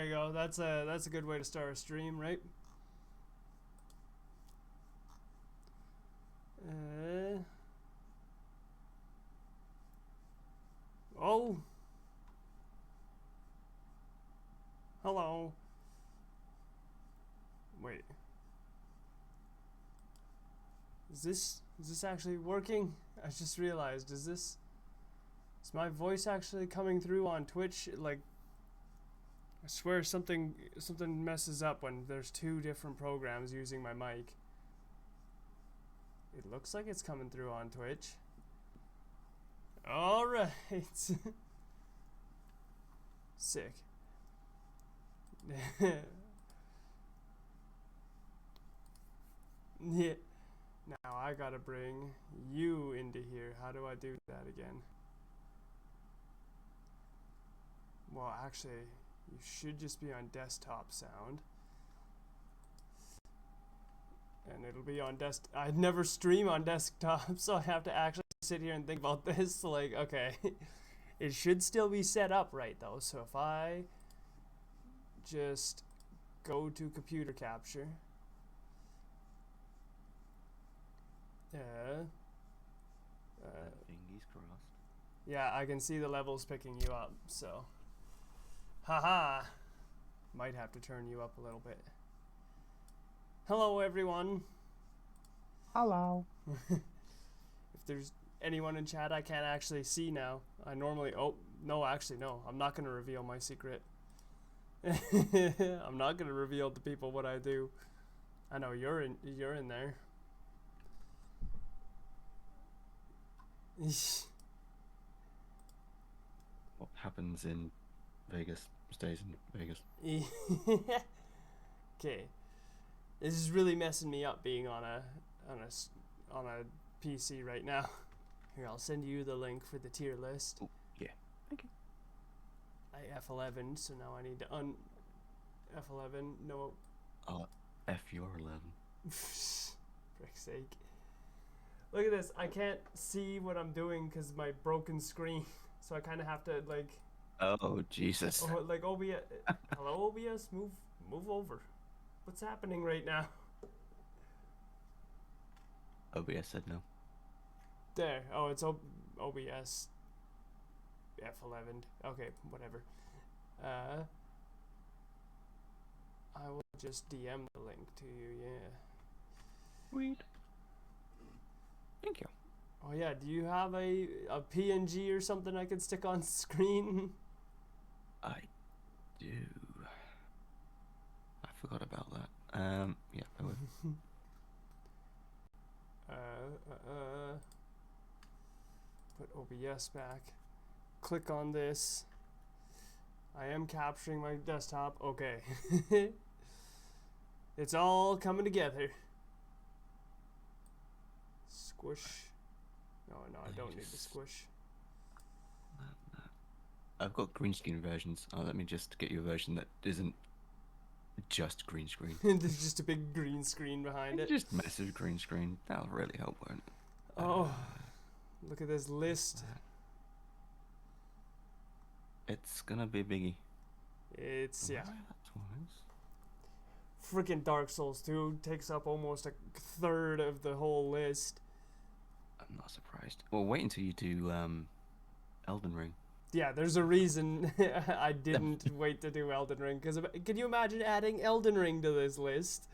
There you go. That's a good way to start a stream, right? Oh. Hello. Wait. Is this actually working? I just realized. Is my voice actually coming through on Twitch? Like, I swear something messes up when there's two different programs using my mic. It looks like it's coming through on Twitch. All right. Sick. Yeah. Now I gotta bring you into here. How do I do that again? Well, actually, you should just be on desktop sound. And it'll be on I'd never stream on desktop, so I have to actually sit here and think about this. Like, okay. It should still be set up right, though. So if I just go to computer capture. Fingers crossed. Yeah, I can see the levels picking you up, so. Haha. Might have to turn you up a little bit. Hello, everyone. Hello. If there's anyone in chat I can't actually see now, I normally. Oh, no, actually, no. I'm not going to reveal my secret. I'm not going to reveal to people what I do. I know you're in there. What happens in Vegas stays in Vegas. Okay. This is really messing me up being on a PC right now. Here, I'll send you the link for the tier list. Ooh, yeah. Thank you. I F11, so now I need to F11. No. F your 11. Frick's sake. Look at this. I can't see what I'm doing because my broken screen. So I kind of have to like. Oh Jesus. Like OBS. Hello OBS, move over. What's happening right now? OBS said no. There. Oh, it's OBS F11. Okay, whatever. I will just DM the link to you. Yeah. Sweet. Thank you. Oh yeah, do you have a PNG or something I could stick on screen? I do. I forgot about that. Yeah, I would. Put OBS back. Click on this. I am capturing my desktop. Okay. It's all coming together. Squish. No, I don't need the squish. I've got green screen versions. Let me just get you a version that isn't just green screen. There's just a big green screen behind it. Just massive green screen. That'll really help, won't it? Oh, look at this list. It's gonna be a biggie. It's, yeah. That's wise. Freaking Dark Souls 2 takes up almost a third of the whole list. I'm not surprised. Well, wait until you do Elden Ring. Yeah, there's a reason I didn't wait to do Elden Ring. Because can you imagine adding Elden Ring to this list?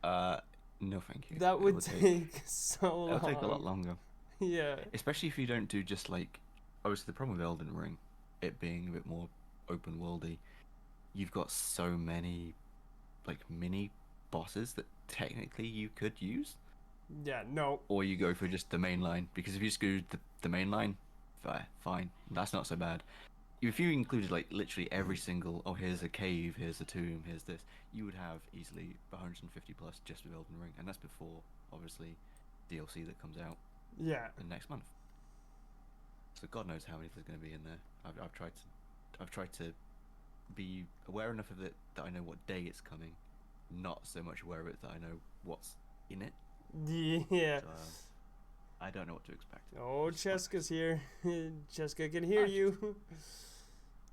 No, thank you. That would take so long. It'll take a lot longer. Yeah. Especially if you don't do just like, obviously the problem with Elden Ring, it being a bit more open worldy, you've got so many like mini bosses that technically you could use. Yeah, no. Or you go for just the main line, because if you just go the main line, fine, that's not so bad. If you included like literally every single, oh here's a cave, here's a tomb, here's this, you would have easily 150 plus just with Elden Ring, and that's before obviously DLC that comes out. Yeah. The next month. So God knows how many there's going to be in there. I've tried to be aware enough of it that I know what day it's coming, not so much aware of it that I know what's in it. Yeah. So, I don't know what to expect. Oh, Chesqa's here. Chesqa can hear you.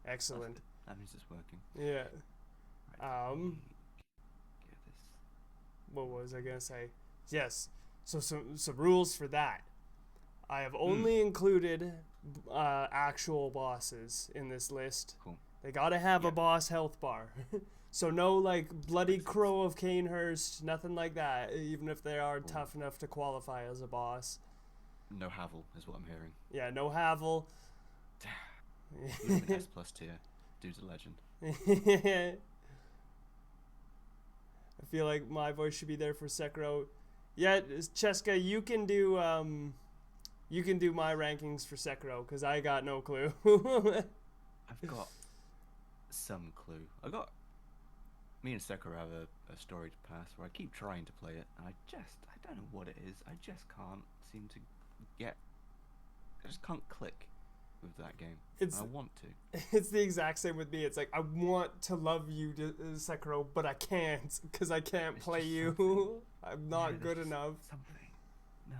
Excellent. That means it's working. Yeah. Right, let me get this. What was I gonna say? Yes. So some rules for that. I have only included actual bosses in this list. Cool. They gotta have a Yep. boss health bar. So no like bloody crow of Canehurst, nothing like that. Even if they are tough enough to qualify as a boss. No Havel is what I'm hearing. Yeah, no Havel. You have an S plus tier. Dude's a legend. I feel like my voice should be there for Sekiro. Yeah, Chesqa, you can do my rankings for Sekiro because I got no clue. I've got some clue. Me and Sekiro have a storied past where I keep trying to play it, and I don't know what it is. I just can't seem to I just can't click with that game. I want to. It's the exact same with me. It's like I want to love you, Sekiro, but I can't because I can't It's play just you. something. I'm Yeah, not there's good just enough. Something. No,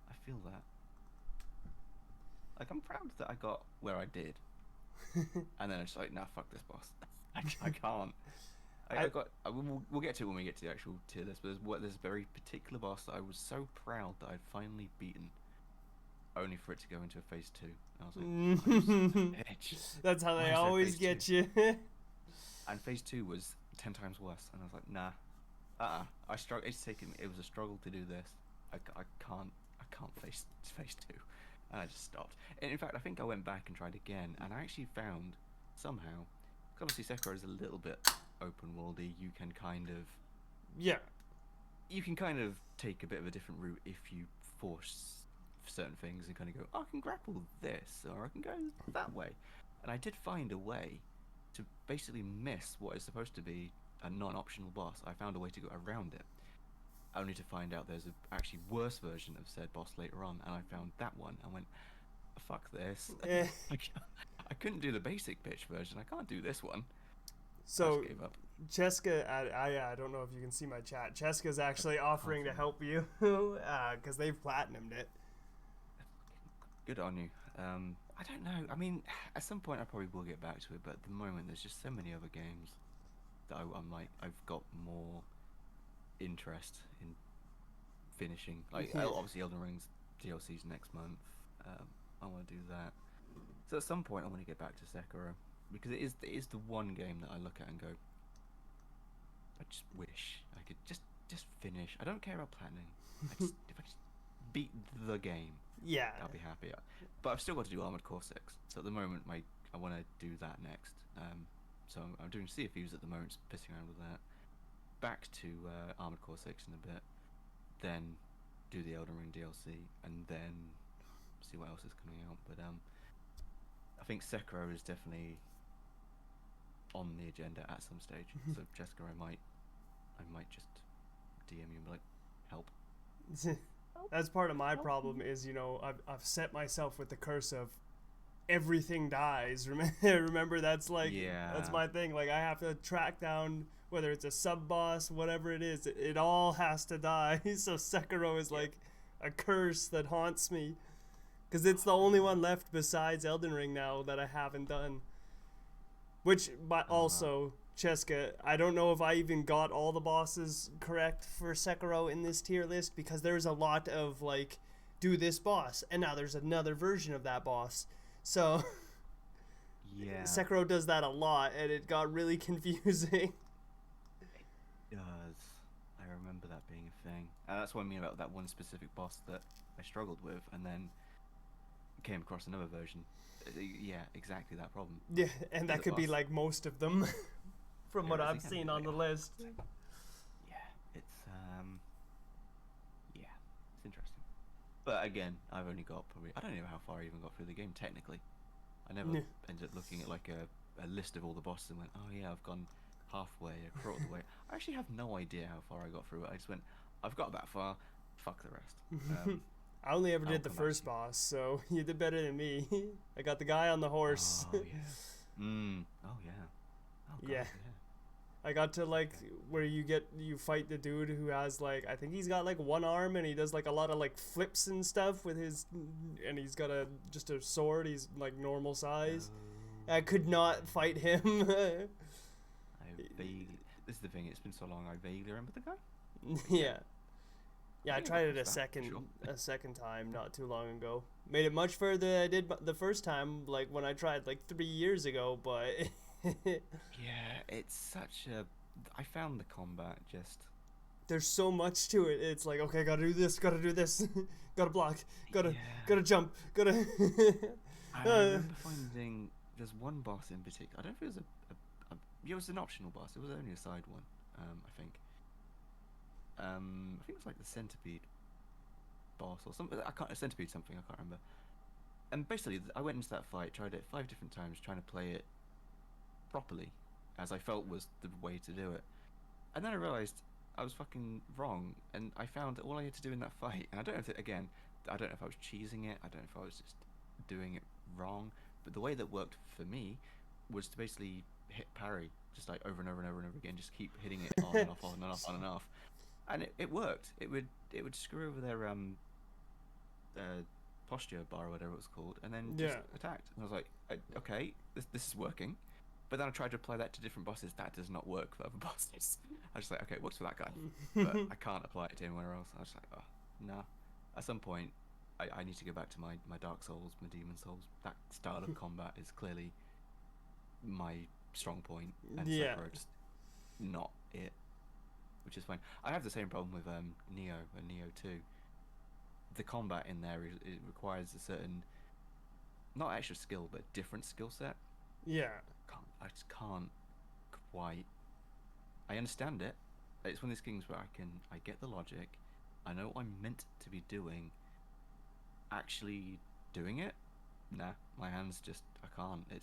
I feel that. Like I'm proud that I got where I did, and then it's like, nah, fuck this boss. I can't. We'll get to it when we get to the actual tier list. But there's a very particular boss that I was so proud that I'd finally beaten, only for it to go into a phase 2. And I was like, bitch. That's how Why they is there always phase get 2? you. And phase 2 was 10 times worse, and I was like, nah, It was a struggle to do this. I can't face phase 2, and I just stopped. And in fact, I think I went back and tried again, and I actually found somehow, 'cause obviously Sekiro is a little bit open worldy. You can kind of take a bit of a different route if you force certain things and kind of go, oh, I can grapple this, or I can go that way. And I did find a way to basically miss what is supposed to be a non-optional boss. I found a way to go around it, only to find out there's a actually worse version of said boss later on, and I found that one and went, fuck this. I couldn't do the basic bitch version. I can't do this one. So I just gave up. Chesqa, I don't know if you can see my chat. Chesqa's actually offering to help you because they've platinumed it. Good on you. I don't know. I mean, at some point I probably will get back to it, but at the moment there's just so many other games that I'm like, I've got more interest in finishing. Like, obviously Elden Ring's DLC's next month. I want to do that. So at some point I want to get back to Sekiro, because it is the one game that I look at and go, I just wish I could just finish. I don't care about planning. If I just beat the game, Yeah. I'll be happy. But I've still got to do Armored Core 6. So at the moment, I want to do that next. So I'm doing Sea of Thieves at the moment, just pissing around with that. Back to Armored Core 6 in a bit. Then do the Elden Ring DLC, and then see what else is coming out. But I think Sekiro is definitely on the agenda at some stage. So Jessica, I might just DM you and be like, help. That's part of my problem is, you know, I've set myself with the curse of everything dies. Remember that's like, that's my thing. Like, I have to track down, whether it's a sub boss, whatever it is, it all has to die. So Sekiro is like a curse that haunts me, because it's the only one left besides Elden Ring now that I haven't done. Which, but also, Chesqa, I don't know if I even got all the bosses correct for Sekiro in this tier list, because there's a lot of, like, do this boss, and now there's another version of that boss. So, Yeah. Sekiro does that a lot, and it got really confusing. It does. I remember that being a thing. That's what I mean about that one specific boss that I struggled with, and then came across another version. Yeah, exactly that problem. Yeah, and that The could be boss. like most of them, from Yeah, what that's I've exactly seen what on the they are. list. Yeah, it's interesting. But again, I've only got probably, I don't know how far I even got through the game technically. I never Yeah. ended up looking at like a list of all the bosses and went, oh yeah, I've gone halfway, a quarter of the way. I actually have no idea how far I got through it. I just went, I've got that far, fuck the rest. I only ever I'll did the come back first to you. boss, so you did better than me. I got the guy on the horse. Oh yeah. Oh yeah. Oh god, Yeah. I got to like where you fight the dude who has like, I think he's got like one arm and he does like a lot of like flips and stuff with his, and he's got just a sword. He's like normal size. I could not fight him. This is the thing. It's been so long. I vaguely remember the guy. Yeah. Yeah, I Yeah, tried it that's that, for sure. a second time not too long ago. Made it much further than I did the first time, like when I tried like 3 years ago. But Yeah, it's such a. I found the combat just. there's so much to it. It's like, okay, gotta do this, gotta block, gotta Yeah. jump, gotta. I remember finding there's one boss in particular. I don't know if it was it was an optional boss. It was only a side one. I think. I think it was like the centipede boss or something. I can't. A centipede something. I can't remember. And basically, I went into that fight, tried it 5 different times, trying to play it properly, as I felt was the way to do it. And then I realized I was fucking wrong, and I found that all I had to do in that fight, and I don't know if again, I don't know if I was cheesing it, I don't know if I was just doing it wrong, but the way that worked for me was to basically hit parry, just like over and over and over and over again, just keep hitting it on and off, on and off, on and off, and it worked. It would screw over their posture bar or whatever it was called, and then just attacked. And I was like, okay, this is working. But then I tried to apply that to different bosses. That does not work for other bosses. I was just like, okay, it works for that guy, but I can't apply it to anywhere else. I was like, oh, no. At some point, I need to go back to my Dark Souls, my Demon Souls. That style of combat is clearly my strong point, and Sekiro just not it, which is fine. I have the same problem with Neo and Neo 2. The combat in there it requires a certain, not extra skill, but different skill set. Yeah. I just can't quite. I understand it. It's one of these things where I get the logic. I know what I'm meant to be doing. Actually doing it, nah. My hands just, I can't. I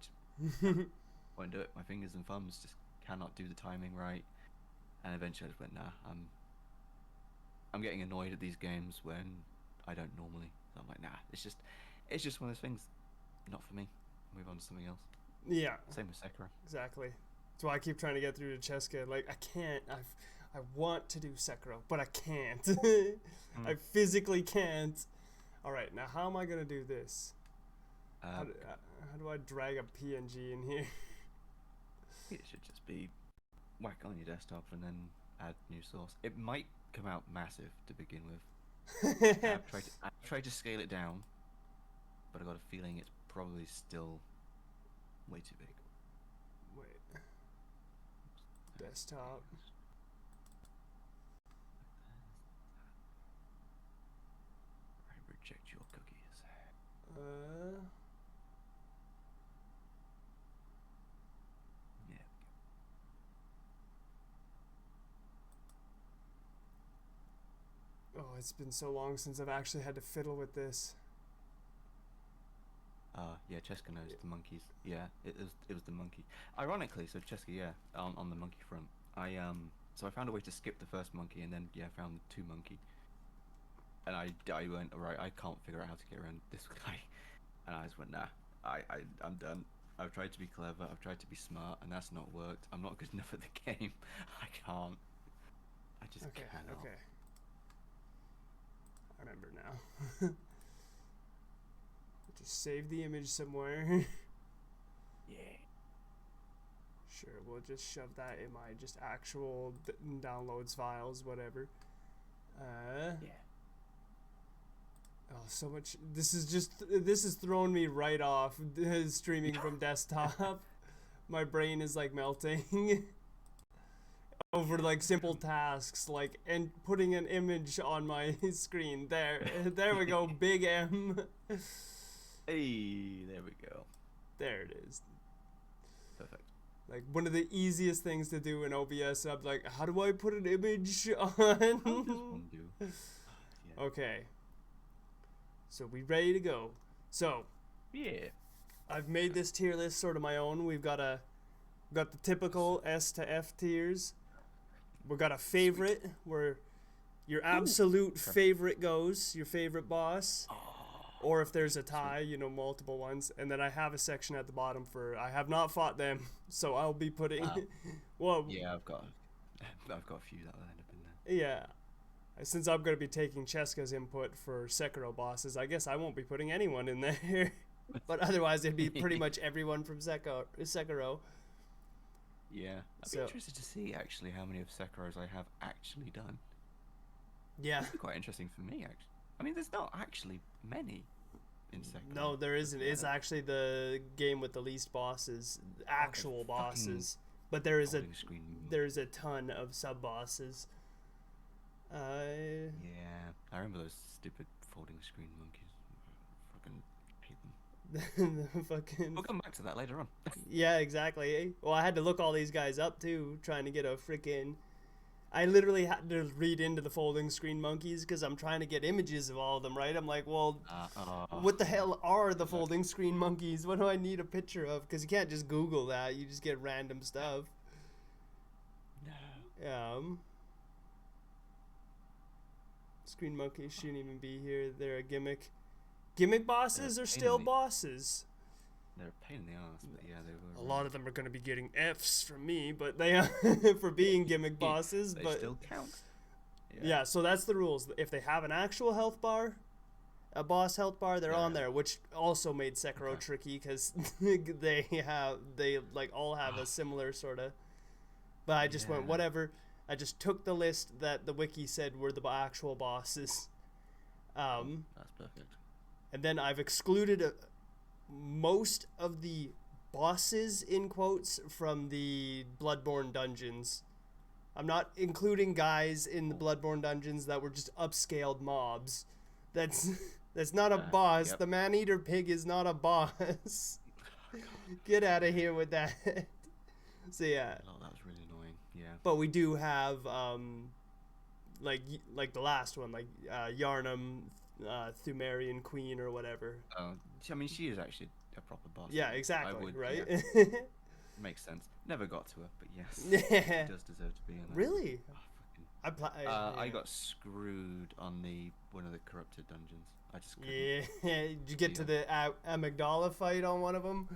just won't do it. My fingers and thumbs just cannot do the timing right. And eventually I just went, nah. I'm getting annoyed at these games when I don't normally. So I'm like, nah. It's just one of those things. Not for me. Move on to something else. Yeah. Same with Sekiro. Exactly. That's why I keep trying to get through to Chesqa. Like, I can't. I want to do Sekiro, but I can't. I physically can't. All right, now how am I gonna do this? How do I drag a PNG in here? It should just be whack on your desktop and then add new source. It might come out massive to begin with. I've tried to scale it down, but I got a feeling it's probably still way too big. Wait. Desktop. I reject your cookies. Yeah. Oh, it's been so long since I've actually had to fiddle with this. Yeah, Chesqa knows the monkeys. Yeah, it was the monkey. Ironically, so Chesqa, yeah, on the monkey front, so I found a way to skip the first monkey and then found the 2 monkey, and I went, alright, I can't figure out how to get around this guy, and I just went, nah, I'm done. I've tried to be clever, I've tried to be smart, and that's not worked. I'm not good enough at the game. I can't. I just cannot. Okay. I remember now. Just save the image somewhere. Yeah. Sure, we'll just shove that in my just actual downloads files, whatever. Yeah. Oh, so much. This is throwing me right off streaming from desktop. My brain is like melting over like simple tasks, like and putting an image on my screen. There we go. Big M. Hey, there we go. There it is. Perfect. Like one of the easiest things to do in OBS. I'm like, how do I put an image on? How does one do? Yeah. Okay. So we ready to go. So Yeah. I've made this tier list sort of my own. We've got the typical S to F tiers. We've got a favorite where your absolute favorite goes, your favorite boss. Or if there's a tie, multiple ones. And then I have a section at the bottom for I have not fought them, so I'll be putting well, yeah, I've got a few that will end up in there. Yeah. Since I'm going to be taking Chesqa's input for Sekiro bosses, I guess I won't be putting anyone in there. But otherwise, it'd be pretty much everyone from Sekiro. Yeah, I'd be So- interested to see actually how many of Sekiro's I have actually done. Yeah. That'd be quite interesting for me, actually. I mean, there's not actually many in Sekiro. No, there isn't. Yeah, It's actually the game with the least bosses, actual fucking bosses. But there is folding screen. there's a ton of sub bosses. Yeah, I remember those stupid folding screen monkeys. Fucking hate them. The fucking We'll come back to that later on. yeah, exactly. Well, I had to look all these guys up too, trying to get a freaking. I literally had to read into the folding screen monkeys because I'm trying to get images of all of them. Right? I'm like, well, what the hell are the folding screen monkeys? What do I need a picture of? Because you can't just Google that. You just get random stuff. No. Screen monkeys shouldn't even be here. They're a gimmick. Gimmick bosses They're are a pain still in the- bosses. They're a pain in the ass, but yeah, they were. A lot of them are going to be getting Fs from me, but they are for being gimmick bosses. They but still count. yeah, so that's the rules. If they have an actual health bar, a boss health bar, they're on Yeah. there, which also made Sekiro Okay. tricky because they like all have a similar sort of. But I just went Yeah. whatever. I just took the list that the wiki said were the actual bosses. That's perfect. And then I've excluded most of the bosses in quotes from the Bloodborne dungeons. I'm not including guys in the Bloodborne dungeons that were just upscaled mobs. That's not a boss. Yep. The man-eater pig is not a boss. Get out of here with that. So yeah, Oh, that was really annoying. Yeah. but we do have like the last one, like Yarnum, Thumerian Queen or whatever. I mean, she is actually a proper boss. Yeah, I exactly, would, right? yeah. Makes sense. Never got to her, but yes, Yeah. she does deserve to be in there. Really? Oh, fucking- I yeah. got screwed on one of the corrupted dungeons. I just couldn't. Yeah, did you get to the amygdala fight on one of them?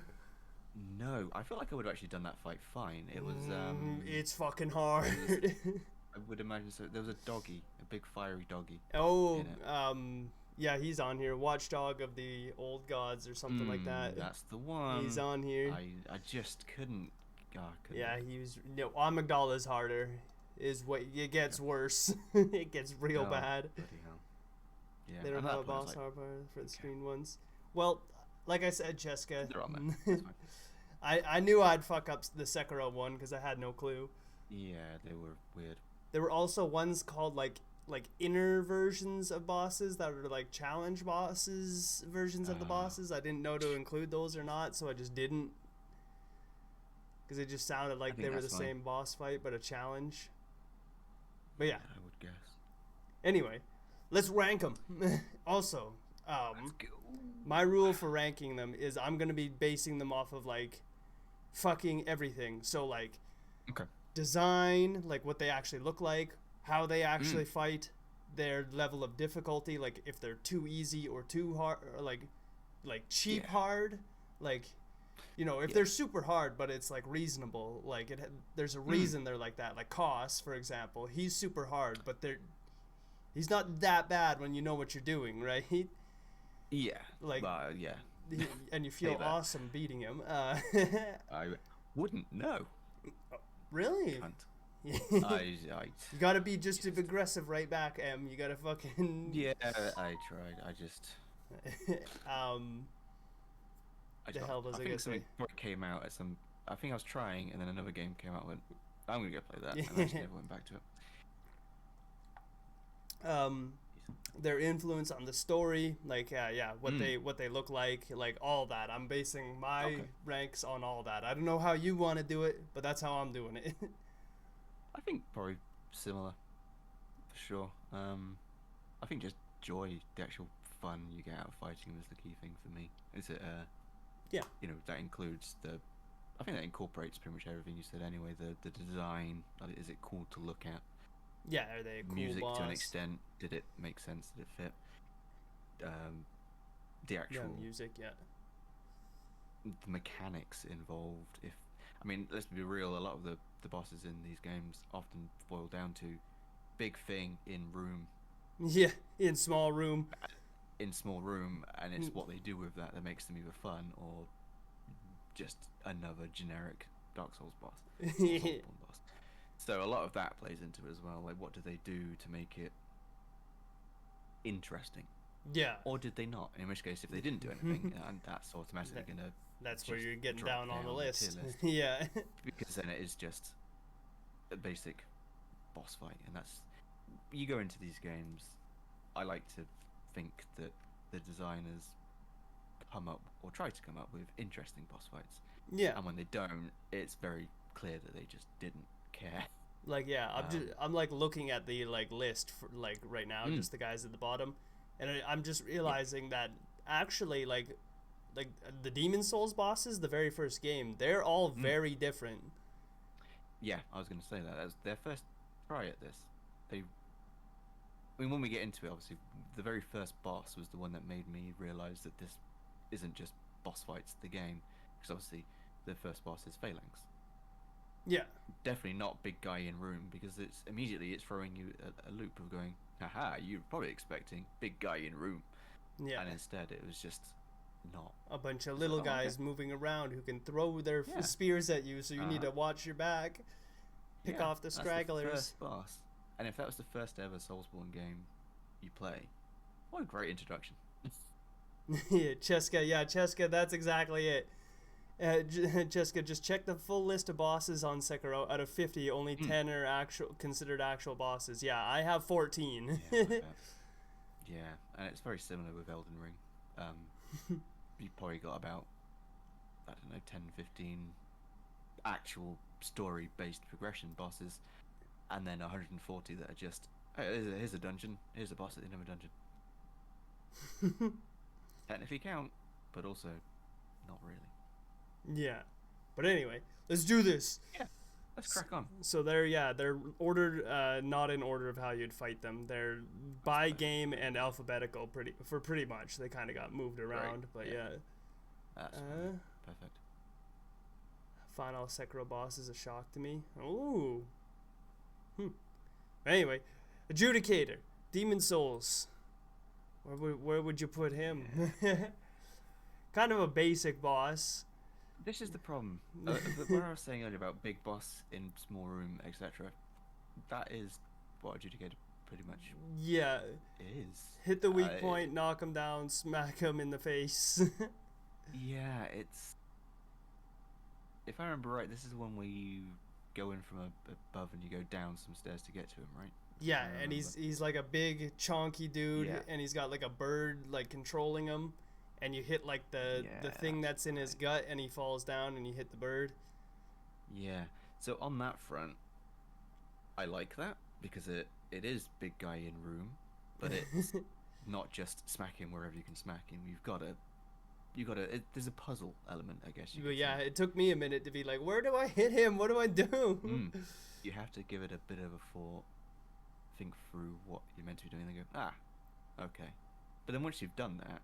No, I feel like I would have actually done that fight fine. It was It's fucking hard. I would imagine so. There was a doggy, a big fiery doggy. Oh, in it. yeah, he's on here. Watchdog of the Old Gods or something like that. That's the one. He's on here. I just couldn't. Couldn't. Yeah, he was. No, amygdala is harder. Is what it gets worse. It gets real Oh, bad. bloody hell. Yeah, They don't at that have a point I was boss like, hard part for the okay. screen ones. Well, like I said, Chesqa. They're on there. That's fine. I knew I'd fuck up the Sekiro one because I had no clue. Yeah, they were weird. There were also ones called like inner versions of bosses that are like challenge bosses versions of the bosses. I didn't know to include those or not, so I just didn't. Because it just sounded like think they were the that's fine. same boss fight but a challenge. But yeah. I would guess. Anyway, let's rank them. Also, Let's go. my rule for ranking them is I'm gonna be basing them off of like fucking everything. So like Okay. design, like what they actually look like, how they actually fight, their level of difficulty, like if they're too easy or too hard, or like cheap Yeah. hard, like you know if they're super hard but it's like reasonable, like there's a reason they're like that. Like Koss, for example, he's super hard, but he's not that bad when you know what you're doing, right? Yeah. Like- yeah. And you feel that. awesome beating him. I wouldn't know. Really? Cunt. You I gotta be just as aggressive right back, Em. You gotta fucking. yeah. I tried. I just. The hell was I think gonna something say? probably came out at some. I think I was trying, and then another game came out. Went. I'm gonna go play that, and I just never went back to it. Their influence on the story, like what Mm. what they look like all that. I'm basing my Okay. ranks on all that. I don't know how you want to do it, but that's how I'm doing it. I think probably similar, for sure. I think just joy, the actual fun you get out of fighting was the key thing for me. Is it? Yeah. You know, that includes the. I think that incorporates pretty much everything you said anyway. The design, is it cool to look at? Yeah, are they a cool Music boss? to an extent. Did it make sense? Did it fit? The Yeah, actual music. Yeah. the mechanics involved. If I mean, let's be real. A lot of the bosses in these games often boil down to big thing in room. Yeah, in small room. in small room, and it's what they do with that that makes them either fun or just another generic Dark Souls boss, or Soulsborne boss. So a lot of that plays into it as well. Like, what do they do to make it interesting? Yeah. Or did they not? In which case, if they didn't do anything, and that's automatically gonna That's where just you're getting drop down on the tier list. list. Yeah. Because then it is just a basic boss fight, and that's, you go into these games, I like to think that the designers come up or try to come up with interesting boss fights, Yeah. and when they don't, it's very clear that they just didn't care. Like, yeah, I'm like looking at the like list for like right now, just the guys at the bottom, and I'm just realizing that actually like the Demon Souls bosses, the very first game, they're all very different. Yeah, I was going to say that. That was their first try at this. I mean, when we get into it, obviously, the very first boss was the one that made me realize that this isn't just boss fights, the game. Because obviously, the first boss is Phalanx. Yeah. Definitely not big guy in room, because it's throwing you a loop of going, haha, you're probably expecting big guy in room. Yeah. And instead, it was just not. A bunch of little guys moving around who can throw their spears at you, so you need to watch your back, pick off the stragglers. That's the first boss. And if that was the first ever Soulsborne game you play, what a great introduction. Yeah, Chesqa, that's exactly it. Chesqa, just check the full list of bosses on Sekiro. Out of 50, only 10 are considered actual bosses. Yeah, I have 14. Yeah, and it's very similar with Elden Ring. You probably got about, I don't know, 10, 15 actual story-based progression bosses, and then 140 that are just, hey, here's a dungeon, here's a boss at the end of a dungeon. Technically count, but also not really. Yeah, but anyway, let's do this. Yeah, let's crack on. So they're ordered, not in order of how you'd fight them. They're by game and alphabetical, pretty much. They kind of got moved around, but yeah. That's perfect. Final Sekiro boss is a shock to me. Ooh. Anyway, Adjudicator, Demon Souls. Where would you put him? Kind of a basic boss. This is the problem. What I was saying earlier about big boss in small room, etc., that is what Adjudicator pretty much is. Hit the weak point, knock him down, smack him in the face. Yeah, it's... If I remember right, this is one where you go in from above and you go down some stairs to get to him, right? Yeah, and he's like a big, chonky dude, and he's got like a bird like controlling him. And you hit like the thing that's in his gut, and he falls down, and you hit the bird. Yeah. So on that front, I like that because it is big guy in room, but it's not just smack him wherever you can smack him. There's a puzzle element, I guess. But yeah, it took me a minute to be like, where do I hit him? What do I do? You have to give it a bit of a thought, think through what you're meant to be doing, and then go, okay. But then once you've done that,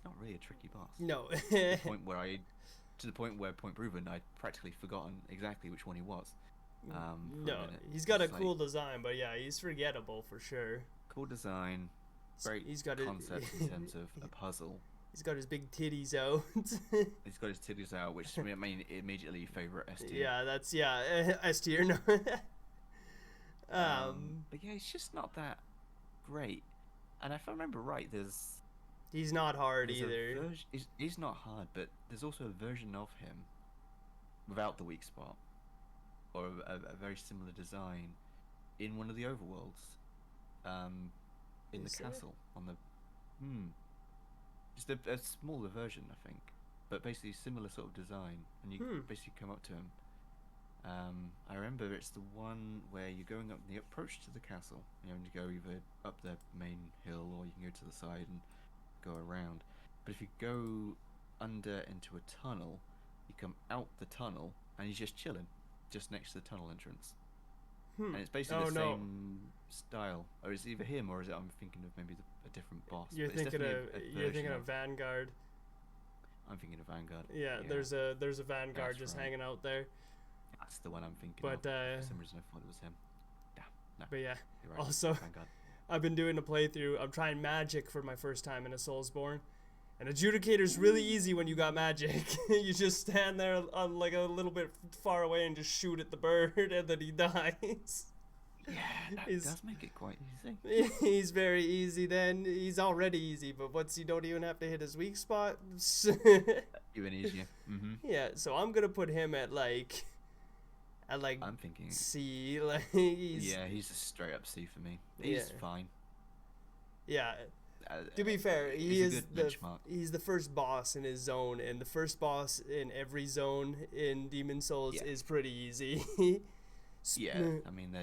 not really a tricky boss. No. To the point where Point Proven, I'd practically forgotten exactly which one he was. No, he's got a cool design, but yeah, he's forgettable for sure. Cool design, great concept in terms of a puzzle. He's got his big titties out. He's got his titties out, which I mean immediately favourite S tier. Yeah, that's S tier. No. But yeah, it's just not that great. And if I remember right, he's not hard either. He's not hard, but there's also a version of him without the weak spot, or a very similar design in one of the overworlds, in the castle on the, just a smaller version, I think, but basically similar sort of design, and you basically come up to him. I remember it's the one where you're going up the approach to the castle. You know, and you go either up the main hill or you can go to the side and go around. But if you go under into a tunnel, you come out the tunnel and he's just chilling, just next to the tunnel entrance. And it's basically the same style. Or is it either him or is it? I'm thinking of maybe a different boss. You're thinking of Vanguard. I'm thinking of Vanguard. Yeah, there's a Vanguard just hanging out there. That's the one I'm thinking but, of. For some reason I thought it was him. No. But yeah, Right. also I've been doing a playthrough. I'm trying magic for my first time in a Soulsborne. And Adjudicator's really easy when you got magic. You just stand there on like a little bit far away and just shoot at the bird and then he dies. Yeah, that does make it quite easy. He's very easy then. He's already easy, but once you don't even have to hit his weak spot. Even easier. Mm-hmm. Yeah, so I'm gonna put him at like I'm thinking C. Like he's he's a straight up C for me. He's fine. Yeah. To be fair, he's the first boss in his zone, and the first boss in every zone in Demon Souls is pretty easy. Yeah, I mean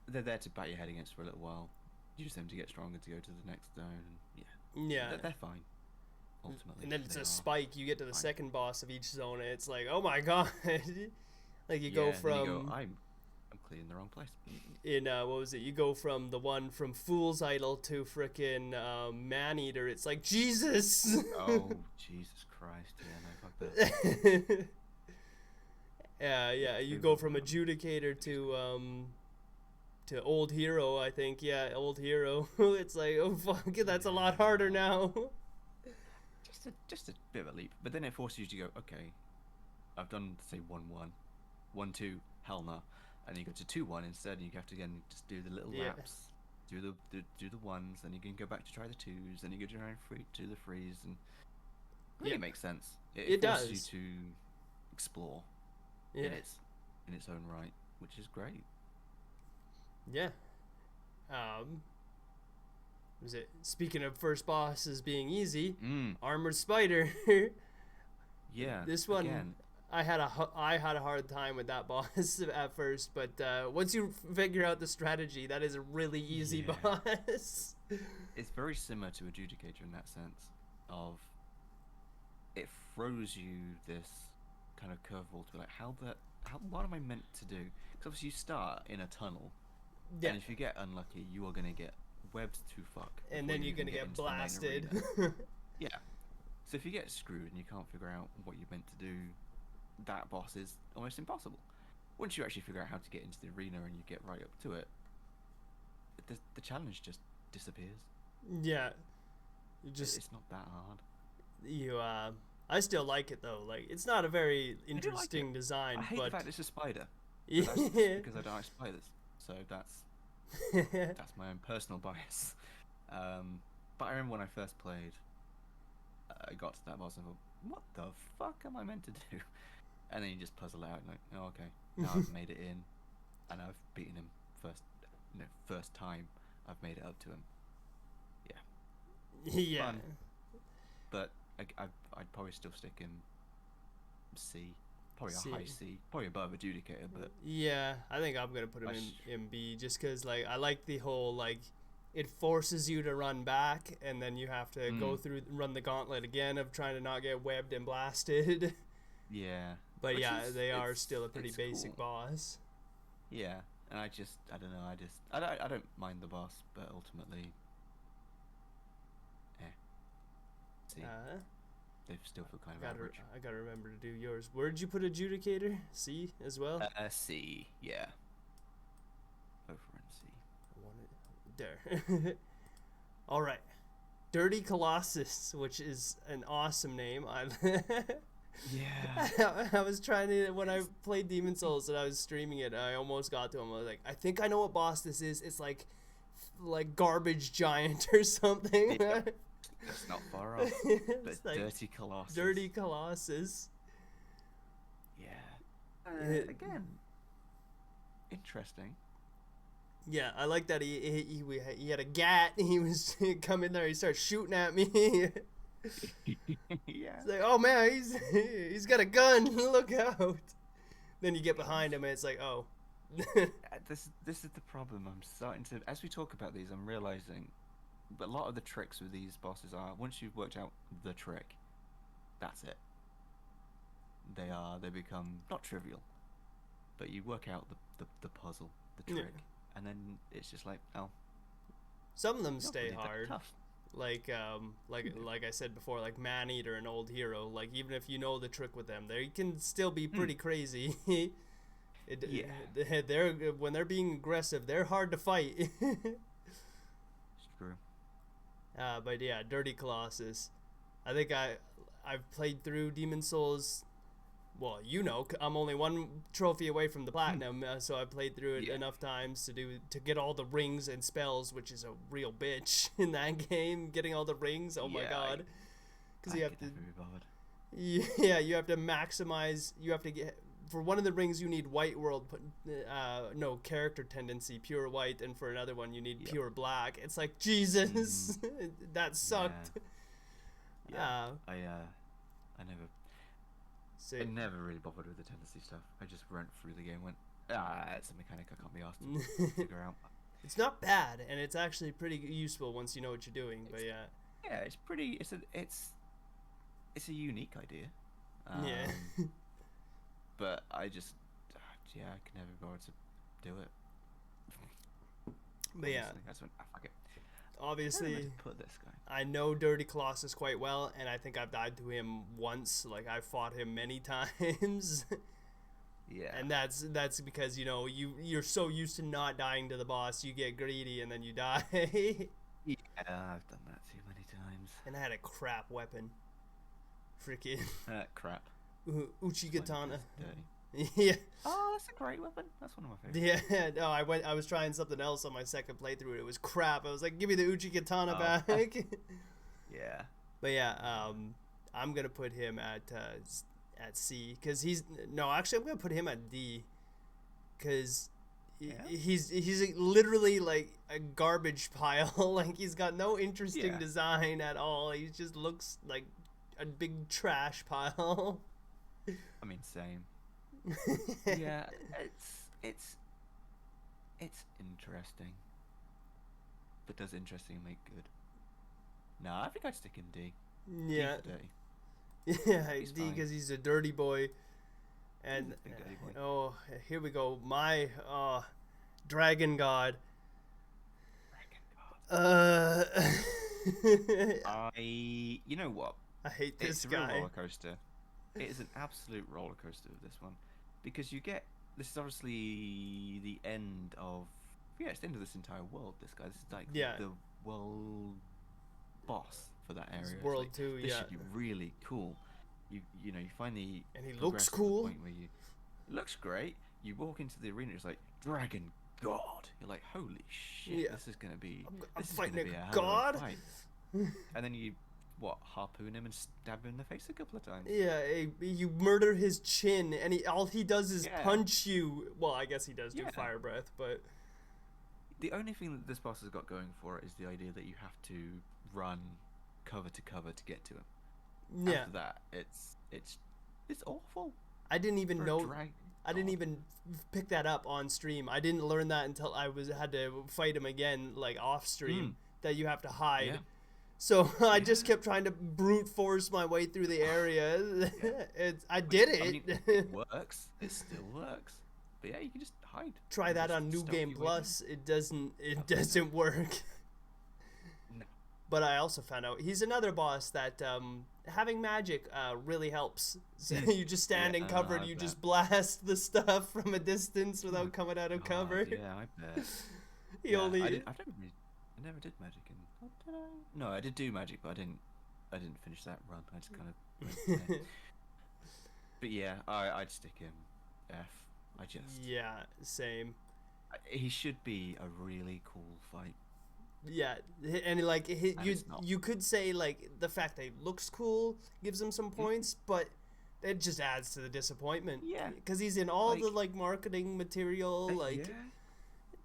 they're there to bat your head against for a little while. Use them to get stronger to go to the next zone. Yeah, they're fine. Ultimately, and then it's a spike. You get to the second boss of each zone, and it's like, oh my god! Like you go from I'm clearly in the wrong place. In what was it? You go from the one from Fool's Idol to frickin' Man-Eater. It's like Jesus. Oh Jesus Christ! Yeah, no, fuck that. Yeah. You go from Adjudicator to Old Hero. I think Old Hero. It's like, oh fuck, that's a lot harder now. Just a bit of a leap, but then it forces you to go. Okay, I've done say 1-1, 1-2, hell no. And you go to 2-1 instead, and you have to again just do the little laps, do the ones, then you can go back to try the twos, then you go to try and do the threes, and it makes sense. It forces you to explore in its own right, which is great. Yeah. Was it speaking of first bosses being easy? Armored Spider. Yeah. This one. Again. I had a hard time with that boss at first, but once you figure out the strategy, that is a really easy boss. It's very similar to Adjudicator in that sense of it throws you this kind of curveball to like what am I meant to do? Because obviously you start in a tunnel, and if you get unlucky, you are gonna get webbed to fuck, and then you're gonna get blasted. Yeah. So if you get screwed and you can't figure out what you're meant to do, that boss is almost impossible. Once you actually figure out how to get into the arena and you get right up to it, the challenge just disappears. Yeah, it's not that hard. I still like it though. Like it's not a very interesting design. I hate but the fact it's a spider. That's just because I don't like spiders. So that's my own personal bias. But I remember when I first played, I got to that boss and thought, what the fuck am I meant to do? And then you just puzzle out like, oh okay, now I've made it in, and I've beaten him first time I've made it up to him. Yeah. Fun. But I'd probably still stick in C, probably a high C, probably above Adjudicator. But yeah, I think I'm gonna put him in B just because like I like the whole like it forces you to run back and then you have to go through run the gauntlet again of trying to not get webbed and blasted. Yeah. But they are still a pretty basic boss. Yeah, and I don't know, I don't mind the boss, but ultimately, see, they still feel kind of average. I gotta remember to do yours. Where did you put Adjudicator? C as well? C, yeah. Over in C. There. All right. Dirty Colossus, which is an awesome name. Yeah. I was trying to, when I played Demon Souls and I was streaming it, I almost got to him. I was like, I think I know what boss this is. It's like garbage giant or something. Yeah. That's not far off. But like Dirty Colossus. Dirty Colossus. Yeah. Again, interesting. Yeah, I like that he had a gat. He was come in there. He started shooting at me. Yeah. It's like, oh man, he's got a gun. Look out! Then you get behind him, and it's like, oh. This is the problem. I'm starting to, as we talk about these, I'm realizing, but a lot of the tricks with these bosses are once you've worked out the trick, that's it. They become not trivial, but you work out the puzzle, the trick. Yeah. And then it's just like, oh. Some of them stay hard. Like I said before, like Man-Eater and Old Hero. Like even if you know the trick with them, they can still be pretty crazy. They're when they're being aggressive, they're hard to fight. But yeah, Dirty Colossus. I think I've played through Demon Souls. Well, I'm only one trophy away from the platinum, so I played through it Yeah. enough times to get all the rings and spells, which is a real bitch in that game. Getting all the rings, oh my Yeah, god, because I you have could to, never be bothered. yeah, you have to maximize. You have to get for one of the rings you need white world, no character tendency, pure white, and for another one you need Yep. pure black. It's like Jesus, that sucked. Yeah. Uh, I never so I never really bothered with the tendency stuff. I just went through the game and went, it's a mechanic I can't be asked to figure out. it's not bad, and it's actually pretty useful once you know what you're doing. But yeah, Yeah, it's pretty. It's a unique idea. yeah. But I just, I can never bother to do it. But yeah, Honestly, that's when fuck it. Where am I obviously, to put this guy? I know Dirty Colossus quite well, and I think I've died to him once. Like I've fought him many times, Yeah. and that's because you're so used to not dying to the boss, you get greedy and then you die. Yeah, I've done that too many times. And I had a crap weapon, freaking Crap. Uchi Katana. Dirty. Yeah. Oh, that's a great weapon. That's one of my favorites. Yeah, no, I was trying something else on my second playthrough and it was crap. I was like, give me the Uchi Katana Oh. back. Yeah. But yeah, I'm gonna put him at C, cause actually I'm gonna put him at D, cause Yeah? he's literally like a garbage pile. Like he's got no interesting Yeah. design at all. He just looks like a big trash pile. I mean, same. Yeah, it's interesting, but does interesting make good? No, I think I'd stick in D. D Yeah, for dirty. yeah, He's D, fine. because he's a dirty boy. And Big dirty boy. oh, here we go. My dragon god. You know what? I hate this It's a real guy. roller coaster. It is an absolute roller coaster with this one, because this is obviously the end of it's the end of this entire world. This guy, this is like Yeah. the world boss for that area. It's It's World like, 2, this yeah. should be really cool. You finally And he looks progress to the cool. point where it looks great. You walk into the arena, it's like Dragon God. You're like, holy shit, Yeah. this is gonna be I'm this is fighting gonna a be a hell god. of a fight. And then you harpoon him and stab him in the face a couple of times. Yeah, you murder his chin, and all he does is Yeah. punch you. Well, I guess he does do Yeah. fire breath, but The only thing that this boss has got going for it is the idea that you have to run cover to cover to get to him. yeah, After that, it's awful. I didn't even For a know. drag I didn't god. even pick that up on stream. I didn't learn that until I had to fight him again, like off stream. That you have to hide. Yeah. So I just kept trying to brute force my way through the area. I did it. I mean, it works. It still works. But yeah, you can just hide. Try You that just on New stealthy Game way Plus. It doesn't work. No. But I also found out he's another boss that having magic really helps. So you just stand Yeah, in cover and I you bet. just blast the stuff from a distance without coming out of God, cover. Yeah, I bet. He Yeah, only I never did magic in. Did I? No, I did do magic, but I didn't finish that run. I just kind of. But yeah, I'd stick him F. I just. yeah, same. He should be a really cool fight. Yeah, and like And it's not. you could say like the fact that he looks cool gives him some points, but it just adds to the disappointment. Yeah. because he's in all the Like- like marketing material. Like yeah,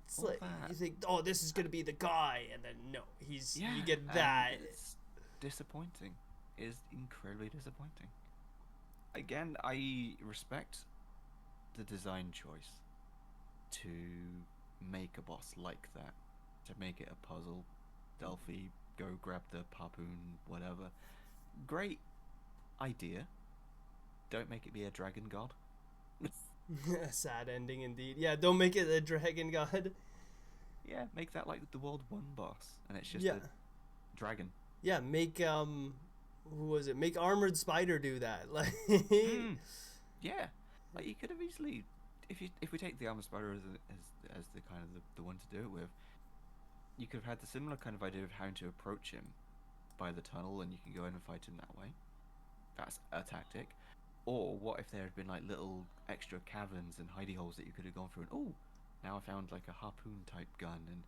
it's all like that. you think, oh, this is gonna be the guy, and then no, yeah. you get and that. It's disappointing. It is incredibly disappointing. Again, I respect the design choice to make a boss like that, to make it a puzzle. Delphi, go grab the harpoon, whatever. Great idea. Don't make it be a dragon god. A sad ending indeed. Yeah, don't make it a dragon god. Yeah, make that like the World 1 boss, and it's just Yeah. a dragon. Yeah, make who was it? Make Armored Spider do that. Like Yeah, like you could have easily, if we take the Armor Spider as the kind of the one to do it with, you could have had the similar kind of idea of how to approach him, by the tunnel and you can go in and fight him that way. That's a tactic. Or what if there had been like little extra caverns and hidey holes that you could have gone through, and now I found like a harpoon type gun, and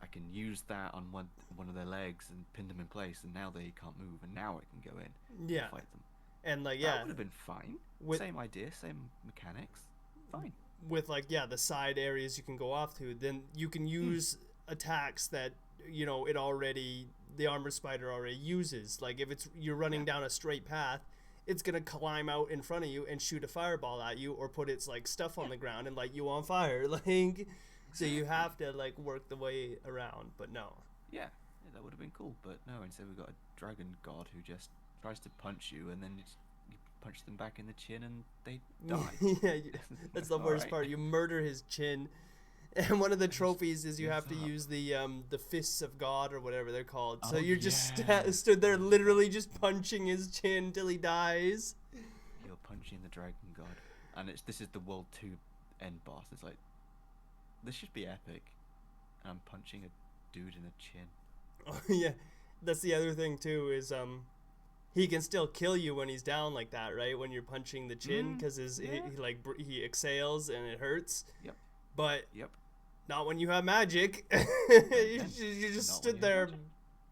I can use that on one of their legs and pin them in place, and now they can't move, and now I can go in Yeah. and fight them. And like That would have been fine. With- Same idea, same mechanics. Fine. with like the side areas you can go off to, then you can use attacks that the armor spider already uses. Like if you're running down a straight path, it's gonna climb out in front of you and shoot a fireball at you, or put its like stuff on the ground and light you on fire. Like, so you have to like work the way around. But no. Yeah, that would have been cool. But no, instead we've got a dragon god who just tries to punch you, and then you punch them back in the chin, and they die. Yeah, that's the worst Alright. part. You murder his chin. And one of the trophies is you have to up. use the fists of God or whatever they're called. So Oh, you're just yeah. stood there literally just punching his chin till he dies. You're punching the dragon god, and this is the World 2 end boss. It's like, this should be epic, and I'm punching a dude in the chin. Oh, yeah, that's the other thing too is he can still kill you when he's down like that, right? When you're punching the chin, because he exhales and it hurts. Yep. But Yep. not when you have magic. you just Not stood when you there, have magic.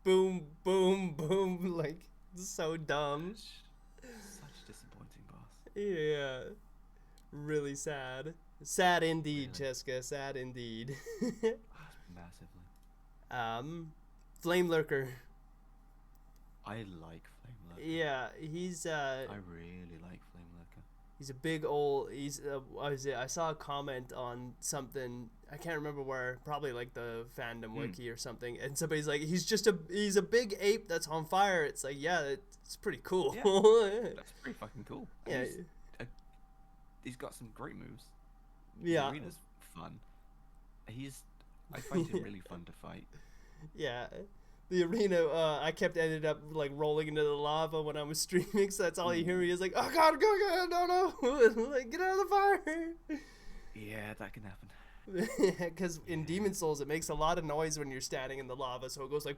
boom, boom, boom, like so dumb. Such a disappointing boss. Yeah, really sad. Sad indeed, Really? Chesqa. Sad indeed. Massively. Flame Lurker. I like Flame Lurker. Yeah, he's I really like Flame Lurker. he's a big old. What was it? I saw a comment on something. I can't remember where. Probably like the fandom wiki or something. And somebody's like, he's a big ape that's on fire. It's like, yeah, it's pretty cool. That's pretty fucking cool. Yeah. He's got some great moves. Yeah. The arena's fun. I find him really fun to fight. Yeah. The arena, I ended up like rolling into the lava when I was streaming, so that's all you hear me is like, oh god, no, like get out of the fire. Yeah, that can happen. Because in Demon Souls, it makes a lot of noise when you're standing in the lava, so it goes like,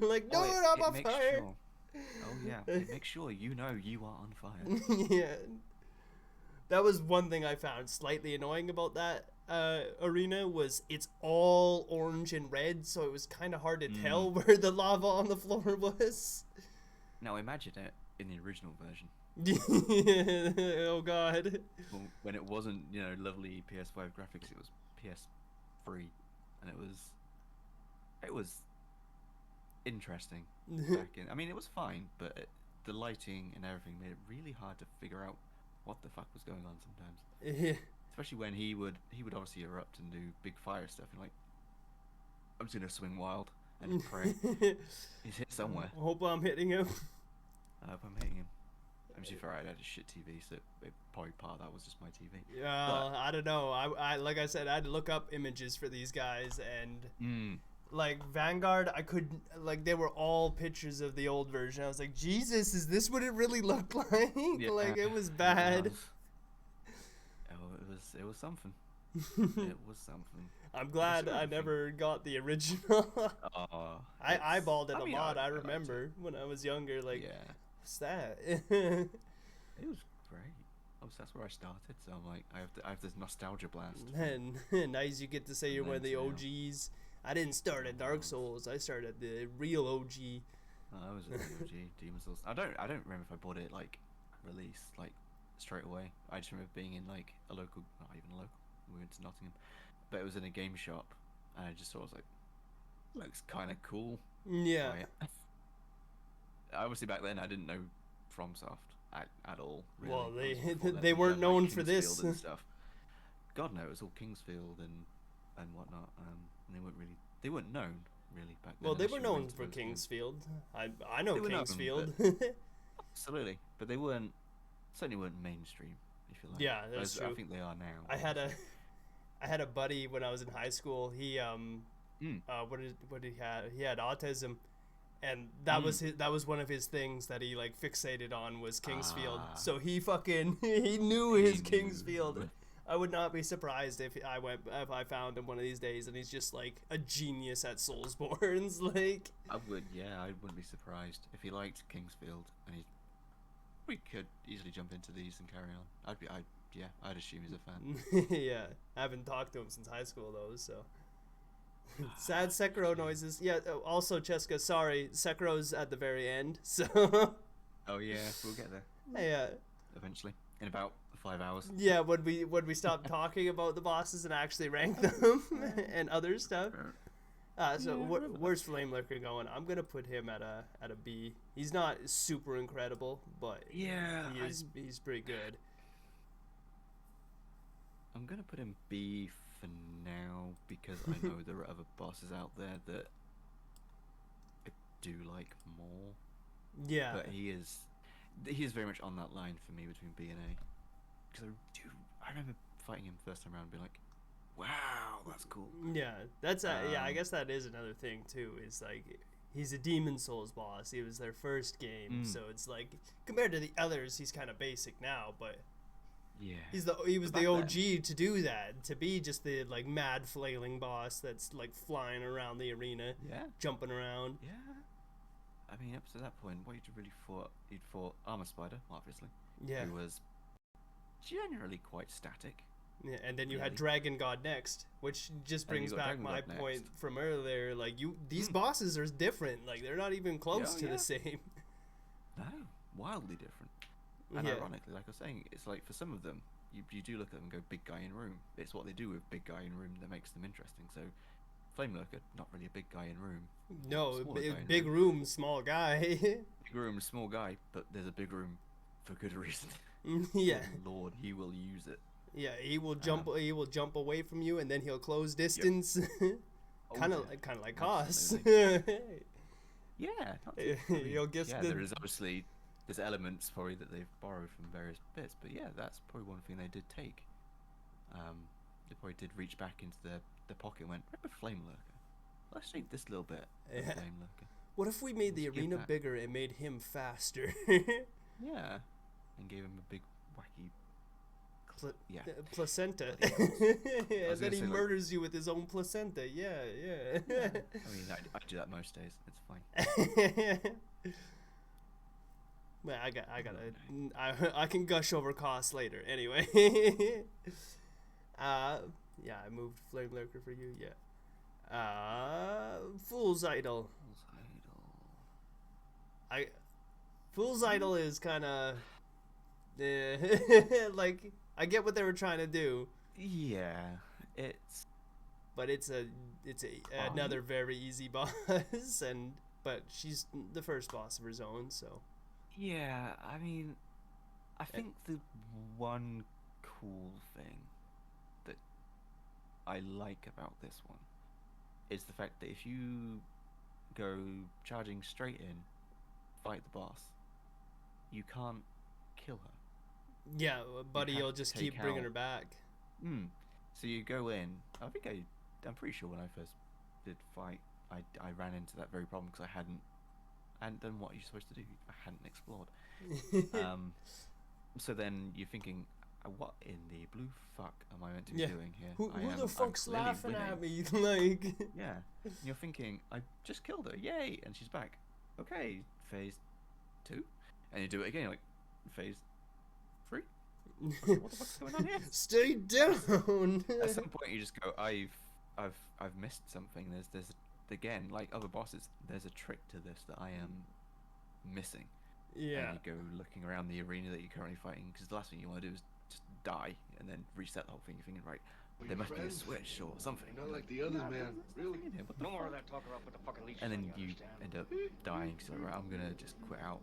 like no, I'm on makes fire. Sure. Oh yeah, it makes sure you know you are on fire. Yeah. That was one thing I found slightly annoying about that arena was it's all orange and red, so it was kind of hard to tell where the lava on the floor was. Now imagine it in the original version. Oh god. When it wasn't, lovely PS5 graphics, it was PS3, and it was interesting back in. I mean, it was fine, but the lighting and everything made it really hard to figure out what the fuck was going on sometimes. Yeah. Especially when he would obviously erupt and do big fire stuff, and like, I'm just gonna swing wild and pray he's hit somewhere. Hope I'm hitting him. I hope I'm hitting him. I'm just fair, I had a shit TV, so probably part of that was just my TV. I don't know. I like I said, I had to look up images for these guys, and like Vanguard, I couldn't, like, they were all pictures of the old version. I was like, Jesus, is this what it really looked like? Yeah, Like, it was bad. It was something. It was something. I'm glad I never got the original. I eyeballed it a lot. I remember when I was younger, like, yeah, what's that? it was great. That's where I started. So I'm like, I have this nostalgia blast. And nice, you get to say you're one of the Mental. OGs. I didn't start at Dark Souls. I started at the real OG. I was at the OG Demon Souls. I don't remember if I bought it like release like straight away. I just remember being in like a local, not even a local. We went to Nottingham, but it was in a game shop, and I just saw, I was like, looks kind of cool. Yeah. Obviously back then I didn't know FromSoft at all. Really. Well, That was before then. they We weren't had, known like, for this. Kingsfield and stuff. God no, it was all Kingsfield and whatnot. And they weren't known really back then. Well, they unless were you known into for those games. Kingsfield. I know They were known, Kingsfield. Absolutely, but they certainly weren't mainstream, if you like. Yeah, that's I true. think they are now. I had a buddy when I was in high school. He what did he have? He had autism, and that was one of his things that he like fixated on was Kingsfield. Ah. So he fucking he knew his Kingsfield. I would not be surprised if I found him one of these days and he's just like a genius at Soulsborne's. Like, I wouldn't be surprised if he liked Kingsfield and we could easily jump into these and carry on. I'd assume he's a fan. yeah, I haven't talked to him since high school though, so. Sad Sekiro noises. Yeah, also Chesqa, sorry, Sekiro's at the very end, so. Oh yeah, we'll get there. Yeah. Eventually, in about 5 hours. Yeah, when we stop talking about the bosses and actually rank them and other stuff. Where's Flame Lurker going? I'm gonna put him at a B. He's not super incredible, but yeah, he's pretty good. I'm gonna put him B for now because I know there are other bosses out there that I do like more. Yeah, but he is very much on that line for me between B and A. Because I remember fighting him first time around and being like, wow, that's cool. Yeah, that's I guess that is another thing too. Is like he's a Demon Souls boss. He was their first game, so it's like compared to the others, he's kind of basic now, but. Yeah. He was the OG to do that, to be just the like mad flailing boss that's like flying around the arena, jumping around. Yeah. I mean, up to that point, what you'd really fought, you'd fought Armor Spider, obviously. Yeah. Who was generally quite static. Yeah, and then you had Dragon God next, which just brings back my point from earlier. Like these bosses are different. Like they're not even close to the same. No, wildly different. And ironically, like I was saying, it's like for some of them, you do look at them and go, big guy in room. It's what they do with big guy in room that makes them interesting. So, Flame Lurker, not really a big guy in room. No, big room, small guy. Big room, small guy, but there's a big room for good reason. Yeah. Oh, Lord, he will use it. Yeah, he will jump. He will jump away from you, and then he'll close distance. Kind of like Koss. Yeah. You'll guess there is obviously. There's elements probably that they've borrowed from various bits, but yeah, that's probably one thing they did take. They probably did reach back into the pocket and went, remember Flame Lurker? Let's take this little bit of Flame Lurker. What if we made the arena bigger and made him faster? Yeah, and gave him a big wacky placenta. And then he murders you with his own placenta. Yeah. I mean, I do that most days. It's fine. Well, I can gush over Koss later. Anyway. I moved Flame Lurker for you. Yeah. Fool's Idol. Fool's Idol is kind of like I get what they were trying to do. Yeah, but it's another very easy boss, but she's the first boss of her zone, so. Yeah, I mean, I think the one cool thing that I like about this one is the fact that if you go charging straight in, fight the boss, you can't kill her. Yeah, buddy, you'll just keep bringing her back. So you go in. I'm pretty sure when I first did fight, I ran into that very problem because I hadn't done what you're supposed to do. I hadn't explored. So then you're thinking, what in the blue fuck am I meant to be doing here? Who the fuck's laughing at me? Like. Yeah. And you're thinking, I just killed her, yay, and she's back. Okay, phase 2, and you do it again. You're like, phase 3. Okay, what the fuck's going on here? Stay down. At some point, you just go, I've missed something. There's again, like other bosses, there's a trick to this that I am missing. Yeah. And you go looking around the arena that you're currently fighting, because the last thing you want to do is just die and then reset the whole thing. You're thinking, right, there must be a switch or something. Not like the others, man. Really? No more of that talk about the fucking leech. And then you end up dying. So right, I'm gonna just quit out.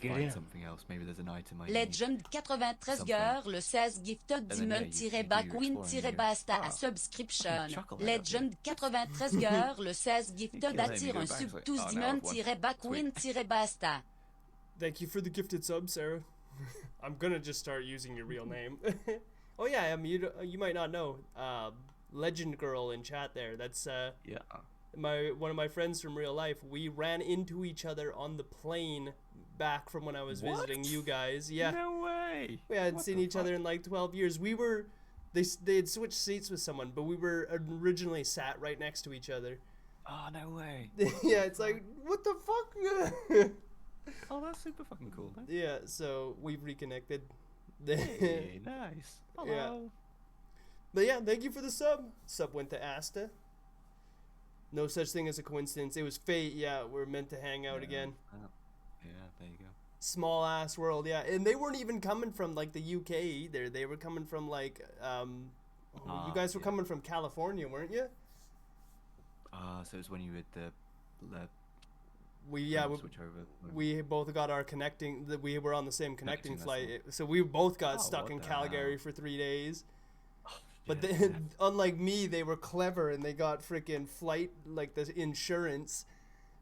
Find something else. Maybe there's an item I need. Legend 93 heures, le 16 gifted Dimon-Backwin-Basta à subscription. Legend 93 heures, le 16 gifted attire un sub 12 Dimon-Backwin-Basta. Thank you for the gifted sub, Sarah. I'm gonna just start using your real name. Oh yeah, I mean, you might not know. Legend Girl in chat there. That's one of my friends from real life, we ran into each other on the plane back from when I was visiting you guys. Yeah. No way. We hadn't What seen the each fuck? other in like 12 years. They had switched seats with someone, but we were originally sat right next to each other. Oh, no way. Yeah, it's like, what the fuck? Oh, that's super fucking cool, man. Yeah, so we've reconnected. Hey, nice. Hello. Yeah. But yeah, thank you for the sub. Sub went to Asta. No such thing as a coincidence. It was fate. Yeah, we're meant to hang out again. Yeah, there you go. Small ass world. Yeah, and they weren't even coming from like the UK either. They were coming from like you guys were yeah. coming from California, weren't you? So it was when you had the We switch over. we both got our connecting. We were on the same connecting Connecting flight, so we both got Oh, stuck what in the Calgary hell? for 3 days. Oh, But shit, then, unlike me, they were clever and they got freaking flight, like the insurance.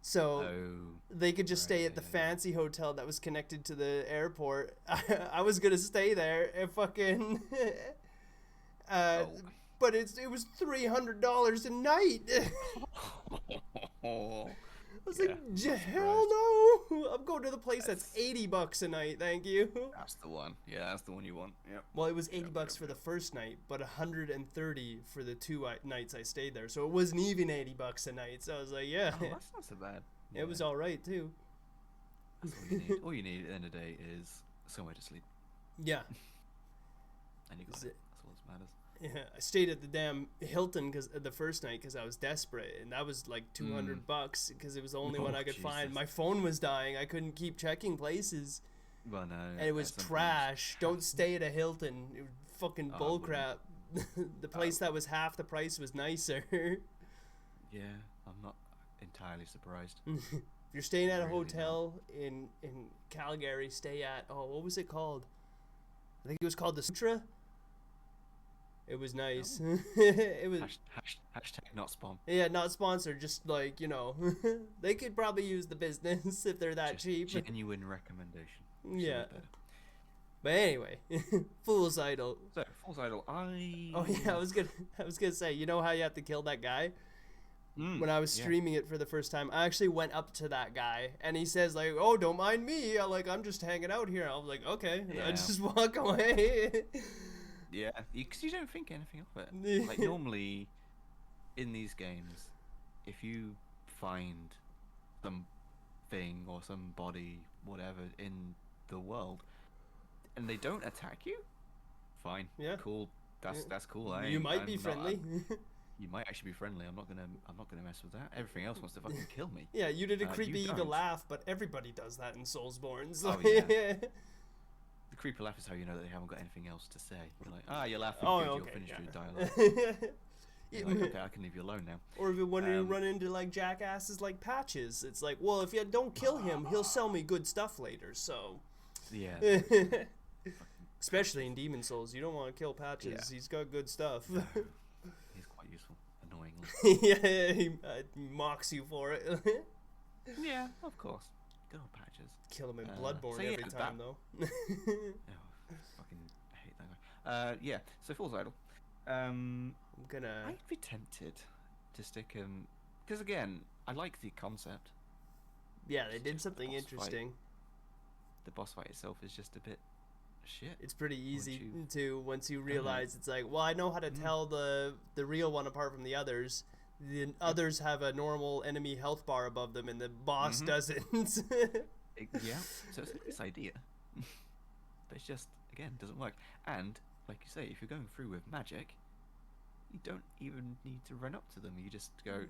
So Oh. they could just stay Right, at the yeah. fancy hotel that was connected to the airport. I was going to stay there and fucking. Oh. But it was $300 a night. I was Yeah, like, I'm hell no! I'm going to the place that's $80 a night, thank you. That's the one. Yeah, that's the one you want. Yep. Well, it was $80 Yep, for the first night, but $130 for the two nights I stayed there. So it wasn't even $80 a night. So I was like, yeah, Oh, that's not so bad. it was Yeah, all right too. that's all you need. All you need at the end of the day is somewhere to sleep, Yeah, and you got Is it. it- That's all that matters. yeah. I stayed at the damn Hilton the first night because I was desperate, and that was like $200 because it was the only one Oh, I could find. Jesus. My phone was dying. I couldn't keep checking places, Well, no. and it was sometimes- trash. Don't stay at a Hilton. It was fucking Oh, I bullcrap. The place that was half the price was nicer. Yeah, I'm not entirely surprised. If you're staying at a Really hotel in Calgary, stay at what was it called? I think it was called the Sutra. It was nice. It was Hashtag not spam. yeah, not sponsored. Just like they could probably use the business if they're that Just cheap. Genuine recommendation. Yeah. Sounds better. But anyway, Fool's Idol. So, False Idol, I. Oh yeah, I was gonna say, you know how you have to kill that guy? When I was yeah. streaming it for the first time, I actually went up to that guy, and he says like, "Oh, don't mind me. I'm just hanging out here." I was like, "Okay," and I Yeah. just walk away. Yeah, because you don't think anything of it. Like, normally, in these games, if you find something or somebody, whatever, in the world, and they don't attack you, fine. Yeah. Cool. That's cool. You might be I'm not- friendly. You might actually be friendly. I'm not gonna mess with that. Everything else wants to fucking kill me. Yeah, you did a You creepy evil don't. laugh, but everybody does that in Soulsborne. So Oh, yeah. The creepy laugh is how you know that they haven't got anything else to say. You're like, you're laughing. Oh, good, okay. You'll finish Yeah. your dialogue. You're like, okay, I can leave you alone now. Or if when you Um, run into like jackasses like Patches, it's like, well, if you don't kill him, he'll sell me good stuff later. So, Yeah. especially in Demon Souls, you don't want to kill Patches. Yeah. He's got good stuff. He's quite useful, annoyingly. Yeah, he mocks you for it. Yeah, of course. Good old Patches. Kill him in So Bloodborne yeah, every time, though. Oh, fucking hate that guy. Yeah, so Fool's Idol. I'm gonna. I'd be tempted to stick him, because again, I like the concept. Yeah, they did just something boss fight. interesting. The boss fight itself is just a bit shit. It's pretty easy you- to once you realize it's like, well, I know how to tell the real one apart from the others. The others have a normal enemy health bar above them, and the boss doesn't. Yeah, so it's a nice idea. But it's just, again, doesn't work. And, like you say, if you're going through with magic, you don't even need to run up to them. You just go,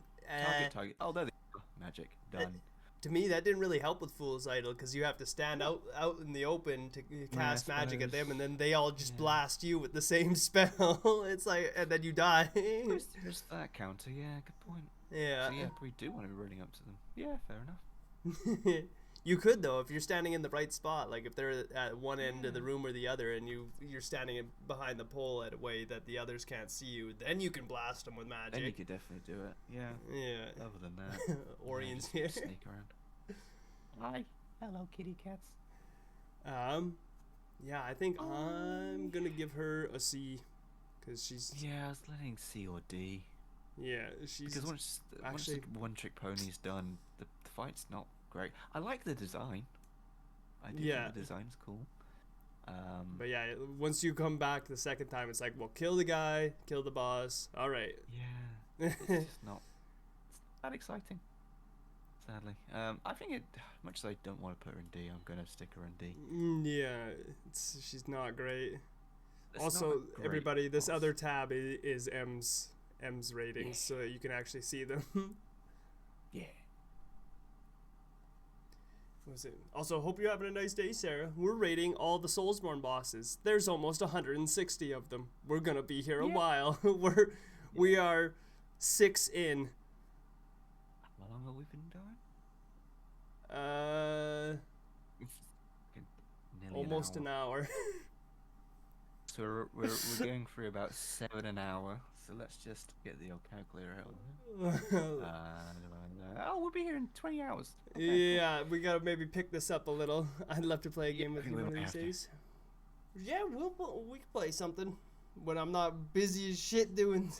target. Oh, there they go. Magic. Done. To me, that didn't really help with Fool's Idol because you have to stand out in the open to cast magic at them, suppose. and then they all just blast you with the same spell. It's like, and then you die. There's that counter, yeah, good point. Yeah. So, yeah, we do want to be running up to them. Yeah, fair enough. You could though if you're standing in the right spot, like if they're at one end of the room or the other, and you're standing behind the pole at a way that the others can't see you, then you can blast them with Then you magic. could definitely do it. Yeah. Yeah. Other than that, Orion's just here. Sneak around. Hi. Hello, kitty cats. Yeah, I think I'm gonna give her a C, cause she's Yeah, I was letting C or D. Yeah, she's Because once actually. the one trick pony's done, the fight's not great. I like the design. I do Yeah. think the design's cool. But yeah, once you come back the second time, it's like, well, kill the guy, kill the boss. All right. Yeah, it's just not. It's not that exciting. Sadly, I think it. Much as I don't want to put her in D, I'm gonna stick her in D. Yeah, she's not great. It's Also, not a great everybody, this boss. other tab is M's ratings, so that you can actually see them. Yeah. What was it? Also, hope you're having a nice day, Sarah. We're rating all the Soulsborne bosses. There's almost 160 of them. We're gonna be here a Yeah. while. We are 6 in. How long have we been doing? Nearly Almost an hour. So we're going through about 7 an hour. So let's just get the old calculator out. Oh, we'll be here in 20 hours. Okay, cool. Yeah, we gotta maybe pick this up a little. I'd love to play a game with I you think one we of might these have days. to. Yeah, we can play something when I'm not busy as shit doing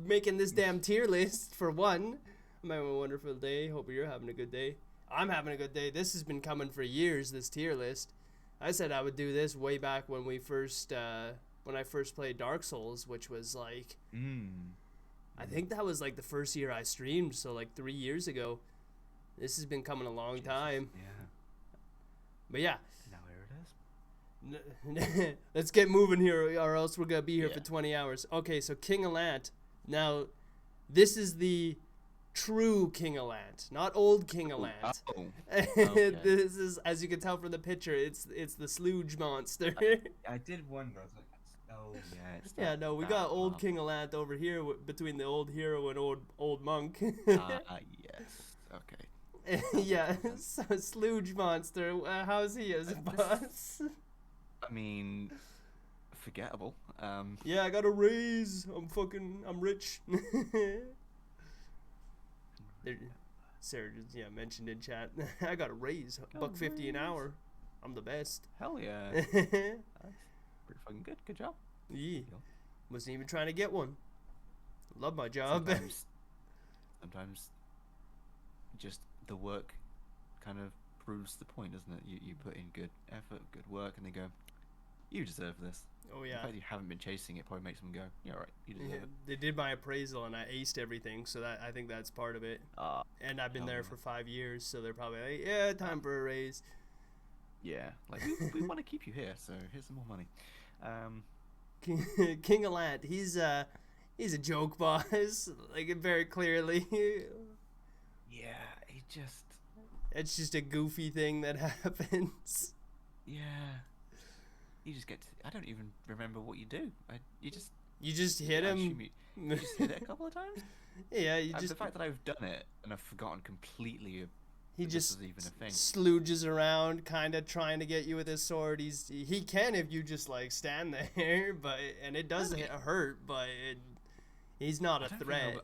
making this damn tier list for one. I'm having a wonderful day. Hope you're having a good day. I'm having a good day. This has been coming for years. This tier list. I said I would do this way back when we first when I first played Dark Souls, which was like I think that was like the first year I streamed, so like 3 years ago. This has been coming a long Jesus, time. Yeah. But yeah, Now here it is. let's get moving here, or else we're gonna be here for Yeah. 20 hours. Okay, so King of Lant. Now, this is the true King of Lant, not old King of Lant. Oh. Okay. This is, as you can tell from the picture, it's the Slooge monster. I did wonder. I was like, oh yeah. It's Yeah, that- no, we that got old one. King of Lant over here between the old hero and old monk. Yes. Okay. Yeah, so Slooge monster. How's he as a boss? I mean, forgettable. Yeah, I got a raise. I'm rich. There, Sarah just mentioned in chat. I got a raise, $1.50 an hour. I'm the best. Hell yeah. That's pretty fucking good. Good job. Yeah, wasn't even trying to get one. Love my job. Sometimes just the work kind of proves the point, doesn't it? You put in good effort, good work, and they go, you deserve this. Oh The yeah. fact that you haven't been chasing it probably makes them go, yeah, all right, you deserve Yeah, it. they did my appraisal and I aced everything, so that I think that's part of it. And I've been hell there yeah. for 5 years, so they're probably like, yeah, time for a raise. Yeah, like we want to keep you here, so here's some more money. King of Lant, he's a joke boss, like very clearly. Yeah, he just, It's just a goofy thing that happens. yeah, you just get. I don't even remember what you do. You You just hit I him. assume you just hit it a couple of times. Yeah, you The just fact that I've done it and I've forgotten completely. he this just was even a thing. slooges around, kind of trying to get you with his sword. He can if you just like stand there, and it does hurt, but he's not I a don't think threat.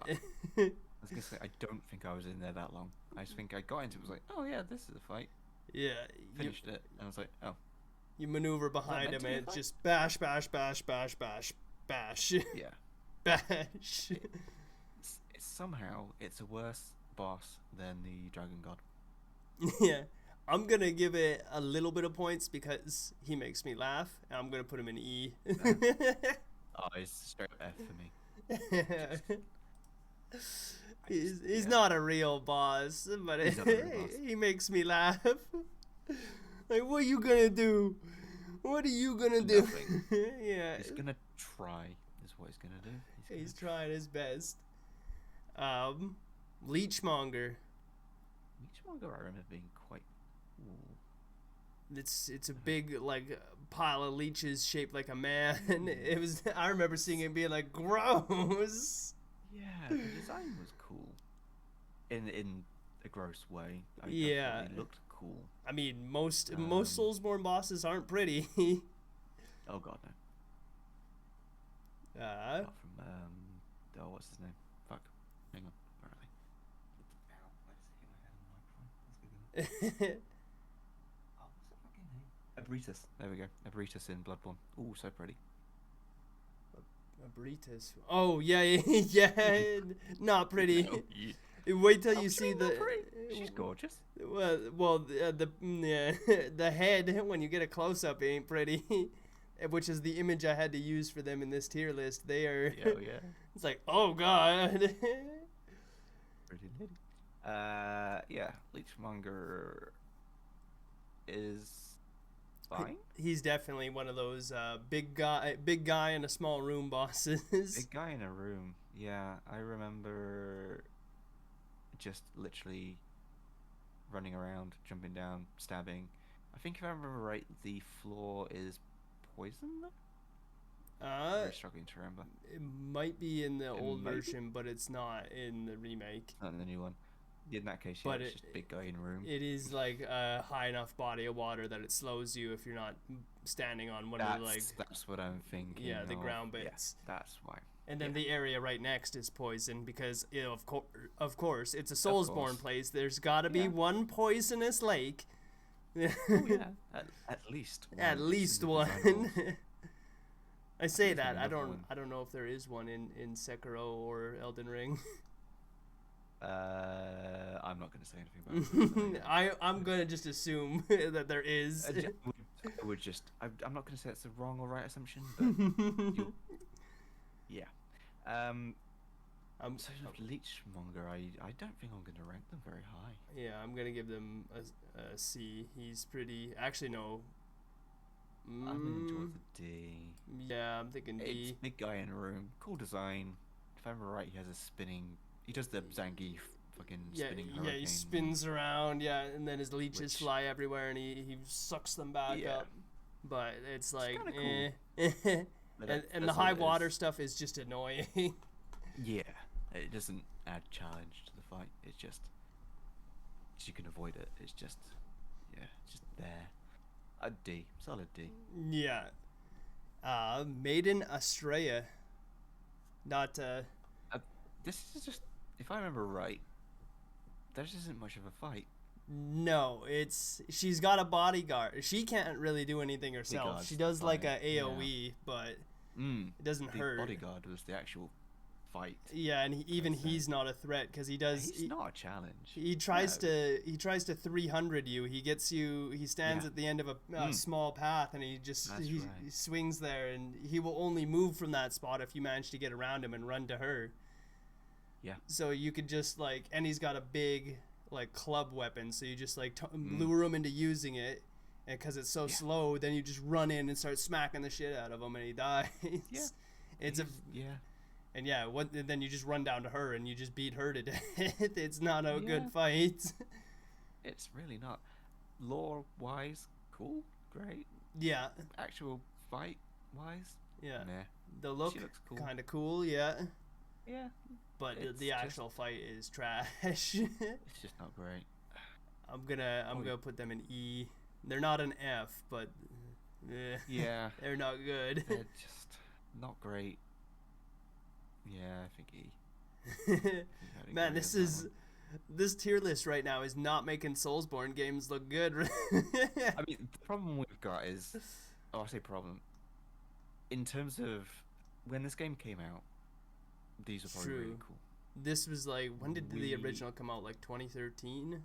I was gonna say I don't think I was in there that long. I just think I got into it. Was like, oh yeah, this is a fight. Yeah, Finished it, and I was like, oh. you maneuver behind meant him to be a and it's fight? just bash, bash, bash, bash, bash, bash, Yeah. bash. It's somehow it's a worse boss than the Dragon God. Yeah, I'm gonna give it a little bit of points because he makes me laugh. And I'm gonna put him in E. Oh, it's straight up F for me. He's yeah. not a real boss, but He's not a real boss. he makes me laugh. Like, what are you gonna do? What are you gonna do? Nothing. Yeah, He's gonna try. Is what he's gonna do. he's gonna trying his best. Leechmonger. Leechmonger, I remember being quite. Ooh. It's a big like pile of leeches shaped like a man. It was. I remember seeing it being like gross. Yeah, the design was cool. In a gross way. I mean, Yeah. It looked cool. I mean, most Soulsborne bosses aren't pretty. Oh god no. Apart from oh what's his name? Fuck. Hang on. Where are they? Ow, I just hit my head on the microphone. That's good. Oh, what's the fucking name? Abritus. There we go. Abritus in Bloodborne. Ooh, so pretty. A burritos. Oh yeah, yeah, not pretty. No, Wait till I'm you sure see not the. pretty. She's gorgeous. Well, yeah, the head when you get a close up ain't pretty, which is the image I had to use for them in this tier list. They are. Oh yeah. It's like, oh god. Pretty lady. Yeah, Leechmonger is fine. He's definitely one of those big guy in a small room bosses. Big guy in a room. Yeah, I remember just literally running around, jumping down, stabbing. I think if I remember right, the floor is poison. I'm very struggling to remember. It might be in the old might be. version, but it's not in the remake. Not in the new one. In that case, yeah, But it's just big guy in a room. It is like a high enough body of water that it slows you if you're not standing on one of the like. That's what I'm thinking. Yeah, the of. ground Yeah, bits. that's why. And then yeah. the area right next is poison because, you know, of course, it's a course. Soulsborne place. There's got to be Yeah. one poisonous lake. Oh, yeah, at least. One. At least in the one. design rules. I say There's that. another one. I don't know if there is one in Sekiro or Elden Ring. I'm not going to say anything about it. I'm gonna just assume that there is. I would just. I'm not going to say it's a wrong or right assumption, but yeah. So Leechmonger, I don't think I'm going to rank them very high. Yeah, I'm gonna give them a C. He's pretty. Actually, no. I'm going to enjoy the D. Yeah, I'm thinking D. It's big guy in a room, cool design. If I remember right, he has a spinning. He does the Zangief fucking spinning hurricane. Yeah, he spins around, yeah, and then his leeches Which- fly everywhere, and he sucks them back Yeah. up. But it's like, kinda But and that's the all high it water is. stuff is just annoying. Yeah, it doesn't add challenge to the fight. It's just you can avoid it. It's just it's just there. A D, solid D. Yeah. Maiden Estrella. Not This is just, if I remember right, there isn't much of a fight. no, she's got a bodyguard. She can't really do anything herself. Bodyguard's She does like a fine, yeah. AoE, but it doesn't The hurt. bodyguard was the actual fight. Yeah, and even That's it. he's not a threat because he does. He's not a challenge. He tries No. to 300 you. He gets you. He stands Yeah. at the end of a small path, and he That's he right. swings there, and he will only move from that spot if you manage to get around him and run to her. Yeah. So you could just like, and he's got a big like club weapon, so you just like lure him into using it, and because it's so slow, then you just run in and start smacking the shit out of him, and he dies. Yeah. It's a Yeah. and yeah, then you just run down to her and you just beat her to death. It's not a Yeah. good fight. It's really not. Lore-wise, cool, great. Yeah, Actual fight-wise, yeah. meh. The look She looks cool. kind of cool, yeah. Yeah. But It's the just- actual fight is trash. It's just not great. I'm gonna put them in E. They're not an F, but Yeah. they're not good. They're just not great. Yeah, I think E. Man, this tier list right now is not making Soulsborne games look good. I mean, the problem we've got is, I say problem. In terms of when this game came out, these were probably really True. cool. This was like, when did the We- original come out? Like 2013?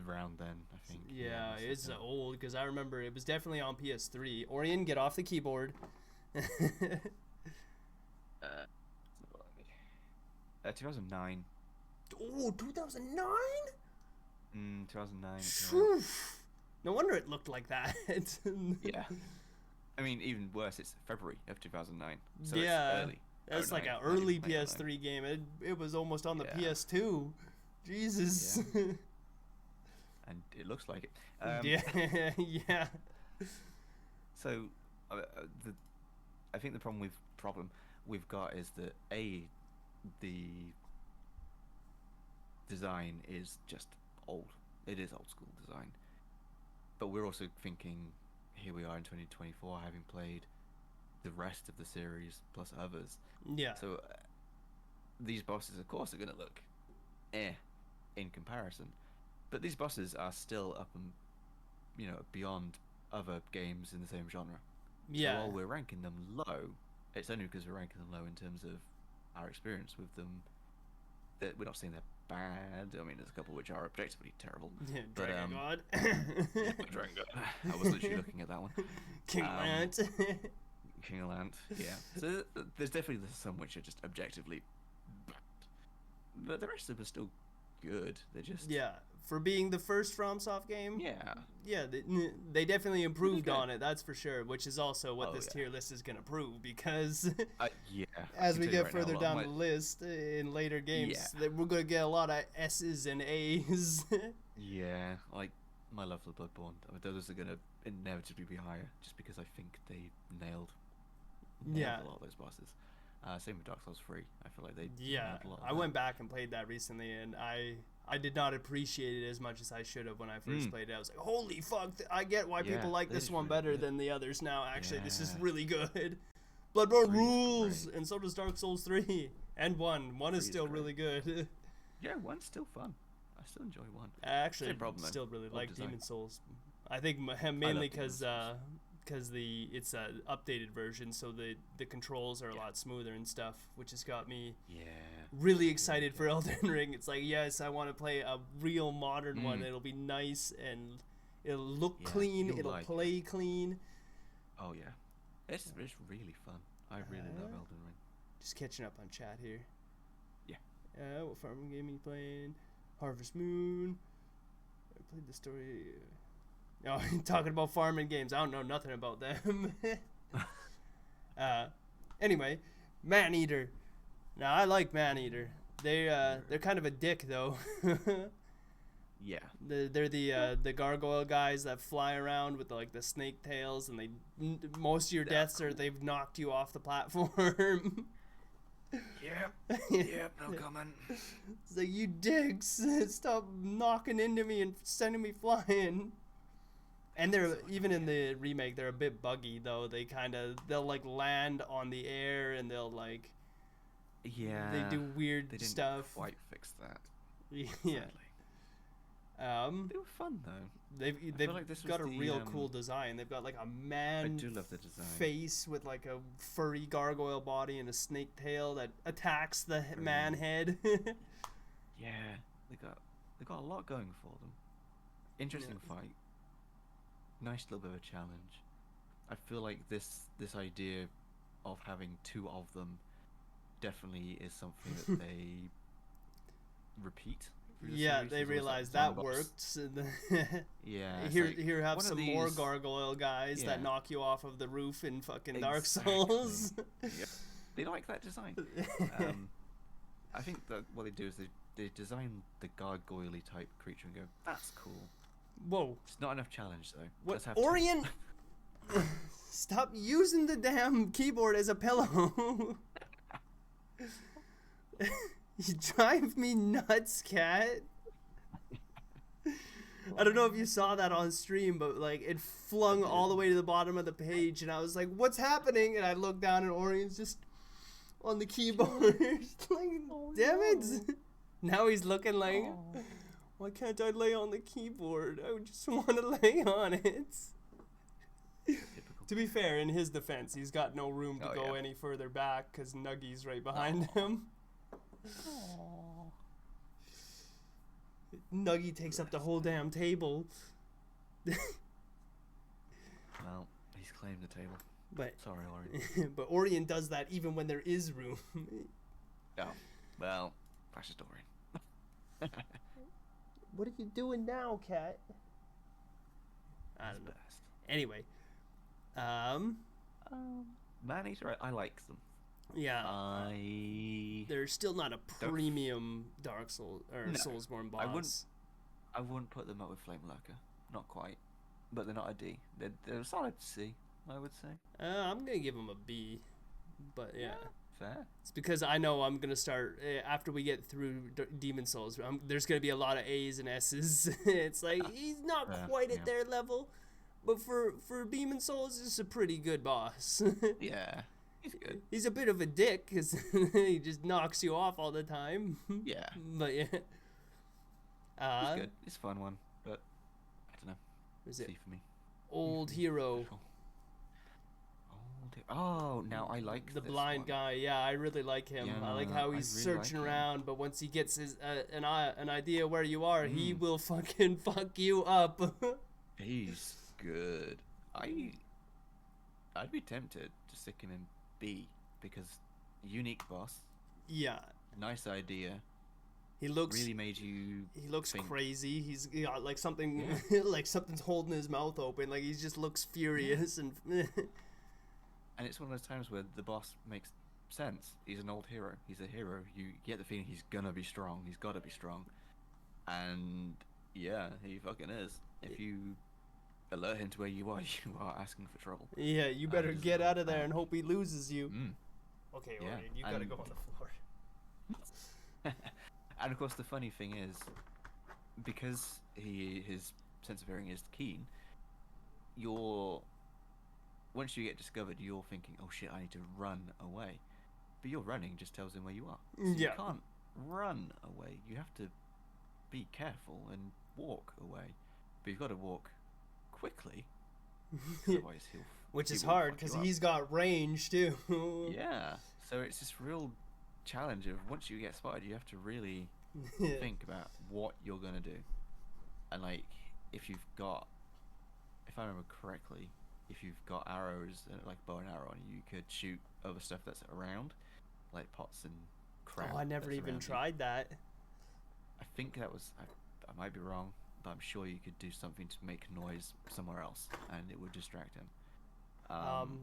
Around then, I think. Yeah, must have it's been. old because I remember it was definitely on PS3. Orion, get off the keyboard. 2009. Oh, 2009? 2009. Phew. No wonder it looked like that. Yeah. I mean, even worse, it's February of 2009. So Yeah, it's early. That's like 09, an not even early late 09. PS3 game. It was almost on the Yeah. PS2. Jesus. And it looks like it. Yeah, yeah. So, I think the problem we've got is that the design is just old. It is old school design. But we're also thinking, here we are in 2024, having played the rest of the series plus others. Yeah. So these bosses, of course, are going to look in comparison. But these bosses are still up and, beyond other games in the same genre. So Yeah. while we're ranking them low, It's only because we're ranking them low in terms of our experience with them. That we're not saying they're bad. I mean, there's a couple which are objectively terrible. Yeah, But, Dragon God. Dragon God. I was literally looking at that one. King Lance. King of Land, yeah. So there's definitely some which are just objectively bad, but the rest of them are still good. They're just Yeah, for being the first FromSoft game. yeah. They definitely improved good. on it. That's for sure. Which is also what Oh, this yeah. tier list is gonna prove, because Yeah. as I we can tell get you right further now, down my- the list in later games, Yeah. that we're gonna get a lot of S's and A's. Yeah, like my love for Bloodborne. I mean, those are gonna inevitably be higher, just because I think they nailed Yeah. a lot of those bosses. Same with Dark Souls 3. I feel like they Yeah, nailed a lot of I that. went back and played that recently, and I did not appreciate it as much as I should have when I first played it. I was like, holy fuck, I get why Yeah, people like that this is one really better good. than the others now. Actually, this is Yeah. really good. Bloodborne 3 is rules, great. and so does Dark Souls 3 and 1. 1 is 3 is still great. really good. Yeah, one's still fun. I still enjoy one. I actually Same problem, though. still really Old like design. Demon Souls. I think mainly Demon because Souls. it's a updated version, so the controls are a lot smoother and stuff, which has got me Yeah. really excited for Elden Ring. It's like, yes, I want to play a real modern one. It'll be nice and it'll look Yeah, clean. you'll It'll like it. play clean. Oh yeah. It's really fun. I really love Elden Ring. Just catching up on chat here. Yeah. What farming game are you playing? Harvest Moon. I played the story. Oh, talking about farming games. I don't know nothing about them. Anyway, Maneater. Now I like Maneater. They're kind of a dick though. Yeah. They're the gargoyle guys that fly around with the snake tails, and most of your deaths are they've knocked you off the platform. Yep. Yep. No comment. It's like, you dicks, stop knocking into me and sending me flying. And they're even in the remake, they're a bit buggy though. They'll land on the air, and they'll Yeah. they do weird They didn't stuff. quite fix that. Yeah. Sadly. They were fun though. They've feel like this was got a the, real cool design. They've got a man I do love the design. face with a furry gargoyle body and a snake tail that attacks the man head. Yeah. They got a lot going for them. Interesting fight. Nice little bit of a challenge. I feel like this idea of having 2 of them definitely is something that they repeat. through the Yeah, series. they There's always realized time that box. worked. And Yeah. it's here, like, here, have one of some more these- gargoyle guys that Yeah. knock you off of the roof in fucking Dark Exactly. Souls. Yep. They like that design. I think that what they do is they design the gargoyle type creature and go, that's cool. Whoa! It's not enough challenge though. What? Let's have two." Orient! Stop using the damn keyboard as a pillow. You drive me nuts, cat. I don't know if you saw that on stream, but it flung all the way to the bottom of the page, and I was like, "What's happening?" And I looked down, and Orient's just on the keyboard. Damn it! Now he's looking like, why can't I lay on the keyboard? I just want to lay on it. Typical. To be fair, in his defense, he's got no room to Oh, go yeah. any further back because Nuggy's right behind him. Nuggy takes up the whole damn table. Well, he's claimed the table. But Sorry, Orient. but Orient does that even when there is room. Oh, well, that's just Orient. What are you doing now, cat? I He's don't know. best. Anyway, Maneater, I like them. yeah. I They're still not a Don't- premium Dark Souls or No, Soulsborne boss. I wouldn't put them up with Flame Lurker. Not quite. But they're not a D. They're a solid C, I would say. I'm gonna give them a B, but yeah. Fair. It's because I know I'm gonna start after we get through Demon Souls. There's gonna be a lot of A's and S's. It's like he's not Yeah, quite yeah. at their level, but for Demon Souls, this is a pretty good boss. Yeah. He's good. He's a bit of a dick because he just knocks you off all the time. Yeah. But yeah. He's good. It's a fun one, but I don't know. Is it C for me. Old Hero? Old Oh, now I like the this blind one. guy. Yeah, I really like him. I like Yeah, how I he's really like searching him. around, but once he gets an idea where you are, he Mm. will fucking fuck you up. He's good. I'd be tempted to stick him in B because unique boss, Yeah, nice idea, he looks really made you. he looks think. crazy. He's got like something like something's holding his mouth open. Like he just looks furious and. And it's one of those times where the boss makes sense. He's an old hero. He's a hero. You get the feeling he's gonna be strong. He's gotta be strong. And yeah, he fucking is. If you alert him to where you are asking for trouble. Yeah, you better Just get like out of there that. and hope he loses you. Mm. Okay, Yeah, Orion, you gotta and- go on the floor. And of course, the funny thing is, because his sense of hearing is keen, once you get discovered, you're thinking, "Oh shit, I need to run away," but your running just tells him where you are. So Yeah. you can't run away. You have to be careful and walk away, but you've got to walk quickly, otherwise Which he is will hard fuck you because up. he's got range too. Yeah, so it's this real challenge of once you get spotted, you have to really think about what you're gonna do, and like if I remember correctly, if you've got arrows like bow and arrow on you, you could shoot other stuff that's around, like pots and crap. Oh, I never that's even around you. tried that. I think that was I might be wrong, but I'm sure you could do something to make noise somewhere else, and it would distract him.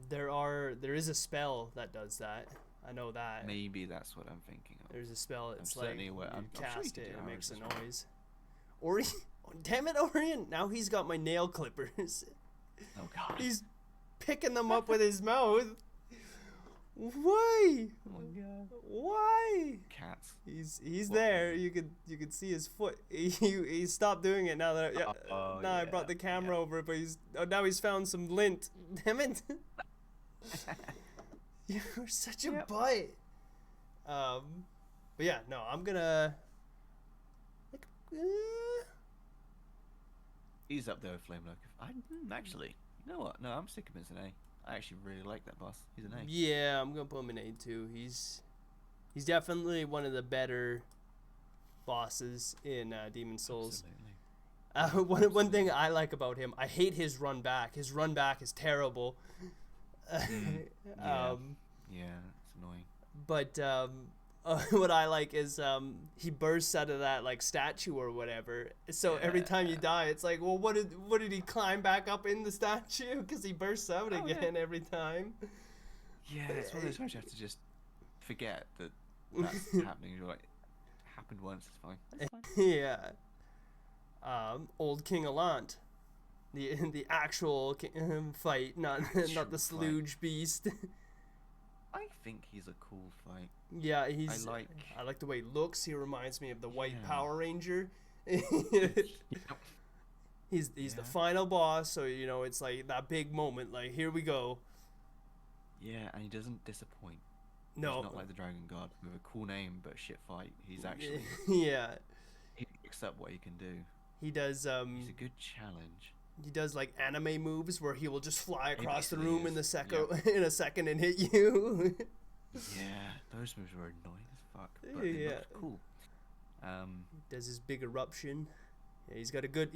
There is a spell that does that. I know that. Maybe that's what I'm thinking of. There's a spell. It's like certainly aware- you I'm sure you cast could it, do it makes a arrows as well. noise. Orion, damn it, Orion! Now he's got my nail clippers. Oh god. He's picking them up with his mouth. Why? Oh my god. Why? Cats. He's What? there. You could see his foot. He stopped doing it now that I brought the camera over, but now he's found some lint. Damn it! You're such a butt. But yeah, no, I'm gonna. Like, He's up there with Flame Look. Actually, you know what? No, I'm sticking him as an A. I actually really like that boss. He's an A. yeah, I'm gonna put him in A too. He's definitely one of the better bosses in Demon Souls. Absolutely. One thing I like about him, I hate his run back. His run back is terrible. Yeah. Um, Yeah, it's annoying. but what I like is he bursts out of that like statue or whatever. So every time you die, it's like, well, what did he climb back up in the statue? Because he bursts out Oh, yeah. again every time. Yeah, it's one of those times you have to just forget that that's happening. You're like, happened once, it's fine. It's fine. Yeah. Old King Alant. The actual fight, not the Actual fight. slooge beast. I think he's a cool fight. Yeah, he's. like- I like the way he looks. He reminds me of the White Yeah. Power Ranger. He's the Yeah. final boss, so you know it's like that big moment. Like here we go. Yeah, and he doesn't disappoint. No. He's not like the Dragon God with a cool name but shit fight. He's actually Yeah, he picks up what he can do. he does. He's a good challenge. He does like anime moves where he will just fly He across the basically room in is, the in a second and hit you. Yeah, those moves were annoying as fuck, but they Yeah. looked cool. Does his big eruption. Yeah, he's got a good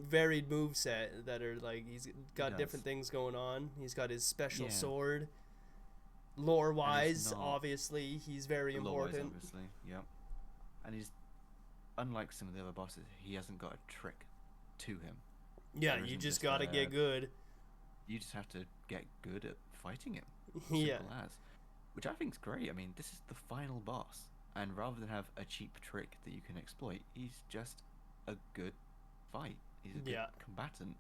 varied move set that are like he's got does. different things going on. He's got his special Yeah. sword. Lore wise, not- obviously, he's very Lore-wise, important. obviously, yep. And he's unlike some of the other bosses. He hasn't got a trick to him. Yeah, There you isn't just just gotta a- get good. You just have to get good at fighting him. Yeah. Simple as. Which I think is great. I mean, this is the final boss, and rather than have a cheap trick that you can exploit, he's just a good fight. He's a good Yeah. combatant.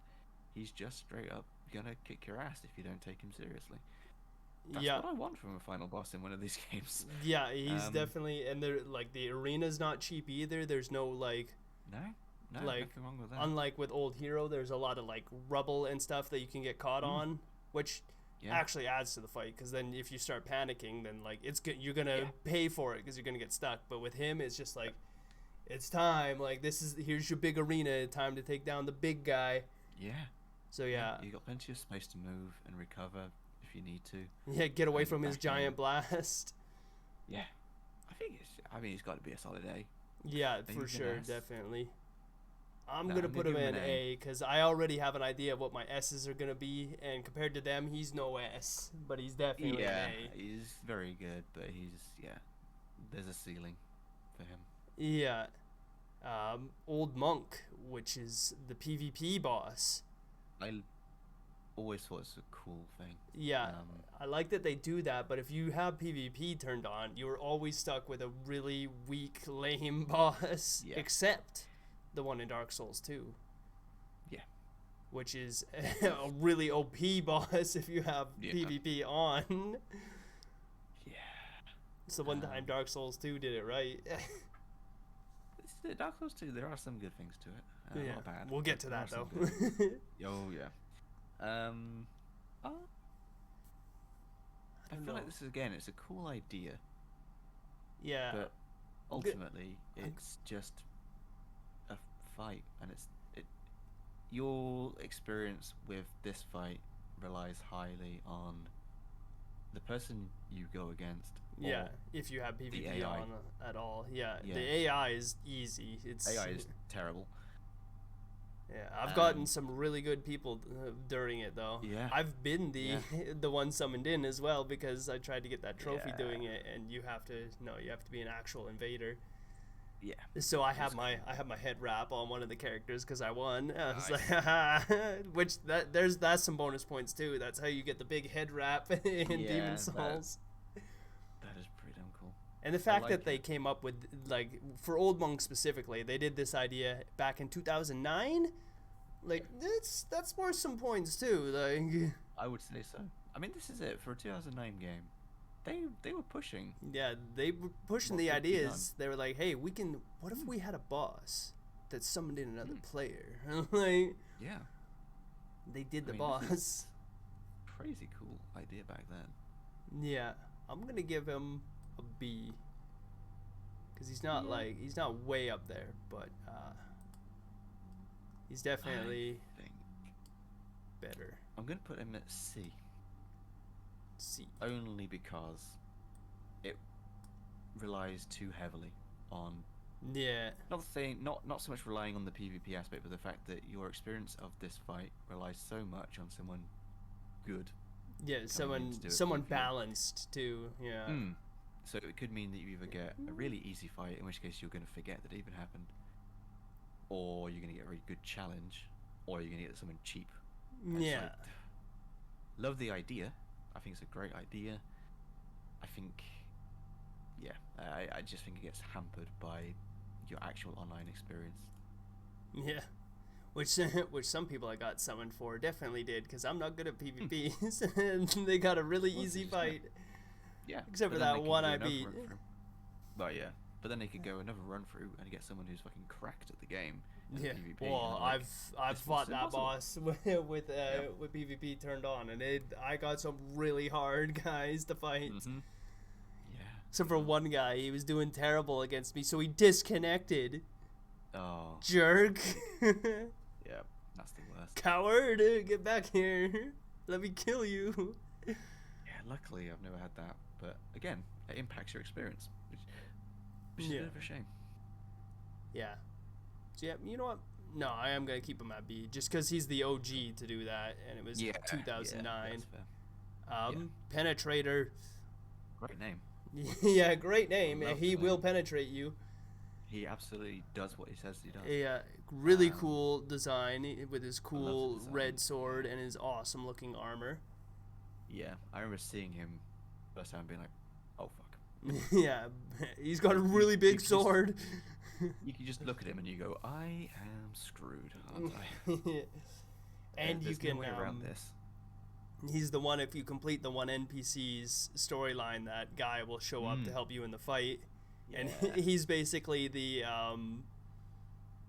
He's just straight up gonna kick your ass if you don't take him seriously. That's Yeah. what I want from a final boss in one of these games. Yeah, he's Um, definitely, and they're like the arena's not cheap either. There's no like, No, like, nothing wrong with that. unlike with Old Hero, there's a lot of like rubble and stuff that you can get caught on, which Yeah. actually adds to the fight. Because then if you start panicking, then like it's good, you're gonna Yeah. pay for it because you're gonna get stuck. But with him, it's just like, it's time. Like here's your big arena. Time to take down the big guy. Yeah. So yeah, You got plenty of space to move and recover if if you need to. Yeah, get away And from his back in. giant blast. Yeah, I mean, it's got to be a solid A. Yeah, Maybe for even sure, S. definitely. I'm No, gonna I'm put gonna him give in him an A. A because I already have an idea of what my S's are gonna be, and compared to them, he's no S, but he's definitely Yeah, an A. he's very good, but there's a ceiling for him. Yeah. Old Monk, which is the PvP boss. I always thought it's a cool thing. Yeah, Um, I like that they do that, but if you have PvP turned on, you're always stuck with a really weak, lame boss, Yeah. except the one in Dark Souls 2. Yeah. Which is a really OP boss if you have Yeah. PvP on. Yeah. It's the one time Dark Souls 2 did it right. Dark Souls 2, there are some good things to it. Yeah, Not bad. we'll get to There that are some though. good things. Oh, yeah. Oh, I don't feel like know. this is, again, it's a cool idea, Yeah. but ultimately, it's just a fight, and your experience with this fight relies highly on the person you go against. Yeah, or if you have PvP AI. on at all. Yeah, Yeah. the AI is easy. It's AI is terrible. Yeah, I've gotten Um, some really good people during it though. Yeah. I've been the Yeah. the one summoned in as well because I tried to get that trophy Yeah. doing it, and you have to be an actual invader. Yeah. So I have was my head wrap on one of the characters because I won. I was Nice. like, which that's some bonus points too. That's how you get the big head wrap in Yeah, Demon that- Souls. That is pretty damn cool. And the fact like that they it. came up with, like, for Old Monk specifically, they did this idea back in 2009. Like, that's worth some points too. Like, I would say so. I mean, this is it for a 2009 game. They were pushing. yeah, they were pushing What the could be ideas. They were like, hey, what if we had a boss that summoned in another Hmm. player? Like, Yeah. they did I the mean, boss. this is- Crazy cool idea back then. Yeah, I'm gonna give him a B. Cause he's not he's not way up there, but he's definitely I think better. I'm gonna put him at C. C. Only because it relies too heavily on Yeah. not so much relying on the PvP aspect, but the fact that your experience of this fight relies so much on someone good. Yeah, in someone to do it someone PvP. balanced too. Yeah. So it could mean that you either get a really easy fight, in which case you're going to forget that it even happened, or you're going to get a really good challenge, or you're going to get someone cheap. And it's Yeah. like, love the idea. I think it's a great idea. I think, yeah, I just think it gets hampered by your actual online experience. Yeah. Which some people I got summoned for definitely did, because I'm not good at PvPs, and they got a really Well, easy it's just not- fight. Yeah. Except but for then that they could one do I another beat. run through. But yeah, but then they could go another run through and get someone who's fucking cracked at the game. in Yeah. PvP, Well, and like, I've this fought is that impossible. boss with PvP turned on, and I got some really hard guys to fight. Mhm. Yeah. Except for one guy, he was doing terrible against me, so he disconnected. Oh, Jerk. yeah, that's the worst. Coward, get back here. Let me kill you. Yeah, luckily I've never had that, but again, it impacts your experience, which is a Yeah. bit of a shame. Yeah. So yeah, you know what? No, I am gonna keep him at B, just because he's the OG to do that, and it was Yeah, 2009. Yeah, that's fair. Penetrator. Great name. Yeah, great name. Love He the will name. penetrate you. He absolutely does what he says he does. Yeah, really Um, cool design with his cool design. red sword and his awesome looking armor. Yeah, I remember seeing him first time, being like, "Oh fuck." Yeah, he's got a You- really you big just- sword. You can just look at him and you go, "I am screwed, aren't I?" And you There's can no way around this. He's the one, if you complete the one NPC's storyline, that guy will show up to help you in the fight. And Yeah. he's basically the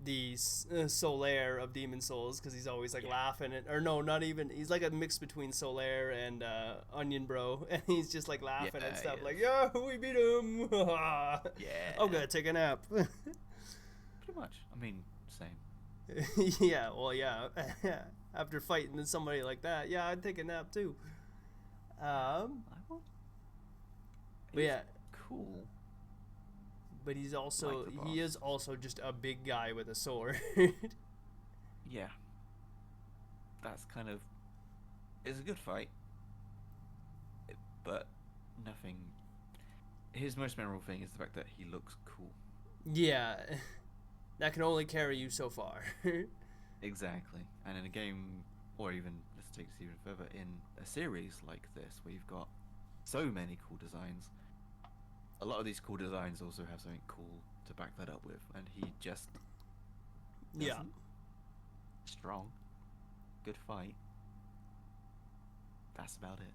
Solaire of Demon Souls, because he's always like laughing at, or no, not even, he's like a mix between Solaire and Onion Bro, and he's just like laughing Yeah, and stuff, he like, is. yeah, we beat him. Yeah. I'm gonna take a nap. Pretty much. I mean, same. Yeah, well, yeah. After fighting somebody like that, yeah, I'd take a nap too. I will. But yeah, Cool. but he's also Like the he boss. is also just a big guy with a sword. Yeah. That's kind of. It's a good fight, but nothing. His most memorable thing is the fact that he looks cool. Yeah, that can only carry you so far. Exactly. And in a game, or even let's take this even further, in a series like this, where you've got so many cool designs, a lot of these cool designs also have something cool to back that up with, and he just Yeah. doesn't. Strong, good fight. That's about it.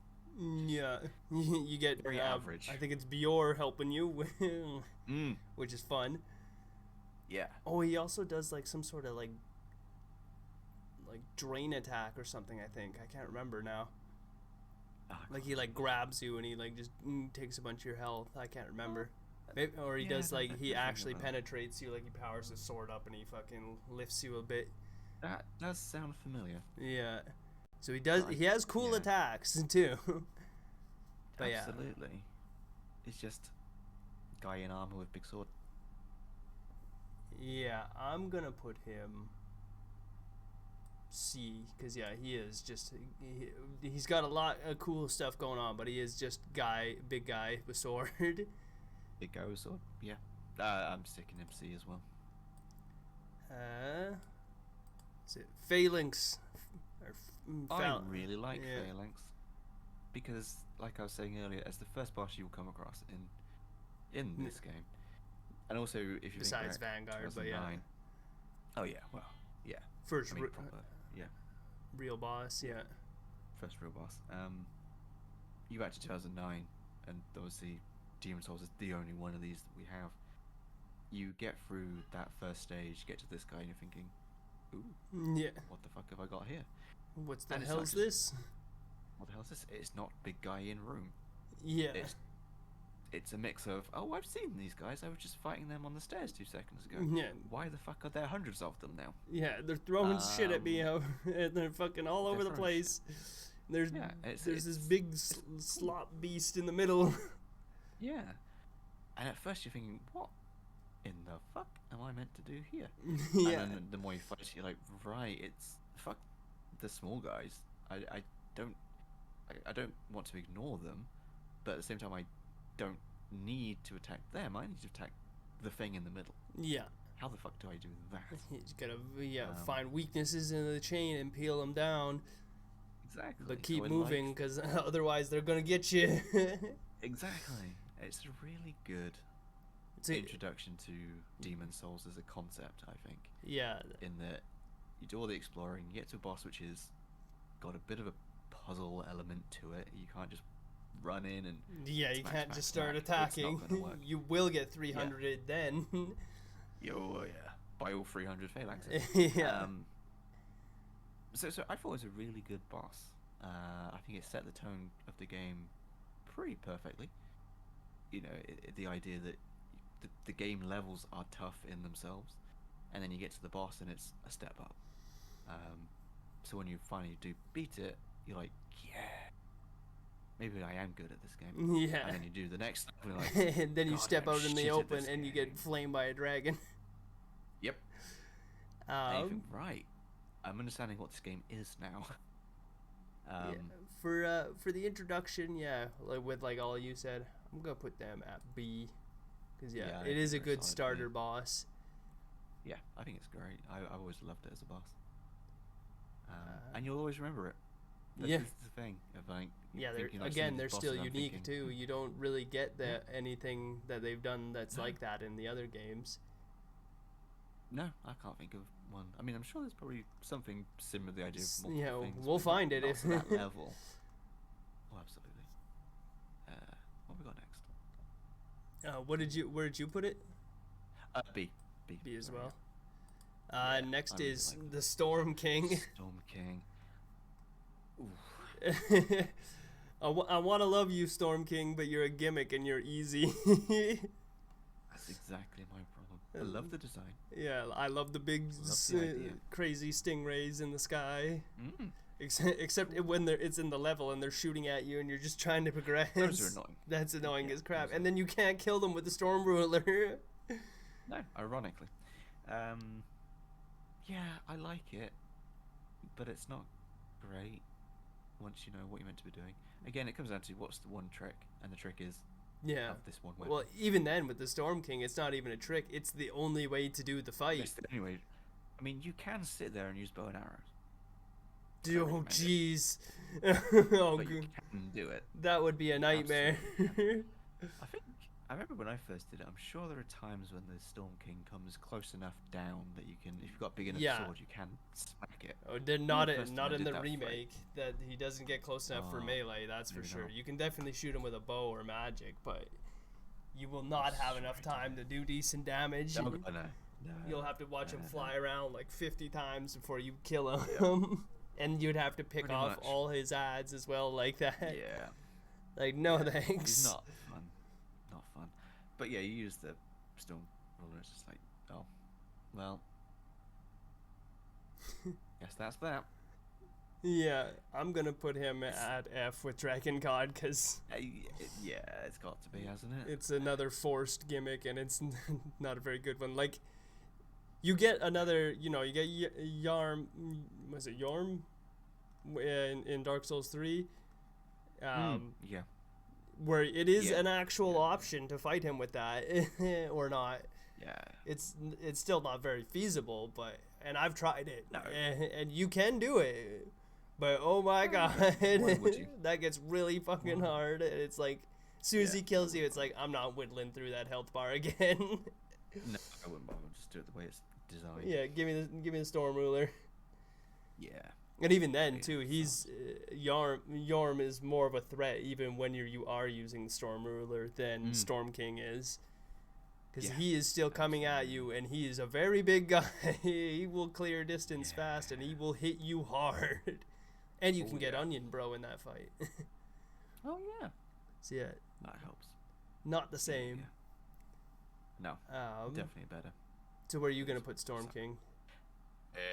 Yeah, you get Very average. I think it's Bior helping you, Mm. which is fun. Yeah. Oh, he also does like some sort of like drain attack or something. I think I can't remember now. Like he like grabs you and he like just takes a bunch of your health. I can't remember. Maybe, or he Yeah, does like that he does ring a actually bell. penetrates you, like he powers his sword up and he fucking lifts you a bit. That does sound familiar. Yeah. So he does. Like, He has cool yeah. attacks too. But yeah. Absolutely. It's just guy in armor with big sword. Yeah, I'm gonna put him C, because yeah, he is just he's got a lot of cool stuff going on, but he is just big guy with sword. Big guy with sword. Yeah. I'm sticking him C as well. Is it Phalanx? Or I really like yeah. Phalanx because, like I was saying earlier, as the first boss you will come across in this game, and also if you Besides think back, Vanguard, but yeah, 2009. Oh yeah, well, yeah. first I mean, proper, yeah, real boss, yeah. first real boss. You go back to 2009, and obviously Demon Souls is the only one of these that we have. You get through that first stage, get to this guy, and you're thinking, ooh, Yeah. what the fuck have I got here? What's the And it's hell not is just- this? What the hell is this? It's not big guy in room. Yeah. It's a mix of, oh, I've seen these guys. I was just fighting them on the stairs 2 seconds ago. Yeah. Why the fuck are there hundreds of them now? Yeah, they're throwing shit at me Um, and they're fucking all over the throwing place. There's Yeah, there's it's- this big slop beast in the middle. Yeah. And at first you're thinking, what in the fuck am I meant to do here? Yeah. And then the more you fight, you're like, right, it's fuck the small guys. I don't want to ignore them, but at the same time I don't need to attack them. I need to attack the thing in the middle. Yeah. How the fuck do I do that? You just gotta Um, find weaknesses in the chain and peel them down, Exactly. but So keep I moving like- because otherwise they're gonna get you. Exactly. It's a really good introduction to Demon Souls as a concept, I think. Yeah. In that you do all the exploring, you get to a boss which is got a bit of a puzzle element to it. You can't just run in and Yeah, you smack, can't smack, just start smack. It's not attacking. gonna work. You will get 300 then. yo, yeah, buy all 300 phalanxes. Yeah. So I thought it was a really good boss. I think it set the tone of the game pretty perfectly. You know, the idea that the game levels are tough in themselves, and then you get to the boss and it's a step up. So when you finally do beat it, you're like, yeah, maybe I am good at this game. Yeah. And then you do the next step, and you're like, And then you God, step I'm out in the shit at open this and you game. get flamed by a dragon. Yep. And you think, right, I'm understanding what this game is now. Yeah, for the introduction, yeah, like with like all you said, I'm gonna put them at B, because Yeah, I it is a think they're good solid starter B. boss. Yeah, I think it's great. I always loved it as a boss. And you'll always remember it. Yeah. That's the thing. Of like, Yeah, thinking, they're I've seen again, these they're bosses, still I'm unique thinking, too. You don't really get Yeah. anything that they've done that's No. like that in the other games. No, I can't think of one. I mean, I'm sure there's probably something similar to the idea of multiple You know, things. we'll but find it not if to that level. Oh, absolutely. What have we got next? Where did you put it? B. B as sorry, well. Yeah, Next I really is like the Storm King. Storm King. Ooh. I want to love you, Storm King, but you're a gimmick and you're easy. That's exactly my problem. I love the design. Yeah, I love the big, Love the idea. crazy stingrays in the sky. Mm. except when it's in the level and they're shooting at you and you're just trying to progress. Those are annoying. That's annoying Yeah, as crap. those And are- then you can't kill them with the storm ruler. No, ironically. Yeah, I like it, but it's not great once you know what you're meant to be doing. Again, it comes down to what's the one trick, and the trick is Yeah. have this one weapon. Well, even then with the Storm King, it's not even a trick. It's the only way to do the fight. Yes, anyway, I mean, you can sit there and use bow and arrows, Oh, recommend it. jeez. Oh, but you good. can do it. That would be a nightmare. I remember when I first did it. I'm sure there are times when the Storm King comes close enough down that you can, if you've got a big enough Yeah. sword, you can smack it. Oh, they're not the in, first not time I in did the that fight. remake. That he doesn't get close enough for Oh, melee. That's for maybe sure. not. You can definitely shoot him with a bow or magic, but you will not have enough time to do decent damage. No, I know. No, You'll have to watch him no, no. fly around like 50 times before you kill him. And you'd have to pick Pretty off much. all his ads as well, like that. Yeah. Like, no Yeah, thanks. It's not fun. Not fun. But yeah, you use the Storm Ruler. It's just like, oh, well. Guess that's that. Yeah, I'm gonna put him at F with Dragon God because Yeah, it's got to be, hasn't it? it's another forced gimmick and it's not a very good one. Like, you get another, you get Yarm, was it Yorm? In Dark Souls 3? Yeah. Where it is Yeah. an actual Yeah. option to fight him with that or not. Yeah. It's still not very feasible, and I've tried it, No. and you can do it, but oh my god, Why would you? that gets really fucking hard. And it's like, as soon as Yeah. he kills you, it's like I'm not whittling through that health bar again. No, I wouldn't bother. Just do it the way it's designed. Yeah, give me the storm ruler. Yeah. And even then Yeah, too, he's Yorm is more of a threat even when you are using storm ruler than Storm King is. Because Yeah, he is still coming at you, and he is a very big guy. He will clear distance fast, and he will hit you hard. And you Oh, can get yeah. Onion Bro in that fight. Oh yeah. So yeah, That helps. not the same. Yeah. No, definitely better. So where are you gonna put Storm King?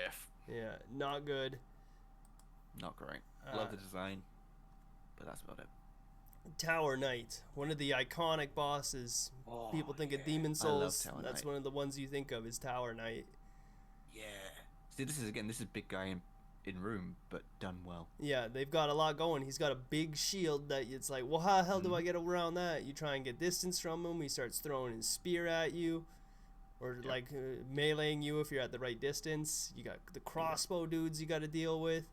F. Yeah, not good. Not great. Uh, Love the design, but that's about it. Tower Knight, one of the iconic bosses. Oh, People think of yeah. Demon I love Souls. Tower That's Knight. one of the ones you think of is Tower Knight. Yeah. See, this is big guy in room, but done well. Yeah, they've got a lot going. He's got a big shield that it's like, well, how the hell do I get around that? You try and get distance from him. He starts throwing his spear at you, or like meleeing you if you're at the right distance. You got the crossbow dudes you got to deal with,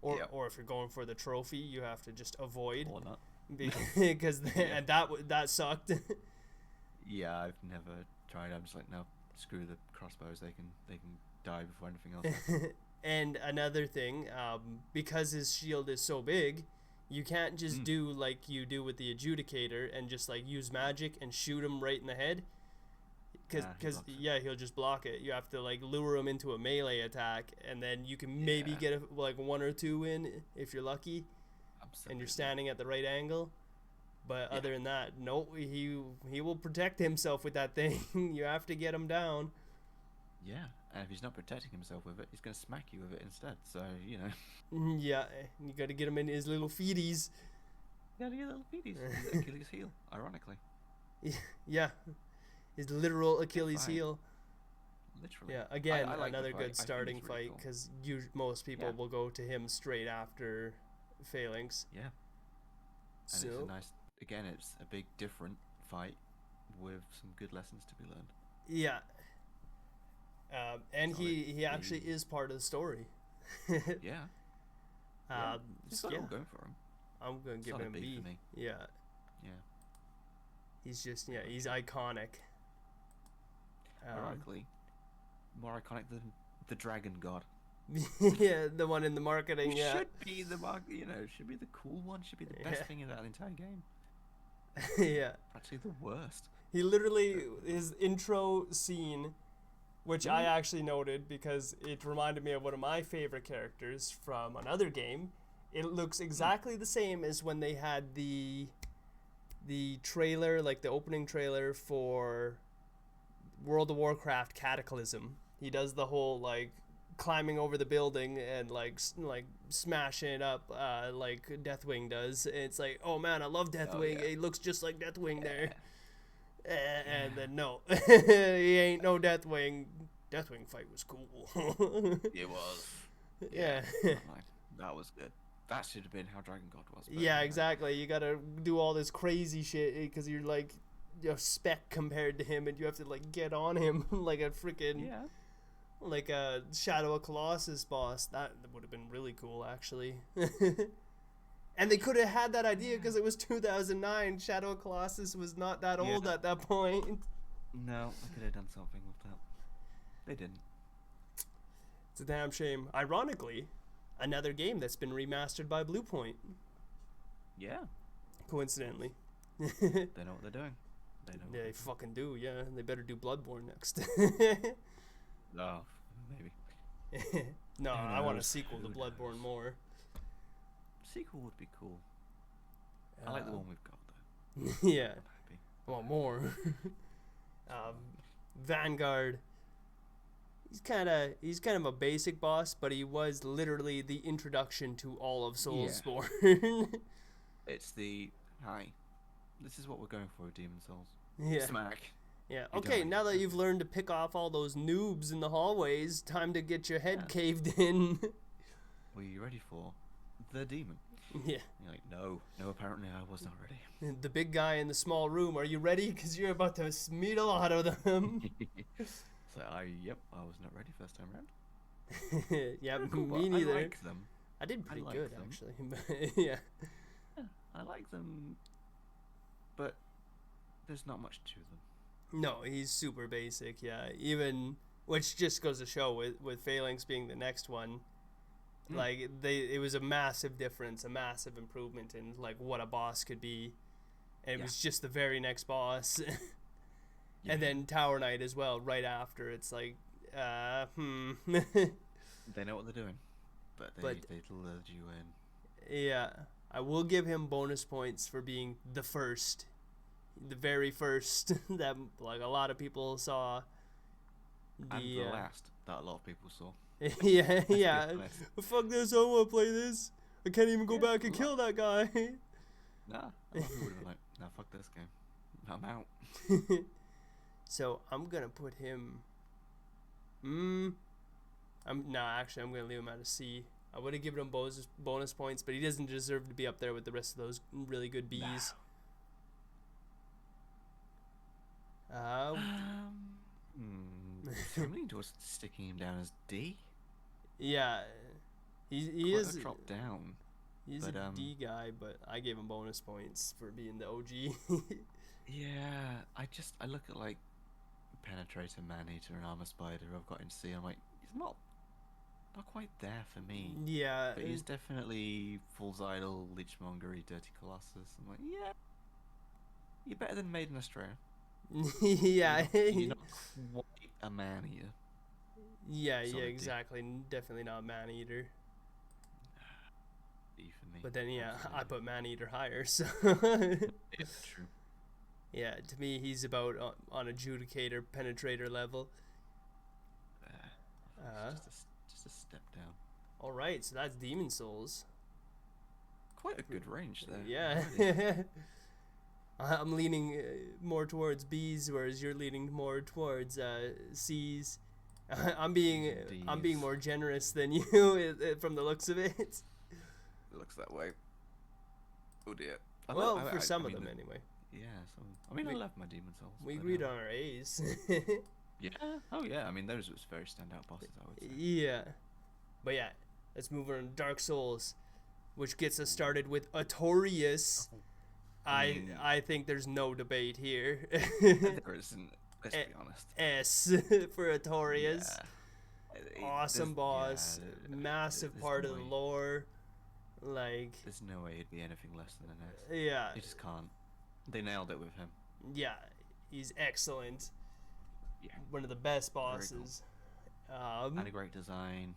or Yep. or if you're going for the trophy, you have to just avoid Or not. because and that sucked. Yeah, I've never tried. I'm just like, no, screw the crossbows. They can die before anything else. And another thing, because his shield is so big, you can't just do like you do with the adjudicator and just like use magic and shoot him right in the head. He Because blocks it. yeah, he'll just block it. You have to like lure him into a melee attack, and then you can maybe get like 1 or 2 in if you're lucky, and you're standing at the right angle. But other than that, no, he will protect himself with that thing. You have to get him down. Yeah, and if he's not protecting himself with it, he's gonna smack you with it instead. So you Yeah, you got to get him in his little feeties. gotta get little feeties. His Achilles heel, ironically, Yeah, his literal Achilles fight. heel. literally. Yeah, again, I like the another fight. I good think it's starting really fight cool. because most people Yeah. will go to him straight after Phalanx. Yeah, and it's So a nice. Again, it's a big different fight with some good lessons to be learned. yeah, and Solid. he actually is part of the story. Yeah, yeah. He's got it yeah, all going for him. I'm gonna give Solid him B B. for me. Yeah, Yeah, he's just he's iconic. ironically, more iconic than the Dragon God. Yeah, the one in the marketing. It Yeah, should be the should be the cool one. Should be the best Yeah. thing in that entire game. yeah. Actually, the worst. He literally, his intro scene, which I actually noted because it reminded me of one of my favorite characters from another game. It looks exactly the same as when they had the trailer, like the opening trailer for World of Warcraft Cataclysm. He does the whole like climbing over the building and like smashing it up like Deathwing does. It's like, oh man, I love Deathwing. yeah. He looks just like Deathwing there. And then no, he ain't no Deathwing. Deathwing fight was cool. It was. Yeah. That was good. That should have been how Dragon God was. but, Yeah, exactly. You gotta do all this crazy shit because you're like a speck compared to him, and you have to like get on him like a freaking Yeah. like a Shadow of Colossus boss. That would have been really cool, actually. And they could have had that idea because it was 2009. Shadow of Colossus was not that old at that point. No, I could have done something with that. They didn't. It's a damn shame. Ironically, another game that's been remastered by Blue Point. Yeah. Coincidentally. They know what they're doing. They know. Yeah, they fucking do, yeah. They better do Bloodborne next. Oh, maybe. No, Who I want a knows? sequel to Who Bloodborne knows? more. Sequel would be cool. I like the one we've got though. Yeah, I'm happy. I want more. Vanguard. He's kind of a basic boss, but he was literally the introduction to all of Soulsborne. It's the hi. This is what we're going for with Demon Souls. Yeah. Smack. Yeah. You Okay, die. now that you've learned to pick off all those noobs in the hallways, time to get your head Yeah. caved in. Were you ready for the demon? Yeah. You're like, no, apparently I was not ready. The big guy in the small room. Are you ready? Because you're about to meet a lot of them. So I was not ready first time around. Yeah, They're cool, me but neither. I like them. I did pretty like good, them. actually. Yeah. Yeah, I like them, but there's not much to them. No, he's super basic, yeah. Even, which just goes to show with Phalanx being the next one, like, it was a massive difference, a massive improvement in, like, what a boss could be. And it was just the very next boss. Yeah. And then Tower Knight as well, right after. It's like, They know what they're doing, but they lured you in. Yeah, I will give him bonus points for being the first, the very first that like a lot of people saw. And the last that a lot of people saw. Yeah, yeah. honest. Fuck this! I don't want to play this. I can't even go back and kill that guy. Nah, a lot of people would have been like, nah, fuck this game. I'm out. So I'm gonna put him. I'm gonna leave him at a C. I would have given him bonus points, but he doesn't deserve to be up there with the rest of those really good Bs. I'm leaning towards sticking him down as D. Yeah, he Quite is a drop down. He's but, a D guy, but I gave him bonus points for being the OG. Yeah, I look at like Penetrator, Maneater, and Armor Spider I've got in C. I'm like, he's not quite there for me. Yeah, But he's definitely Fool's Idol, Leechmongery, Dirty Colossus. I'm like, yeah, you're better than Maiden Australia. yeah, You're not quite a man-eater. yeah, Solid D. exactly. Definitely not Man-Eater. D for me. But then, yeah, I absolutely. put Man-Eater higher, so... Yeah, true. Yeah, to me, he's about on adjudicator, penetrator level. Just a step down. Alright, so that's Demon Souls. Quite a good range there. Yeah. already. I'm leaning more towards B's, whereas you're leaning more towards C's. I'm being Ds. more generous than you from the looks of it. It looks that way. Oh dear. Well, for some of them anyway. Yeah, I love my Demon Souls. We but, agreed on our A's. Yeah. Oh yeah. I mean, those was very standout bosses. I would say. Yeah. But yeah, let's move on to Dark Souls, which gets us started with Artorias. I think there's no debate here. There isn't. Let's be honest. S for Artorias. Yeah. Awesome boss. yeah, Massive there's part no of the way. lore. Like, There's no way it'd be anything less than an S. yeah. You just can't. They nailed it with him. Yeah. He's excellent. Yeah. One of the best cool. bosses. And a great design.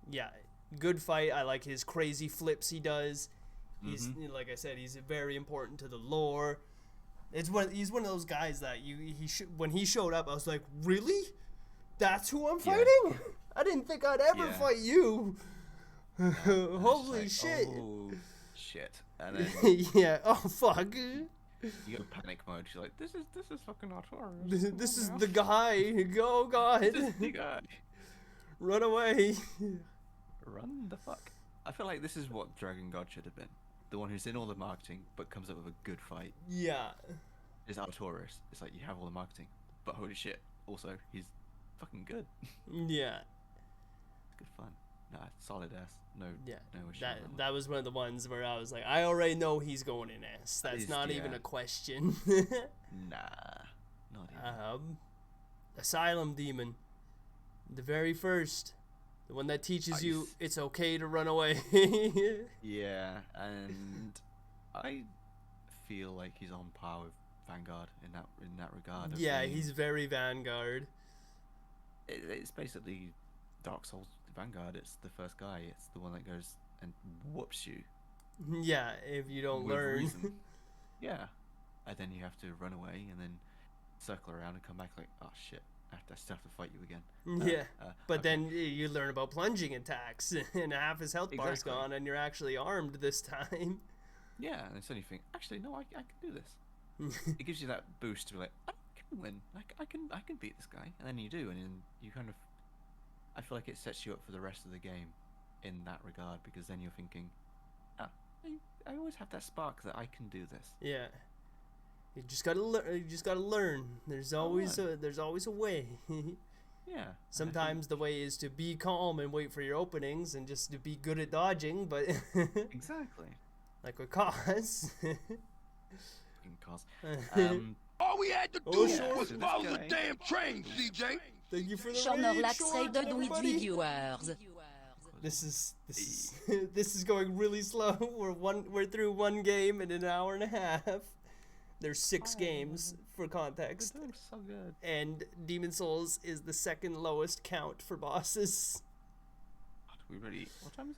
Yeah. Good fight. I like his crazy flips he does. He's like I said, he's very important to the lore. He's one of those guys that when he showed up, I was like, really? That's who I'm Yeah. fighting? I didn't think I'd ever Yeah. fight you. And it's just Holy like, shit. Oh shit! And then Yeah, oh fuck. you go panic mode. She's like, "This is fucking Artorias. This is the guy. Go, God. This is the guy. Run away. Run the fuck!" I feel like this is what Dragon God should have been. The one who's in all the marketing but comes up with a good fight Yeah. is Artorias. It's like you have all the marketing, but holy shit! Also, he's fucking good. Yeah. Good fun. Nah, solid ass. No, Yeah. no issue. That on one. that was one of the ones where I was like, I already know he's going in S. That's is- not even yeah. a question. Nah, not even. Asylum Demon. The very first. The one that teaches you Ice. it's okay to run away. Yeah, and I feel like he's on par with Vanguard in that regard. Of Yeah, being- he's very Vanguard. It's basically Dark Souls Vanguard. It's the first guy. It's the one that goes and whoops you. Yeah, if you don't with learn. reason. Yeah, and then you have to run away and then circle around and come back like, oh shit, I still have to fight you again. Yeah, but okay. then you learn about plunging attacks, and half his health bar's Exactly. gone, and you're actually armed this time. Yeah, and suddenly you think, actually, no, I can do this. It gives you that boost to be like, I can win. I can beat this guy, and then you do, and then you kind of, I feel like it sets you up for the rest of the game in that regard, because then you're thinking, I always have that spark that I can do this. Yeah, you just gotta learn. You just gotta learn. There's always a way. Yeah. Sometimes the way is to be calm and wait for your openings, and just to be good at dodging. But Exactly. like with Cause. Fucking cause. All we had to do Oh, sure. was So this follow the guy- damn train, CJ. Thank you for the Chornorlax raid, Short, raided with everybody. viewers. This is this is going really slow. We're through one game in an hour and a half. There's 6 games for context, They're doing so good. and Demon Souls is the second lowest count for bosses. We really. What time is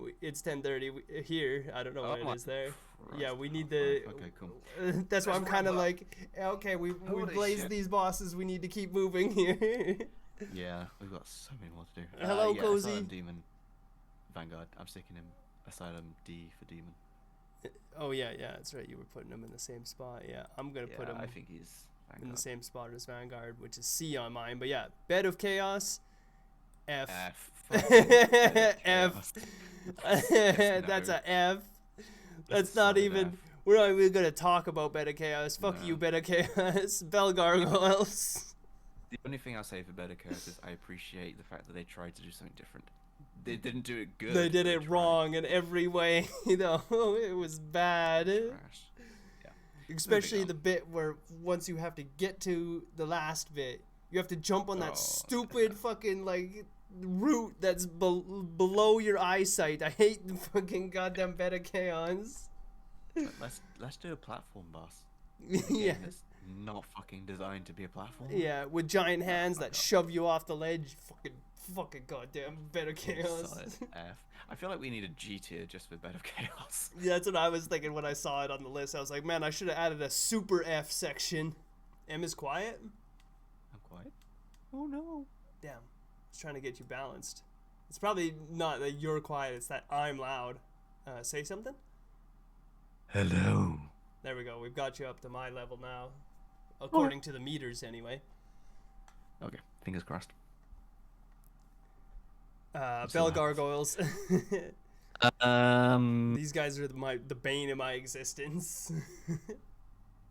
it? It's 10:30 here. I don't know what Oh, it is there. Christ. Yeah, we need Oh, the. fuck. Okay, cool. That's why I'm Let's kind of wrap up. like, okay, we Holy blazed shit. these bosses. We need to keep moving here. Yeah, we've got so many more to do. Hello, yeah, Cozy. Asylum Demon. Vanguard. I'm sticking him. Asylum D for Demon. Oh yeah, that's right. You were putting them in the same spot. Yeah, I'm gonna put Yeah, them I think he's in Vanguard. the same spot as Vanguard, which is C on mine. But yeah, Bed of Chaos, F. F. F. Yes, That's no. a F. That's a not solid even. F. We're not even gonna talk about Bed of Chaos. Fuck No. you, Bed of Chaos. Bell Gargoyles. The only thing I'll say for Better Curse is I appreciate the fact that they tried to do something different. They didn't do it good. They did but it tried. wrong in every way, though. It was bad. Trash. Especially on. the bit where once you have to get to the last bit, you have to jump on that Oh, stupid fucking like route that's below your eyesight. I hate the fucking goddamn Beta Chaos. Let's do a platform boss. Yeah. It's not fucking designed to be a platform. Yeah, with giant hands fuck that off. shove you off the ledge. Fucking goddamn Beta Chaos. Solid F. I feel like we need a G tier just for Bed of Chaos. Yeah, that's what I was thinking when I saw it on the list. I was like, man, I should have added a super F section. M is quiet? I'm quiet. Oh no. Damn. I was trying to get you balanced. It's probably not that you're quiet, it's that I'm loud. Say something? Hello. There we go. We've got you up to my level now. According to the meters, anyway. Okay, fingers crossed. Bell still Gargoyles. Um, These guys are the bane of my existence.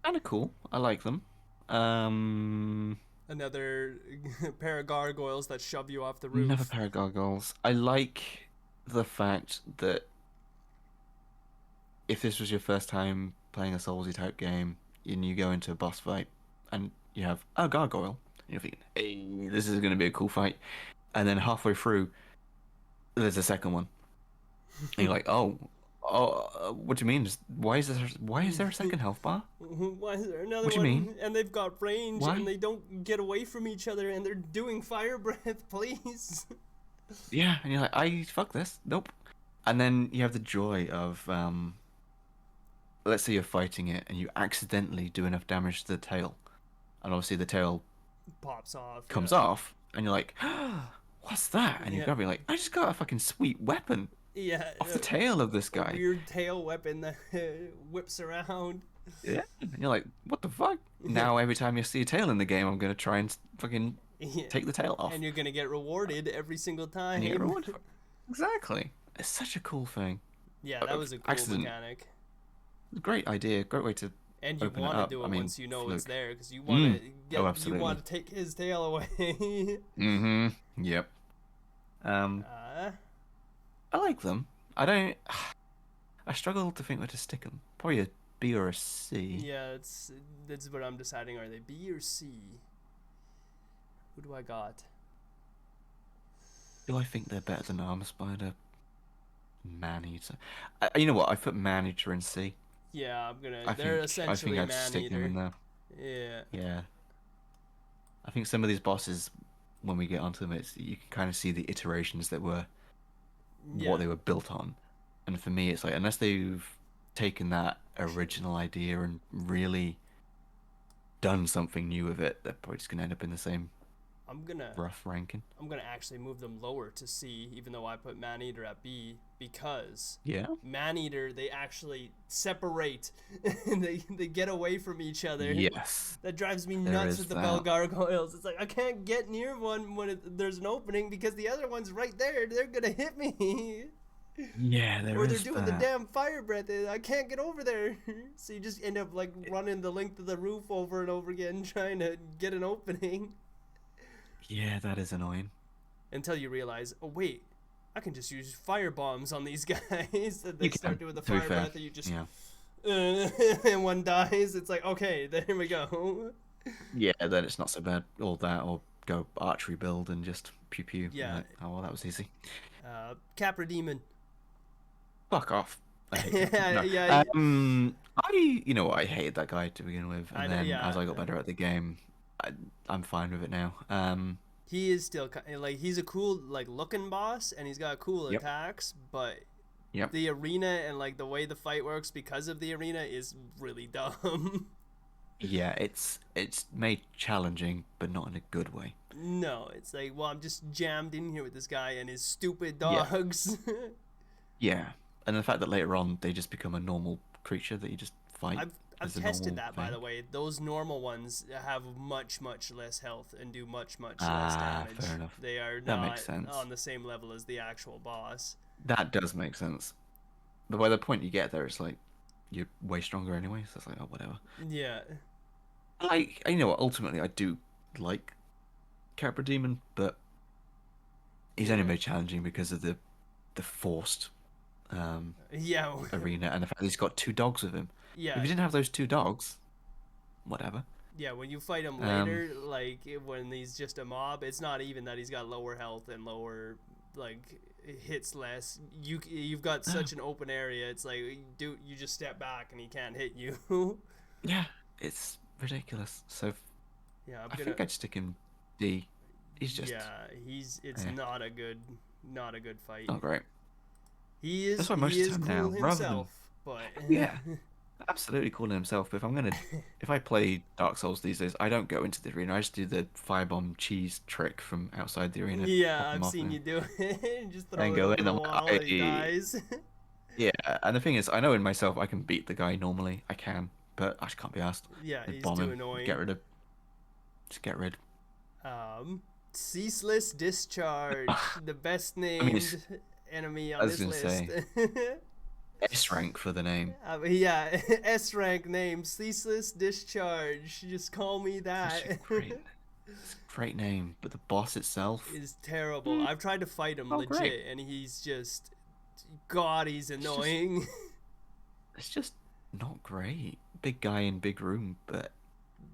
kind of cool. I like them. Another pair of gargoyles that shove you off the roof. Another pair of gargoyles. I like the fact that if this was your first time playing a Soulsy type game and you go into a boss fight and you have a gargoyle, and you're thinking, hey, this is going to be a cool fight. And then halfway through, there's a second one. And you're like, oh, what do you mean? Why is there a second health bar? Why is there another What do one? you mean? And they've got range Why? and they don't get away from each other and they're doing fire breath, please. Yeah, and you're like, fuck this. Nope. And then you have the joy of, let's say you're fighting it and you accidentally do enough damage to the tail. And obviously the tail Pops off. comes yeah. off, and you're like, what's that? And you Yeah. grab it, like, I just got a fucking sweet weapon Yeah, off the tail of this a guy. weird tail weapon that whips around. Yeah. And you're like, what the fuck? Now every time you see a tail in the game, I'm gonna try and fucking Yeah. take the tail off. And you're gonna get rewarded every single time. And you get rewarded for it. Exactly. It's such a cool thing. Yeah, that was a cool Accident. mechanic. Great idea. Great way to. And you Open it want to up. do it I mean, once you know it's fluke. there, because you want to get, Oh, you absolutely. want to take his tail away. Mm-hmm. Yep. I like them. I don't. I struggle to think where to stick them. Probably a B or a C. Yeah, that's what I'm deciding. Are they B or C? Who do I got? Do I think they're better than Armor Spider? Man-Eater. You know what? I put Man-Eater in C. Yeah, I'm gonna. I They're think essentially I'd stick them in man-eater. there. Yeah. Yeah. I think some of these bosses, when we get onto them, you can kind of see the iterations that were Yeah. what they were built on. And for me, it's like, unless they've taken that original idea and really done something new with it, they're probably just gonna end up in the same I'm gonna ranking. actually move them lower to C, even though I put man-eater at B, because Yeah. man-eater, they actually separate and they get away from each other. Yes. That drives me There nuts is with the that. bell gargoyles. It's like I can't get near one when there's an opening because the other one's right there. They're gonna hit me. Yeah, there Or they're is doing that. the damn fire breath. And I can't get over there. So you just end up like running the length of the roof over and over again trying to get an opening. Yeah, that is annoying. Until you realize, oh wait, I can just use fire bombs on these guys. And they You start can, doing the to be fire fair, breath and you just yeah. and one dies. It's like, okay, there we go. Yeah, then it's not so bad. All that, or go archery build and just pew pew. Yeah. Like, oh well, that was easy. Capra Demon. Fuck off. I hate that. No. Yeah. You know what? I hated that guy to begin with, I and know, then yeah. as I got better at the game, I'm fine with it now. He is still like, he's a cool like looking boss and he's got cool Yep. attacks, but Yep. the arena and like the way the fight works because of the arena is really dumb. Yeah, it's made challenging, but not in a good way. No, it's like, well, I'm just jammed in here with this guy and his stupid Yeah. dogs. Yeah, and the fact that later on they just become a normal creature that you just fight. I've as a tested normal that, by thing. the way. Those normal ones have much less health and do much less Ah, damage. fair enough. They are That not makes sense. on the same level as the actual boss. That does make sense. But by the point you get there, it's like you're way stronger anyway. So it's like, oh, whatever. Yeah. Like, you know what? Ultimately, I do like Capra Demon, but he's only made challenging because of the forced Yeah. arena and the fact that he's got two dogs with him. Yeah. If he didn't have those two dogs, whatever. Yeah, when you fight him later, like when he's just a mob, it's not even that he's got lower health and lower like hits less. You've got such an open area. It's like, dude, you just step back and he can't hit you. Yeah, it's ridiculous. So Yeah, I think I'd stick him D. He's just it's eh. not a good fight. not great. He is That's why most he of is the cool time now, rather than- himself, but Yeah, absolutely calling himself. But if I play Dark Souls these days, I don't go into the arena. I just do the firebomb cheese trick from outside the arena. yeah, pop him I've off seen and- you do it. Just throw and it go over in, the I'm wall like, and he dies. Yeah, and the thing is, I know in myself I can beat the guy normally. I can, but I just can't be asked. Yeah, I'd he's bomb too him, annoying. Just get rid. Ceaseless Discharge, the best mean, named it's- enemy I on was this gonna list. S rank for the name. Yeah, S rank name, Ceaseless Discharge. Just call me Such a that. great name, but the boss itself. Is terrible. I've tried to fight him legit, great. and he's just, God, he's annoying. It's just not great. Big guy in big room, but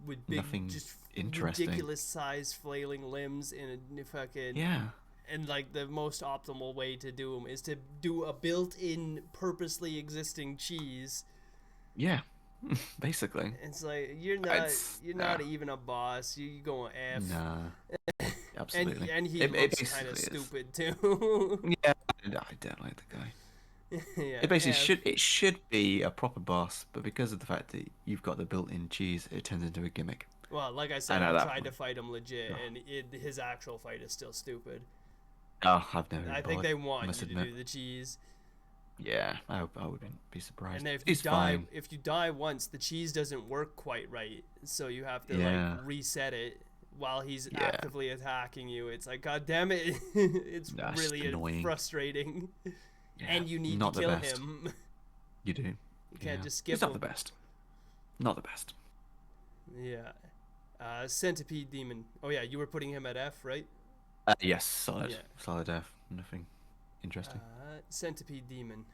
With big, nothing just interesting. ridiculous sized flailing limbs and a fucking yeah. And like the most optimal way to do them is to do a built-in, purposely existing cheese. Yeah, basically. It's like you're not even a boss. You going F. Nah, absolutely. And he It looks kind of basically is. stupid too. Yeah, I don't like the guy. Yeah, It basically F. should be a proper boss, but because of the fact that you've got the built-in cheese, it turns into a gimmick. Well, like I said, know I that tried one. to fight him legit, and his actual fight is still stupid. Oh, I've never. I think they want must you to admit. do the cheese. Yeah, I wouldn't be surprised. And if It's fine. if you die once, the cheese doesn't work quite right, so you have to Yeah. like reset it while he's Yeah. actively attacking you. It's like, god damn it, it's That's really annoying. frustrating. Yeah, And you need not to the kill best. him. You do. You can't just skip It's not him. the best. Not the best. Yeah. Centipede Demon. Oh yeah, you were putting him at F, right? Yes, solid. Yeah. Solid F. Nothing interesting. Centipede Demon.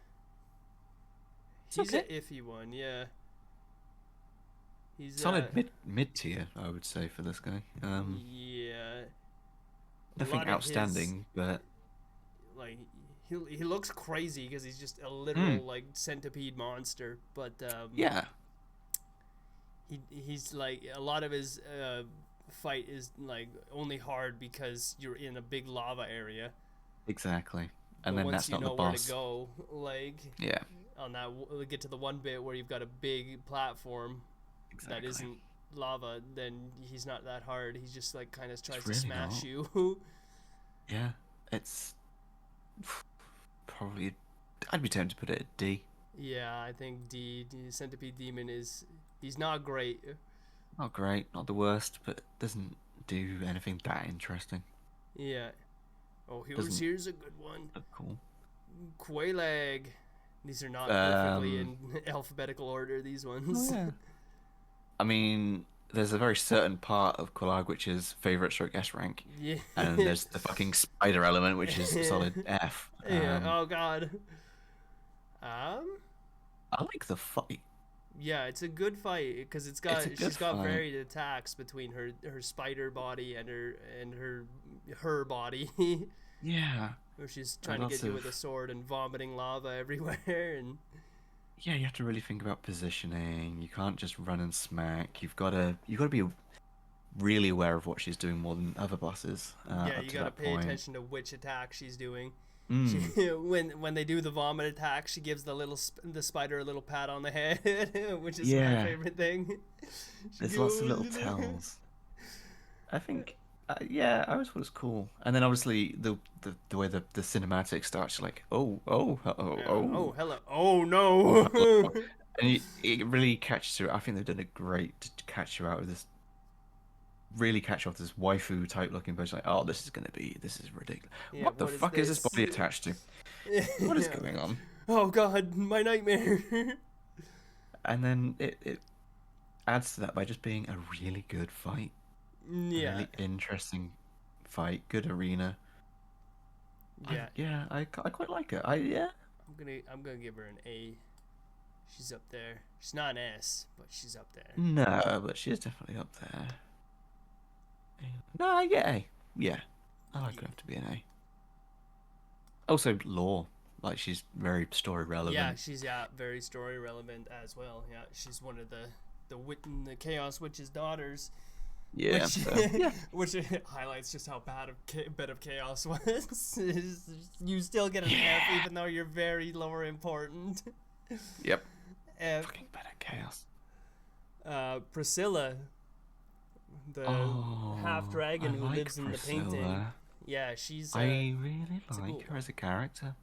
It's He's okay. an iffy one, yeah. He's Solid mid tier, I would say, for this guy. yeah. Nothing lot of outstanding, but Like he looks crazy because he's just a literal like centipede monster, but yeah, he's like a lot of his fight is like only hard because you're in a big lava area. exactly. And But then once that's you not know the where boss. to go, like Yeah, on that, we get to the one bit where you've got a big platform exactly. that isn't lava, then he's not that hard. He just like kind of tries to really smash not. you. Yeah, it's probably. I'd be tempted to put it at D. Yeah, I think the Centipede Demon he's not great. Not great, not the worst, but doesn't do anything that interesting. Yeah. Oh, Doesn't- here's a good one. But cool. Quailag. These are not perfectly in alphabetical order, these ones. I mean, there's a very certain part of Qualag which is favorite stroke S rank, Yeah. and then there's the fucking spider element which is solid F. Yeah. Oh god. I like the fight. Yeah, it's a good fight because It's a good she's got fight. varied attacks between her spider body and her body. Yeah. Where she's trying to lots get you with of- a sword and vomiting lava everywhere and Yeah, you have to really think about positioning. You can't just run and smack. You've got to be really aware of what she's doing more than other bosses. yeah, up you to gotta that pay point. attention to which attack she's doing. Mm. She, when they do the vomit attack, she gives the spider a little pat on the head, which is my Yeah. favorite thing. There's lots of little goes- tells. I think, yeah, I always thought it was cool. And then obviously the way the cinematic starts, you're like, oh, Yeah. Oh, hello. Oh no. and it really catches you. I think they've done a great to catch you out of this. Really catch you off this waifu type looking person. Like, oh, this is ridiculous. Yeah, what the what is fuck is this this? body attached to? What is Yeah. going on? Oh god, my nightmare. And then it adds to that by just being a really good fight. Yeah. Really interesting fight. Good arena. Yeah. I quite like it. I'm gonna give her an A. She's up there. She's not an S, but she's up there. No, but she is definitely up there. No, I get A. Yeah, I like her to be an A. Also, lore. Like, she's very story relevant. Yeah, she's very story relevant as well. Yeah, she's one of the the Chaos Witch's daughters. Yeah. Which, So, yeah. which highlights just how bad of Chaos was. You still get an F even though you're very lower important. Yep. F. Fucking better chaos. Priscilla, the half dragon who I like lives in the painting. Priscilla. Yeah, she's. I really a cool like her one. as a character.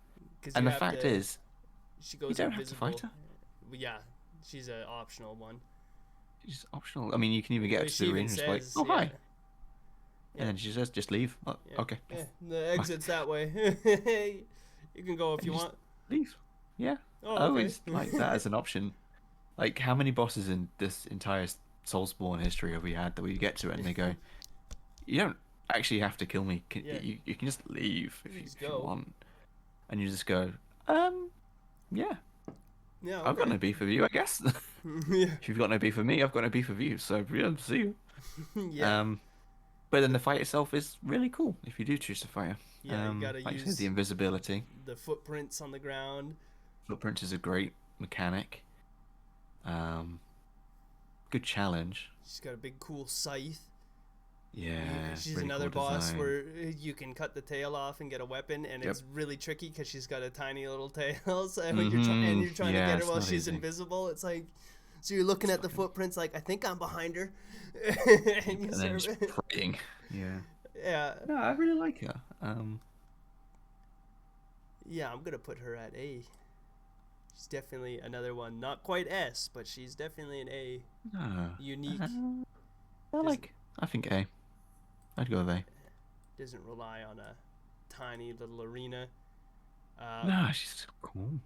'Cause And you the have fact to- is, she goes you don't have to invisible. fight her. Yeah, she's an optional one. She's optional. I mean, you can even get Well, her to she the even arena and just like, says, oh, hi. yeah. And then she says, just leave. Oh, Yeah. okay. Yeah, the exit's that way. You can go if you just want. Leave. Yeah. Oh, I always okay. like that as an option. Like, how many bosses in this entire Soulsborne history have we had that we get to it and they go, you don't actually have to kill me. Yeah. You can just leave if Just you go. want. And you just go, yeah, Yeah, I've got okay. no beef with you, I guess. Yeah. If you've got no beef with me, I've got no beef with you. So, yeah, see you. Yeah. But then the fight itself is really cool if you do choose to fire. Yeah, you gotta like you said, use the invisibility. the footprints on the ground. Footprint is a great mechanic. Good challenge. She's got a big cool scythe. Yeah. She's really another cool boss design. where you can cut the tail off and get a weapon, and Yep. it's really tricky because she's got a tiny little tail. So when you're trying Yeah, to get her it's while not she's easy. invisible, it's like, So you're looking at the footprints like, I think I'm behind her. And then just praying. Yeah. Yeah. No, I really like her. Yeah, I'm gonna put her at A. She's definitely another one. Not quite S, but she's definitely an A. Unique. I think A. I'd go with A. Doesn't rely on a tiny little arena. No, she's cool.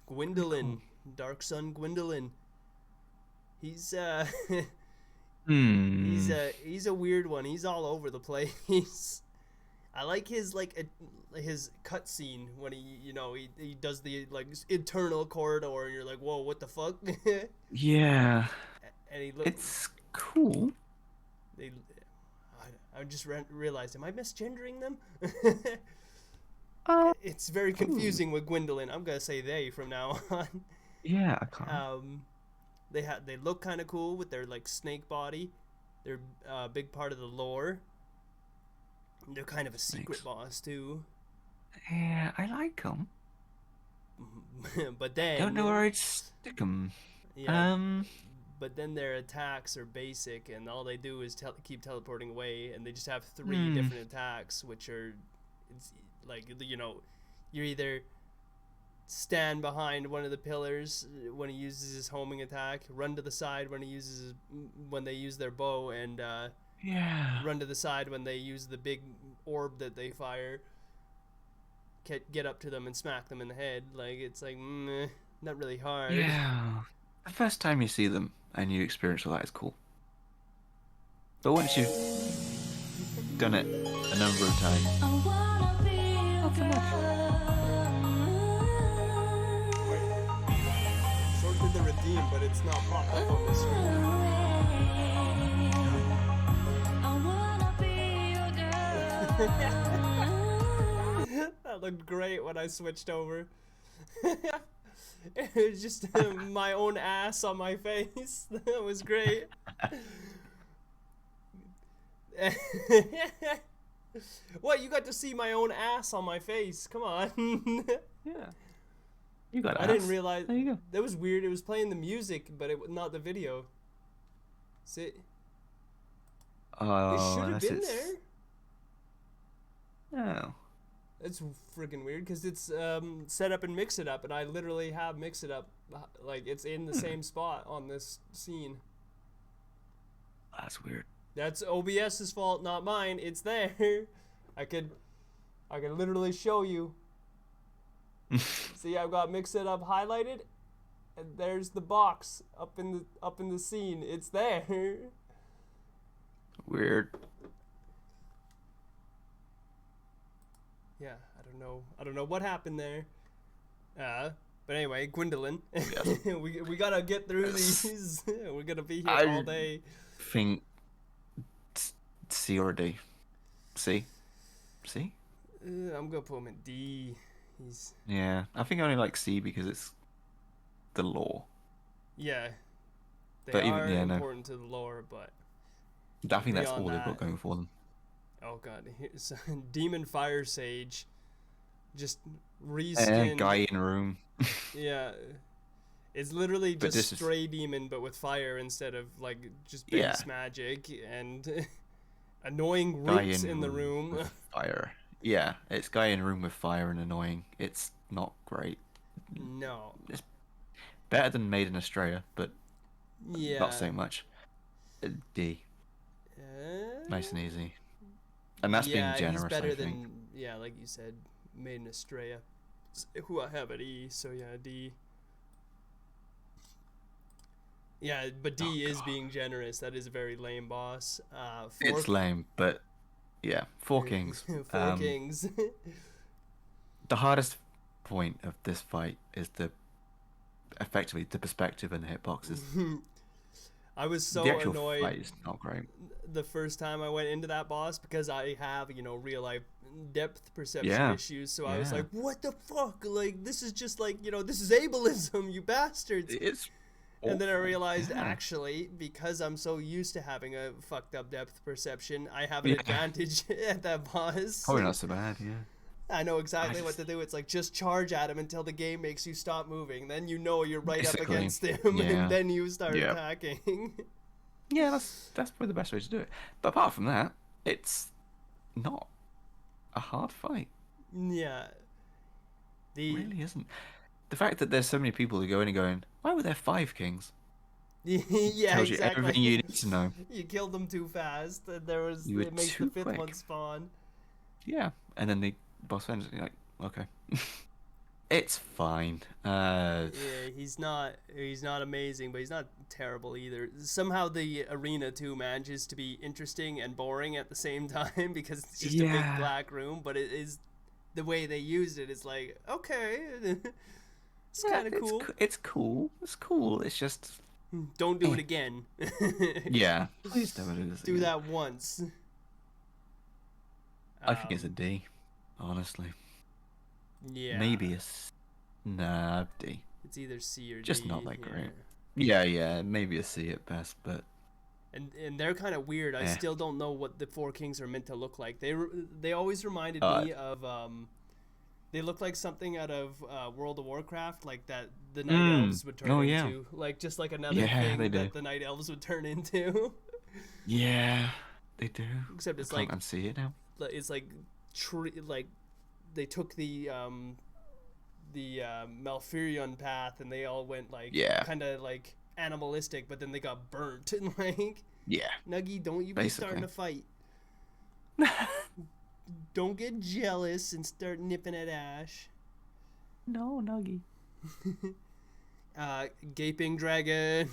Gwendolyn. Dark Sun Gwendolyn. He's he's a weird one. He's all over the place. I like his his cutscene when he does the internal corridor and you're like, whoa, what the fuck? Yeah. And it's cool. I just realized, am I misgendering them? It's very confusing with Gwendolyn. I'm gonna say they from now on. Yeah, I can't. They look kind of cool with their snake body. They're a big part of the lore. They're kind of a secret boss too. Yeah, I like them. But then don't know where I'd stick them. Yeah. But then their attacks are basic, and all they do is keep teleporting away, and they just have 3 different attacks, which are, you either stand behind one of the pillars when he uses his homing attack, run to the side when when they use their bow, and run to the side when they use the big orb that they fire. Get up to them and smack them in the head. It's not really hard. Yeah. The first time you see them and you experience all that is cool. But once you've done it a number of times, not so much. Short did the redeem, but it's not popped up on the screen. That looked great when I switched over. It was just my own ass on my face. That was great. What? You got to see my own ass on my face? Come on. Yeah. You got ass. I didn't realize. There you go. That was weird. It was playing the music, but not the video. See? Oh, it should have been there. Oh. It's freaking weird because it's set up and mix it up, and I literally have mix it up, it's in the same spot on this scene. That's weird. That's OBS's fault, not mine. It's there. I could literally show you. See, I've got mix it up highlighted, and there's the box up in the scene. It's there. Weird. Yeah, I don't know what happened there. But anyway, Gwendolyn. Yeah. we gotta get through these. We're gonna be here all day. Think C or D. C. I'm gonna put him in D. Yeah, I think I only like C because it's the lore. Yeah. They but are important to the lore, but I think that's all they've got going for them. Oh god, here's Demon Fire Sage, just reskinned. Guy in room. Yeah, it's literally just stray demon, but with fire instead of just base magic and annoying roots in the room. Fire. Yeah, it's guy in room with fire and annoying. It's not great. No. It's better than Made in Australia, but yeah, not so much. D. Nice and easy. And that's being generous, he's better I think. than, like you said, Made in Australia, who I have at E, so yeah, D. Yeah, but D is being generous. That is a very lame boss. It's lame, but yeah, 4 kings. 4 kings. The hardest point of this fight is effectively the perspective and the hitboxes. I was so the actual annoyed. Fight is not great. The first time I went into that boss because I have, real life depth perception issues. So I was like, what the fuck? This is just this is ableism, you bastards. It's awful. And then I realized actually, because I'm so used to having a fucked up depth perception, I have an advantage at that boss. Probably not so bad, yeah. I know exactly what just- to do. It's like just charge at him until the game makes you stop moving. Then you know you're right up Basically, against him, yeah. and then you start Yep. attacking. Yeah, that's probably the best way to do it. But apart from that, it's not a hard fight. Yeah. It really isn't. The fact that there's so many people who go in and going, why were there 5 kings? Yeah, Tells you exactly. everything you need to know. You killed them too fast, and You were it makes too the 5th one quick. spawn. Yeah, and then the boss ends, and you're like, okay. It's fine. Yeah, he's not amazing, but he's not terrible either. Somehow the arena too manages to be interesting and boring at the same time because it's just a big Yeah. black room, but it is the way they used it is like, okay. It's kind of cool. It's cool. It's cool. It's just Don't do it again. yeah. Please don't do this. Do again. that once. I think it's a D, honestly. Yeah. Maybe a nah D. It's either C or D. Just not that yeah. great. Yeah, maybe a C at best, but And they're kind of weird. I Eh. still don't know what the 4 kings are meant to look like. They always reminded me of they look like something out of World of Warcraft, like that the night elves would turn Oh, yeah. into, like just like another Yeah, thing they that do. the night elves would turn into. yeah, they do. Except it's I like can't unsee it now. it's like like they took the Malfurion path and they all went like Yeah. kind of like animalistic, but then they got burnt and like Yeah. Nuggy, don't you be starting to fight. Don't get jealous and start nipping at Ash. No, Nuggy. Gaping dragon.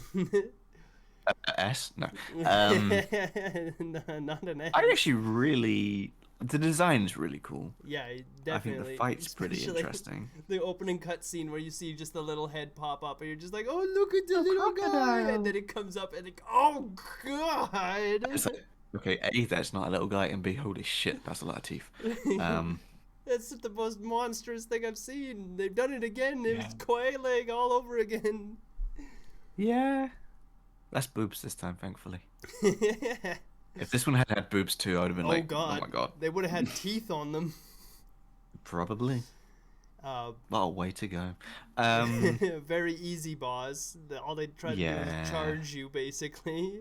S? No. No, not an S. I actually really. The design's really cool. Yeah, I definitely. think the fight's pretty Especially interesting. The opening cutscene where you see just the little head pop up and you're just like, oh, look at the little guy. And then it comes up and like, oh, God. It's like, okay, A, that's not a little guy, and B, holy shit, that's a lot of teeth. That's the most monstrous thing I've seen. They've done it again. It was Yeah. quailing all over again. Yeah. Less boobs this time, thankfully. If this one had had boobs too, I would have been like, God. oh my god. They would have had teeth on them. Probably. Uh, Oh, way to go. very easy boss. All they try to do Yeah. is charge you, basically.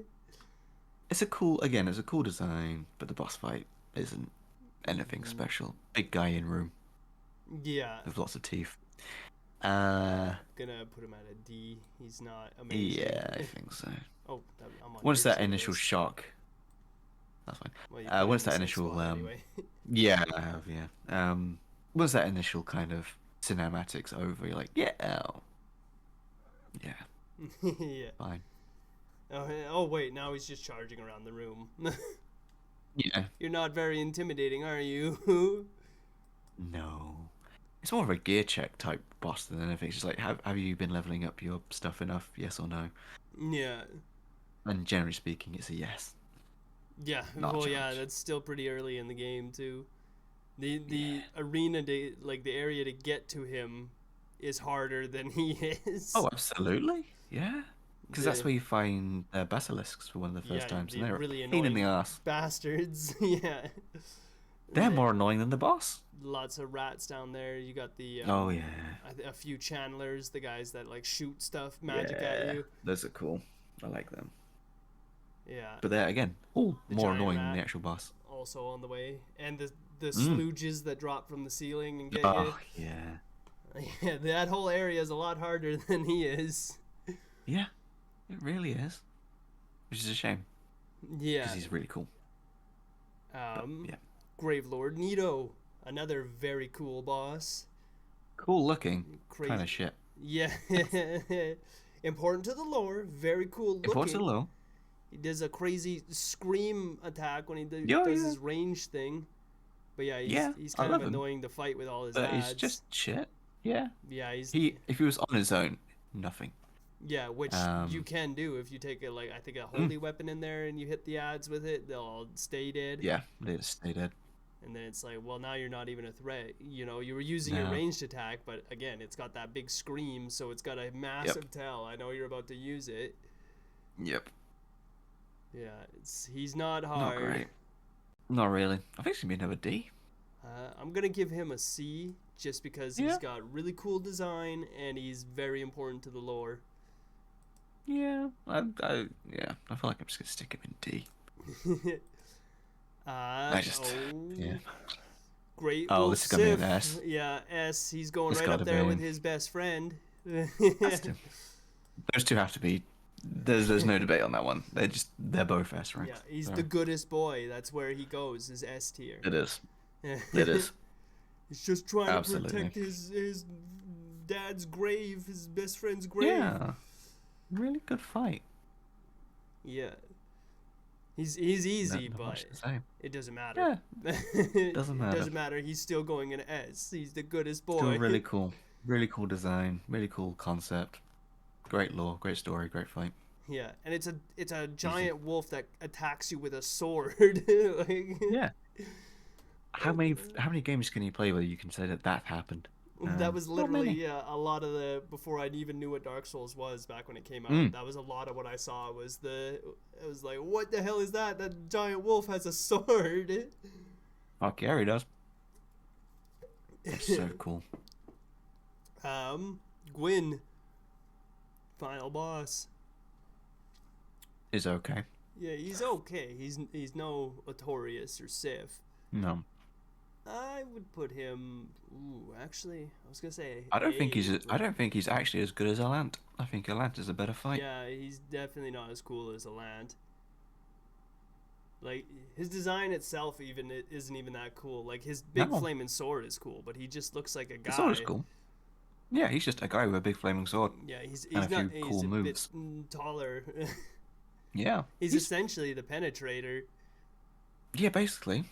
It's a cool design, but the boss fight isn't anything special. Big guy in room Yeah. with lots of teeth. Gonna put him at a D. He's not amazing. Yeah, I think so. Oh, I'm on Once your that side of initial this. shock, that's fine. Well, you put it once in the that same initial spot anyway. yeah, I have, yeah. Once that initial kind of cinematics over, you're like, yeah, Yeah. fine. Oh wait, now he's just charging around the room. Yeah, You're not very intimidating, are you? no. It's more of a gear check type boss than anything. It's just like, have you been leveling up your stuff enough? Yes or no? Yeah. And generally speaking, it's a yes. Yeah. Not Well, yeah, charged. that's still pretty early in the game too. The arena like the area to get to him is harder than he is. Oh, absolutely. Yeah. Because that's The- where you find basilisks for one of the first Yeah, times, the and they're really a pain in the annoying ass. bastards. Yeah. They're more annoying than the boss. Lots of rats down there. You got the Oh yeah. a few channelers, the guys that like shoot stuff magic at you. Those are cool. I like them. Yeah. But they're again all The more giant annoying than rat. the actual boss. Also on the way, and the slooges that drop from the ceiling and get Oh yeah. you. Yeah, that whole area is a lot harder than he is. Yeah. It really is. Which is a shame Yeah. because he's really cool. Yeah. Gravelord Nito, another very cool boss. Cool looking. Crazy. Kind of shit. Yeah. Important to the lore. Very cool looking. Important to the low. He does a crazy scream attack when he does Yeah. his range thing. But yeah, he's I kind love of him. annoying to fight with all his But ads. he's just shit. Yeah. Yeah, he's If he was on his own, nothing. yeah, which you can do if you take I think a holy weapon in there and you hit the ads with it, they'll all stay dead. Yeah. They just stay dead. And then it's like, well, now you're not even a threat. You know, you were using your No. ranged attack, but again, it's got that big scream, so it's got a massive tell. I know you're about to use it. Yep. Yeah, he's not Not hard. great. Not really. I think it's gonna be another D. I'm gonna give him a C just because he's got really cool design and he's very important to the lore. Yeah, I feel like I'm just gonna stick him in D. Yeah. Great Oh, Wolf this is gonna be an Sif. S. Yeah, S. He's going It's right up gotta there be. with his best friend. Has to. Those two have to be. There's no debate on that one. They're both S ranks. Yeah, he's the goodest boy. That's where he goes. Is S tier. It is. It is. He's just trying Absolutely. to protect his dad's grave, his best friend's grave. Yeah. Really good fight. Yeah. He's easy, Not but much to say. it doesn't matter. Yeah. Doesn't matter. It doesn't matter. He's still going in S. He's the goodest boy. Still really cool. Really cool design. Really cool concept. Great lore. Great story. Great fight. Yeah, and it's a giant wolf that attacks you with a sword. Like, Yeah. How many games can you play where you can say that happened? that was not literally many. a lot of the before I even knew what Dark Souls was back when it came out. That was a lot of what I saw. It was like, what the hell is that? That giant wolf has a sword. Fuck yeah, he does. That's so cool. Gwyn, final boss. Is okay. Yeah, he's okay. He's no Artorias or Sif. No. I would put him. Ooh, actually, I was gonna say. I don't think A, I don't think he's actually as good as Alant. I think Alant is a better fight. Yeah, he's definitely not as cool as Alant. Like his design itself, it isn't even that cool. Like his big flaming sword is cool, but he just looks like a guy. The sword is cool. Yeah, he's just a guy with a big flaming sword. Yeah, he's and a not. few He's cool a moves. bit taller. Yeah. He's essentially the Penetrator. Yeah, basically.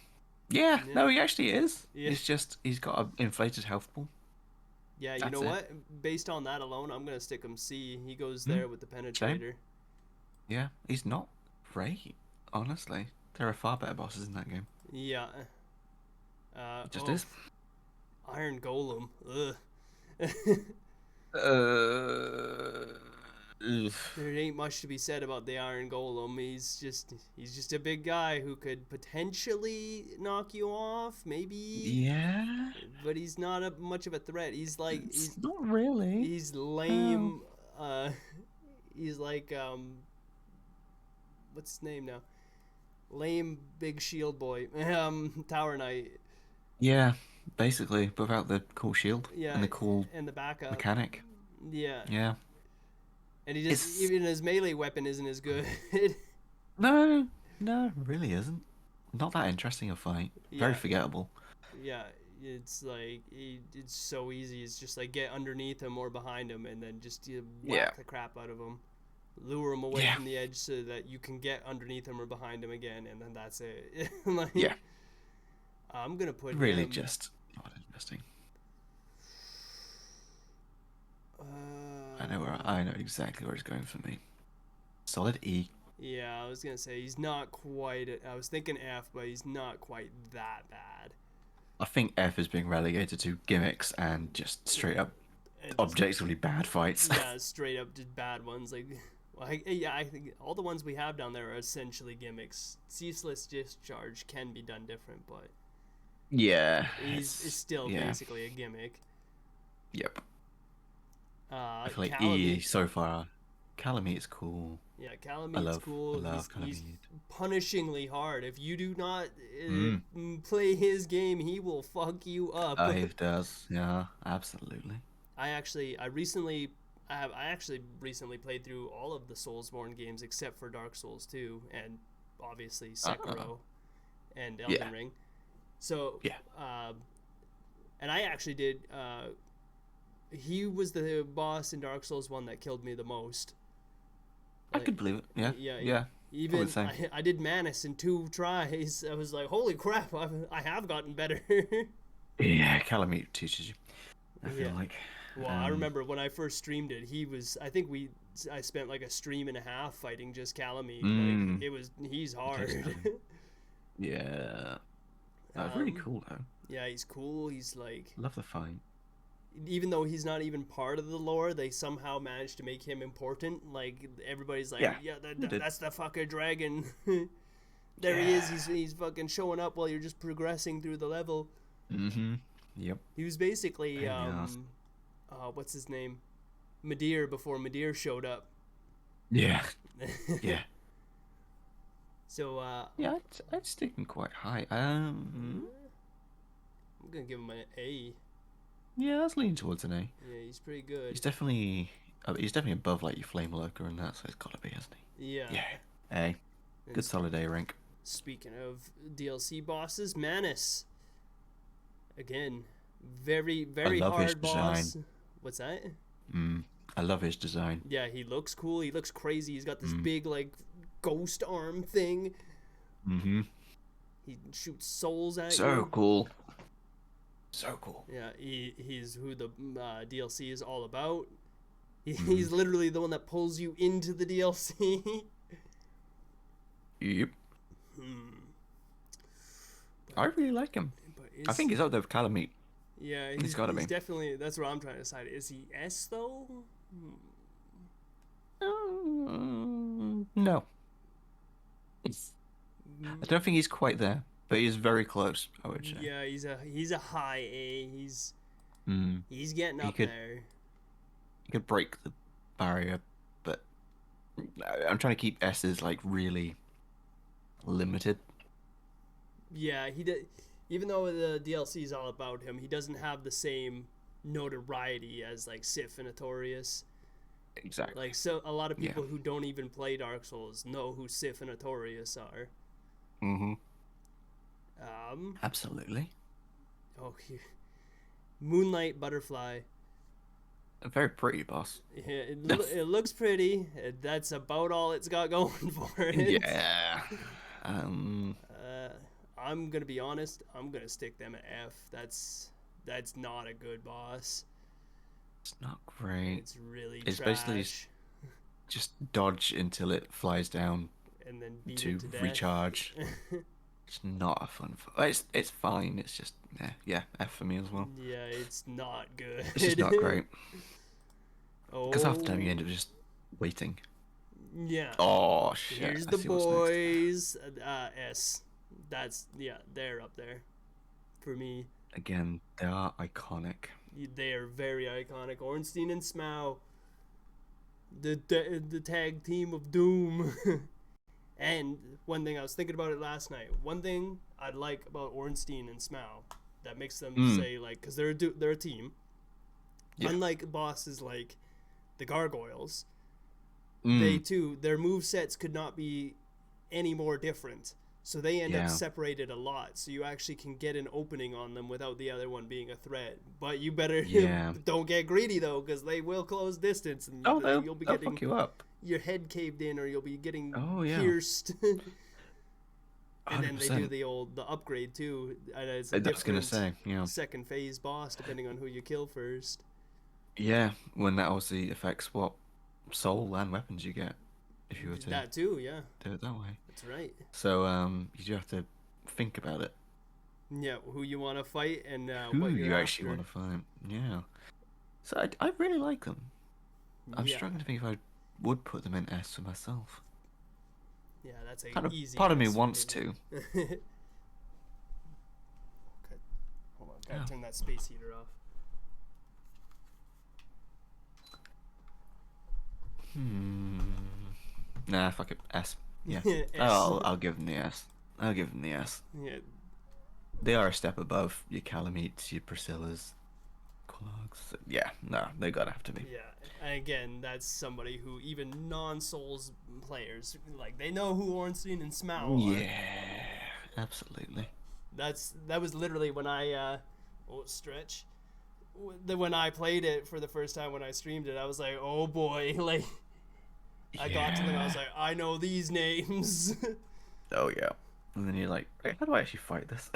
Yeah, Yeah. no, he actually is. Yeah. He's got an inflated health pool. Yeah, you That's know it. what? Based on that alone, I'm gonna stick him C. He goes there with the Penetrator. Yeah, he's not great, honestly. There are far better bosses in that game. Yeah. It just is. Iron Golem. Ugh. There ain't much to be said about the Iron Golem. He's just a big guy who could potentially knock you off, maybe. Yeah. But he's not much of a threat. He's like he's Not really. he's lame. He's like what's his name now? Lame big shield boy. Tower Knight. Yeah, basically, without the cool shield Yeah. and the cool And the backup. mechanic. Yeah. Yeah. And he just even his melee weapon isn't as good. No, it really isn't. Not that interesting a fight. Very Yeah. forgettable. Yeah, it's like it's so easy. It's just like get underneath him or behind him, and then just whack the crap out of him, lure him away from the edge so that you can get underneath him or behind him again, and then that's it. Like, Yeah. I'm gonna put Really him, just not interesting. I know exactly where it's going for me. Solid E. Yeah, I was gonna say he's not quite. I was thinking F, but he's not quite that bad. I think F is being relegated to gimmicks and just straight up objectively bad fights. Yeah, straight up just bad ones. Like, well, I think all the ones we have down there are essentially gimmicks. Ceaseless Discharge can be done different, but Yeah. it's still basically a gimmick. Yep. I feel like Calamite. E so far. Calamite is cool. Yeah, Calamine's cool. I love He's Calamite. punishingly hard. If you do not play his game, he will fuck you up. He does. Yeah, absolutely. I actually recently played through all of the Soulsborne games except for Dark Souls 2 and obviously Sekiro and Elden Ring. So and I actually did. He was the boss in Dark Souls 1 that killed me the most. I could believe it. Yeah. Yeah. Even I did Manus in 2 tries. I was like, holy crap! I have gotten better. Yeah, Calamite teaches you. I feel like. Well, I remember when I first streamed it. I spent like a stream and a half fighting just Calamite. Like, he's hard. Yeah. That's really cool though. Yeah, he's cool. He's like. Love the fight. Even though he's not even part of the lore, they somehow managed to make him important. Like everybody's like, that's the fucker dragon. There he is. He's fucking showing up while you're just progressing through the level. Mm-hmm. Yep. He was basically Pain in the ass. what's his name? Midir before Midir showed up. Yeah. Yeah. So Yeah, I'd stick him quite high. I'm gonna give him an A. Yeah, I was leaning towards an A. Yeah, he's pretty good. He's definitely above like your Flame Lurker and that, so it's gotta be, hasn't he? Yeah. Yeah. A. And Good solid A rank. Speaking of DLC bosses, Manus. Again, very I love his hard boss. design. What's that? I love his design. Yeah, he looks cool. He looks crazy. He's got this big like ghost arm thing. Mm-hmm. He shoots souls at So you. cool. So cool. Yeah, he's who the DLC is all about. He's literally the one that pulls you into the DLC. Yep. I really like him. I think he's up there with Calamite. Yeah, He's gotta be. definitely. That's what I'm trying to decide. Is he S though? No. I don't think he's quite there, but he's very close, I would say. Yeah, he's a high A. He's getting up could- there. He could break the barrier, but I'm trying to keep S's like really limited. Yeah, he did. Even though the DLC is all about him, he doesn't have the same notoriety as like Sif and Notorious. Exactly. Like, so a lot of Yeah. people who don't even play Dark Souls know who Sif and Notorious are. Mm-hmm. Um. Absolutely. Oh, Moonlight Butterfly. A very pretty boss. Yeah, it looks pretty. That's about all it's got going for it. Yeah. I'm gonna be honest. I'm gonna stick them at F. That's not a good boss. It's not great. It's really It's trash. basically just dodge until it flies down and then beat to it to death. recharge. It's not a fun. It's fine. It's just yeah, F for me as well. Yeah, it's not good. It's just not great. Oh, Because half the time you end up just waiting. yeah. Oh shit! Here's I the see what's next. boys. S. They're up there for me. Again, they are iconic. They are very iconic. Ornstein and Smough, the tag team of doom. And one thing I was thinking about it last night. One thing I like about Ornstein and Smough that makes them say like, because they're a team. Yeah. Unlike bosses like the Gargoyles, Mm. they too their move sets could not be any more different. So they end Yeah. up separated a lot. So you actually can get an opening on them without the other one being a threat. But you better Yeah. don't get greedy though, because they will close distance, and Oh, they'll you'll be fuck getting you up. your head caved in, or you'll be getting Oh, yeah. pierced. And then they do 100%. the upgrade too. And it's I was gonna different say, yeah. second phase boss depending on who you kill first. Yeah, when that obviously affects what soul and weapons you get, if you were to That too, yeah, do it that way. that's right. So you do have to think about it. Yeah, who you want to fight and Who what you you're actually after. want to fight? Yeah. So I really like them. I'm Yeah. struggling to think if I would put them in S for myself. Yeah, that's a easy. Part of me S for wants me. to. Okay. Hold on, gotta Yeah. turn that space heater off. Nah, fuck it. S. Yeah. S. I'll give them the S. I'll give them the S. Yeah, They are a step above your Calamites, your Priscillas, Qualogs. Yeah, no, they gotta have to be. yeah. And again, that's somebody who even non-Souls players like they know who Ornstein and Smough are. Yeah, absolutely. That was literally when I stretch. When I played it for the first time when I streamed it, I was like, oh boy, like I got to them, I was like, I know these names. Oh yeah. And then you're like, "Wait, how do I actually fight this?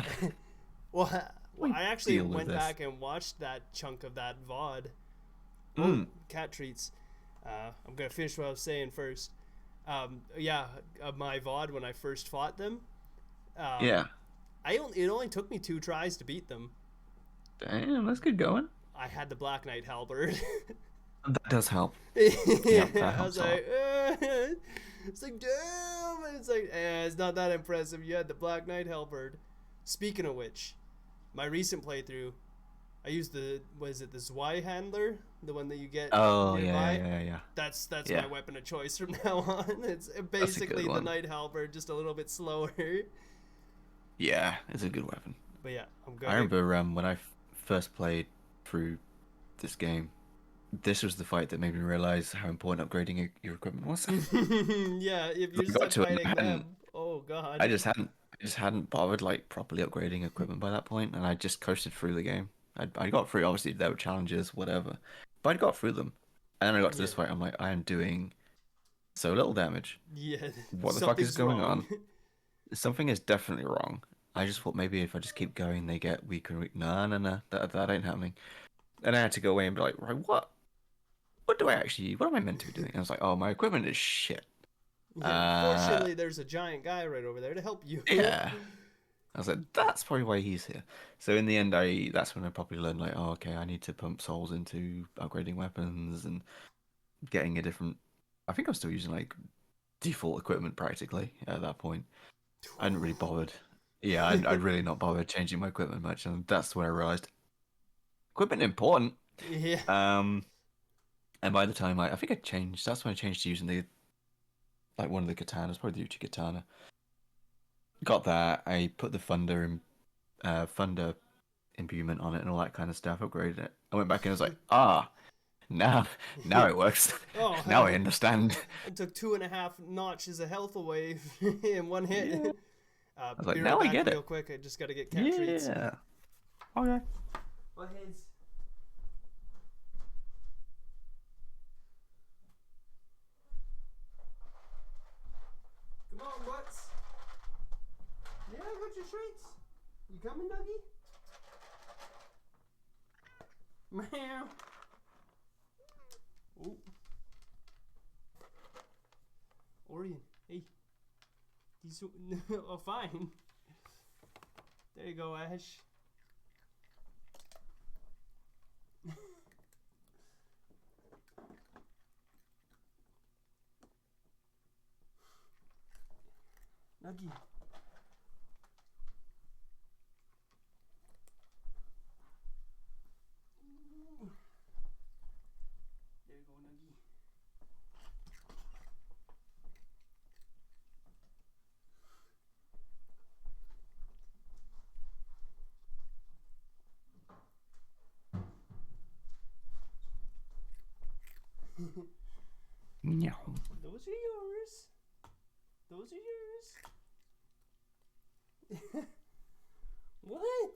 Well, I actually deal with went this. back and watched that chunk of that VOD. Oh, cat treats. I'm gonna finish what I was saying first. My VOD when I first fought them. Yeah. It only took me 2 tries to beat them. Damn, that's good going. I had the Black Knight halberd. That does help. Yeah, that I helps was like, it's like, damn. It's like, it's not that impressive. You had the Black Knight halberd. Speaking of which, My recent playthrough, I used the the Zwei handler, the one that you get Oh nearby. yeah. That's Yeah. my weapon of choice from now on. It's That's a good basically the one. Night Halberd, just a little bit slower. Yeah, it's a good weapon. But yeah, I'm good. I remember when I first played through this game, this was the fight that made me realize how important upgrading your equipment was. Yeah, if you're I got still to it and fighting them, oh god. I just hadn't bothered like properly upgrading equipment by that point, and I just coasted through the game. I got through. Obviously, there were challenges, whatever, but I got through them. And then I got to this Yeah. fight. I'm like, I am doing so little damage. Yeah, What the fuck is something's going wrong. on? Something is definitely wrong. I just thought maybe if I just keep going, they get weaker and weaker. No, that ain't happening. And I had to go away and be like, right, what what am I meant to be doing? And I was like, oh, my equipment is shit. Yeah, fortunately, there's a giant guy right over there to help you. Yeah. I was like, that's probably why he's here. So in the end, that's when I probably learned, like, oh, okay, I need to pump souls into upgrading weapons and getting a different. I think I was still using like default equipment practically at that point. I hadn't really bothered. Yeah, I'd really not bothered changing my equipment much, and that's when I realized equipment important. Yeah. And by the time I think I changed. That's when I changed to using the one of the katanas, probably the Uchi katana. Got that. I put the thunder imbuement on it and all that kind of stuff. Upgraded it. I went back and I was like, now it works. Oh, Now I understand. I took 2.5 notches of health away in one hit. Yeah. I was like, be now right I back get it. real quick. I just gotta get cat treats. Yeah. Okay. What heads? Come on, butts. Yeah, I got your treats. You coming, Dougie? Meow. Ooh. Orion, hey. He's oh, fine. There you go, Ash. Nuggy. There you go, Nuggy. No. Those are yours. Those are yours. What?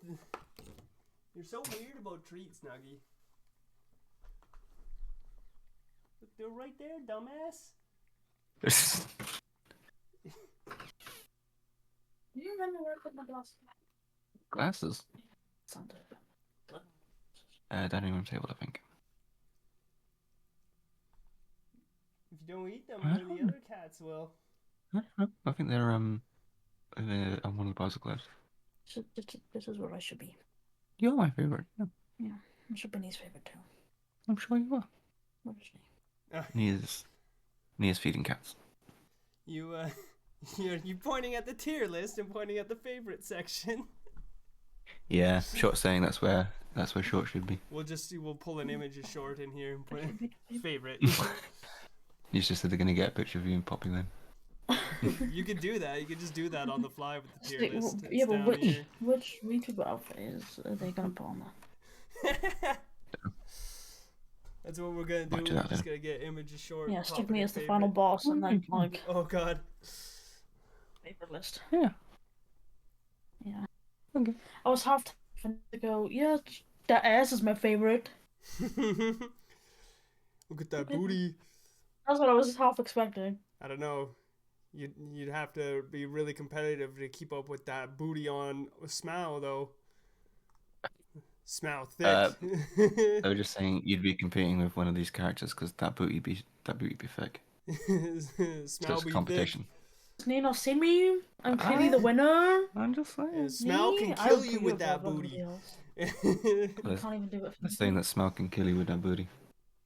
You're so weird about treats, Nuggy. Look, they're right there, dumbass. Do you remember work with my glasses? Glasses. Something. Dining room table, I think. If you don't eat them, one of the other cats will. I think they're on one of the bars of gloves. So this is where I should be. You're my favorite. Yeah. I'm Japanese favorite too. I'm sure you are. What is she? Nia's feeding cats. You're pointing at the tier list and pointing at the favorite section. Yeah, Short's saying that's where Short should be. We'll pull an image of Short in here and put it favorite. He's just said they're gonna get a picture of you and pop you in. You could do that. You could just do that on the fly with the tier Wait, list. It's yeah, but down here. which VTuber outfit are they gonna put on that? That's what we're gonna do. Might do We're that just then. gonna get image of Short. Yeah, pop stick it me in as the favorite. final boss and then like Oh god. favorite list. Yeah. Yeah. Okay. I was half tempted to go, yeah, that ass is my favorite. Look at that booty. That's what I was half expecting. I don't know. You'd have to be really competitive to keep up with that booty on Smough though. Smough thick. I was just saying you'd be competing with one of these characters because that booty be thick. So it's Smough a be competition. Does Nino see me? I'm clearly the winner. I'm just saying. thick. Smough Me? can I kill would you put with that above booty. everybody else. I can't even do it. They're saying that Smell can kill you with that booty.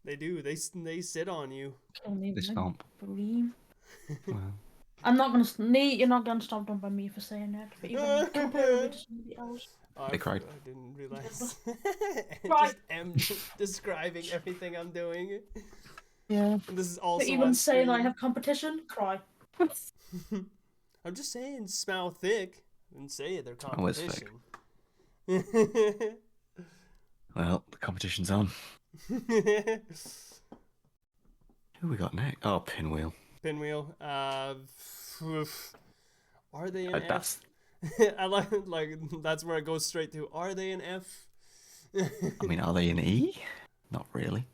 They do. They sit on you. Kill me They with stomp. booty. Wow. I'm not gonna. Nate, you're not gonna stop on by me for saying that. But even compare me to somebody else. They cried. I didn't realize. Right. Just describing everything I'm doing. Yeah. And this is also But even on saying I stream. have competition, cry. I'm just saying, smell thick. And say it, they're Smell is thick. competition. Well, the competition's on. Who we got next? Oh, Pinwheel. Pinwheel. Oof. Are they an F? That's. I like that's where it goes straight to. Are they an F? I mean, are they an E? Not really.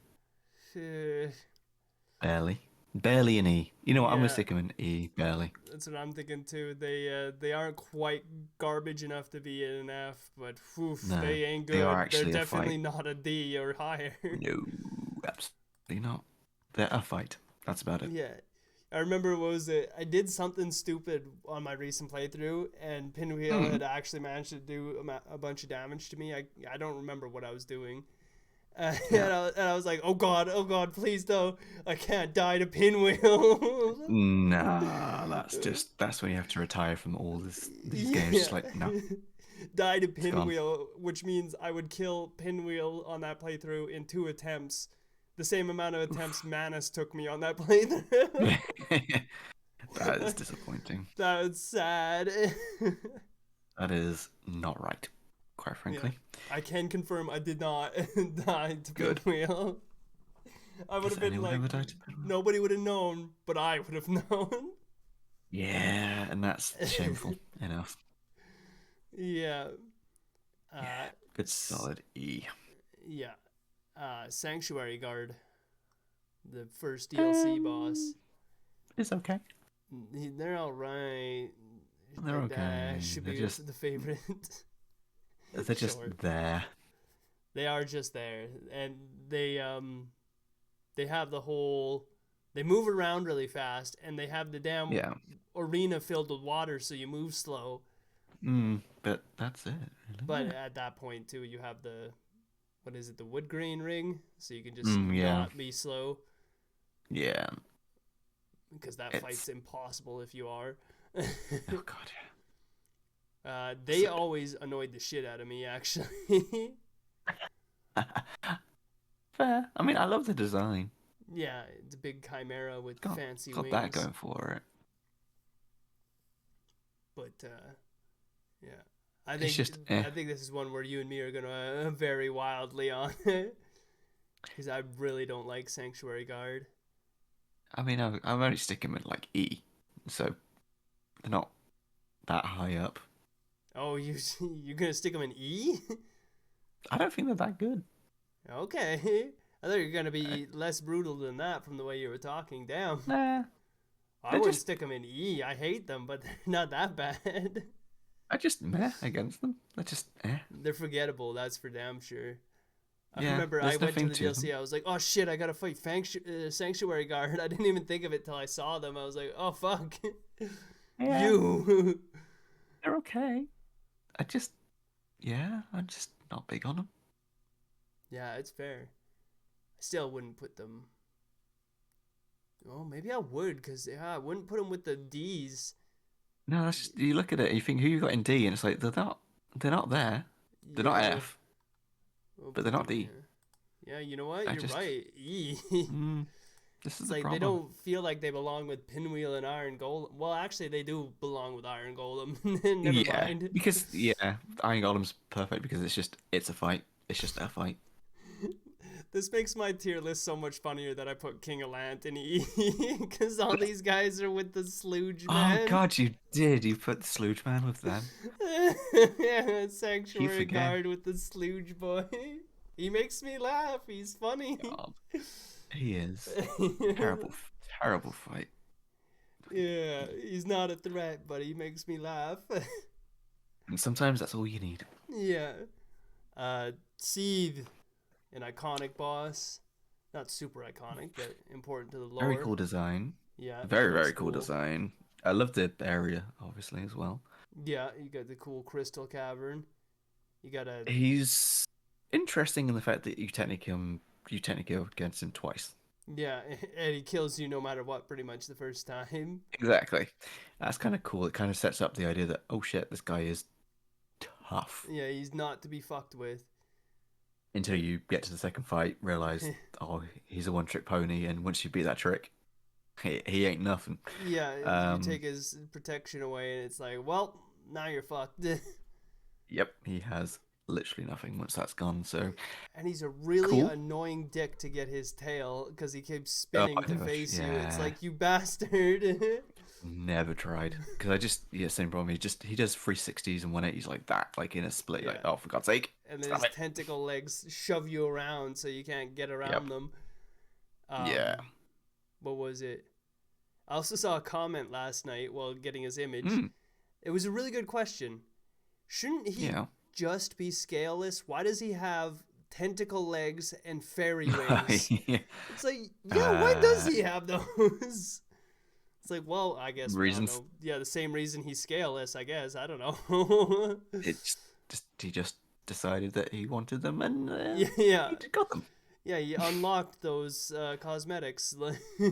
Barely. Barely an E. You know what? I'm Yeah. gonna stick them in E. Barely. That's what I'm thinking too. They aren't quite garbage enough to be an F, but oof, No, they ain't they good. are actually They're a fight. definitely not a D or higher. No, absolutely not. They're a fight. That's about it. Yeah. I remember what was it? I did something stupid on my recent playthrough, and Pinwheel had actually managed to do a bunch of damage to me. I don't remember what I was doing. And I was like, oh god, please don't. I can't die to Pinwheel. Nah, that's when you have to retire from all these games. Just like, no. Die to gone. Pinwheel, which means I would kill Pinwheel on that playthrough in 2 attempts. The same amount of attempts Manus took me on that playthrough. That is disappointing. That was sad. That is not right, quite frankly. I can confirm I did not die to Good. Pinwheel. I would Has have been anyone like, ever died to Pinwheel? nobody would have known, but I would have known. Yeah, and that's shameful enough. Yeah. Good solid E. Yeah. Sanctuary Guard, the first DLC boss. It's okay. They're all right. They're okay. Should They're be just- the favorite. They're just Short. there. They are just there, and they have the whole. They move around really fast, and they have the damn Yeah. arena filled with water, so you move slow. But that's it. Really. But at that point too, you have the, what is it, the wood grain ring, so you can just yeah. not be slow, Yeah. because that It's- fight's impossible if you are. Oh god, yeah. They So- always annoyed the shit out of me, actually. Fair. I mean, I love the design. Yeah, it's a big chimera with Got, fancy got wings. that going for it. But yeah, I It's think just, I think this is one where you and me are gonna vary wildly on it, because I really don't like Sanctuary Guard. I mean, I'm only sticking with like E, so they're not that high up. Oh, you're gonna stick them in E? I don't think they're that good. Okay, I thought you were gonna be less brutal than that from the way you were talking. Damn, Nah. I they're wouldn't just- stick them in E. I hate them, but they're not that bad. I just meh against them. They're just eh. They're forgettable, that's for damn sure. I Yeah, remember there's I went to nothing the to DLC, I was like, oh shit, I gotta fight Sanctuary Guard. I didn't even think of it till I saw them. I was like, oh fuck. Yeah. You. They're okay. I'm just not big on them. Yeah, it's fair. I still wouldn't put them. Oh, maybe I would, because I wouldn't put them with the D's. No, that's just, you look at it and you think who you got in D, and it's like they're not there. They're not Yeah. F, Oh, but they're not D. Yeah, you know what? I You're just- right. E. This is It's the like problem. they don't feel like they belong with Pinwheel and Iron Golem. Well, actually, they do belong with Iron Golem. Never yeah, mind. because Iron Golem's perfect because it's a fight. It's just a fight. This makes my tier list so much funnier that I put King of Lant in E, because all these guys are with the Slooge man. Oh god, you did. You put the Slooge Man with them. Yeah, Sanctuary forget. Guard with the Slooge boy. He makes me laugh. He's funny. God, he is terrible, terrible fight. Yeah, he's not a threat, but he makes me laugh. And sometimes that's all you need. Yeah. Seed, an iconic boss. Not super iconic, but important to the lore. Very cool design. Yeah. Very, it very looks cool design. I love the area, obviously, as well. Yeah, you got the cool crystal cavern. You got a He's interesting in the fact that you technically go against him twice. yeah, and he kills you no matter what, pretty much the first time. Exactly. That's kind of cool. It kind of sets up the idea that, oh shit, this guy is tough. Yeah, he's not to be fucked with. Until you get to the second fight, realize, oh, he's a one-trick pony, and once you beat that trick, he ain't nothing. Yeah, you take his protection away, and it's like, well, now you're fucked. Yep, he has literally nothing once that's gone. So, and he's a really Cool. annoying dick to get his tail because he keeps spinning to gosh, face you. It's yeah. like, you bastard. never tried because same problem. He does 360s and 180s like that, like in a split. Yeah. Like, oh, for God's sake! And then Stop his it. tentacle legs shove you around so you can't get around Yep. them. Yeah. What was it? I also saw a comment last night while getting his image. Mm. It was a really good question. Shouldn't he Yeah. just be scaleless? Why does he have tentacle legs and fairy wings? Yeah. It's like, yeah, why does he have those? It's like, well, I guess Reasons. I don't know. Yeah, the same reason he's scaleless, I guess. I don't know. He just decided that he wanted them, and Yeah. he got them. Yeah, he unlocked those cosmetics.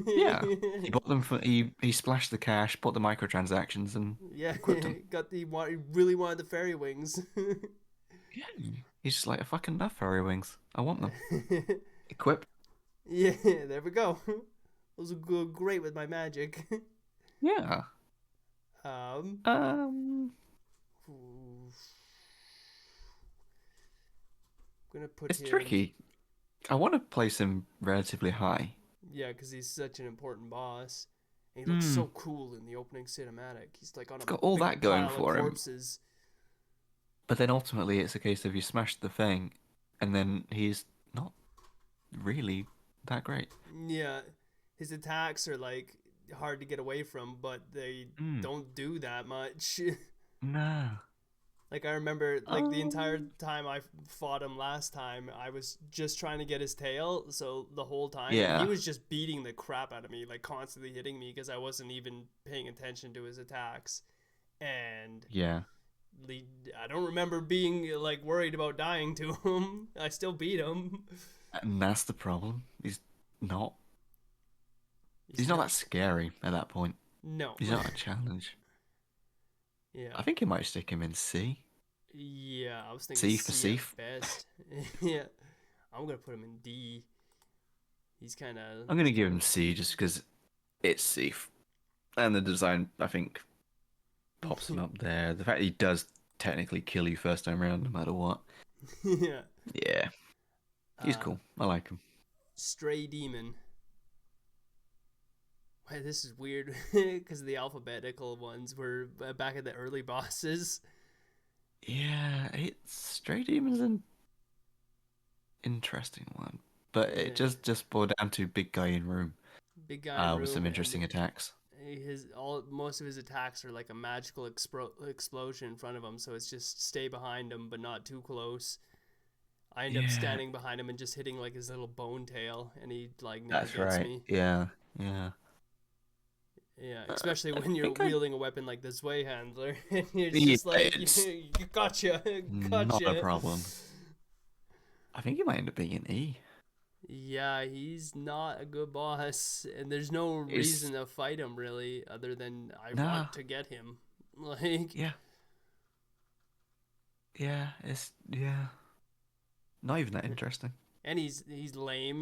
Yeah, he bought them for he splashed the cash, bought the microtransactions, and Yeah, equipped them. he really wanted the fairy wings. Yeah, he's just like, I fucking love fairy wings. I want them. Equip. Yeah, there we go. Those will go great with my magic. Yeah. Gonna put It's him... tricky. I want to place him relatively high. Yeah, because he's such an important boss. And he looks so cool in the opening cinematic. He's like on a got all big that going pile of for him. corpses. But then ultimately, it's a case of you smash the thing, and then he's not really that great. Yeah, his attacks are like hard to get away from, but they don't do that much. No. Like, I remember, like, the entire time I fought him last time, I was just trying to get his tail, so the whole time, Yeah. he was just beating the crap out of me, like, constantly hitting me, because I wasn't even paying attention to his attacks. And Yeah. I don't remember being, like, worried about dying to him. I still beat him. And that's the problem. He's not that scary at that point. No. He's not a challenge. Yeah. I think you might stick him in C. Yeah, I was thinking C for C at Seif. best. Yeah. I'm gonna put him in D. He's kind of... I'm going to give him C just because it's Seif. And the design, I think, pops him up there. The fact he does technically kill you first time around no matter what. Yeah. Yeah. He's cool. I like him. Stray Demon. Wait, this is weird because the alphabetical ones were back at the early bosses. Yeah, Stray Demon's an interesting one. But it just boiled down to big guy in room. Big guy in room, with some interesting attacks. Most of his attacks are like a magical explosion in front of him, so it's just stay behind him but not too close. I end up standing behind him and just hitting like his little bone tail, and he like never gets me. Yeah. Yeah, especially when you're wielding a weapon like the Zwei Handler, and you're just like, gotcha. Not a problem. I think he might end up being an E. Yeah, he's not a good boss, and there's no reason to fight him really, other than I want to get him. Like, not even that interesting. and he's lame.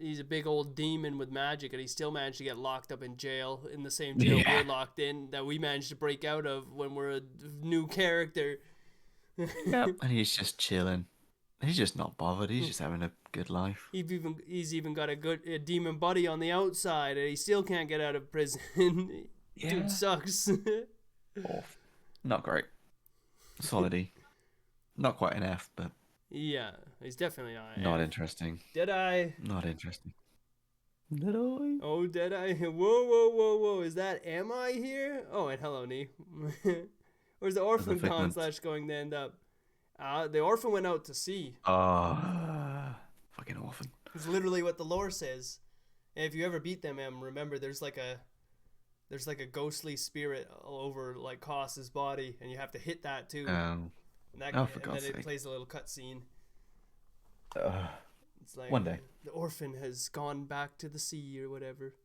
He's a big old demon with magic, and he still managed to get locked up in jail, in the same jail we're locked in, that we managed to break out of when we're a new character. Yep, and he's just chilling. He's just not bothered. He's just having a good life. He's even got a demon buddy on the outside, and he still can't get out of prison. Dude sucks. Not great. Solid E. Not quite an F, but yeah, he's definitely not interesting. Deadeye. Not interesting. Deadeye. Oh, Deadeye. Whoa. Is that am I here? Oh, and hello, Nee. Where's the orphan con / going to end up? The orphan went out to sea. Fucking orphan. It's literally what the lore says. And if you ever beat them, remember there's like a ghostly spirit all over like Koss's body, and you have to hit that too. For God's and then sake. it plays a little cutscene. It's like one day. The orphan has gone back to the sea or whatever.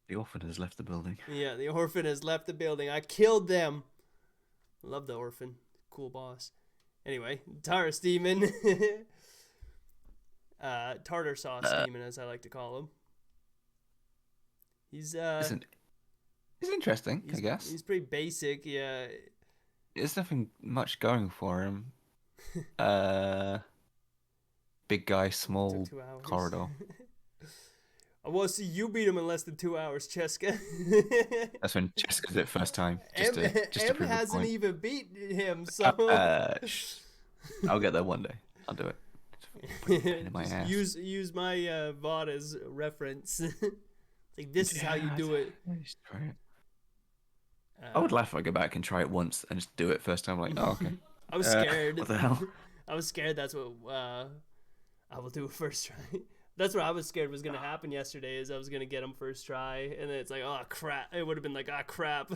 The orphan has left the building. Yeah, the orphan has left the building. I killed them. Love the orphan. Cool boss. Anyway, Taurus Demon. Tartar sauce demon, as I like to call him. He's It's interesting, I guess. He's pretty basic, yeah. There's nothing much going for him. Big guy, small Took 2 hours. corridor. I want to see you beat him in less than 2 hours, Chesqa. That's when Chesqa did it first time. Em To prove a hasn't point. even beaten him, so I'll get there one day. I'll do it. Put a pain in my just ass. use my VOD as reference. Like, this is how you do it. Just try it. I would laugh if I go back and try it once and just do it first time. Like, oh, okay. I was scared. What the hell? I was scared that's what I will do first try. That's what I was scared was gonna happen yesterday. Is I was gonna get him first try, and then it's like, oh crap! It would have been like, ah crap.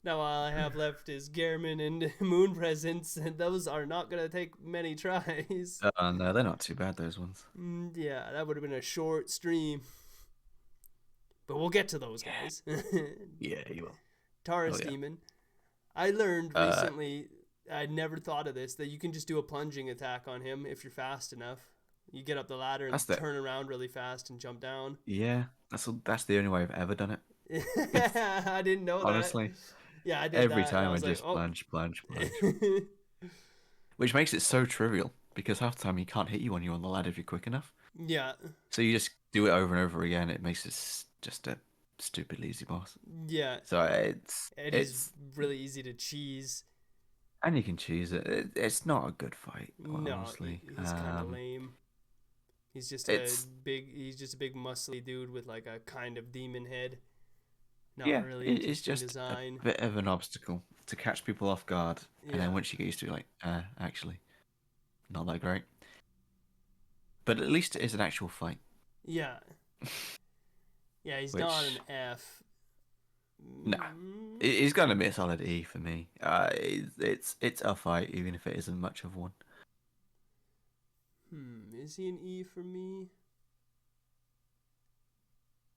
Now all I have left is Gehrman and Moon Presence, and those are not gonna take many tries. No, they're not too bad, those ones. Yeah, that would have been a short stream. But we'll get to those guys. Yeah, you will. Taurus Oh, yeah. Demon. I learned recently, I'd never thought of this, that you can just do a plunging attack on him if you're fast enough. You get up the ladder and turn around really fast and jump down. Yeah, that's the only way I've ever done it. I didn't know Honestly. that. Yeah, I did Every that, time I was just like, plunge. Which makes it so trivial, because half the time he can't hit you when you're on the ladder if you're quick enough. Yeah. So you just do it over and over again. It makes it just a stupidly easy boss. Yeah. So It is really easy to cheese. And you can cheese it. It's not a good fight, honestly. No, he's kind of lame. He's just a big muscly dude with like a kind of demon head. Not really it's just design. a bit of an obstacle to catch people off guard, and then once you get used to it, like, actually, not that great. But at least it is an actual fight. Yeah. Yeah, he's not an F. No, he's gonna be a solid E for me. It's a fight, even if it isn't much of one. Is he an E for me?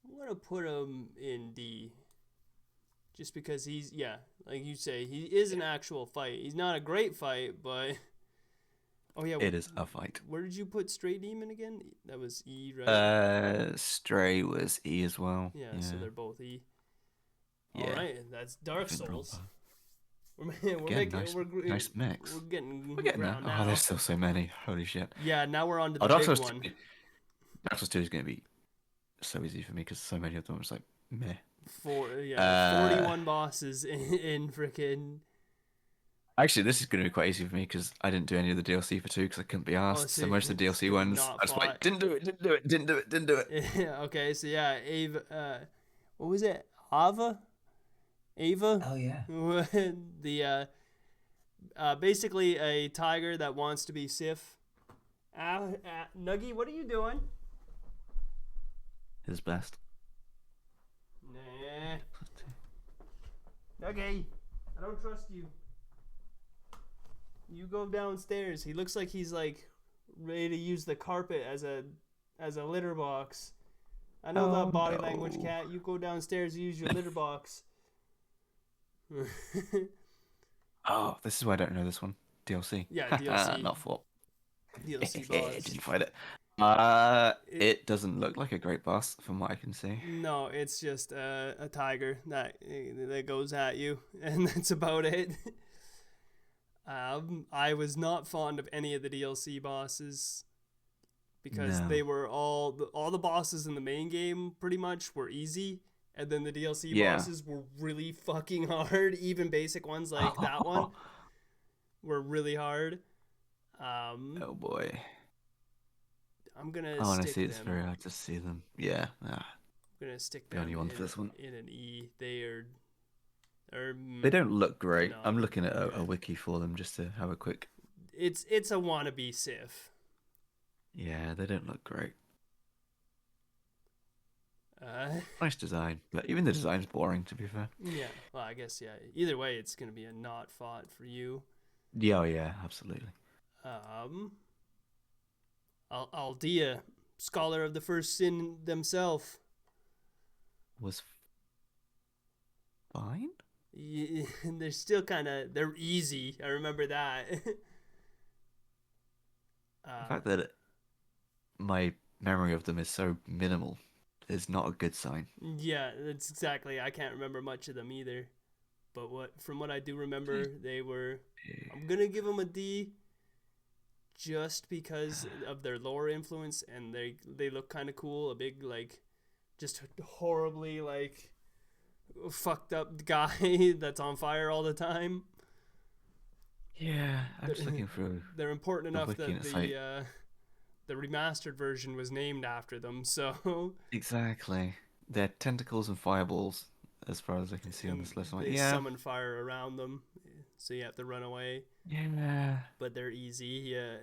I'm gonna put him in D. Just because he's, like you say, he is an actual fight. He's not a great fight, but... Oh yeah, it is a fight. Where did you put Stray Demon again? That was E, right? Stray was E as well. Yeah, so they're both E. Yeah. All right, that's Dark Souls. We're nice mix. We're getting there. now. Oh, there's still so many. Holy shit. Yeah, now we're on to the Dark big Souls one. 2, Dark Souls 2 is going to be so easy for me because so many of them are just like meh. 41 bosses in frickin'. Actually, this is going to be quite easy for me because I didn't do any of the DLC for 2 because I couldn't be asked. So most of the DLC ones, I just like, didn't do it. Yeah, okay, so yeah, Ava, what was it? Ava? Oh yeah. The basically a tiger that wants to be Sif. Nuggy, what are you doing? His best. Nah. Nuggy, I don't trust you. You go downstairs. He looks like he's like ready to use the carpet as a litter box. I know that body language, cat. You go downstairs and use your litter box. Oh, this is why I don't know this one. DLC. Yeah, DLC. Not fault. DLC boss. Didn't fight it. It doesn't look like a great boss from what I can see. No, it's just a tiger that goes at you, and that's about it. I was not fond of any of the DLC bosses because they were all the bosses in the main game pretty much were easy, and then the DLC bosses were really fucking hard. Even basic ones like that one were really hard. Oh boy. I'm gonna. I want to see it through. I just see them. Yeah. I'm gonna stick them only one for this one. In an E. They don't look great. No, I'm looking at a wiki for them just to have a quick. It's a wannabe Sif. Yeah, they don't look great. Nice design, but even the design's boring, to be fair. Yeah, well, I guess Either way, it's gonna be a not fought for you. Yeah, oh, yeah, absolutely. Aldea, scholar of the first sin themselves, was fine. Yeah, they're still they're easy. I remember that. The fact that my memory of them is so minimal is not a good sign. Yeah, that's exactly. I can't remember much of them either. But from what I do remember, they were. I'm gonna give them a D, just because of their lore influence, and they look kind of cool. A big like, just horribly like, fucked up guy that's on fire all the time. Yeah, I'm just looking through. They're important the enough wiki and that it's like- the remastered version was named after them. So Exactly. They're tentacles and fireballs, as far as I can see on this list. I'm like, they yeah. summon fire around them, so you have to run away. Yeah. But they're easy. Yeah.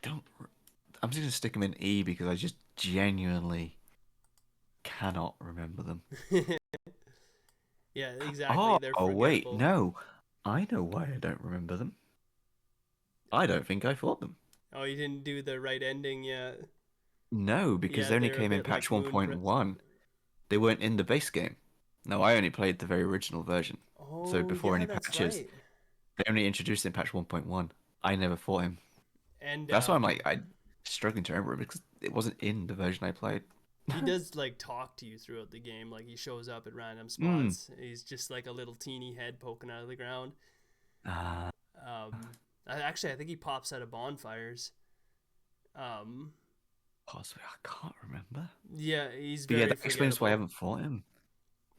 I'm just gonna stick them in E because I just genuinely cannot remember them. Yeah, exactly. Oh, They're wait, forgettable. no. I know why I don't remember them. I don't think I fought them. Oh, you didn't do the right ending yet. No, because Yeah, they only they're a came in bit like patch Moon 1.1. They weren't in the base game. No, I only played the very original version. Oh, So before yeah, any that's patches, right. they only introduced it in patch 1.1. I never fought him. And That's why I'm like, I'm struggling to remember it because it wasn't in the version I played. he does like talk to you throughout the game. Like he shows up at random spots. He's just like a little teeny head poking out of the ground. Actually, I think he pops out of bonfires. Possibly, I can't remember. Yeah, he's But very yeah, that explains why I forgettable. haven't fought him.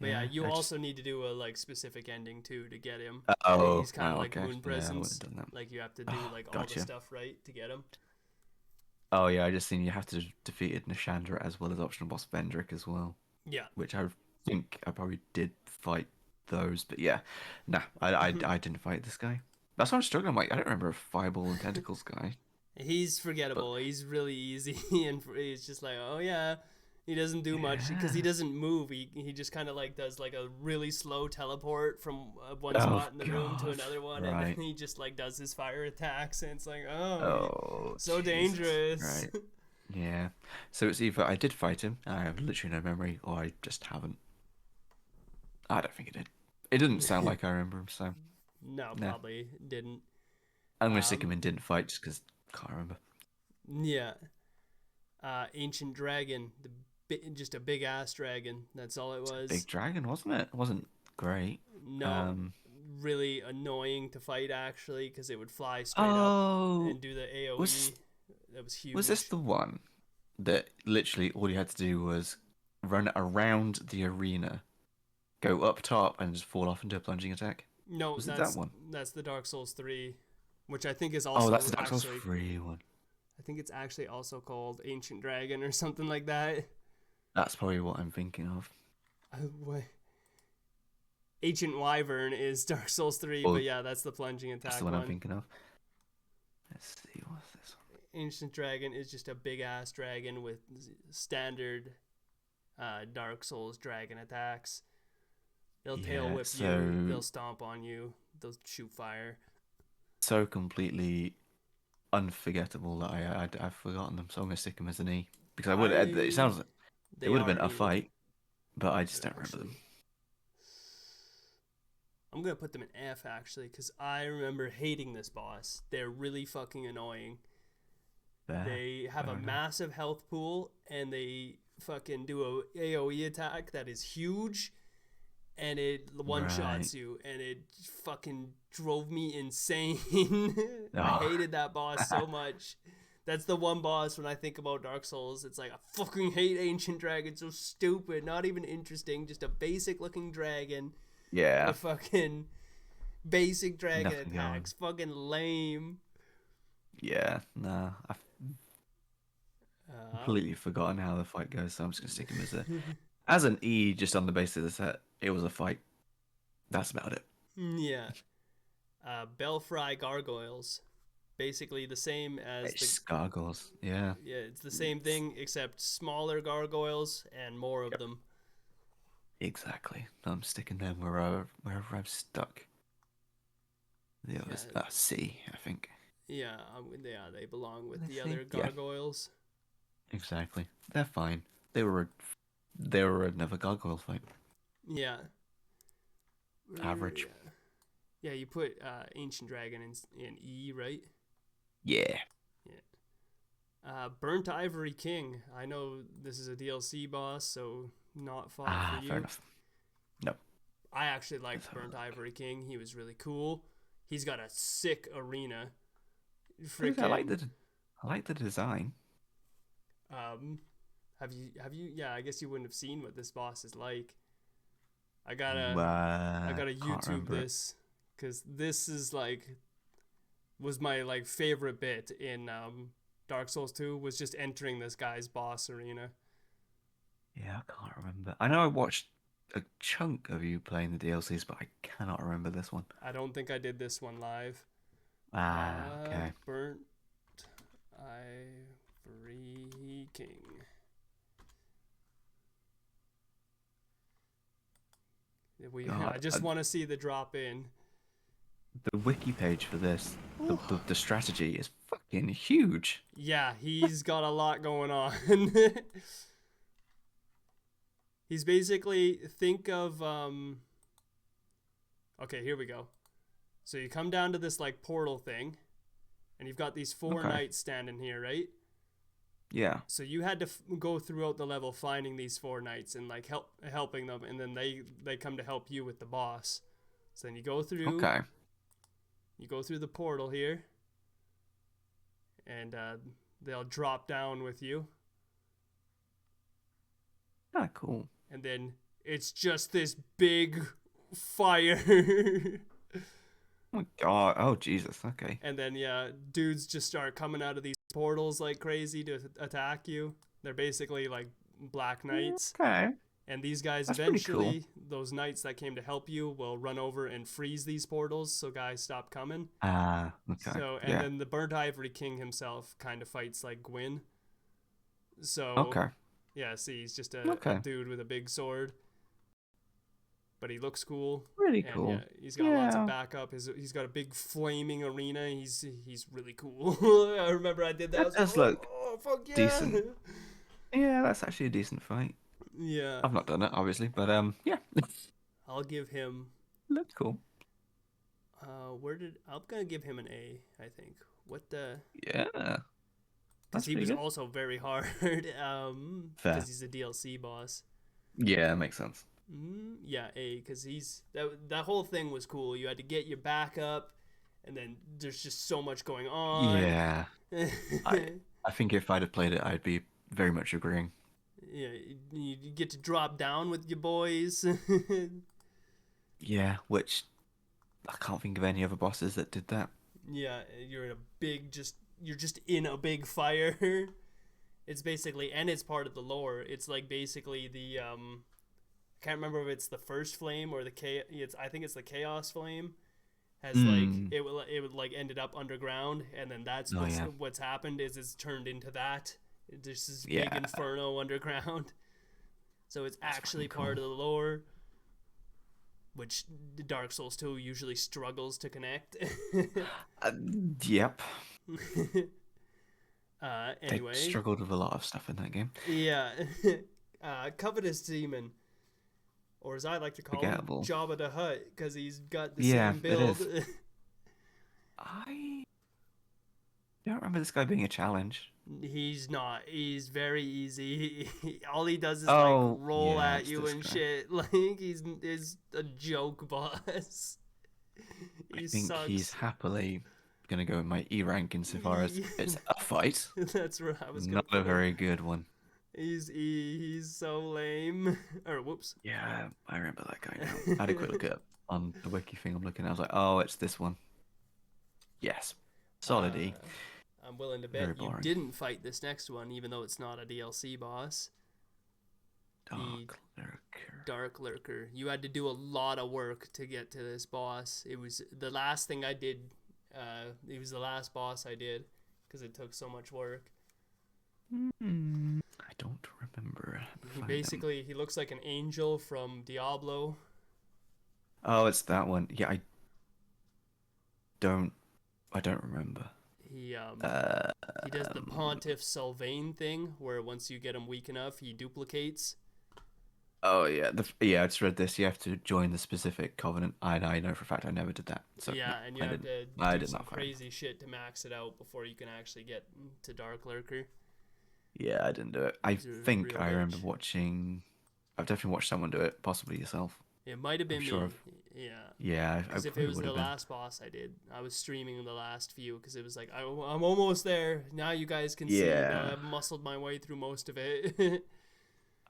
But yeah, you I also just- need to do a like specific ending too to get him. Oh, He's kind of like okay. Moon Yeah, I Presence. wouldn't have done that. Like you have to do Oh, like all the gotcha. stuff right to get him. Oh yeah, I just seen you have to defeated Nishandra as well as optional boss Vendrick as well, Yeah. which I think I probably did fight those, but yeah, nah, I didn't fight this guy. That's why I'm struggling. I'm like, I don't remember a fireball and tentacles guy. He's forgettable. He's really easy, and he's just like, oh yeah, he doesn't do much because he Yeah. doesn't move. He just kind of like does like a really slow teleport from one Oh, spot in the room to God. another one, and Right. then he just like does his fire attacks, and it's like, oh, Oh, so Jesus. dangerous. Right. Yeah. So it's either I did fight him, and I have literally no memory, or I just haven't. I don't think it did. It didn't sound like I remember him, so No, No. probably didn't. I'm gonna stick him in didn't fight just because can't remember. Yeah. Ancient dragon, just a big ass dragon. That's all it was. Big dragon, wasn't it? It wasn't great. No, really annoying to fight actually because it would fly straight Oh, up and do the AOE. was- That was huge. Was this the one that literally all you had to do was run around the arena, go up top, and just fall off into a plunging attack? No, was it that's that one? That's the Dark Souls 3, which I think is also Oh, that's the Dark Souls actually, 3 one. I think it's actually also called Ancient Dragon or something like that. That's probably what I'm thinking of. Ancient Wyvern is Dark Souls 3, Oh, but yeah, that's the plunging attack That's the one one. I'm thinking of. Let's see, what's this one? Ancient Dragon is just a big ass dragon with standard Dark Souls dragon attacks. They'll tail Yeah, whip so- you, they'll stomp on you, they'll shoot fire. So completely unforgettable that I've forgotten them, so I'm gonna stick them as an E because I would. It sounds like it would have been a fight, but I just don't remember them. I'm gonna put them in F actually, because I remember hating this boss. They're really fucking annoying. They have fair a enough. massive health pool, and they fucking do a AOE attack that is huge, and it one shots you, and it fucking drove me insane. I Oh. hated that boss so much. That's the one boss when I think about Dark Souls. It's like, I fucking hate Ancient Dragon. So stupid, not even interesting. Just a basic looking dragon. Yeah. The fucking basic dragon Nothing attacks. Fucking lame. Yeah. Nah. I've completely forgotten how the fight goes, so I'm just gonna stick him as an E, just on the basis that it was a fight. That's about it. Yeah. Belfry gargoyles. Basically the same as It's gargoyles. Yeah. yeah, it's the same thing except smaller gargoyles and more of them. Exactly. I'm sticking them wherever I'm stuck. The others, C, I think. Yeah, they belong with the I other think, yeah. gargoyles. Exactly. They're fine. They were another gargoyle fight. Yeah. Average. Yeah, you put Ancient Dragon in E, right? Yeah. Burnt Ivory King. I know this is a DLC boss, so not far for you. Fair enough. No. I actually liked Burnt Ivory King. He was really cool. He's got a sick arena. I like the design. Have you? Yeah, I guess you wouldn't have seen what this boss is like. I gotta YouTube this, because this is was my favorite bit in Dark Souls 2 was just entering this guy's boss arena. Yeah, I can't remember. I know I watched a chunk of you playing the DLCs, but I cannot remember this one. I don't think I did this one live. Okay. Burnt Ivory King. I just want to see the drop in. The wiki page for this, the strategy is fucking huge. Yeah, he's got a lot going on. He's basically, think of, okay, here we go. So you come down to this portal thing, and you've got these four knights standing here, right? Yeah. So you had to go throughout the level finding these four knights and helping them, and then they come to help you with the boss. So then you go through. Okay. You go through the portal here, and they'll drop down with you. Ah, cool. And then it's just this big fire. Oh my god. Oh Jesus. Okay. And then dudes just start coming out of these portals like crazy to attack you. They're basically like black knights. Okay. And these guys That's eventually, those knights that came to help you, will run over and freeze these portals so guys stop coming. Okay. So then the Burnt Ivory King himself kind of fights like Gwyn. So Okay. yeah, see, he's just a dude with a big sword. But he looks cool. Really and, cool. Yeah, he's got lots of backup. He's got a big flaming arena. He's really cool. I remember I did that. That does look fuck yeah. decent. Yeah, that's actually a decent fight. Yeah. I've not done it, obviously, but yeah. I'll give him. Looks cool. I'm gonna give him an A, I think. What the? Yeah. Because he was good. also very hard. Because he's a DLC boss. Yeah, makes sense. Yeah, A, because that whole thing was cool. You had to get your back up, and then there's just so much going on. Yeah. I think if I'd have played it, I'd be very much agreeing. Yeah, you get to drop down with your boys. Yeah, which I can't think of any other bosses that did that. Yeah, you're just in a big fire. It's basically, and it's part of the lore. It's like basically the I can't remember if it's the first flame or I think it's the chaos flame. Has it would ended up underground, and then that's what's happened is it's turned into that. There's this big inferno underground. So it's actually part of the lore, which Dark Souls 2 usually struggles to connect. Yep. Anyway. They struggled with a lot of stuff in that game. Yeah. Covetous Demon. Or as I like to call him, Jabba the Hutt, because he's got the same build. It is. I don't remember this guy being a challenge. He's not. He's very easy. All he does is roll at you and shit. Like he's a joke boss. I think he's happily gonna go in my E rank insofar as it's a fight. That's what I was. Not a very good one. He's so lame. Or whoops. Yeah, I remember that guy now. I had a quick look at on the wiki thing I'm looking at. I was like, oh, it's this one. Yes, solid E. I'm willing to bet you didn't fight this next one, even though it's not a DLC boss. Dark Lurker. You had to do a lot of work to get to this boss. It was the last thing I did. It was the last boss I did because it took so much work. I don't remember. Basically, he looks like an angel from Diablo. Oh, it's that one. Yeah, I don't remember. He does the Pontiff Sylvain thing, where once you get him weak enough, he duplicates. Oh yeah, yeah. I just read this. You have to join the specific covenant. I know for a fact I never did that. So no, Yeah, and you I have didn't. to I do did some not find. crazy shit to max it out before you can actually get to Dark Lurker. Yeah, I didn't do it. I He's a think real I remember bitch. watching. I've definitely watched someone do it, possibly yourself. It might have I'm been sure me. I've. Yeah. Yeah, I Because if it probably was would the have been. last boss I did, I was streaming the last few because it was like, I'm almost there. Now you guys can see. Yeah, I've muscled my way through most of it.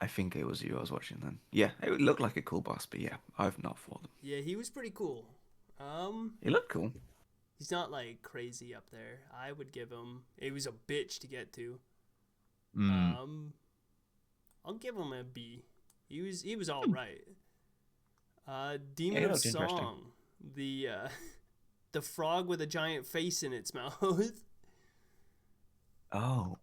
I think it was you I was watching then. Yeah, it looked like a cool boss, but yeah, I've not fought them. Yeah, he was pretty cool. He looked cool. He's not like crazy up there. I would give him. It was a bitch to get to. Mm. I'll give him a B. He was all right. Demon Yeah, it of looked interesting. Song, the the frog with a giant face in its mouth. Oh,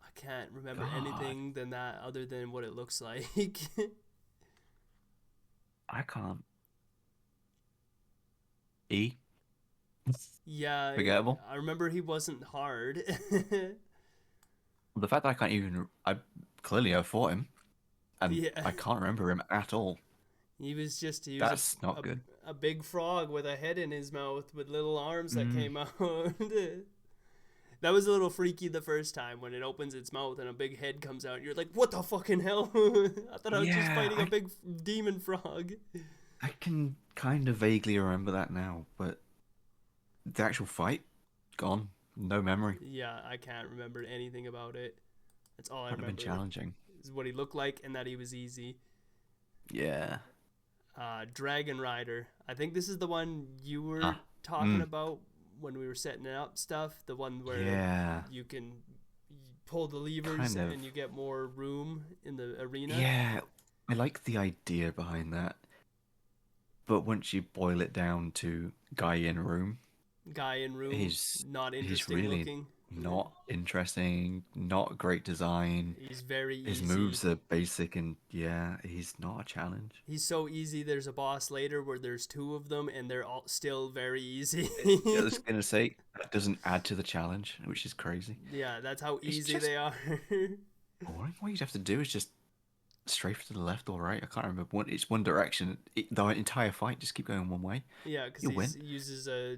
I can't remember God. anything than that other than what it looks like. I can't. E. Yeah, Forgettable. I remember he wasn't hard. The fact that I can't even. I clearly have fought him, and Yeah. I can't remember him at all. He was That's not good. a big frog with a head in his mouth with little arms that Mm. came out. That was a little freaky the first time when it opens its mouth and a big head comes out. You're like, what the fucking hell? I thought I was just Yeah, fighting a big demon frog. I can kind of vaguely remember that now, but the actual fight, gone. No memory. Yeah, I can't remember anything about it. That's all I Would have been remember. challenging. Is what he looked like and that he was easy. Yeah. Dragon Rider. I think this is the one you were talking about when we were setting up stuff. The one where Yeah. you can pull the levers Kind of. and you get more room in the arena. Yeah. I like the idea behind that. But once you boil it down to guy in room, Guy in room. he's not he's interesting really looking. not interesting, not great design. He's very His easy. moves are basic and yeah, he's not a challenge. He's so easy. There's a boss later where there's two of them and they're all still very easy. I was gonna say that doesn't add to the challenge, which is crazy. Yeah, that's how It's easy just- they are. Boring. What you'd have to do is just strafe to the left or right. I can't remember. It's one direction. The entire fight just keep going one way. Yeah, because You he win. uses a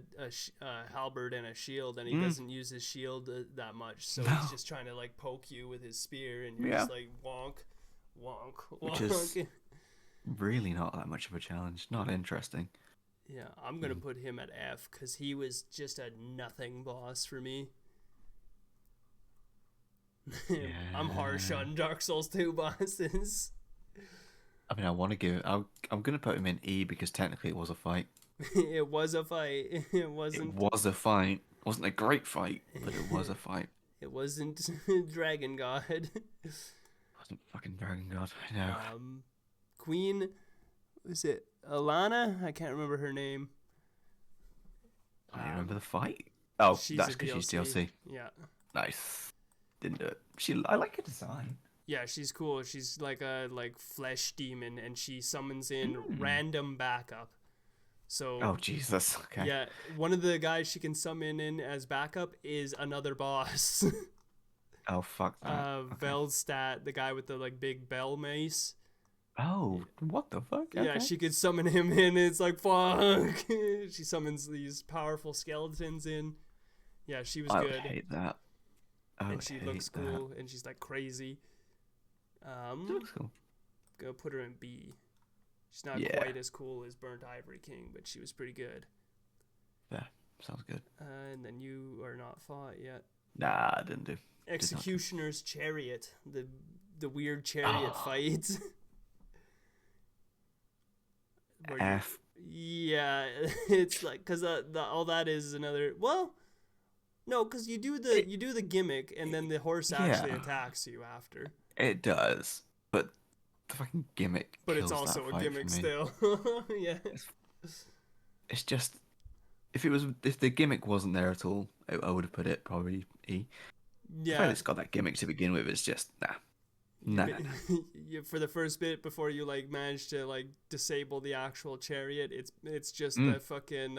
halberd and a shield, and he Mm. doesn't use his shield that much, so No. he's just trying to like poke you with his spear, and you're Yeah. just like wonk, wonk, Which wonk. is- Really not that much of a challenge. Not interesting. Yeah, I'm gonna put him at F because he was just a nothing boss for me. I'm harsh Yeah. on Dark Souls 2 bosses. I mean, I want to give. I'm gonna put him in E because technically it was a fight. It was a fight. It It wasn't. was a fight. It wasn't a great fight, but it was a fight. It wasn't Dragon God. It wasn't fucking Dragon God. I know. Queen, was it Alana? I can't remember her name. I don't remember the fight. Oh, She's that's a because she's DLC. Yeah. Nice. Didn't do it. I like her design. Yeah, she's cool. She's like a flesh demon, and she summons in Hmm. random backup. So Oh Jesus. Okay. yeah, one of the guys she can summon in as backup is another boss. Oh fuck that. Okay. Veldstat, the guy with the big bell mace. Oh, what the fuck? Yeah, Okay. she could summon him in. It's like fuck. She summons these powerful skeletons in. Yeah, she was I would good. hate that. I And would she hate looks that. cool, and she's like crazy. She looks cool. Gonna put her in B. She's not Yeah. quite as cool as Burnt Ivory King, but she was pretty good. Yeah, sounds good. And then you are not fought yet. Nah, I didn't do. Executioner's Chariot, the weird chariot Oh. fight. Where you- F. yeah, it's like because all that is another. Well, no, because you do the gimmick, and then the horse actually Yeah. attacks you after. It does, but the fucking gimmick. But it's kills that also a fight for gimmick me. still. Yeah. It's just if the gimmick wasn't there at all, I would have put it probably E. The fact that Yeah. it's got that gimmick to begin with is just nah. For the first bit before you manage to disable the actual chariot, it's just Mm. the fucking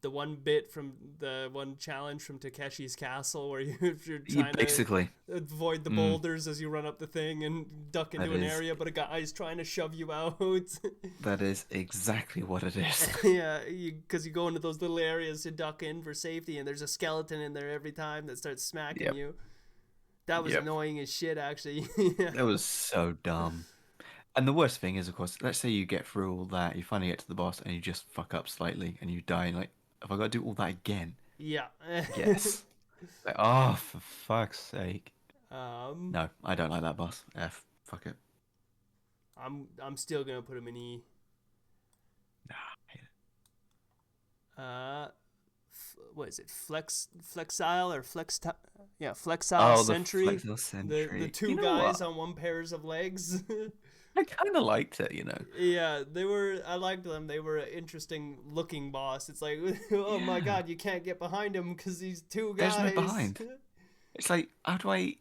the one bit from the one challenge from Takeshi's Castle where you're trying basically to avoid the boulders as you run up the thing and duck into an area, but a guy's trying to shove you out. That is exactly what it is. Yeah, because you go into those little areas to duck in for safety, and there's a skeleton in there every time that starts smacking you. That was annoying as shit, actually. That was so dumb. And the worst thing is, of course, let's say you get through all that, you finally get to the boss, and you just fuck up slightly, and you die, and like, have I got to do all that again? Yeah. Yes. Like, oh, for fuck's sake. No, I don't like that boss. F. Fuck it. I'm still gonna put him in E. Nah, I hate it. What is it? Flexile or Flexile Sentry. The Flexile Sentry. The two guys on one pairs of legs. I kind of liked it, you know. Yeah, I liked them. They were an interesting looking boss. It's like, oh my god, you can't get behind him because these two guys. There's no behind. It's like, how do I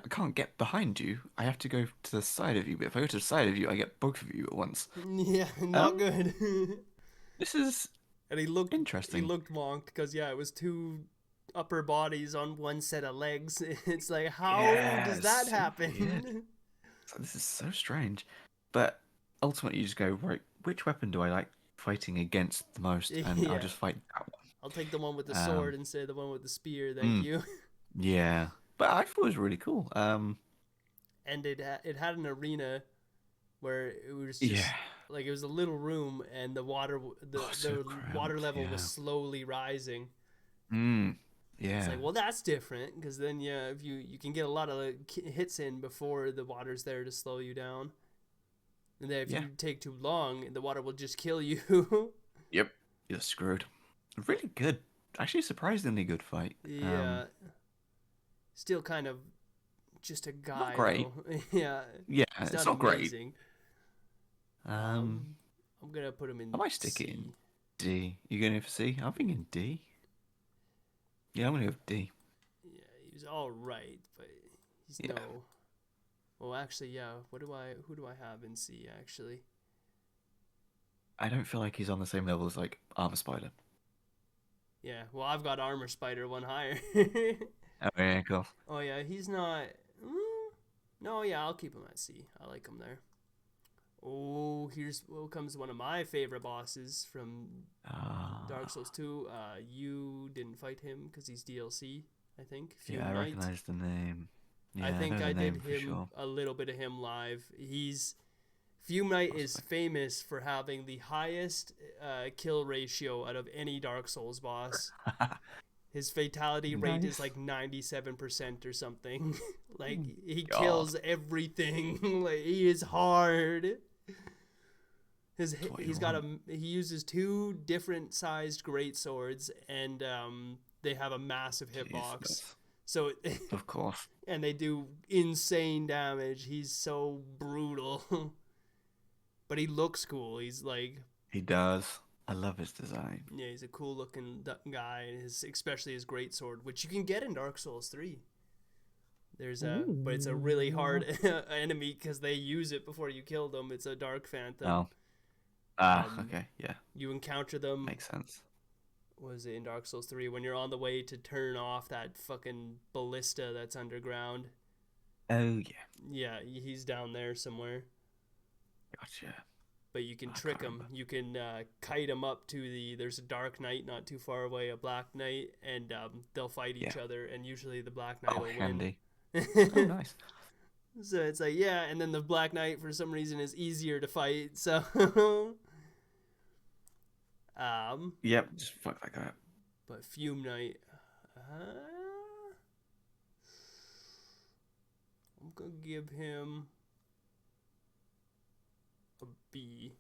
can't get behind you. I have to go to the side of you. But if I go to the side of you, I get both of you at once. Yeah, not good. This is interesting. He looked wonked because, it was two upper bodies on one set of legs. It's like, how does that happen? So this is so strange. But ultimately, you just go, right, which weapon do I like fighting against the most? And I'll just fight that one. I'll take the one with the sword instead of the one with the spear, thank you. Yeah. But I thought it was really cool. And it had an arena where it was just like it was a little room, and the water water level was slowly rising. Yeah. It's like, well, that's different because then if you can get a lot of hits in before the water's there to slow you down, and then if you take too long, the water will just kill you. Yep, you're screwed. Really good, actually, surprisingly good fight. Yeah. Still kind of just a guy. Not great. Yeah, it's not amazing. Great. I'm gonna put him in. I might stick it in D. You going for C? I'm thinking D. Yeah, I'm gonna go with D. Yeah, he was all right, but he's no. Well, actually, who do I have in C? Actually, I don't feel like he's on the same level as like Armor Spider. Yeah, well, I've got Armor Spider one higher. Oh yeah, cool. Oh yeah, he's not. No, I'll keep him at C. I like him there. Oh, here's what comes one of my favorite bosses from Dark Souls 2. You didn't fight him because he's DLC, I think. I recognize the name. Yeah, I think I did him sure. a little bit of him live. Fume Knight is famous for having the highest kill ratio out of any Dark Souls boss. His fatality rate is like 97% or something. Like, he kills everything. Like, he is hard. He uses two different sized great swords, and they have a massive hitbox. So of course. And they do insane damage. He's so brutal. But he looks cool. He's like, he does. I love his design. Yeah, he's a cool looking guy, and especially his greatsword, which you can get in Dark Souls 3. But it's a really hard enemy because they use it before you kill them. It's a Dark Phantom. Okay, yeah. You encounter them. Makes sense. Was it in Dark Souls 3 when you're on the way to turn off that fucking ballista that's underground? Oh yeah. Yeah, he's down there somewhere. Gotcha. But you can trick him. You can kite him up to there's a Dark Knight not too far away, a Black Knight, and they'll fight each other, and usually the Black Knight will handy. win. Oh, nice. So it's like, and then the Black Knight for some reason is easier to fight, so Yep, just fuck that guy up. But Fume Knight, I'm gonna give him a B.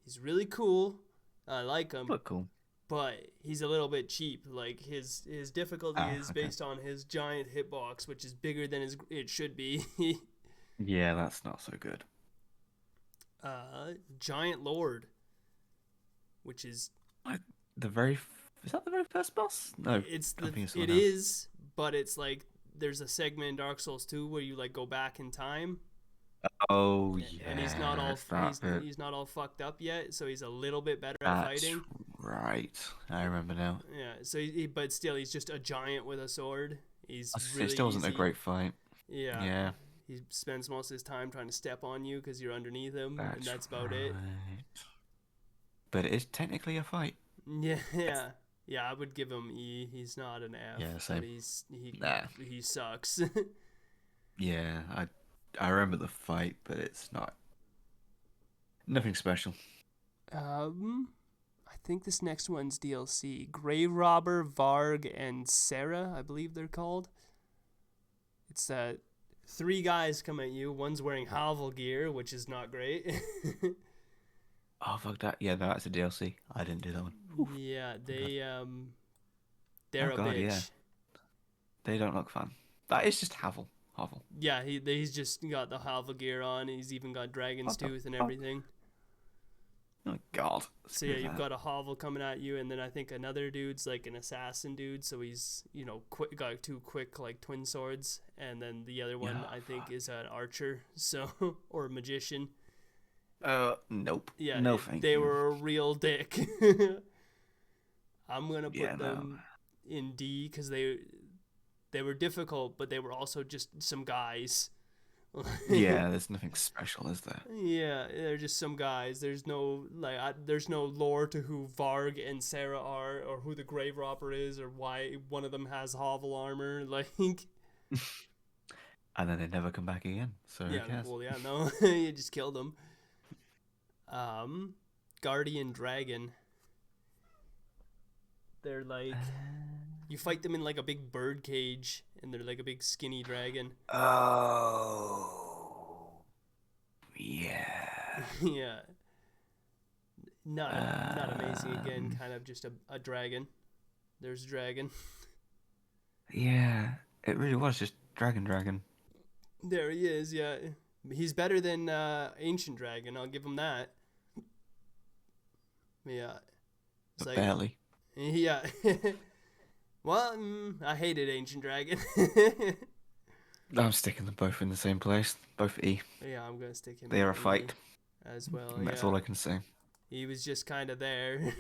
He's really cool. I like him. But cool. But he's a little bit cheap. Like, his difficulty is based on his giant hitbox, which is bigger than it should be. Yeah, that's not so good. Giant Lord, which is is that the very first boss? No, it is, but it's like there's a segment in Dark Souls 2 where you like go back in time. Oh yeah. And he's not all fucked up yet, so he's a little bit better at fighting. Right, I remember now. Yeah, so but still, he's just a giant with a sword. He's It really still wasn't a easy. great fight. Yeah. Yeah. He spends most of his time trying to step on you because you're underneath him, and that's about right. it. But it is technically a fight. Yeah. I would give him E. He's not an F. Yeah, same. But he sucks. Yeah, I remember the fight, but it's nothing special. I think this next one's DLC. Grave Robber, Varg, and Sarah, I believe they're called. It's 3 guys come at you. One's wearing Havel gear, which is not great. Oh fuck that! Yeah, no, that's a DLC. I didn't do that one. Yeah, they're Oh, a God, bitch. yeah. They don't look fun. That is just Havel. Yeah, he's just got the Havel gear on. He's even got Dragon's What the Tooth and fuck? everything. Oh God. So yeah, you've got a Havel coming at you, and then I think another dude's like an assassin dude. So he's got 2 quick like twin swords, and then the other one I think is an archer, so or a magician. Nope. Yeah, no thank they you. were a real dick. I'm gonna put them in D because they were difficult, but they were also just some guys. Yeah, there's nothing special, is there? Yeah, they're just some guys. There's no lore to who Varg and Sarah are, or who the Grave Robber is, or why one of them has Hovel armor. Like, And then they never come back again. So who cares? well, yeah, no, you just killed them. Guardian Dragon. They're like, you fight them in like a big bird cage, and they're like a big skinny dragon. Oh. Yeah. Yeah. Not amazing again, kind of just a dragon. There's a dragon. Yeah, it really was just Dragon. There he is, yeah. He's better than Ancient Dragon, I'll give him that. Yeah. It's But barely. Yeah. Well, I hated Ancient Dragon. I'm sticking them both in the same place. Both E. Yeah, I'm gonna stick him. They are a in fight. as well. And that's yeah. all I can say. He was just kind of there.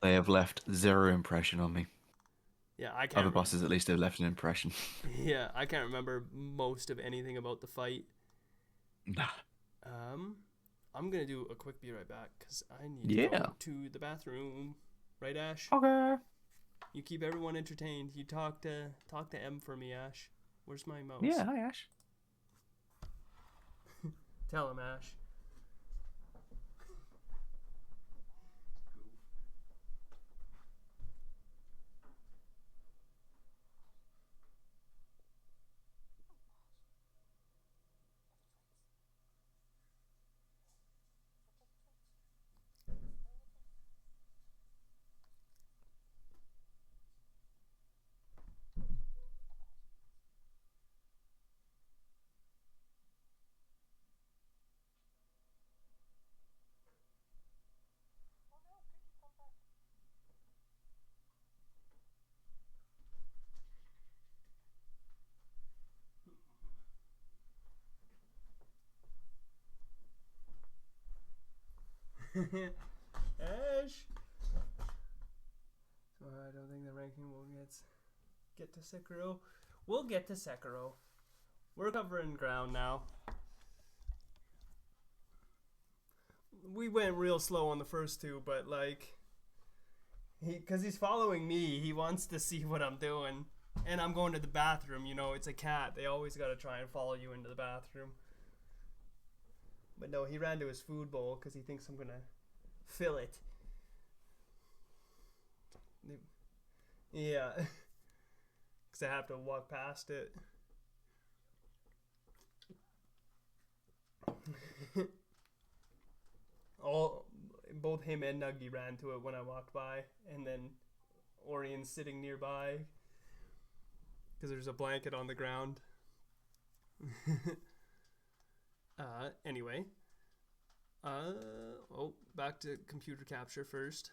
They have left 0 impression on me. Yeah, I can't. Other bosses at least have left an impression. Yeah, I can't remember most of anything about the fight. Nah. I'm gonna do a quick be right back because I need to go to the bathroom. Right, Ash? Okay. You keep everyone entertained. You talk to M for me, Ash. Where's my mouse? Yeah, hi Ash. Tell him, Ash. Ash. So I don't think the ranking will get to Sekiro. We'll get to Sekiro. We're covering ground now. We went real slow on the first 2, but like, because he's following me, he wants to see what I'm doing, and I'm going to the bathroom. You know, it's a cat. They always got to try and follow you into the bathroom. But no, he ran to his food bowl because he thinks I'm gonna fill it. Yeah. Because I have to walk past it. Both him and Nuggy ran to it when I walked by, and then Orion's sitting nearby because there's a blanket on the ground. Anyway. Back to computer capture first.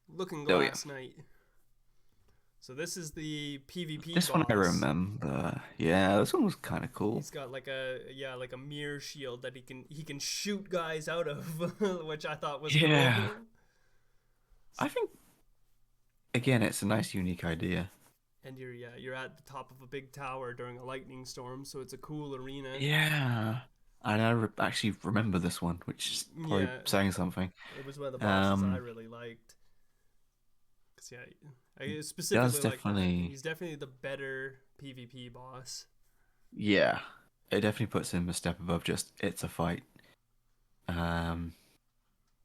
Looking Glass Night. So this is the PvP This boss. one I remember. Yeah, this one was kind of cool. He's got like a mirror shield that he can shoot guys out of, which I thought was cool. I think again, it's a nice, unique idea. And you're at the top of a big tower during a lightning storm, so it's a cool arena. Yeah, and actually remember this one, which is probably Yeah, saying something. it was one of the bosses I Um, really liked. 'Cause yeah, I does specifically like definitely, he's definitely the better PvP boss. yeah, it definitely puts him a step above just it's a fight. Um,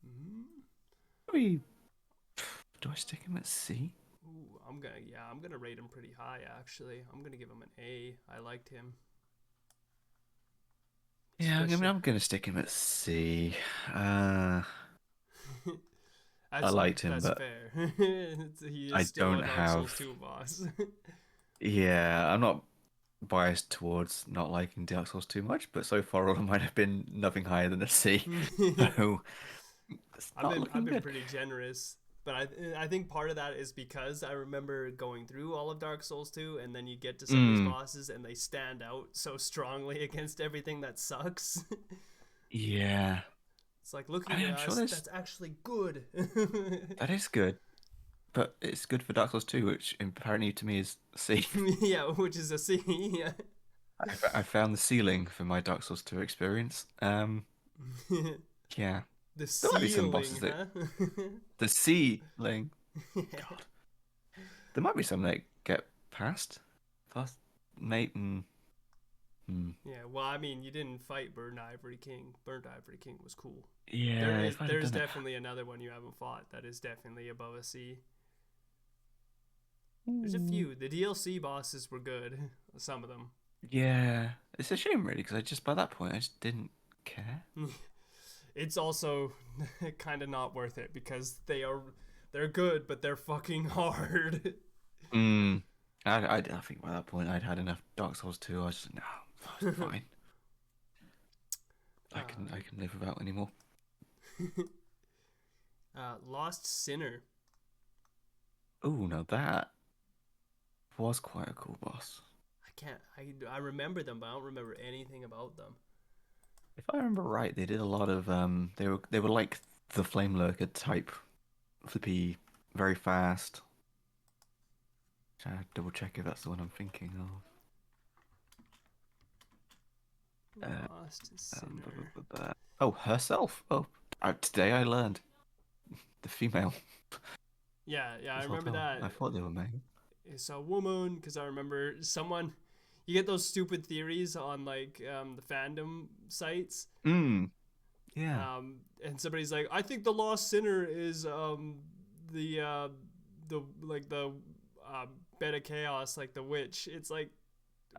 Mhm. maybe, do I stick him at C? Ooh, I'm gonna rate him pretty high actually. I'm gonna give him an A. I liked him. Yeah, I mean, Especially I'm gonna stick him at C. I that's liked him, that's but fair. He is I still don't a Dark Souls have. 2 boss. Yeah, I'm not biased towards not liking Dark Souls too much, but so far all of mine have been nothing higher than a C. So it's not I've looking been good. pretty generous, but I think part of that is because I remember going through all of Dark Souls 2, and then you get to some of these Mm, bosses and they stand out so strongly against everything that sucks. yeah, It's like looking I at mean, it, I'm sure there's that's actually good. that is good, but it's good for Dark Souls 2, which apparently to me is C. Yeah, which is a C. Yeah. I found the ceiling for my Dark Souls 2 experience. Yeah, The there might be some bosses ceiling, that huh? the ceiling. God, there might be some that get past, mate. Yeah, well, I mean, you didn't fight Burnt Ivory King. Burnt Ivory King was cool. Yeah, if I'd have There's done it. definitely another one you haven't fought that is definitely above a C. There's a few. The DLC bosses were good. Some of them. Yeah, it's a shame really because I just by that point I just didn't care. It's also kind of not worth it because they're good, but they're fucking hard. Mm. I think by that point I'd had enough Dark Souls 2. I was just no, it's fine. I can live without anymore. Lost Sinner. Oh, now that was quite a cool boss. I remember them, but I don't remember anything about them. If I remember right, they did a lot of they were like the Flame Lurker type, flippy, very fast. Should I double check if that's the one I'm thinking of? Lost Sinner. Oh, herself. Oh, today I learned the female. Yeah, I This whole remember time. that. I thought they were male. It's a woman because I remember someone. You get those stupid theories on like the fandom sites. Yeah. And somebody's like, I think the Lost Sinner is the Beta Chaos, like the witch. It's like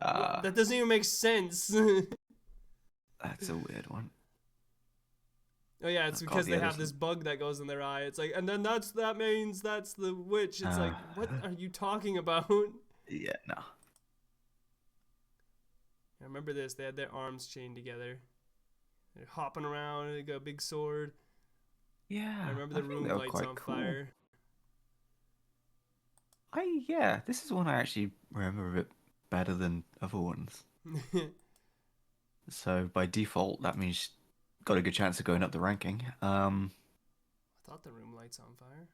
that doesn't even make sense. That's a weird one. Oh yeah, it's Oh, because God, yeah, they have this this bug that goes in their eye. It's like, and then that means that's the witch. It's like, what are you talking about? Yeah, no. I remember this. They had their arms chained together. They're hopping around. They got a big sword. Yeah. I remember the think room they were lights quite on cool. fire. Yeah, this is one I actually remember a bit better than other ones. So by default, that means got a good chance of going up the ranking. I thought the room lights on fire.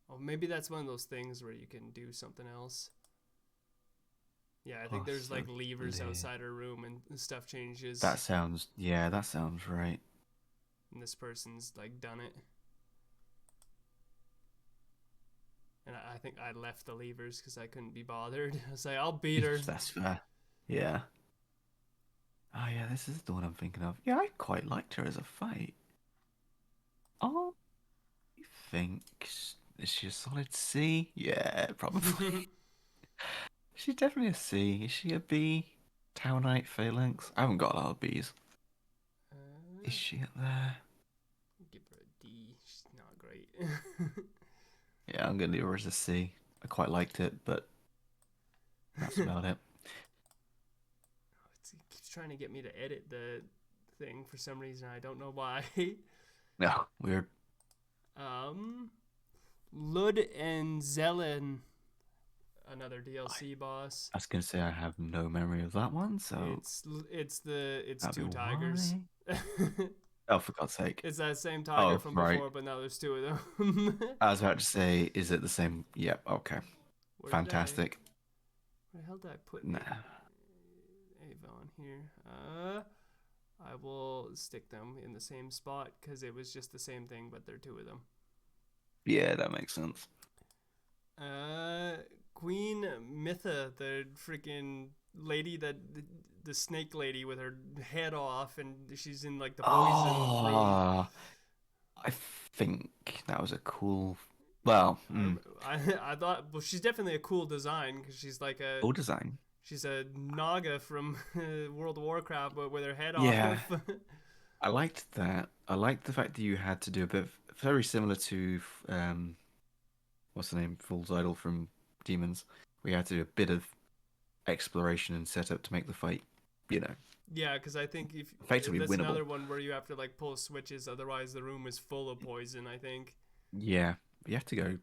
Oh, maybe that's one of those things where you can do something else. Yeah, I think there's like levers outside our room and stuff changes. That sounds right. And this person's like done it. And I think I left the levers because I couldn't be bothered. I was like, I'll beat her. That's fair. Yeah. Oh yeah, this is the one I'm thinking of. Yeah, I quite liked her as a fight. Oh, you think is she a solid C? Yeah, probably. She's definitely a C. Is she a B? Townite Phalanx? I haven't got a lot of Bs. Is she up there? Give her a D. She's not great. Yeah, I'm gonna leave her as a C. I quite liked it, but that's about it. It keeps trying to get me to edit the thing for some reason. I don't know why. No, weird. Lud and Zelen, another DLC boss. I was gonna say I have no memory of that one, so It's that'd two be tigers. Oh, for God's sake. It's that same tiger Oh, from right. before, but now there's two of them. I was about to say, is it the same? Yep, okay. Fantastic. Where the hell did I put Nah. Ava on here? I will stick them in the same spot because it was just the same thing, but there are two of them. Yeah, that makes sense. Queen Mytha, the freaking lady that the snake lady with her head off, and she's in like the poison room. I think that was a cool. Well, I thought, well, she's definitely a cool design because she's like cool design. She's a Naga from World of Warcraft, but with her head Yeah. off. I liked that. I liked the fact that you had to do a bit of, very similar to what's the name? Fool's Idol from Demons. We had to do a bit of exploration and setup to make the fight, Yeah, because I think if effectively that's winnable. another one where you have to like pull switches, otherwise the room is full of poison. I think. Yeah, you have to go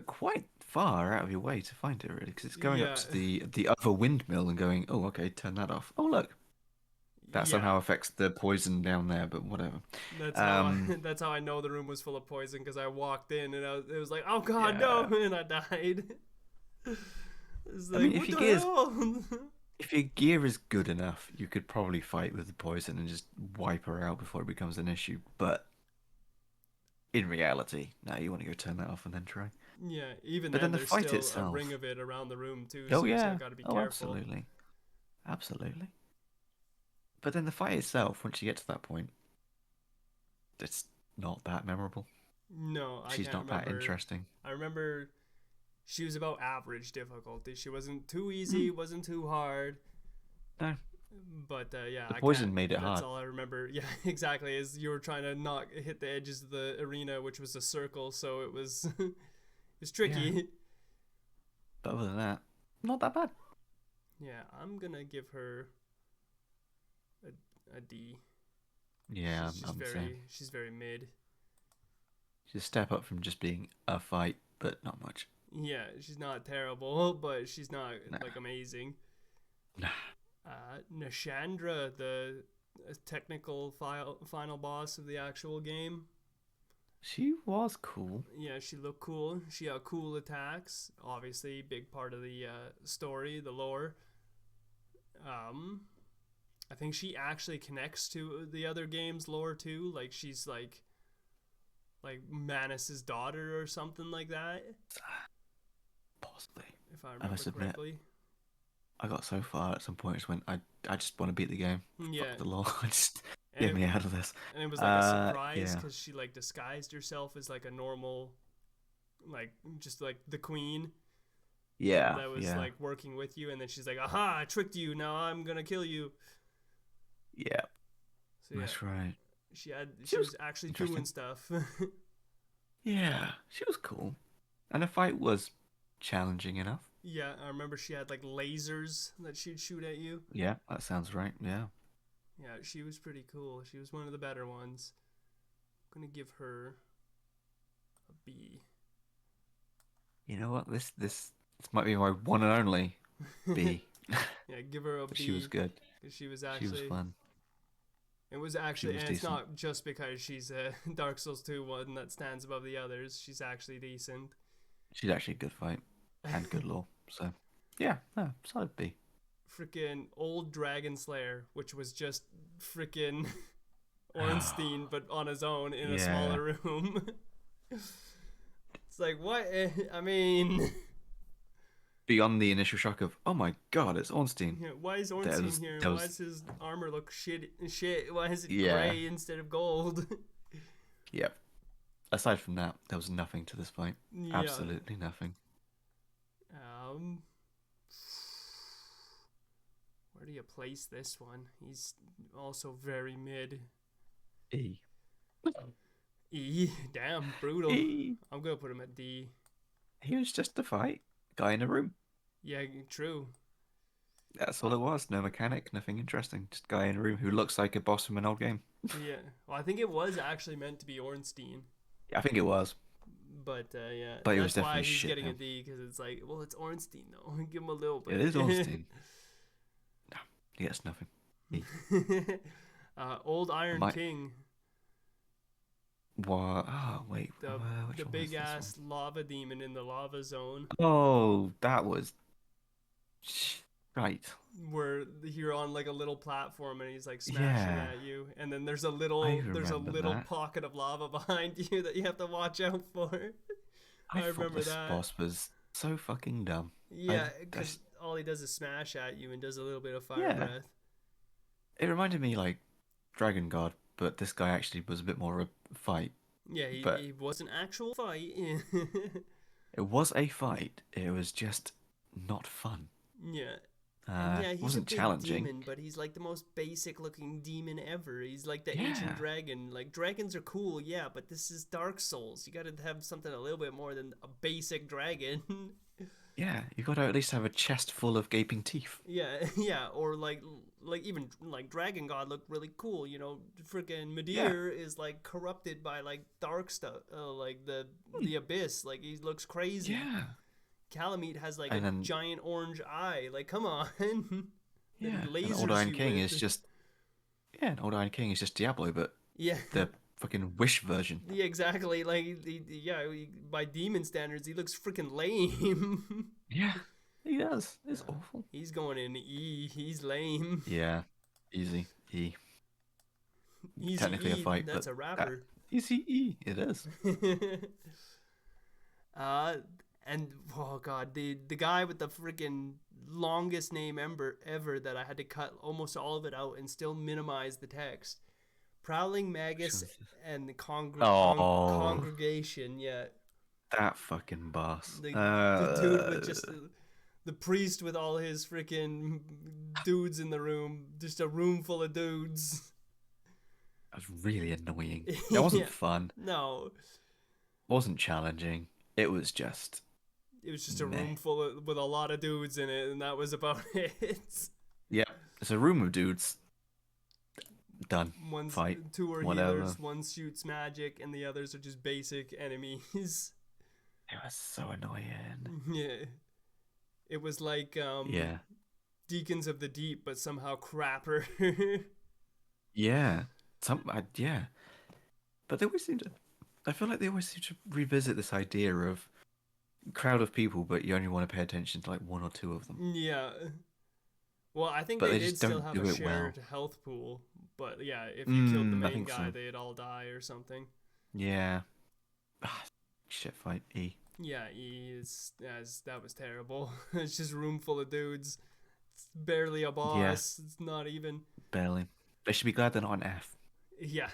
quite far out of your way to find it, really, because it's going up to the other windmill and going, oh, okay, turn that off. Oh, look, that somehow affects the poison down there, but whatever. That's how I know the room was full of poison, because I walked in and it was like, oh god, no, and I died. It's like, if your gear is good enough, you could probably fight with the poison and just wipe her out before it becomes an issue. But in reality, no, you want to go turn that off and then try. Yeah, even but then the there's fight still itself, a ring of it around the room too. Oh so yeah, you gotta be careful. Absolutely. But then the fight itself, once you get to that point, it's not that memorable. No, she's not that interesting. I remember she was about average difficulty. She wasn't too easy, wasn't too hard. No. But yeah, the poison made it hard. That's all I remember. Yeah, exactly. Is you were trying to not hit the edges of the arena, which was a circle, so it was it's tricky. Yeah. But other than that, not that bad. Yeah, I'm gonna give her a D. Yeah, she's very mid. She's a step up from just being a fight, but not much. Yeah, she's not terrible, but she's not like amazing. Nah. Nashandra, the technical final boss of the actual game. She was cool. Yeah, she looked cool. She had cool attacks. Obviously, big part of the story, the lore. I think she actually connects to the other game's lore too. Like she's like Manus's daughter or something like that. Possibly. If I remember correctly. I got so far at some point, I just went, I just want to beat the game. Yeah. Fuck the lore. Just get me out of this. And it was like a surprise because she like disguised herself as like a normal, like just like the queen. Yeah. That was like working with you, and then she's like, "Aha! I tricked you. Now I'm gonna kill you." Yeah. So, that's right. She was actually doing stuff. Yeah, she was cool, and the fight was challenging enough. Yeah, I remember she had like lasers that she'd shoot at you. Yeah, that sounds right. Yeah. Yeah, she was pretty cool. She was one of the better ones. I'm gonna give her a B. You know what? This might be my one and only B. Yeah, give her a B. She was good. She was fun. It was actually, and it's not just because she's a Dark Souls 2 one that stands above the others. She's actually decent. She's actually a good fight and good lore. So, yeah, no, solid B. Freaking old Dragon Slayer, which was just freaking Ornstein, but on his own in a smaller room. It's like, what? I mean... Beyond the initial shock of, oh my god, it's Ornstein. Yeah, why is Ornstein here? Why does his armor look shit? Why is it gray instead of gold? Yep. Aside from that, there was nothing to this fight. Yeah. Absolutely nothing. Where do you place this one? He's also very mid. E. E? Damn, brutal. E. I'm gonna put him at D. He was just a fight. Guy in a room. Yeah, true. That's all it was. No mechanic, nothing interesting. Just guy in a room who looks like a boss from an old game. Yeah. Well, I think it was actually meant to be Ornstein. Yeah, I think it was. But yeah. But it was definitely shit. That's why he's getting a D, because it's like, well, it's Ornstein though. Give him a little bit. It is Ornstein. No, he gets nothing. Old Iron King. What? Oh wait. The Which the one was big this ass lava demon in the lava zone, one? Oh, that was right. where you're on like a little platform and he's like smashing Yeah, at you, and then there's a I little remember that. pocket of lava behind you that you have to watch out for. I I thought remember this that. boss was so fucking dumb. Yeah, I because all he does is smash at you and does a little bit of fire Yeah. breath. It reminded me like Dragon God, but this guy actually was a bit more a fight. Yeah, But he was an actual fight. it was a fight. It was just not fun. Yeah. And yeah, It he's a wasn't big challenging. demon, but he's like the most basic looking demon ever. He's like the ancient Yeah. dragon. Like, dragons are cool, yeah, but this is Dark Souls. You gotta have something a little bit more than a basic dragon. Yeah, you got to at least have a chest full of gaping teeth. Yeah, yeah, or like even like Dragon God looked really cool. You know, freaking Midir is like corrupted by like dark stuff, like the abyss. Like he looks crazy. Yeah. Calamite has like And a then- giant orange eye. Like, come on. That Yeah. he And lasers Old Iron you King with. is just an Old Iron King is just Diablo, but Yeah. the fucking Wish version. Yeah, exactly. Like, by demon standards, he looks freaking lame. Yeah, he does. It's awful. He's going in E. He's lame. Yeah, easy E. Easy Technically a E, fight, that's but a rapper. Easy E. It is. And oh god, the guy with the freaking longest name ever that I had to cut almost all of it out and still minimize the text. Prowling Magus and the congregation, yeah. That fucking boss. The dude with just the priest with all his freaking dudes in the room, just a room full of dudes. That was really annoying. It wasn't Yeah. fun. No, Wasn't challenging. It was just. it was just a Meh. room full of with a lot of dudes in it, and that was about it. Yeah, it's a room of dudes. Done. One's Fight. two are Whatever. healers, one shoots magic, and the others are just basic enemies. It was so annoying. Yeah, it was like Yeah. Deacons of the Deep, but somehow crapper. Yeah. Yeah. But they always seem to. I feel like they always seem to revisit this idea of crowd of people, but you only want to pay attention to like one or two of them. Yeah. Well, I think But they they did just still don't have do a it well. shared health pool. But yeah, if you killed the I main think guy, so. they'd all die or something. Yeah. Shit fight E. Yeah, that was terrible. It's just a room full of dudes. It's barely a boss. It's not even. Barely. They should be glad they're not an F. Yeah.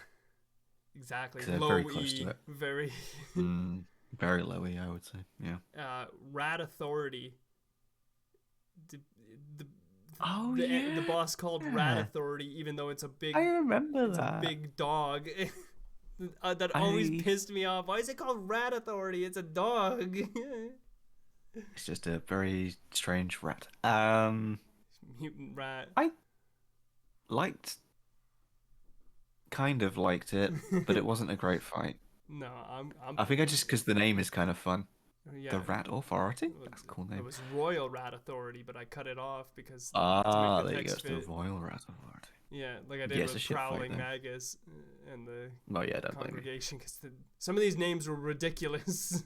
Exactly. 'Cause they're Low very close E. to it. Very. Very low E, I would say. Yeah. Rat Authority. Oh, The boss called Rat Authority, even though it's a big. I remember It's that. a big dog. That always pissed me off. Why is it called Rat Authority? It's a dog. It's just a very strange rat. Mutant rat. I kind of liked it, but it wasn't a great fight. No, I'm I think because the name is kind of fun. yeah. The Rat Authority? That's a cool It name. was Royal Rat Authority, but I cut it off because Ah, to there make you the go. text The fit. Royal Rat Authority. Yeah, like I did Yeah, it's a with shit fight, Prowling though. Magus and the Oh, yeah, don't blame me. congregation, because some of these names were ridiculous.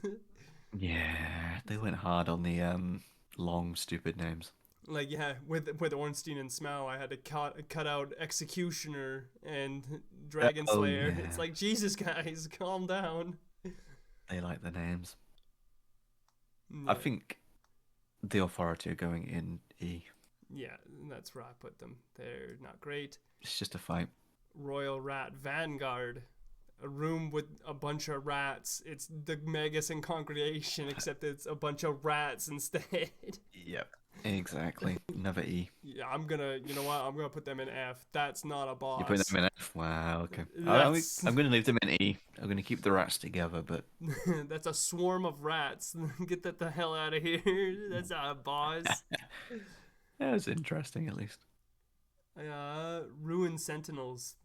Yeah, they went hard on the long, stupid names. Like, yeah, with Ornstein and Smough, I had to cut out Executioner and Dragon Oh, Slayer. yeah. It's like, Jesus, guys, calm down. They like the names. Yeah. I think the Authority are going in E. Yeah, that's where I put them. They're not great. It's just a fight. Royal Rat Vanguard. A room with a bunch of rats. It's the Magus and Congregation, except it's a bunch of rats instead. Yep. Exactly. Another E. Yeah, you know what? I'm gonna put them in F. That's not a boss. You put them in F? Wow, okay. That's- I'm going to leave them in E. I'm going to keep the rats together, but That's a swarm of rats. Get that the hell out of here. That's not a boss. that was interesting at least. Ruin Sentinels.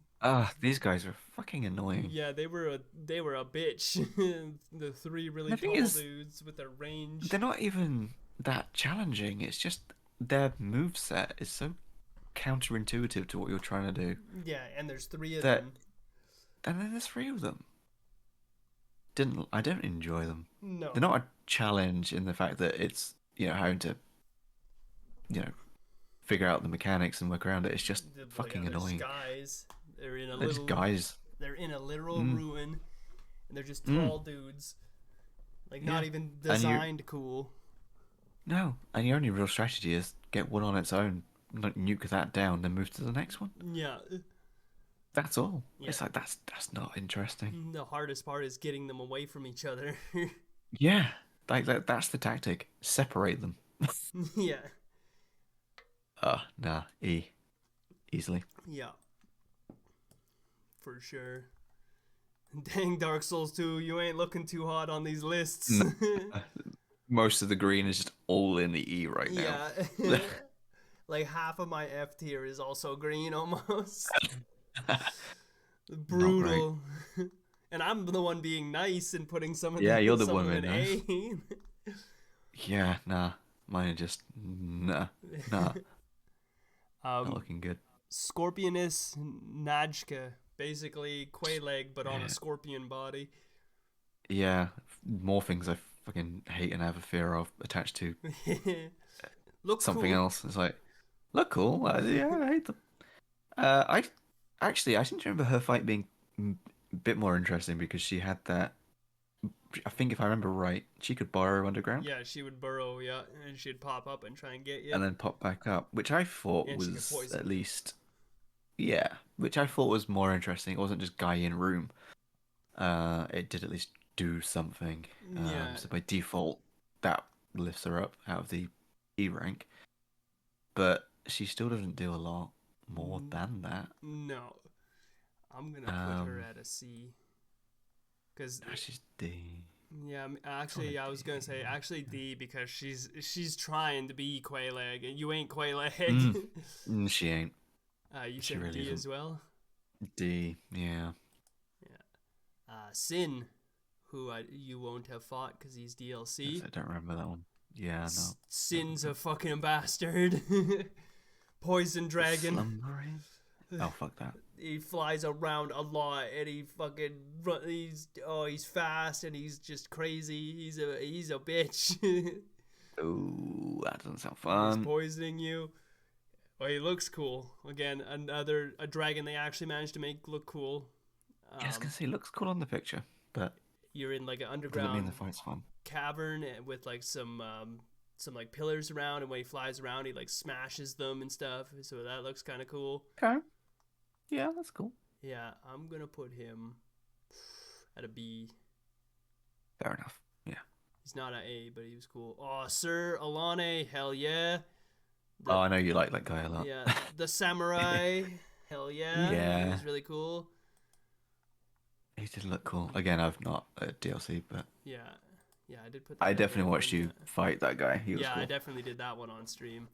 These guys are fucking annoying. Yeah, they were a bitch. The three really The thing tall is, dudes with their range. They're not even that challenging. It's just their moveset is so counterintuitive to what you're trying to do. Yeah, and there's three of That- them. And then there's three of them. I don't enjoy them. No. They're not a challenge in the fact that it's, having to, figure out the mechanics and work around it. It's just fucking annoying. Guys. They're in a They're just guys. They're in a literal ruin, and they're just tall dudes. Like, not even designed cool. No, and your only real strategy is get one on its own, nuke that down, then move to the next one. Yeah. That's all. Yeah. It's like that's not interesting. The hardest part is getting them away from each other. Yeah, like that's the tactic. Separate them. Yeah. Nah, easily. Yeah. For sure. Dang, Dark Souls 2, you ain't looking too hot on these lists. No. Most of the green is just all in the E right now. Yeah. Like half of my F tier is also green almost. Brutal. And I'm the one being nice and putting some of you're the some one of being an nice. Yeah, nah. Mine are just nah. Not looking good. Scorpioness Najka, basically Quaaleg but on a scorpion body. Yeah, more things I fucking hate and have a fear of attached to Look something cool. else. It's like, look cool. Yeah, I hate them. I seem to remember her fight being a bit more interesting because she had that. I think if I remember right, she could burrow underground. Yeah, she would burrow, and she'd pop up and try and get you. And then pop back up, which I thought And she could was poison. at least, which I thought was more interesting. It wasn't just guy in room. It did at least do something. So by default, that lifts her up out of the E rank. But she still doesn't do a lot more than that. No. I'm going to put her at a C. Cause she's D. Yeah, actually, I was going to say actually D because she's trying to be Quaaleg and you ain't Quaaleg. She ain't. You She said really D isn't. as well? D, yeah. Sin, who you won't have fought because he's DLC. Yes, I don't remember that one. Yeah, no. Sin's a fucking bastard. Poison dragon. Slumbering? Oh, fuck that. He flies around a lot and he fucking he's fast and he's just crazy. He's a bitch. Ooh, that doesn't sound fun. He's poisoning you. Well, he looks cool. Again, a dragon they actually managed to make look cool. I was gonna say, looks cool on the picture, but you're in like an doesn't mean underground the fight's fun. cavern with like some like pillars around, and when he flies around, he like smashes them and stuff. So that looks kind of cool. Okay. Yeah, that's cool. Yeah, I'm gonna put him at a B. Fair enough. Yeah. He's not an A, but he was cool. Oh, Sir Alane, hell yeah. I know you like that guy a lot. Yeah, the samurai, hell yeah. Yeah. He was really cool. He did look cool. Again, I've not DLC, but Yeah, I did put that I in definitely there, watched you fight that guy. He was cool. I definitely did that one on stream.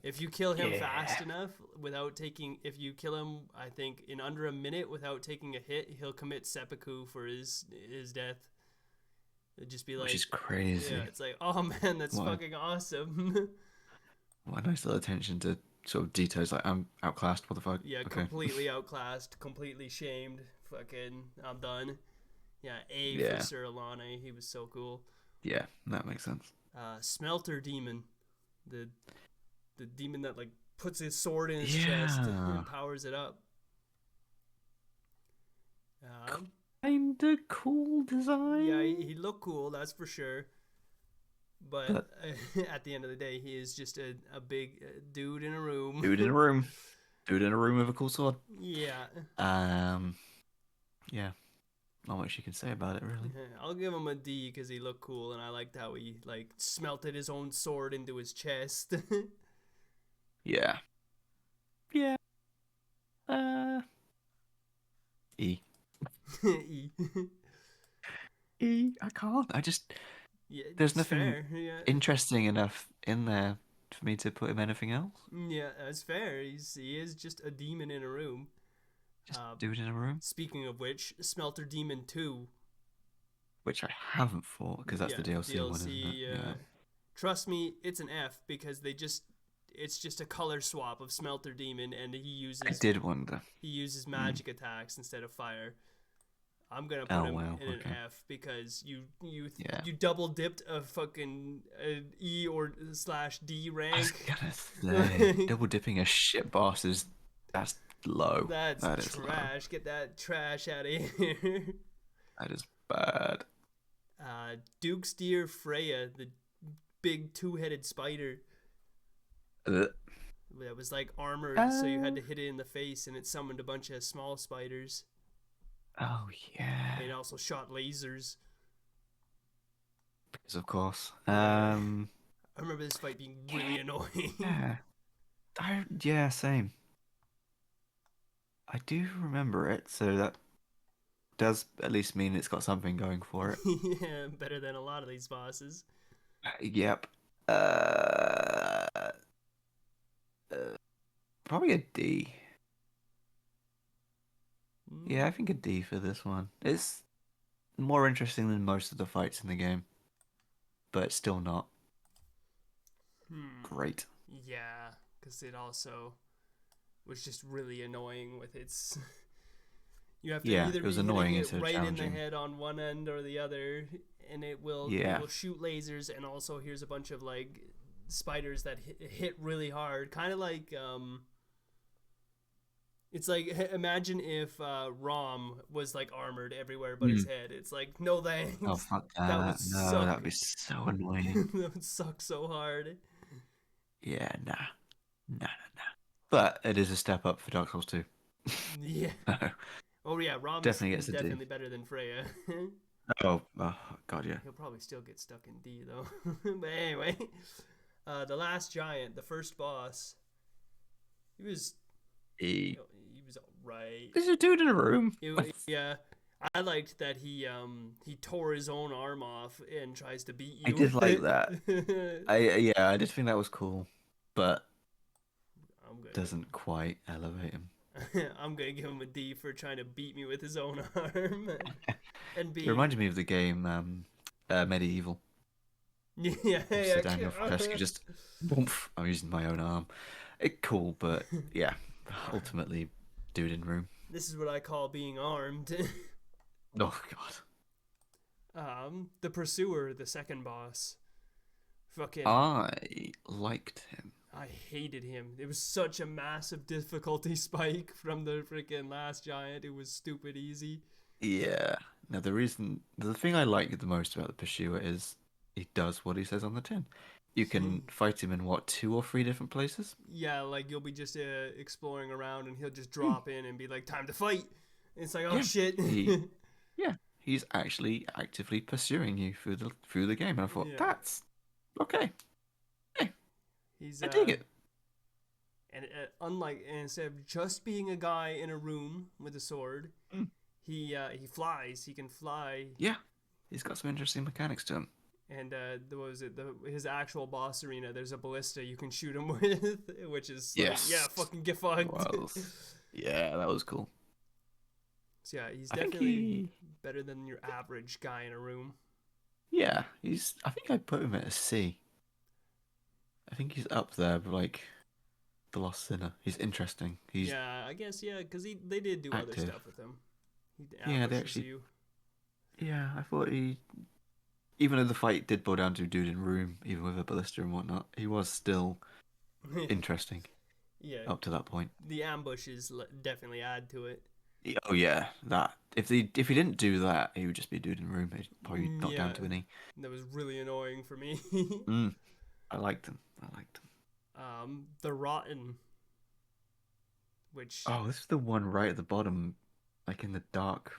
If you kill him fast enough if you kill him, I think in under a minute without taking a hit, he'll commit seppuku for his death. It'd just be like, which is crazy. Yeah, it's like, oh man, that's fucking awesome. What a nice little attention to sort of details. Like, I'm outclassed. What the fuck? Yeah, okay. Completely outclassed, completely shamed. Fucking, I'm done. Yeah, A for Sir Alane. He was so cool. Yeah, that makes sense. Smelter Demon, the demon that like puts his sword in his chest and powers it up. Kinda cool design. Yeah, he looked cool, that's for sure. But at the end of the day, he is just a big dude in a room. Dude in a room. Dude in a room with a cool sword. Yeah. Yeah. Not much you can say about it, really. I'll give him a D because he looked cool, and I liked how he like smelted his own sword into his chest. Yeah. Yeah. E. E. E. I can't. I just. Yeah, there's nothing fair. Yeah. interesting enough in there for me to put him anything else. Yeah, that's fair. He is just a demon in a room. Just dude in a room. Speaking of which, Smelter Demon 2. Which I haven't fought because that's the DLC one, isn't it? Yeah. Trust me, it's an F because it's just a color swap of Smelter Demon, and he uses. I did wonder. He uses magic attacks instead of fire. I'm gonna put him in an okay. F because you Yeah. double dipped a fucking E or /D I was rank. gonna say, double dipping a shit boss that's low. That's That is low. trash. Get that trash out of here. That is bad. Duke's deer Freya, the big two-headed spider Ugh. that was like armored, so you had to hit it in the face, and it summoned a bunch of small spiders. Oh yeah. It also shot lasers. Because of course. I remember this fight being really annoying. Yeah. Yeah, same. I do remember it, so that does at least mean it's got something going for it. Yeah, better than a lot of these bosses. Yep. Probably a D. Yeah, I think a D for this one. It's more interesting than most of the fights in the game, but still not great. Yeah, because it also was just really annoying with its. You have to either it was be annoying hitting it and so right in the challenging. head on one end or the other, and it will shoot lasers, and also here's a bunch of like spiders that hit really hard, kind of like it's like imagine if Rom was like armored everywhere but his head. It's like no thanks. Oh fuck that! That would No, suck. that'd be so annoying. That would suck so hard. Yeah, nah. But it is a step up for Dark Souls 2. Yeah. Oh yeah, Rom's Definitely gets a D. definitely better than Freya. Oh god, yeah. He'll probably still get stuck in D though. But anyway, the last giant, the first boss, he was E. he was right. There's a dude in a room. Yeah, I liked that he tore his own arm off and tries to beat you. I did like that. I did think that was cool, but doesn't quite elevate him. I'm gonna give him a D for trying to beat me with his own arm. And It reminded me of the game Medieval. Yeah, So Daniel Francesco just, boomf, I'm using my own arm. Cool, but yeah, ultimately, dude in room. This is what I call being armed. Oh god. The Pursuer, the second boss. Fucking. I liked him. I hated him. It was such a massive difficulty spike from the freaking last giant. It was stupid easy. Yeah. Now the thing I like the most about the Pursuer is he does what he says on the tin. You can fight him in 2 or 3 different places. Yeah, like you'll be just exploring around and he'll just drop in and be like, "Time to fight." And it's like, oh shit. He's actually actively pursuing you through the game, and I thought that's okay. I dig it. And instead of just being a guy in a room with a sword, he flies. He can fly. Yeah, he's got some interesting mechanics to him. And his actual boss arena? There's a ballista you can shoot him with, which is fucking get fucked. Well, yeah, that was cool. So yeah, he's definitely better than your average guy in a room. Yeah, I think I put him at a C. I think he's up there, like the Lost Sinner. He's interesting. I guess because they did do active. other stuff with him. They actually. Yeah, I thought even though the fight did boil down to a dude in a room, even with a ballista and whatnot, he was still interesting. Yeah. Up to that point. The ambushes definitely add to it. Oh yeah, that if he didn't do that, he would just be a dude in a room. He'd probably knock down to an E. That was really annoying for me. I liked him. The Rotten, which this is the one right at the bottom, like in the dark,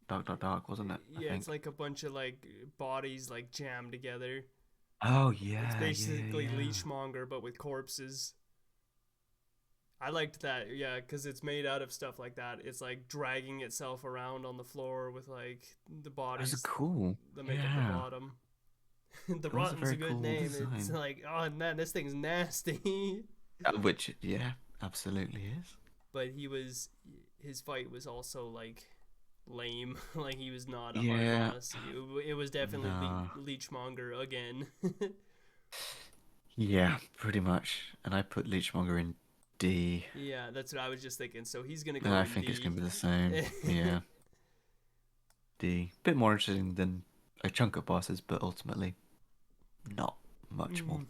wasn't it? Yeah, it's like a bunch of like bodies like jammed together. Oh yeah, it's basically Leechmonger but with corpses. I liked that, because it's made out of stuff like that. It's like dragging itself around on the floor with like the bodies. That's cool. That make up the bottom. The Rotten's a good cool name. Design. It's like, oh man, this thing's nasty. Which, absolutely is. But his fight was also like lame. Like he was not a hard boss. It was definitely Leechmonger again. Yeah, pretty much. And I put Leechmonger in D. Yeah, that's what I was just thinking. So he's gonna go. I think it's gonna be the same. Yeah. D. Bit more interesting than a chunk of bosses, but ultimately not much more.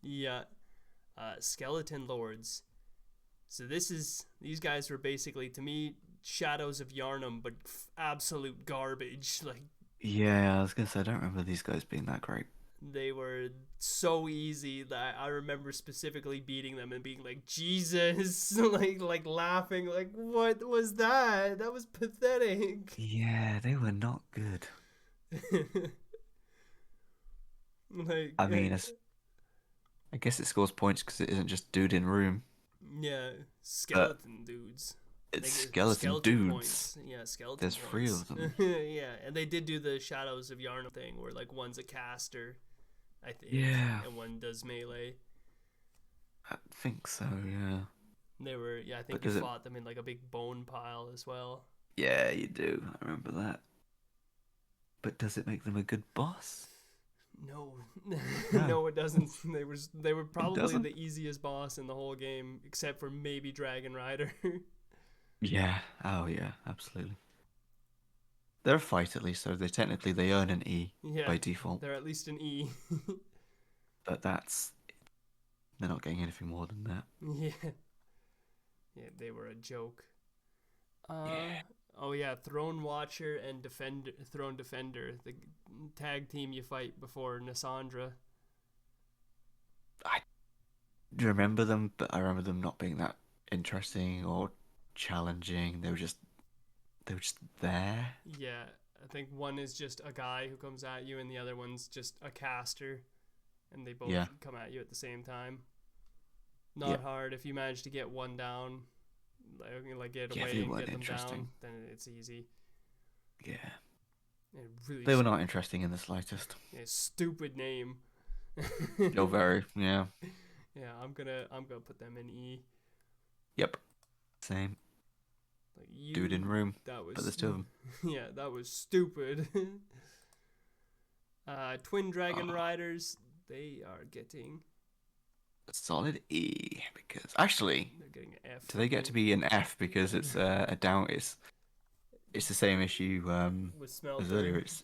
Yeah. Skeleton Lords. So these guys were basically, to me, Shadows of Yharnam, but absolute garbage. Like, Yeah, I was gonna say I don't remember these guys being that great. they were so easy that I remember specifically beating them and being like, Jesus, like laughing, like, what was that? That was pathetic. Yeah, they were not good. Like, I mean, I guess it scores points because it isn't just dude in room. yeah, skeleton dudes. It's They get skeleton dudes. points. Yeah, skeleton There's points. 3 of them. Yeah, and they did do the Shadows of Yharnam thing where like one's a caster, I think, Yeah. and one does melee. I think so, yeah. They were, yeah, I think But you does fought them in like a big bone pile as well. Yeah, you do. I remember that. But does it make them a good boss? No, No. no, it doesn't. They were probably doesn't? the easiest boss in the whole game, except for maybe Dragon Rider. Yeah. Oh, yeah, absolutely. They're a fight at least, so they earn an E Yeah, by default. they're at least an E. But they're not getting anything more than that. Yeah, yeah, they were a joke. Yeah. Oh yeah, Throne Watcher and Throne Defender, the tag team you fight before Nasandra. I do remember them, but I remember them not being that interesting or challenging. They were just there. Yeah, I think one is just a guy who comes at you, and the other one's just a caster, and they both Yeah. come at you at the same time. Not hard if you manage to get one down, like get Yeah, away they and weren't get them down, interesting. then it's easy. Yeah. It really They were not interesting in the slightest. stupid name. Oh, very. Yeah. Yeah, I'm gonna put them in E. Yep. Same. Like you, Dude in room. That was But there's 2 of them. yeah, that was stupid. Twin Dragon Riders, they are getting A solid E because actually, they're getting an F. do they get to be an F because it's a down? It's the same issue with as Smelter? earlier. It's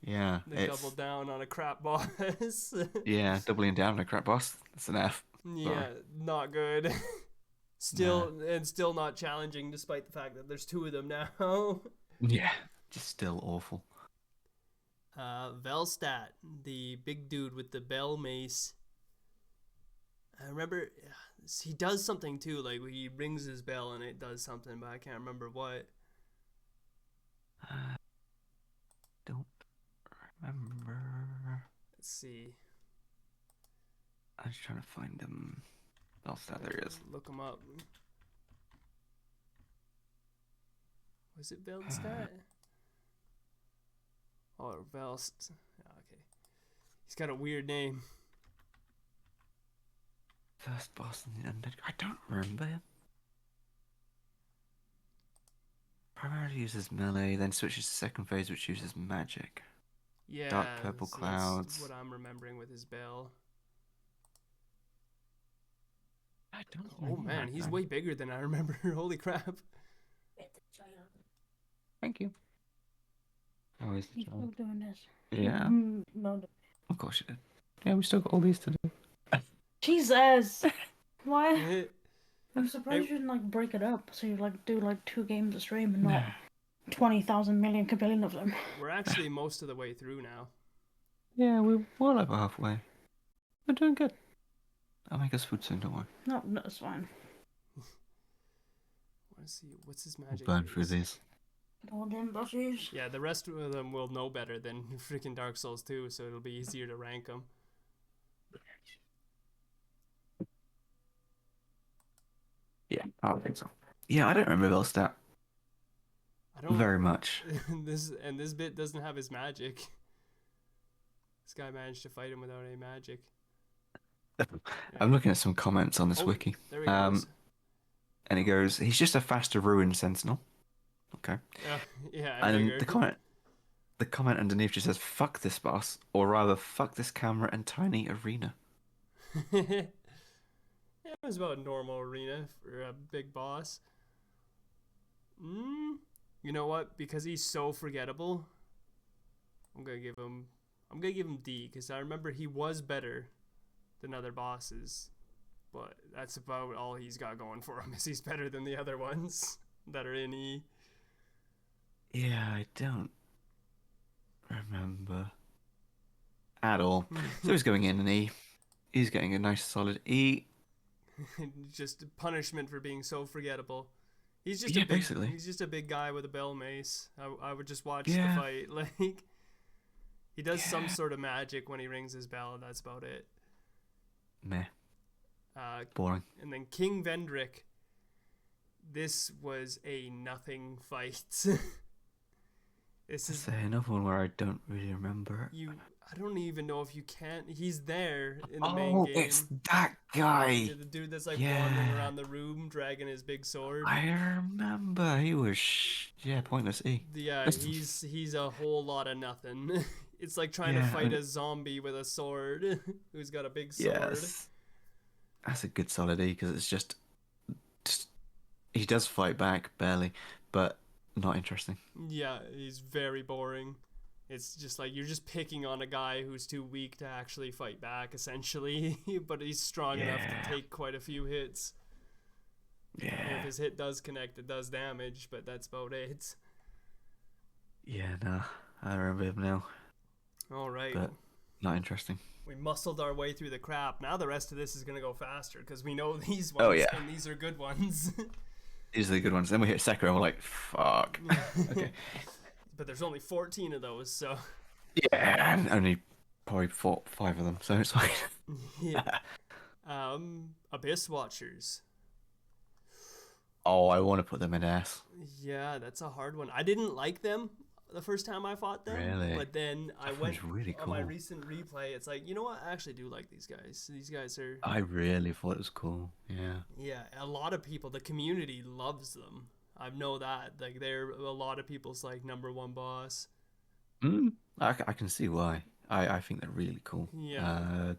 yeah. They It's doubled down on a crap boss. yeah, doubling down on a crap boss. It's an F. Yeah, not good. Still not challenging, despite the fact that there's 2 of them now. Yeah, just still awful. Velstat, the big dude with the bell mace. I remember he does something too, like he rings his bell and it does something, but I can't remember what. Don't remember. Let's see. I'm just trying to find him. Oh, there he is. Look him up. Was it Velstat? Or Velst? Oh, okay. He's got a weird name. First boss in the Undead. I don't remember him. Primarily uses melee, then switches to second phase, which uses magic. Yeah. Dark purple so clouds. That's what I'm remembering with his bell. I don't Oh remember man, that he's guy. way bigger than I remember. Holy crap. Thank you. How is the He's still job? doing this. Yeah, No. of course you did. Yeah, we still got all these to do. Jesus! Why? Hey, I'm surprised you didn't like break it up so you like do like 2 games a stream and not 20,000 million kabillion of them. we're actually most of the way through now. Yeah, we're well over halfway. We're doing good. I'll make us food soon, don't worry. No, it's fine. What's his magic? We'll burn through base? these. All them bushes. Yeah, the rest of them will know better than freaking Dark Souls 2, so it'll be easier to rank them. Yeah, I think so. Yeah, I don't remember Velstat I don't very much. this bit doesn't have his magic. This guy managed to fight him without any magic. I'm looking at some comments on this Oh, wiki. There he goes. And it goes, he's just a faster ruined sentinel. Okay. Yeah, I And figured. the comment underneath just says, fuck this boss, or rather, fuck this camera and tiny arena. Yeah, it was about a normal arena for a big boss. You know what? Because he's so forgettable, I'm gonna give him D, because I remember he was better than other bosses, but that's about all he's got going for him. Is he's better than the other ones that are in E. Yeah, I don't remember at all. So he's going in an E. He's getting a nice solid E. Just punishment for being so forgettable. He's just basically. He's just a big guy with a bell mace. I would just watch Yeah. the fight. Like, he does some sort of magic when he rings his bell. That's about it. Meh. Boring. And then King Vendrick. This was a nothing fight. This is another one where I don't really remember. I don't even know if you can. He's there in the main game. Oh, it's that guy. The dude that's like wandering around the room, dragging his big sword. I remember. He was pointless. Yeah, he's a whole lot of nothing. It's like trying to fight a zombie with a sword, who's got a big sword. Yes. That's a good solid E, because it's just he does fight back barely, but not interesting. Yeah, he's very boring. It's just like you're just picking on a guy who's too weak to actually fight back, essentially, but he's strong enough to take quite a few hits. Yeah. And if his hit does connect, it does damage, but that's about it. Yeah, no, I remember him now. All right. But not interesting. We muscled our way through the crap. Now the rest of this is gonna go faster because we know these ones. Oh, yeah. And these are good ones. These are the good ones. Then we hit Sekiro and we're like, fuck. Okay. But there's only 14 of those, so. Yeah, and only probably 5 of them, so it's like. Yeah. Abyss Watchers. Oh, I want to put them in S. Yeah, that's a hard one. I didn't like them the first time I fought them. Really? But then I That went was really on my cool. recent replay. It's like, you know what? I actually do like these guys. These guys are. I really thought it was cool. Yeah. Yeah, a lot of people, the community loves them. I know that. Like, they're a lot of people's like #1 boss. I can see why. I think they're really cool. Yeah.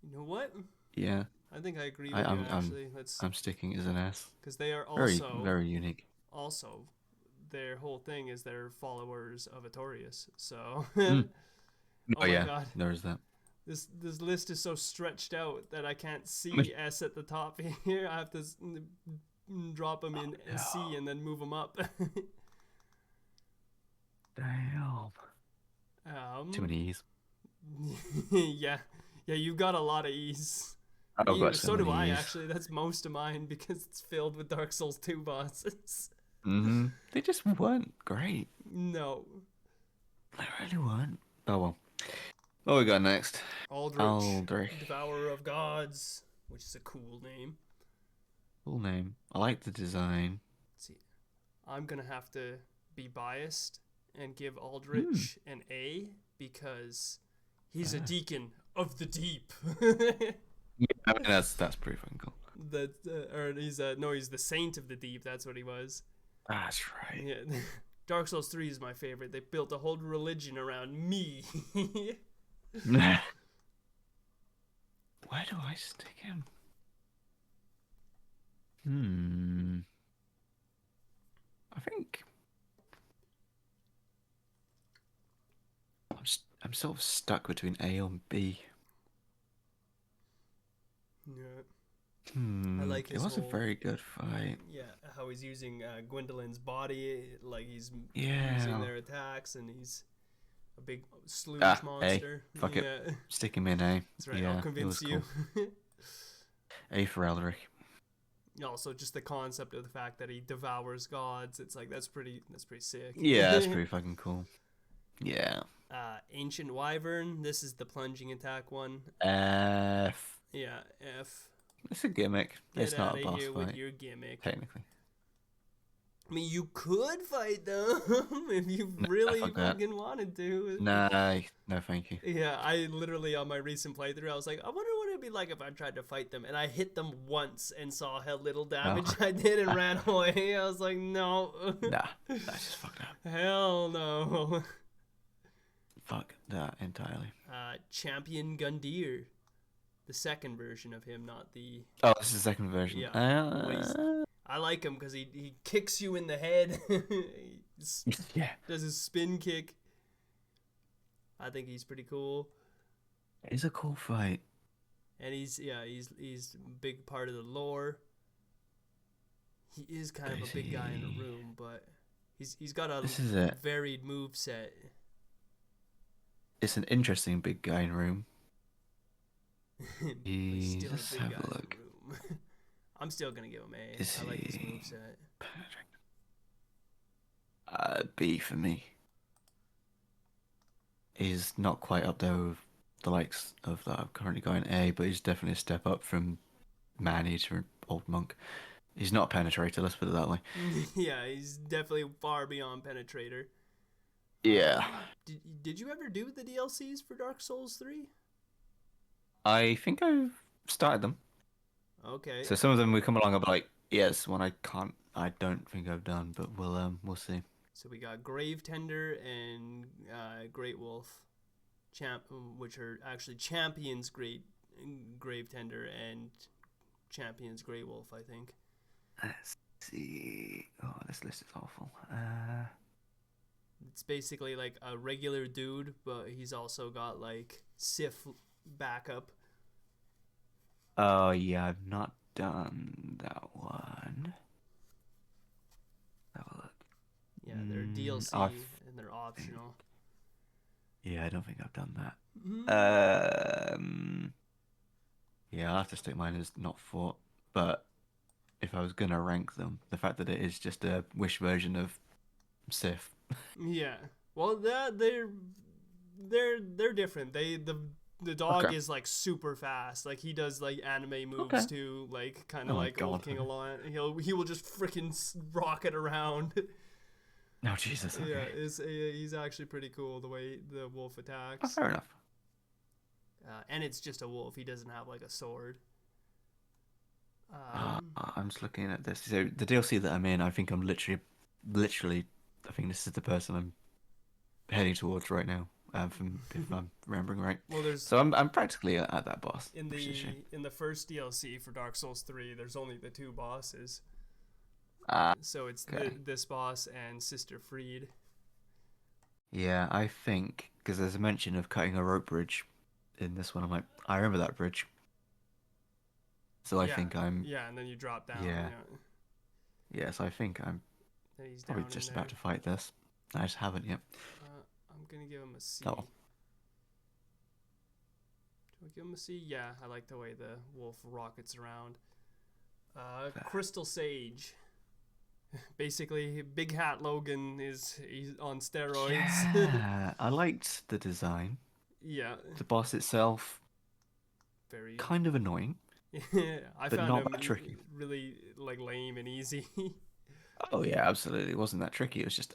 You know what? Yeah. I think I agree with you, actually. I'm sticking as an S. Because they are Very, also very unique. Also, their whole thing is they're followers of Artorias. So. Oh, my yeah. God. There's that. This list is so stretched out that I can't see S at the top here. I have to drop them in C and then move them up. Damn. Too many E's. Yeah, you've got a lot of E's. So do I, actually. That's most of mine because it's filled with Dark Souls 2 bosses. They just weren't great. No. They really weren't. Oh well. What we got next? Aldrich. Devourer of Gods, which is a cool name. Cool name. I like the design. Let's see. I'm going to have to be biased and give Aldrich an A because he's a deacon of the deep. Yeah, I mean, that's pretty fucking cool. He's the saint of the deep. That's what he was. That's right. Yeah. Dark Souls 3 is my favorite. They built a whole religion around me. Where do I stick him? I think I'm sort of stuck between A and B. Yeah. I like his It was a whole- very good fight. Yeah, how he's using Gwendolyn's body, like he's Yeah. using their attacks, and he's a big sludge monster. A. Fuck yeah. it. Stick him in A. That's right, Yeah, I'll it convince was you. cool. A for Eldrick. Also, just the concept of the fact that he devours gods, it's like that's pretty sick. Yeah, that's pretty fucking cool. Yeah. Ancient Wyvern, this is the plunging attack one. F. Yeah, F. It's a gimmick. It's Get not out a of boss here fight. with your gimmick. Technically. I mean, you could fight them if you really fuck that. fucking wanted to. Nah, no thank you. Yeah, I literally, on my recent playthrough, I was like, I wonder what it'd be like if I tried to fight them. And I hit them once and saw how little damage I did and ran away. I was like, no. Nah, that's just fucked up. Hell no. Fuck that entirely. Champion Gundyr. The second version of him, not the... Oh, this is the second version. Yeah. I like him because he kicks you in the head. Yeah, does his spin kick. I think he's pretty cool. it's a cool fight. And he's a big part of the lore. He is kind of a big guy in the room, but he's got a This is it. varied move set. It's an interesting big guy in room. But he's still Let's a big have guy a in look. the room. I'm still gonna give him A. Is I like his he move set. B for me. He's not quite up there with the likes of that I've currently got in A, but he's definitely a step up from Man-Eater and Old Monk. He's not a penetrator, let's put it that way. Yeah, he's definitely far beyond penetrator. Yeah. Did you ever do the DLCs for Dark Souls 3? I think I've started them. Okay. So some of them we come along, I'm like, yes, one I don't think I've done, but we'll see. So we got Grave Tender and Great Wolf, which are actually Champions Grave Tender and Champions Great Wolf, I think. Let's see. Oh, this list is awful. It's basically like a regular dude, but he's also got like Sif backup. Oh yeah, I've not done that one. Have a look. Yeah, they're DLC and they're optional. Yeah, I don't think I've done that. Mm-hmm. Yeah, I'll have to stick mine as not fought. But if I was gonna rank them, the fact that it is just a Wish version of Sif. Yeah. Well, they're different. The dog is like super fast. Like he does like anime moves too. Like kind of like Old King Alliance. He will just freaking rocket around. Oh Jesus! Okay. Yeah, he's actually pretty cool the way the wolf attacks. Oh, fair enough. And it's just a wolf. He doesn't have like a sword. I'm just looking at this. So the DLC that I'm in, I think I'm literally, I think this is the person I'm heading towards right now. If I'm remembering right. Well, so I'm practically at that boss. In the first DLC for Dark Souls 3, there's only the 2 bosses. So it's this boss and Sister Freed. Yeah, I think because there's a mention of cutting a rope bridge in this one. I'm like, I remember that bridge. So I think I'm. Yeah, and then you drop down. Yeah, so I think I'm probably just about to fight this. I just haven't yet. I'm gonna give him a C. Oh. Do I give him a C? Yeah, I like the way the wolf rockets around. Crystal Sage. Basically, Big Hat Logan he's on steroids. Yeah, I liked the design. Yeah. The boss itself, very kind of annoying. I but found not him that tricky. Really like lame and easy. Oh yeah, absolutely. It wasn't that tricky. It was just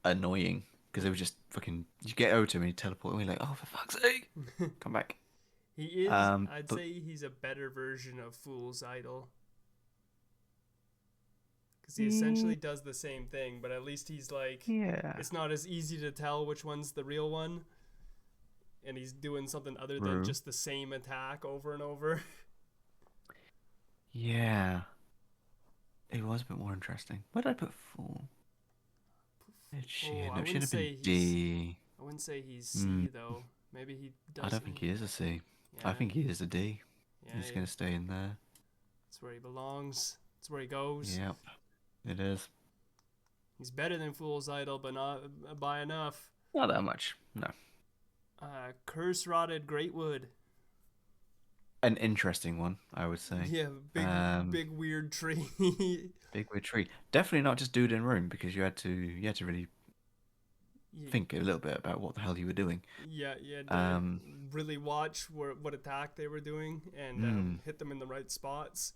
annoying because it was just fucking. You get over to him and you teleport and you're like, oh for fuck's sake, come back. He is. I'd say he's a better version of Fool's Idol. Because he essentially does the same thing, but at least he's like, it's not as easy to tell which one's the real one. And he's doing something other than just the same attack over and over. Yeah. It was a bit more interesting. Where did I put Fool? She should have been D. I wouldn't say he's C, though. Maybe he does. I don't think he is a C. Yeah. I think he is a D. Yeah, he's going to stay in there. That's where he belongs. That's where he goes. Yep. It is. He's better than Fool's Idol, but not by enough. Not that much, no. Curse Rotted Greatwood. An interesting one, I would say. Yeah, big weird tree. Big weird tree. Definitely not just dude in room because you had to really think a little bit about what the hell you were doing. Yeah, really watch what attack they were doing and hit them in the right spots.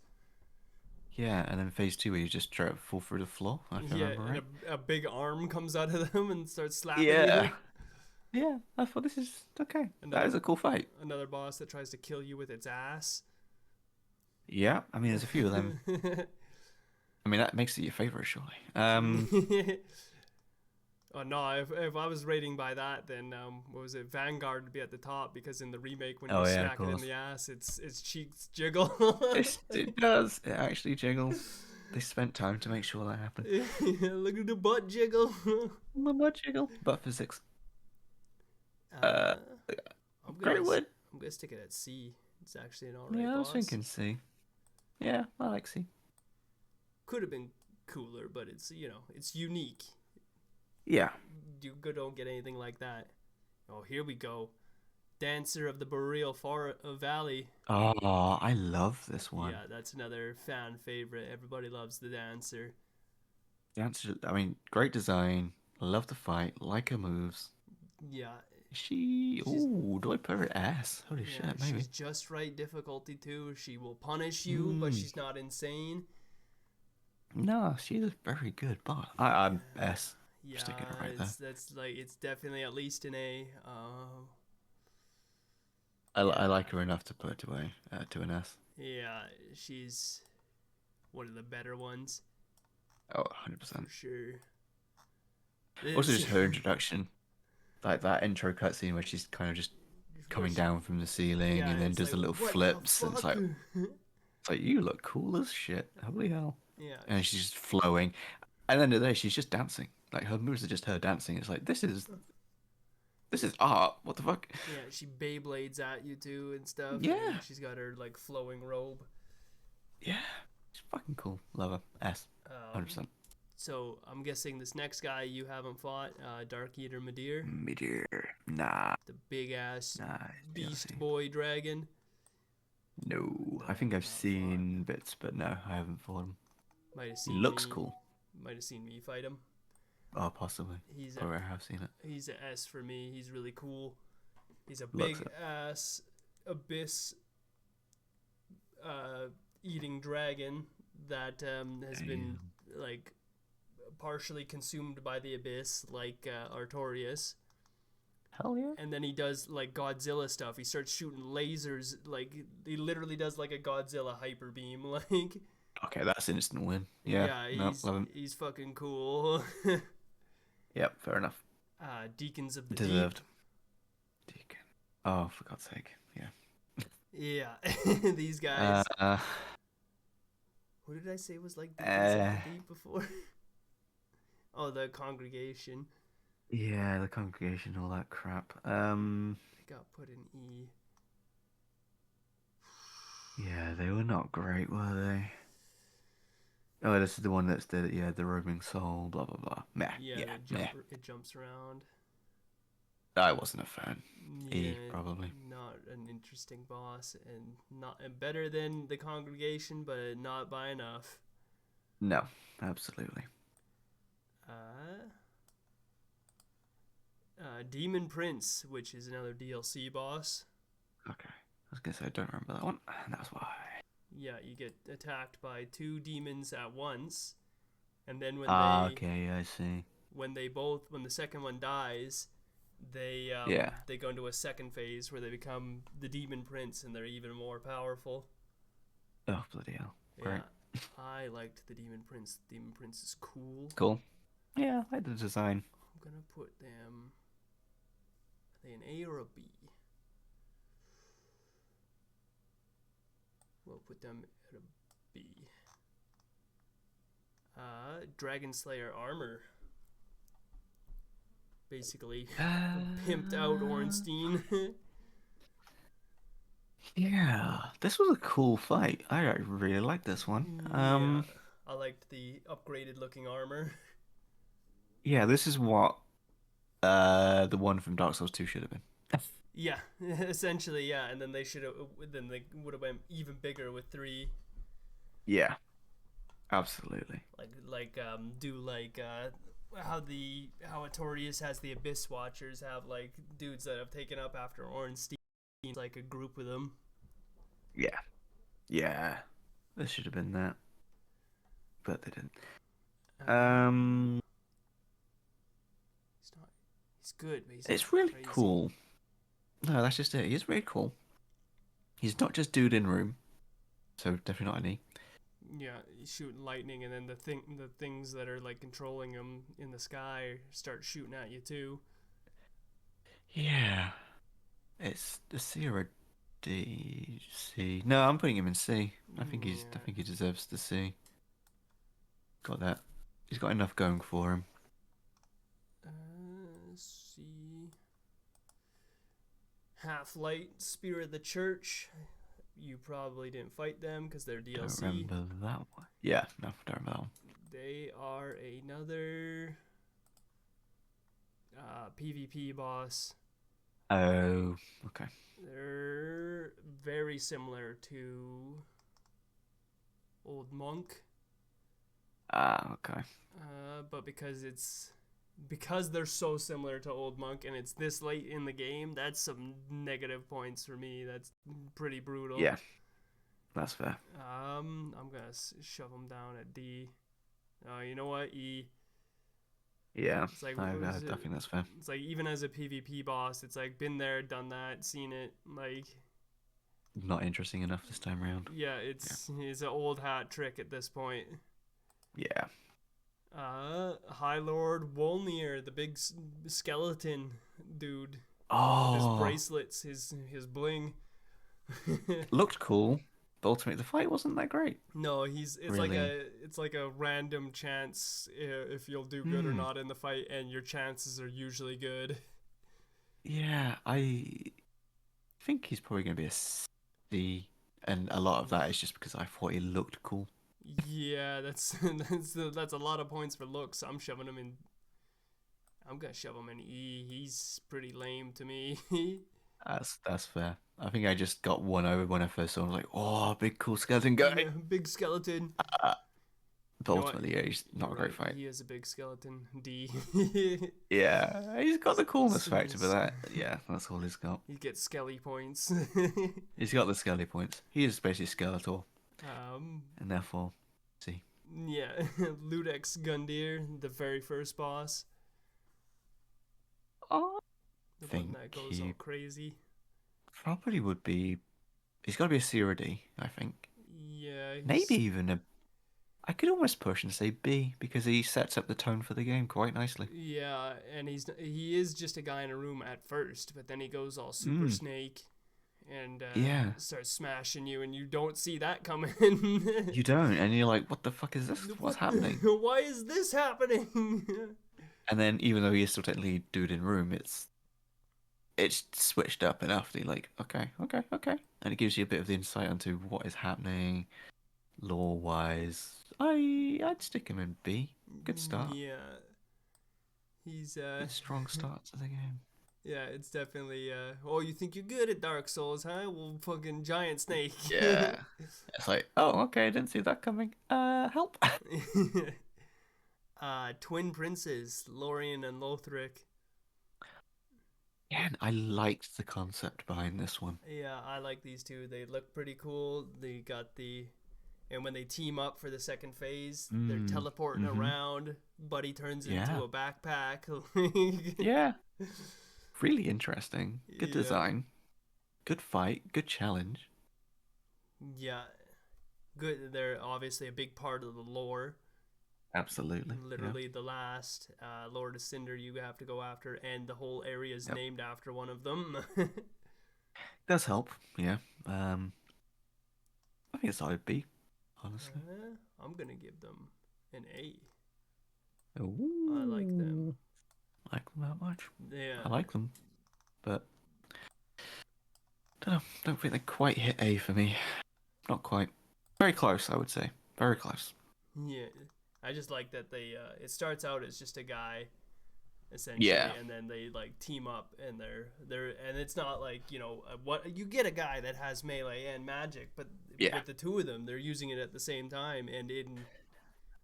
Yeah, and then phase 2 where you just try to fall through the floor. I remember right. And a big arm comes out of them and starts slapping you. Yeah, I thought this is okay. That is a cool fight. Another boss that tries to kill you with its ass. Yeah, I mean, there's a few of them. I mean, that makes it your favorite, surely. Oh no! If I was rating by that, then what was it? Vanguard would be at the top because in the remake, when you smack it in the ass, its cheeks jiggle. It does. It actually jiggles. They spent time to make sure that happened. Look at the butt jiggle. My butt jiggle. Butt physics. I'm Great gonna, word. I'm gonna stick it at C. It's actually an alright Yeah, I was boss. thinking C. Yeah, I like C. Could have been cooler, but it's it's unique. Yeah. You don't get anything like that. Oh, here we go. Dancer of the Boreal Valley. Oh, I love this one. Yeah, that's another fan favorite. Everybody loves the dancer. The answer, I mean, great design. Love the fight. Like her moves. Yeah. Ooh, do I put her at S? Holy shit, maybe. She's just right difficulty too. She will punish you, but she's not insane. No, she's very good, but I'm S. Yeah, Sticking her right there. It's definitely at least an A. I like her enough to put her to an S. Yeah, she's one of the better ones. Oh, 100%. For sure. Also, just her introduction. Like that intro cutscene where she's kind of just coming down from the ceiling and then does the little flips. And it's like, you look cool as shit. Holy hell. Yeah. And she's just flowing. At the end of the day, she's just dancing. Like, her moves are just her dancing. It's like, this is art. What the fuck? Yeah, she Beyblades at you too and stuff. Yeah. And she's got her like flowing robe. Yeah. She's fucking cool. Love her. S. 100%. So I'm guessing this next guy you haven't fought, Dark Eater Midir. Midir. Nah. The big ass Nah. beast boy dragon. No. I think I've seen bits, but no, I haven't fought him. Might have He seen looks cool. Might have seen me fight him. Oh, possibly. Or I have seen it. He's an S for me. He's really cool. He's a big ass abyss eating dragon that has been like partially consumed by the abyss, like Artorias. Hell yeah. And then he does like Godzilla stuff. He starts shooting lasers. Like he literally does like a Godzilla hyper beam. Like. Okay, that's an instant win. Yeah. He's fucking cool. Yep, fair enough. Deacons of the Deserved. Deacon. Oh, for God's sake. Yeah. Yeah. These guys. Who did I say was like Deacons of the Deep before? Oh, the congregation. Yeah, the congregation, all that crap. They got put in E. Yeah, they were not great, were they? Oh, this is the one that's the roaming soul, blah blah blah. Meh. Yeah, it jumps around. I wasn't a fan. Yeah, E, probably. Not an interesting boss, and better than the congregation, but not by enough. No, absolutely. Demon Prince, which is another DLC boss. Okay, I was gonna say I don't remember that one. That's why. Yeah, you get attacked by two demons at once, and then when okay, I see. When the second one dies, they go into a second phase where they become the Demon Prince, and they're even more powerful. Oh bloody hell! Great. Yeah, I liked the Demon Prince. The Demon Prince is cool. Cool. Yeah, I like the design. I'm gonna put them. Are they an A or a B? We'll put them at a B. Dragon Slayer armor. Basically, pimped out Ornstein. Yeah, this was a cool fight. I really liked this one. Yeah, I liked the upgraded looking armor. Yeah, this is what the one from Dark Souls 2 should have been. Yeah, essentially, yeah, and then they would have went even bigger with 3. Yeah, absolutely. How Artorias has the Abyss Watchers have like dudes that have taken up after Ornstein, like a group with them. Yeah, this should have been that, but they didn't. He's good, but it's really crazy. cool. No, that's just it. He's really cool. He's not just dude in room, so definitely not any. Yeah, he's shooting lightning, and then the things that are like controlling him in the sky start shooting at you too. Yeah, it's the C or a D. C. No, I'm putting him in C. I think he deserves the C. got that. He's got enough going for him. Let's see. Half-Light, Spirit of the Church. You probably didn't fight them because they're DLC. Don't remember that one. Yeah, no, don't remember that one. They are another PvP boss. Oh, okay. They're very similar to Old Monk. Ah, okay. But because they're so similar to Old Monk and it's this late in the game, that's some negative points for me. That's pretty brutal. Yeah, that's fair. I'm gonna shove them down at D. You know what? E. Yeah, It's like, I think that's fair. It's like even as a PvP boss, it's like been there, done that, seen it. Like, Not interesting enough this time around. yeah, it's an old hat trick at this point. Yeah. High Lord Wolnir, the big skeleton dude. Oh, His bracelets, his bling. looked cool, but ultimately the fight wasn't that great. No, it's Really? like a random chance if you'll do good or Hmm. not in the fight, and your chances are usually good. Yeah, I think he's probably going to be a C, and a lot of that is just because I thought he looked cool. Yeah, that's that's a lot of points for looks. I'm gonna shove him in E. He's pretty lame to me. That's fair. I think I just got won over when I first saw him. I was like, oh, big cool skeleton guy. Yeah, big skeleton. But You know what? ultimately, yeah, he's not a great Right, fight. He is a big skeleton. D. Yeah, he's got the coolness factor, but that, yeah, that's all he's got. He gets skelly points. He's got the skelly points. He is basically Skeletor, um, and therefore, see. yeah, Ludex Gundyr, the very first boss. Oh, The one think that goes all he crazy. probably would be. He's got to be a C or a D, I think. Yeah. Maybe even a. I could almost push and say B because he sets up the tone for the game quite nicely. Yeah, and he is just a guy in a room at first, but then he goes all Super Snake and Yeah. starts smashing you, and you don't see that coming. You don't, and you're like, what the fuck is this? What's happening? Why is this happening? And then, even though he is still technically dude in room, it's switched up enough that you're like, okay, and it gives you a bit of the insight onto what is happening, lore wise. I'd stick him in B. Good start. Yeah. He's Good strong start to the game. yeah, it's definitely oh, you think you're good at Dark Souls, huh? Well, fucking giant snake. Yeah. It's like, oh, okay, I didn't see that coming. Help. Twin princes, Lorien and Lothric. Yeah, and I liked the concept behind this one. Yeah, I like these two. They look pretty cool. They got and when they team up for the second phase, they're teleporting around. Buddy turns into a backpack. Yeah. Really interesting. Good Yeah. design. Good fight. Good challenge. Yeah. Good. They're obviously a big part of the lore. Absolutely. Literally the last Lord of Cinder you have to go after, and the whole area is named after one of them. Does help, yeah. I think it's solid B, honestly. I'm gonna give them an A. Ooh. I like them. Like them that much. Yeah. I like them, but don't think they quite hit A for me. Not quite. Very close, I would say. Very close. Yeah. I just like that they it starts out as just a guy essentially, Yeah. and then they like team up, and they're and it's not like, you know, what you get a guy that has melee and magic, but with the two of them they're using it at the same time, and in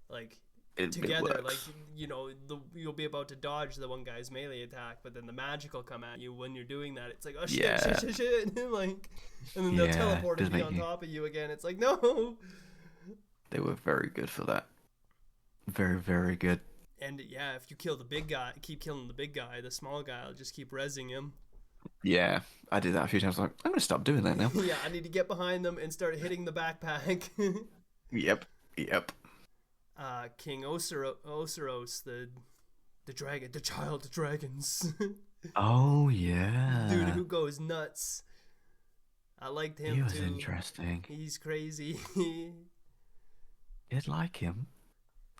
like together, like, you know, you'll be about to dodge the one guy's melee attack, but then the magic will come at you when you're doing that. It's like, oh shit, shit. Like, and then they'll teleport and be on top of you again. It's like, no. They were very good for that. Very, very good. And yeah, if you kill the big guy, keep killing the big guy, the small guy will just keep rezzing him. Yeah, I did that a few times. Like, I'm gonna stop doing that now. Yeah, I need to get behind them and start hitting the backpack. Yep. King Osiros, the dragon, the child of dragons. Oh yeah. Dude who goes nuts. I liked him He was too. interesting. He's crazy. Did like him.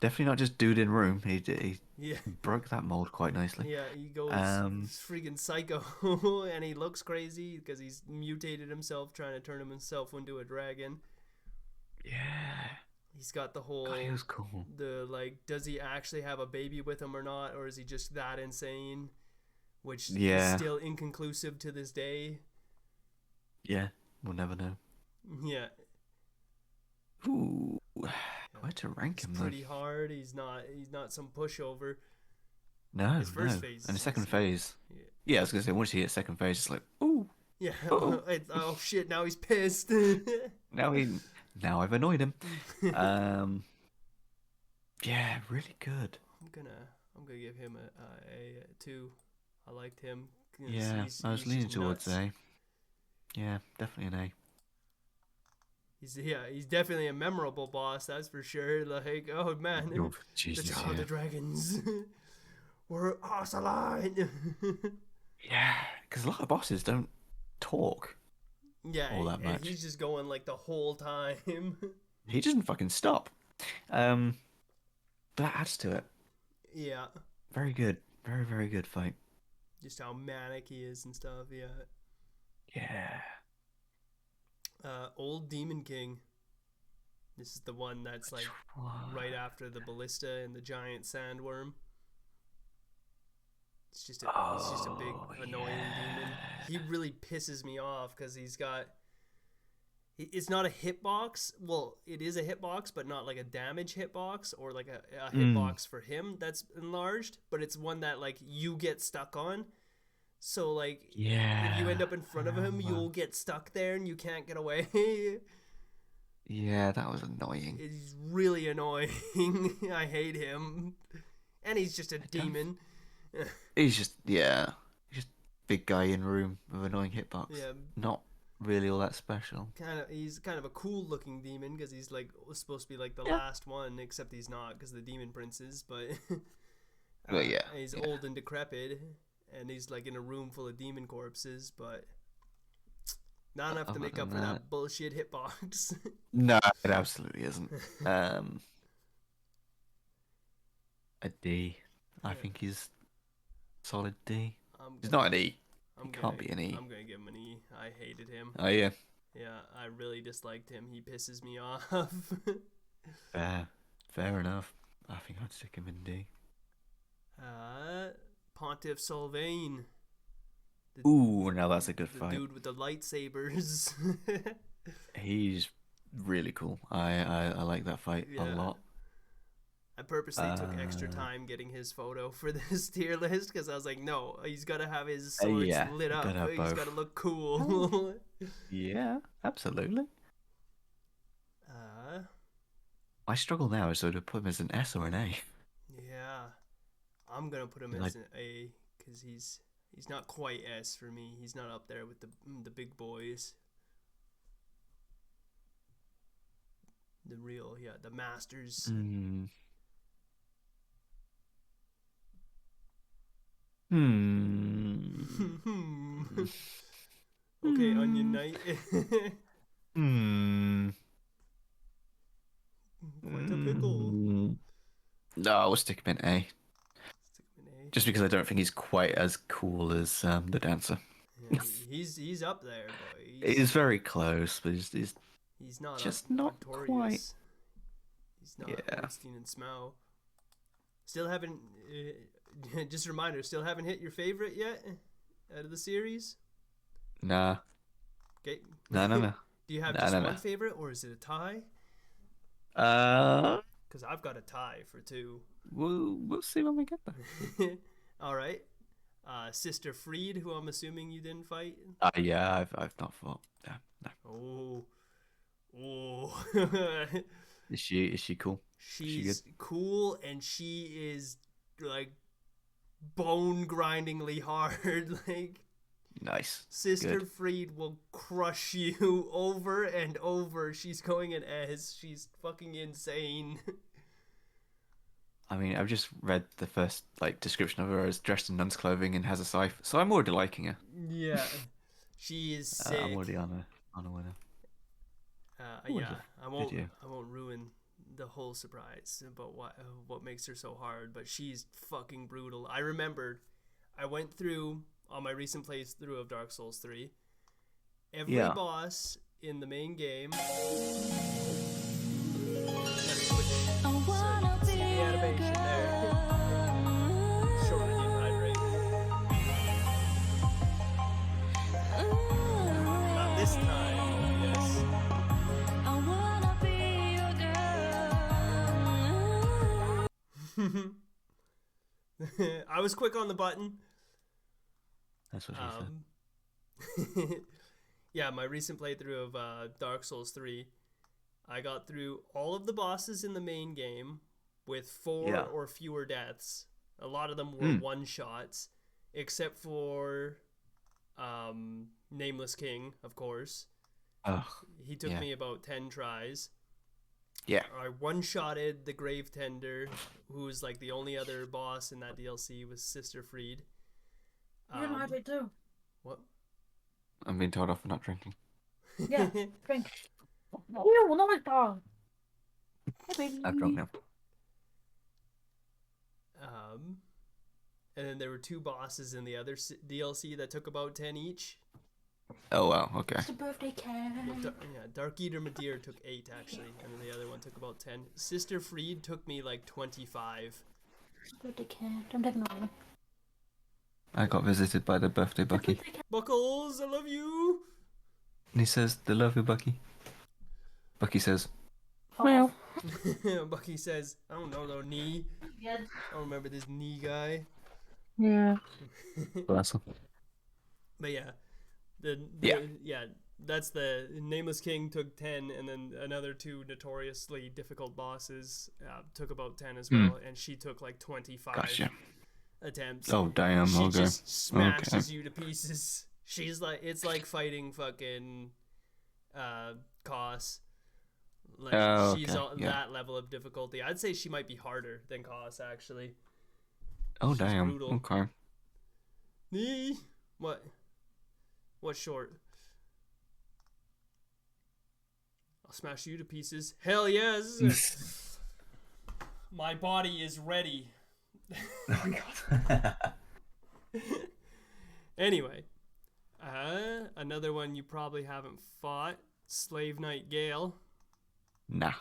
Definitely not just dude in room. He Yeah. broke that mold quite nicely. Yeah, he goes freaking psycho, and he looks crazy because he's mutated himself, trying to turn himself into a dragon. Yeah. He's got the whole, God, he was cool. the like, does he actually have a baby with him or not, or is he just that insane? Which is still inconclusive to this day. Yeah, we'll never know. Yeah. Ooh, where to rank him? Pretty hard. He's not some pushover. No, His first phase. And the second phase. Yeah. Yeah, I was gonna say once you hit second phase, it's like, ooh. Yeah. Ooh. Oh shit! Now he's pissed. Now I've annoyed him. Yeah, really good. I'm gonna give him a 2. I liked him. Yeah, I was leaning towards A. Yeah, definitely an A. He's definitely a memorable boss, that's for sure. Like, oh man, the dragons were awesome. Yeah, because a lot of bosses don't talk. Yeah, all that much. He's just going like the whole time. He doesn't fucking stop. That adds to it. Yeah. Very good. Very, very good fight. Just how manic he is and stuff, yeah. Yeah. Old Demon King. This is the one that's like right after the ballista and the giant sandworm. It's just a big annoying demon. He really pisses me off because it's not a hitbox. Well, it is a hitbox, but not like a damage hitbox or like a hitbox for him that's enlarged. But it's one that like you get stuck on. So like, if you end up in front of him, you'll get stuck there and you can't get away. Yeah, that was annoying. He's really annoying. I hate him, and he's just a demon. He's just big guy in room with annoying hitbox. Yeah, not really all that special. He's kind of a cool looking demon because he's like supposed to be like the last one, except he's not because the demon prince is. But he's old and decrepit. And he's like in a room full of demon corpses, but not enough to make up for that bullshit hitbox. No, it absolutely isn't. A D. I think he's solid D. He's not an E. He can't be an E. I'm gonna give him an E. I hated him. Oh yeah. Yeah, I really disliked him. He pisses me off. Fair enough. I think I'd stick him in D. Pontiff Sylvain. Ooh, now that's a good fight. The dude with the lightsabers. He's really cool. I like that fight a lot. I purposely took extra time getting his photo for this tier list because I was like, no, he's got to have his swords lit up. He's got to look cool. Yeah, absolutely. I struggle now as though to put him as an S or an A. Yeah. I'm gonna put him as an A because he's not quite S for me. He's not up there with the big boys. The masters. Okay, Onion Knight. Quite a pickle. No, we'll stick him in A. Just because I don't think he's quite as cool as the dancer. Yeah, he's up there, but he's very close, but he's not just not quite. He's not Einstein and Smough. Still haven't. Just a reminder, still haven't hit your favorite yet out of the series. Nah. Okay. No. Do you have just one favorite, or is it a tie? Because I've got a tie for 2. We'll see when we get there. All right. Sister Freed, who I'm assuming you didn't fight. Yeah, I've not fought. Yeah, no. Oh. Is she cool? She's cool, and she is like bone grindingly hard. Like, nice. Sister Freed will crush you over and over. She's going in S. She's fucking insane. I mean, I've just read the first description of her as dressed in nun's clothing and has a scythe, so I'm already liking her. Yeah, she is sick. I'm already on a winner. Yeah, I won't ruin the whole surprise about what makes her so hard, but she's fucking brutal. I remembered I went through on my recent playthrough of Dark Souls 3 every boss in the main game. The animation there. Shorter the invite rate. Not this time, yes. I was quick on the button. That's what she said. Yeah, my recent playthrough of Dark Souls 3, I got through all of the bosses in the main game with 4 or fewer deaths. A lot of them were one-shots, except for Nameless King, of course. He took me about 10 tries. Yeah. I one-shotted the Grave Tender, who was like the only other boss in that DLC, was Sister Freed. You can have it too. What? I'm being told off for not drinking. Yeah, drink. Ew, not like that. I've drunk now. And then there were 2 bosses in the other DLC that took about 10 each. Oh wow, okay. It's a birthday cake. Dark Eater Madeir took 8 actually, and then the other one took about 10. Sister Freed took me like 25. It's a birthday cake. I'm taking over. I got visited by the birthday Bucky. Buckles, I love you. And he says, "They love you, Bucky." Bucky says, Well. Bucky says, I don't know though, knee. Yeah. I don't remember this knee guy. Yeah. bless him. But yeah. That's the Nameless King took 10, and then another 2 notoriously difficult bosses took about 10 as well, and she took like 25 attempts. Oh damn! She Okay. just smashes you to pieces. She's like, it's like fighting fucking Koss. Like she's on that level of difficulty. I'd say she might be harder than Koss actually. Oh She's damn! brutal. Okay. What? What short? I'll smash you to pieces. Hell yes! My body is ready. Oh my god. Anyway, another one you probably haven't fought, Slave Knight Gale. Nah.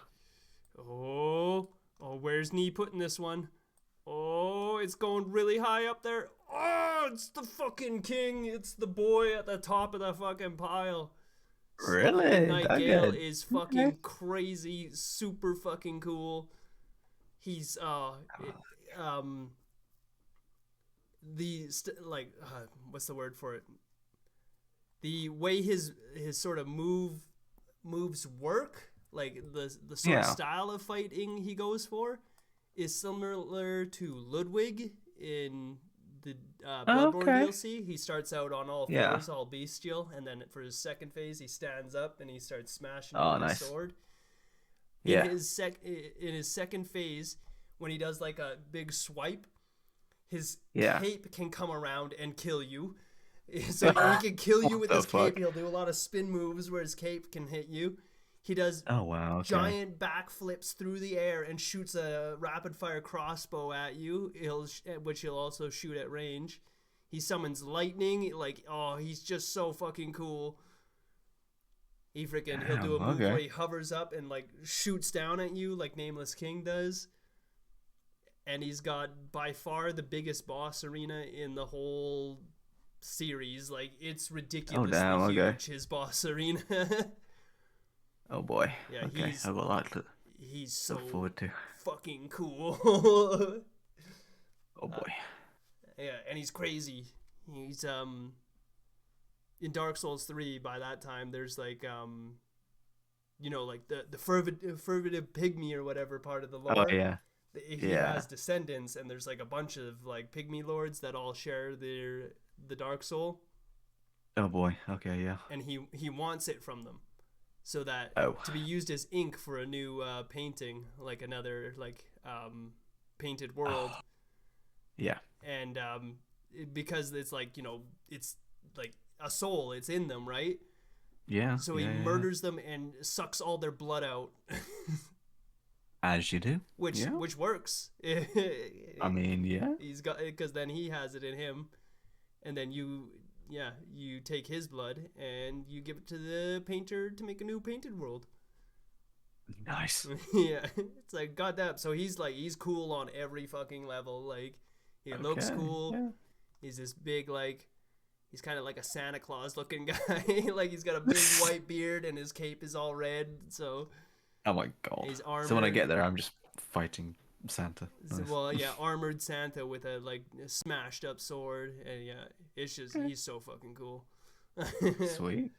Oh, where's Knee putting this one? Oh, it's going really high up there. Oh, it's the fucking king. It's the boy at the top of the fucking pile. Really? Slave Knight That Gale good? is fucking crazy, super fucking cool. He's what's the word for it? The way his sort of moves work, like the sort of style of fighting he goes for, is similar to Ludwig in the Bloodborne DLC. He starts out on all fours, all bestial, and then for his second phase, he stands up and he starts smashing with his sword. In his second phase, when he does like a big swipe, his cape can come around and kill you. So he can kill you with his cape. He'll do a lot of spin moves where his cape can hit you. He does giant backflips through the air and shoots a rapid fire crossbow at you, which he'll also shoot at range. He summons lightning. He's just so fucking cool. He'll do a move where he hovers up and like shoots down at you like Nameless King does. And he's got by far the biggest boss arena in the whole series. Like, it's ridiculously huge, his boss arena. Oh boy. Yeah, okay. I've got a lot to look forward to. Fucking cool. Oh boy. Yeah, and he's crazy. He's in Dark Souls 3 by that time there's like like the fervative pygmy or whatever part of the lore. Oh yeah. He has descendants, and there's like a bunch of like pygmy lords that all share the Dark Soul. Oh boy. Okay, yeah. And he wants it from them. So that to be used as ink for a new painting, like another painted world. Yeah. And because it's like, it's like a soul, it's in them, right? Yeah. So he murders them and sucks all their blood out. As you do. which Yeah. which works. I mean, yeah. He's got, because then he has it in him, and then you take his blood and you give it to the painter to make a new painted world. Nice. Yeah, it's like goddamn. So he's cool on every fucking level. Like, he looks cool. Yeah. He's this big, like, he's kind of like a Santa Claus looking guy. Like, he's got a big white beard and his cape is all red. So Oh my god. he's So when I armored. get there, I'm just fighting Santa. Nice. Well, yeah, armored Santa with a smashed up sword, and yeah, it's just he's so fucking cool. Sweet.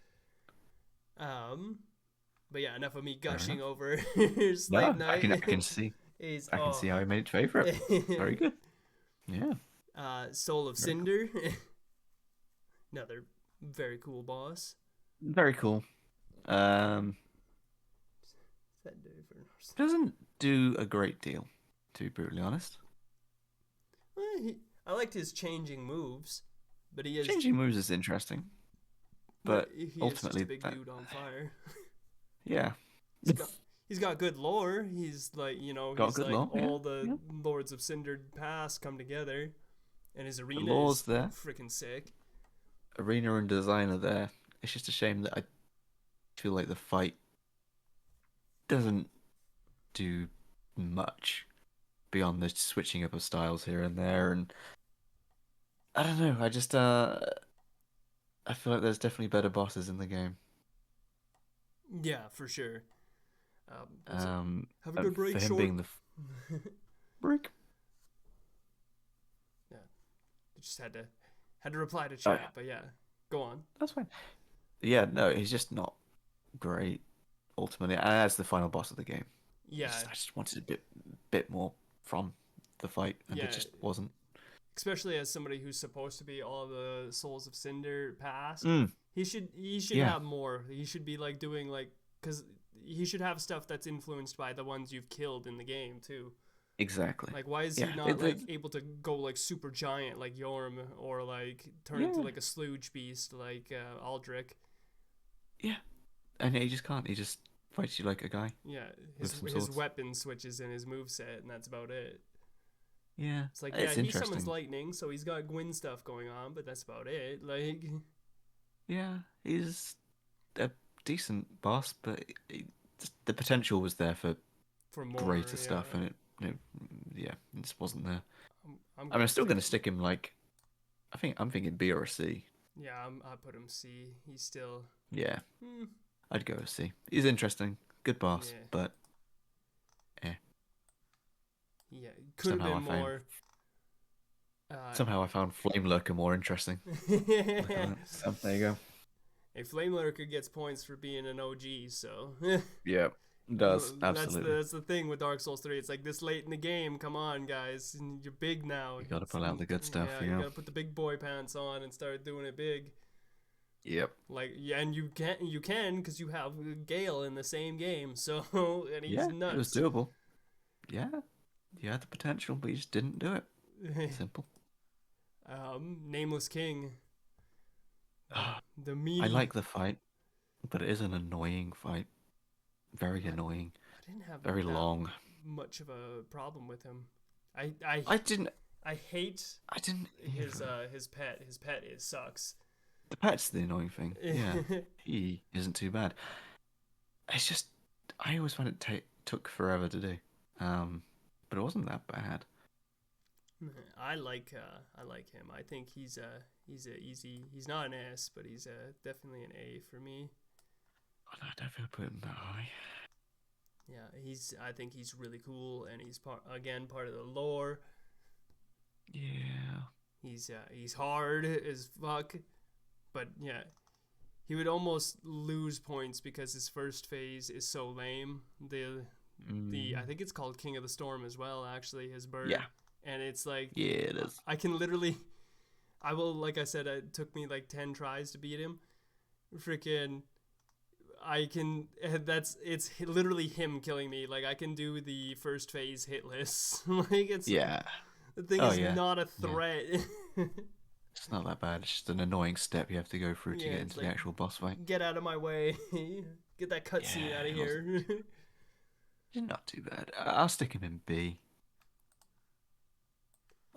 But yeah, enough of me gushing enough. over No, Slave Knight. I can see. He's, I can see how he made it favorite. Very good. Yeah. Soul of Cinder. Another very cool boss. Very cool. Doesn't do a great deal, to be brutally honest. I liked his changing moves, but he is Changing moves is interesting, but he ultimately, is just a big dude on fire. yeah, He's got good lore. He's like, Got he's good like lore, yeah, all the yeah. Lords of Cinder past come together, and his arena lore's is there. freaking sick. Arena and design are there. It's just a shame that I feel like the fight doesn't do much beyond the switching up of styles here and there, and I don't know. I just I feel like there's definitely better bosses in the game. Yeah, for sure. Have a For good break, him short. being the break. Yeah, I just had to reply to chat, yeah. but yeah, go on. That's fine. Yeah, no, he's just not great. Ultimately, and as the final boss of the game, Yeah, I just wanted a bit more from the fight, and Yeah. it just wasn't. especially as somebody who's supposed to be all the Souls of Cinder past. Mm. He should Yeah. have more. He should be doing because he should have stuff that's influenced by the ones you've killed in the game too. Exactly. Like, why is Yeah, he not it- able to go super giant like Yorm, or turn into Yeah. a sludge beast like Aldrich? Yeah, and he just can't. He just fights you like a guy. Yeah, With his some his swords. weapon switches in his moveset, and that's about it. Yeah, It's like, it's he interesting. summons lightning, so he's got Gwyn stuff going on, but that's about it. Like, Yeah, he's a decent boss, but the potential was there for for more greater yeah. stuff, and it just wasn't there. I'm I'm still going to thinking- stick him I'm thinking B or a C. Yeah, I put him C. He's still. Yeah, Hmm. I'd go a C. He's interesting, good boss, Yeah. but Yeah, it could have Somehow been I found- more. somehow I found Flame Lurker more interesting. Look at that. So, there you go. A Flame Lurker gets points for being an OG, so. Yeah, does That's absolutely. the thing with Dark Souls 3. It's like, this late in the game, come on, guys, you're big now. You gotta It's pull out the good stuff, You yeah. gotta put the big boy pants on and start doing it big. Yep. Like, yeah, and you can because you have Gale in the same game. So, and he's Yeah, nuts. it was doable. Yeah, you had the potential, but you just didn't do it. Simple. Nameless King. The mean. I like the fight, but it is an annoying fight. Very annoying. I didn't have Very that long. much of a problem with him. I didn't. hate I didn't. his either. his pet. His pet sucks. The pet's the annoying thing. Yeah, he isn't too bad. It's just I always found it took forever to do. But it wasn't that bad. I like him. I think he's a easy. He's not an S, but he's definitely an A for me. I don't feel put him that high. Yeah, I think he's really cool, and he's part of the lore. Yeah. He's hard as fuck, but yeah, he would almost lose points because his first phase is so lame. I think it's called King of the Storm as well. Actually, his bird. Yeah. And it's like, Yeah, it is. I can literally, like I said, it took me 10 tries to beat him. Freaking, it's literally him killing me. Like, I can do the first phase hitless. Yeah. The thing Oh, is yeah. not a threat. It's not that bad. It's just an annoying step you have to go through to Yeah, get it's into the like- actual boss fight. Get out of my way. Get that cutscene Yeah, out of it was- here. Not too bad. I'll stick him in B.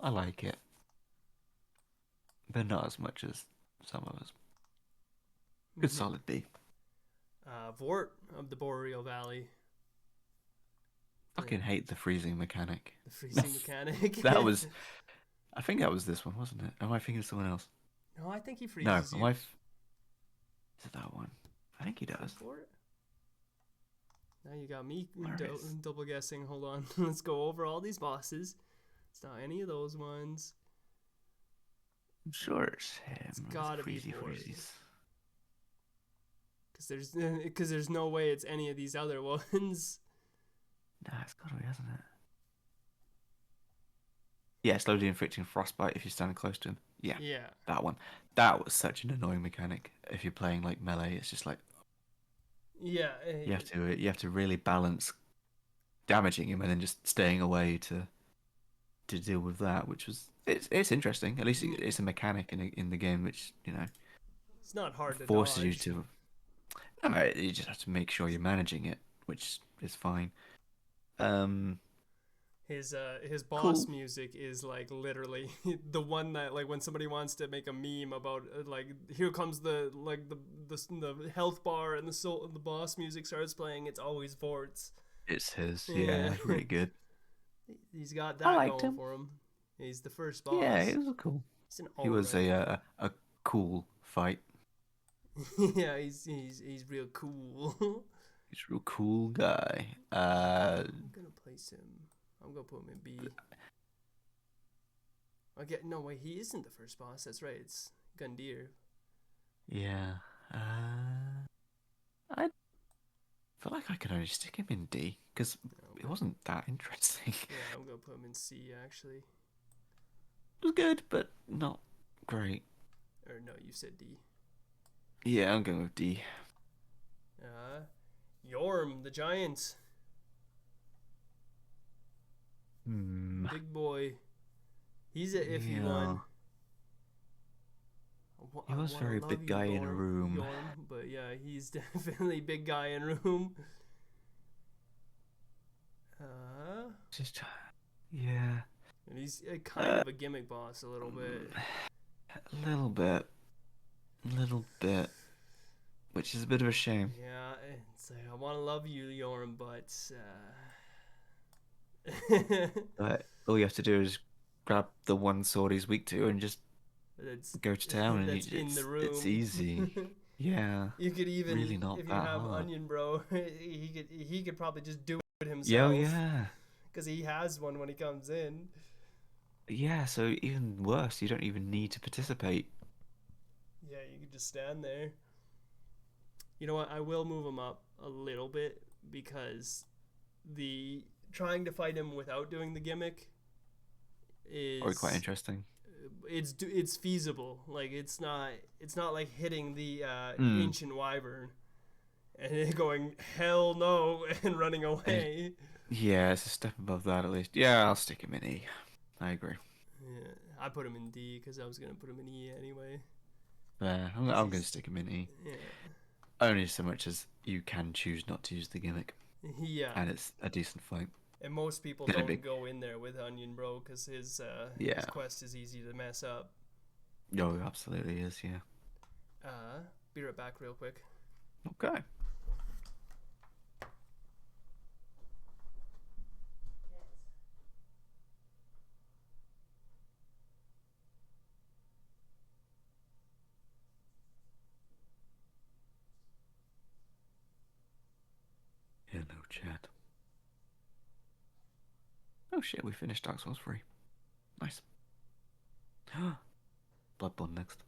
I like it, but not as much as some of us. Good solid B. Vort of the Boreal Valley. Fucking hate the freezing mechanic. The freezing mechanic. That was, I think that was this one, wasn't it? Am I thinking of someone else? No, I think he No, freezes you. is it that one? I think he does. For it? Now you got me Hilarious. double guessing. Hold on. Let's go over all these bosses. It's not any of those ones. I'm sure it's him. It's gotta be Freezy Vort. Freezies. Because there's no way it's any of these other ones. Nah, it's gotta be, hasn't it? Yeah, slowly inflicting frostbite if you're standing close to him. Yeah, Yeah. that one. That was such an annoying mechanic. If you're playing like melee, it's just like Yeah. you have to really balance damaging him and then just staying away to deal with that, which was it's interesting. At least it's a mechanic in the game, which It's not hard to forces you dodge. to. No, you just have to make sure you're managing it, which is fine. His boss Cool. music is like literally the one that like when somebody wants to make a meme about like here comes the health bar and the boss music starts playing, it's always Vort's. It's his, Yeah. yeah, really good. He's got I that liked going him. for him. He's the first boss. Yeah, it was cool. He's an He was alright- a cool fight. yeah, he's real cool. He's a real cool guy. I'm gonna place him. I'm gonna put him in B. No wait, he isn't the first boss. That's right. It's Gundyr. Yeah. I feel like I could only stick him in D because it wasn't that interesting. Yeah, I'm gonna put him in C actually. It was good, but not great. Or no, you said D. Yeah, I'm going with D. Yorm, the giant, Hmm. big boy. He's a iffy Yeah. one. He was very big guy in a room. Yorm, but yeah, he's definitely big guy in room. Just, yeah, And he's kind of a gimmick boss a little bit. a little bit, which is a bit of a shame. Yeah, it's like, I want to love you, Yorm, but But all you have to do is grab the one sword he's weak to and just that's go to town, and that's in the room. it's easy. Yeah. You could even, Really not if you that have hard. Onion Bro, he could probably just do it Yeah, himself. yeah. Because he has one when he comes in. Yeah, so even worse, you don't even need to participate. Yeah, you could just stand there. You know what? I will move him up a little bit because the trying to fight him without doing the gimmick is Or quite interesting. It's feasible. Like it's not like hitting the Mm. ancient wyvern and it going hell no and running away. Yeah, it's a step above that at least. Yeah, I'll stick him in E. I agree. Yeah, I put him in D because I was gonna put him in E anyway. I'm going to stick him in E. Yeah, Only so much as you can choose not to use the gimmick, yeah. and it's a decent fight. And most people Gonna don't be- go in there with Onion Bro because his Yeah. quest is easy to mess up. Oh, it absolutely is, yeah. Be right back real quick. Okay. Hello, chat. Oh shit, we finished Dark Souls 3. Nice. Bloodborne next.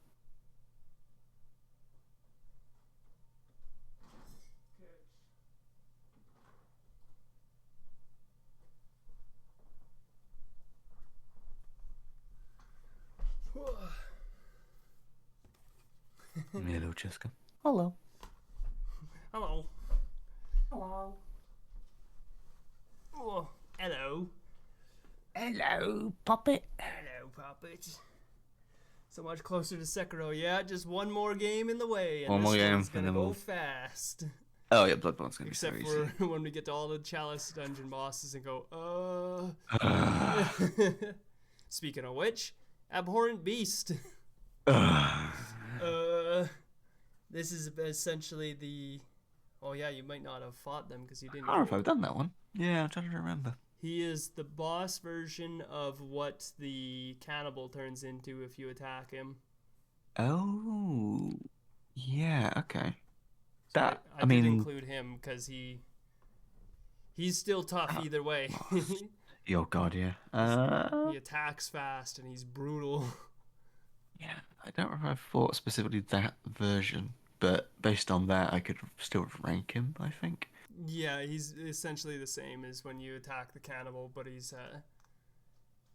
Hello, Chesqa. Hello. Hello. Hello. Oh, hello. Hello, puppet. Hello, puppet. So much closer to Sekiro. Yeah, just one more game in the way, and One this more game, one's gonna and then go we'll- fast. Oh yeah, Bloodborne's gonna Except be so for when we get to all the Chalice dungeon bosses and go, easy. Speaking of which, abhorrent beast. This is essentially the. Oh yeah, you might not have fought them because you didn't. I don't know if go- I've done that one. Yeah, I'm trying to remember. He is the boss version of what the cannibal turns into if you attack him. Oh, yeah, okay. So That I I did mean, include him because he's still tough that either way. boss. Oh God, yeah. He attacks fast and he's brutal. Yeah, I don't remember if I fought specifically that version, but based on that, I could still rank him, I think. Yeah, he's essentially the same as when you attack the cannibal, but he's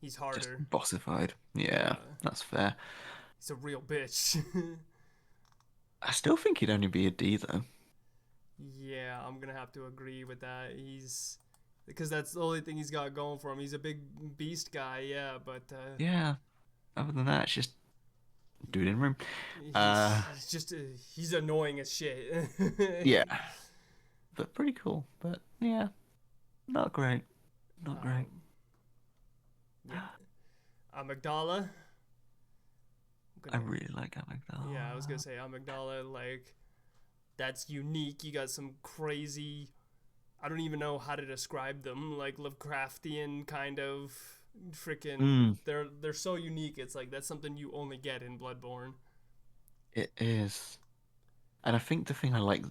Just harder. bossified. Yeah, that's fair. He's a real bitch. I still think he'd only be a D though. Yeah, I'm gonna have to agree with that. Because that's the only thing he's got going for him. He's a big beast guy, yeah, but Yeah. Other than that, it's just dude in room. he's just he's annoying as shit. Yeah, but pretty cool. But yeah, not great. Not great. Yeah. Amygdala. I really like Amygdala. Yeah, I was gonna say Amygdala, like, that's unique. You got some crazy, I don't even know how to describe them, like Lovecraftian kind of freaking. They're so unique. It's like that's something you only get in Bloodborne. It is, and I think the thing I like,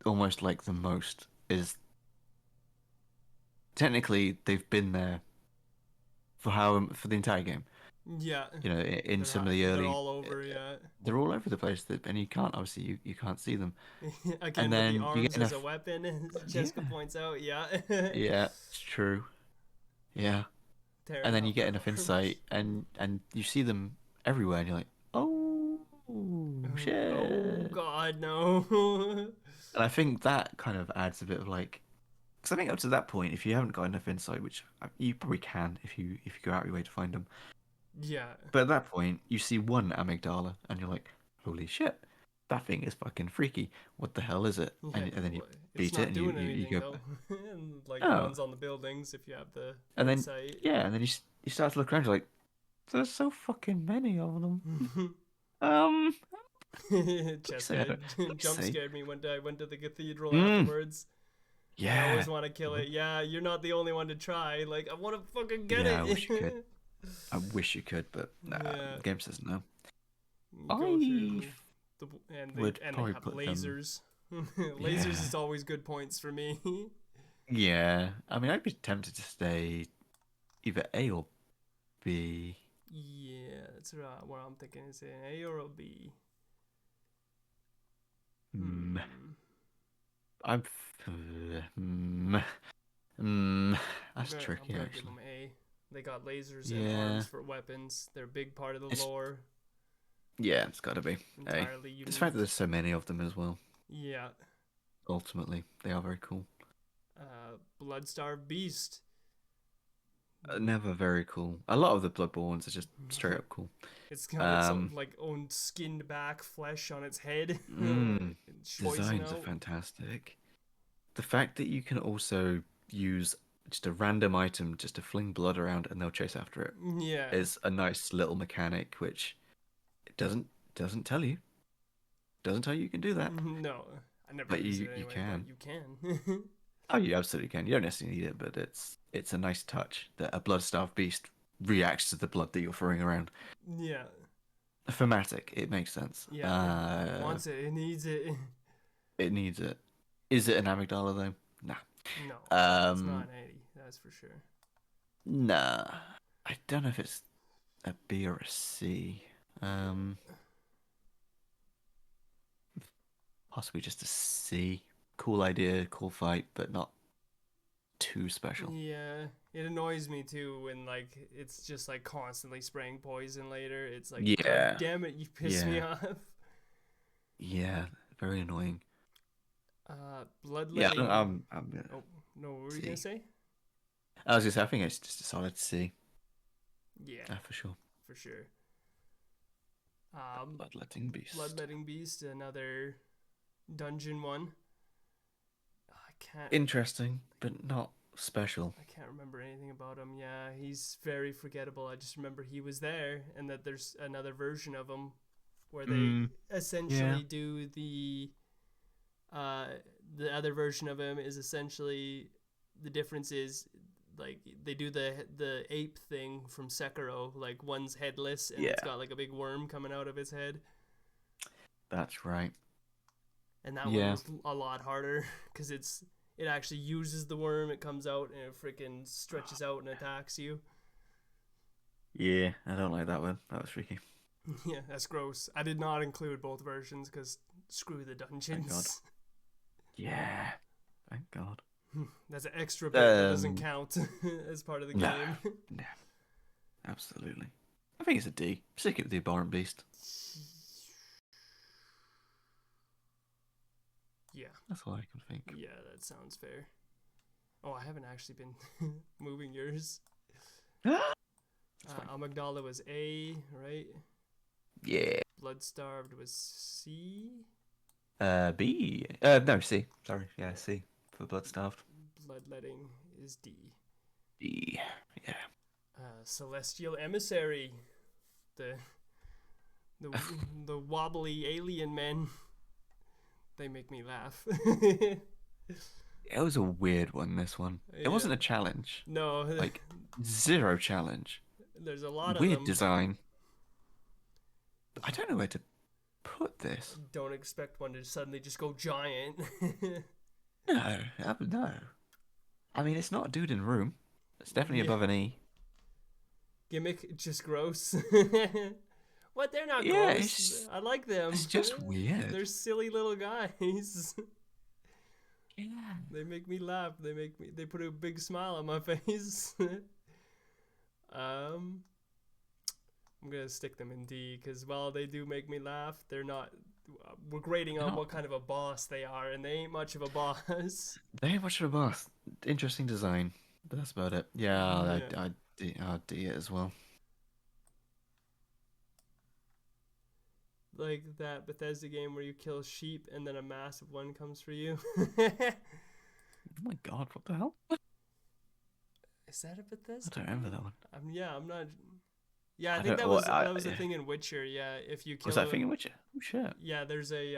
almost like the most, is technically they've been there for the entire game. Yeah. You know, in They're some of the early, They're all over, yeah. they're all over the place, and you can't obviously you can't see them. Again, And with then the you arms get as a enough- weapon, as Chesqa points out, yeah. Yeah, it's true. Yeah, Tearing and then you up get their enough arms. insight, and you see them everywhere, and you're like, oh shit. Oh God, no. And I think that kind of adds a bit of like, because I think up to that point, if you haven't got enough insight, which you probably can if you go out your way to find them, Yeah. but at that point you see one amygdala and you're like, holy shit, that thing is fucking freaky. What the hell is it? And then you well, beat it's it not and doing you anything go, though. And like Oh. the ones on the buildings, if you have the and then insight. yeah, and then you start to look around, you're like, there's so fucking many of them. Chesqa Let's jump see. scared me when I went to the cathedral Mm. afterwards. I Yeah. always want to kill it. Yeah, you're not the only one to try. Like, I want to fucking get Yeah, it. I wish you could. I wish you could, but nah, Yeah. the game says no. Go through I and would they probably have put them- lasers. Lasers Yeah. is always good points for me. Yeah, I mean, I'd be tempted to stay either A or B. Yeah, that's right. What I'm thinking is an A or a B. Hmm. Hmm. That's I'm tricky, gonna give actually. them A. They got lasers and Yeah. arms for weapons. They're a big part of the It's lore. Yeah, it's got to be A. Entirely It's unique. the fact that there's so many of them as well. Yeah. Ultimately, they are very cool. Bloodstarved Beast. Never very cool. A lot of the Bloodborne ones are just straight up cool. It's got its own, Um, like own skinned back flesh on its head. Mm, It's choicing Designs are out. fantastic. The fact that you can also use just a random item just to fling blood around and they'll chase after it Yeah. is a nice little mechanic, which it doesn't tell you. Doesn't tell you can do that. No, I never But use you- it you anyway. can. But you can. Oh, you absolutely can. You don't necessarily need it, but it's a nice touch that a blood-starved beast reacts to the blood that you're throwing around. Yeah. Thematic, it makes sense. Yeah. It wants it. It needs it. It needs it. Is it an amygdala though? Nah. No. It's Um, not an 80. That's for sure. Nah. I don't know if it's a B or a C. Possibly just a C. Cool idea, cool fight, but not too special. Yeah. It annoys me too when like it's just like constantly spraying poison later. It's like, Yeah. God damn it, you piss me Yeah. off. Yeah, very annoying. Yeah, Bloodletting. I'm gonna. Oh no, what were you gonna C. say? I was gonna say, I think it's just a solid C. Yeah, For sure. for sure. Bloodletting beast. Bloodletting Beast, another dungeon one. can't. Interesting, but not special. I can't remember anything about him. Yeah, he's very forgettable. I just remember he was there, and that there's another version of him where they essentially do the other version of him is essentially the difference is like they do the ape thing from Sekiro, like one's headless and it's got like a big worm coming out of his head. That's right. And that one was a lot harder because it actually uses the worm, it comes out and it freaking stretches out and attacks you. Yeah, I don't like that one. That was freaky. Yeah, that's gross. I did not include both versions because screw the dungeons. Yeah, thank God. That's an extra bit that doesn't count as part of the game. No, absolutely. I think it's a D. Stick it with the Abhorrent Beast. Yeah. That's all I can think. Yeah, that sounds fair. Oh, I haven't actually been moving yours. Amygdala was A, right? Yeah. Bloodstarved was C. B. No, C. Sorry. Yeah, C for Bloodstarved. Bloodletting is D. D. Yeah. Celestial Emissary. The wobbly alien men. They make me laugh. It was a weird one, this one. It wasn't a challenge. No. Like, zero challenge. There's a lot of weird them. design. I don't know where to put this. Don't expect one to suddenly just go giant. No. I mean, it's not a dude in a room. It's definitely above an E. Gimmick, just gross. What? They're not Yeah, gross. I like them. It's just weird. They're silly little guys. Yeah. They make me laugh. They put a big smile on my face. I'm gonna stick them in D because while they do make me laugh, they're not. We're grading on what kind of a boss they are, and they ain't much of a boss. They ain't much of a boss. Interesting design, but that's about it. Yeah, I'd D it as well. Like that Bethesda game where you kill sheep and then a massive one comes for you. Oh my God, what the hell? Is that a Bethesda? I don't remember that one. I'm not. Yeah, I think that was a thing in Witcher. Yeah, if you kill. Was that thing in Witcher? Oh shit. Yeah, there's a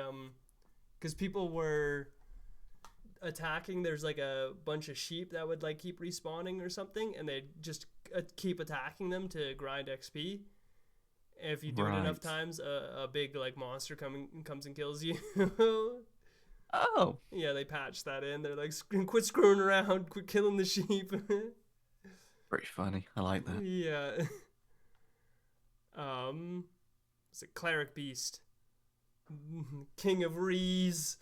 because people were attacking. There's like a bunch of sheep that would like keep respawning or something, and they just keep attacking them to grind XP. If you do it enough times, a big like monster comes and kills you. Oh. Yeah, they patched that in. They're like, quit screwing around, quit killing the sheep. Pretty funny. I like that. Yeah. It's a cleric beast, King of Rees.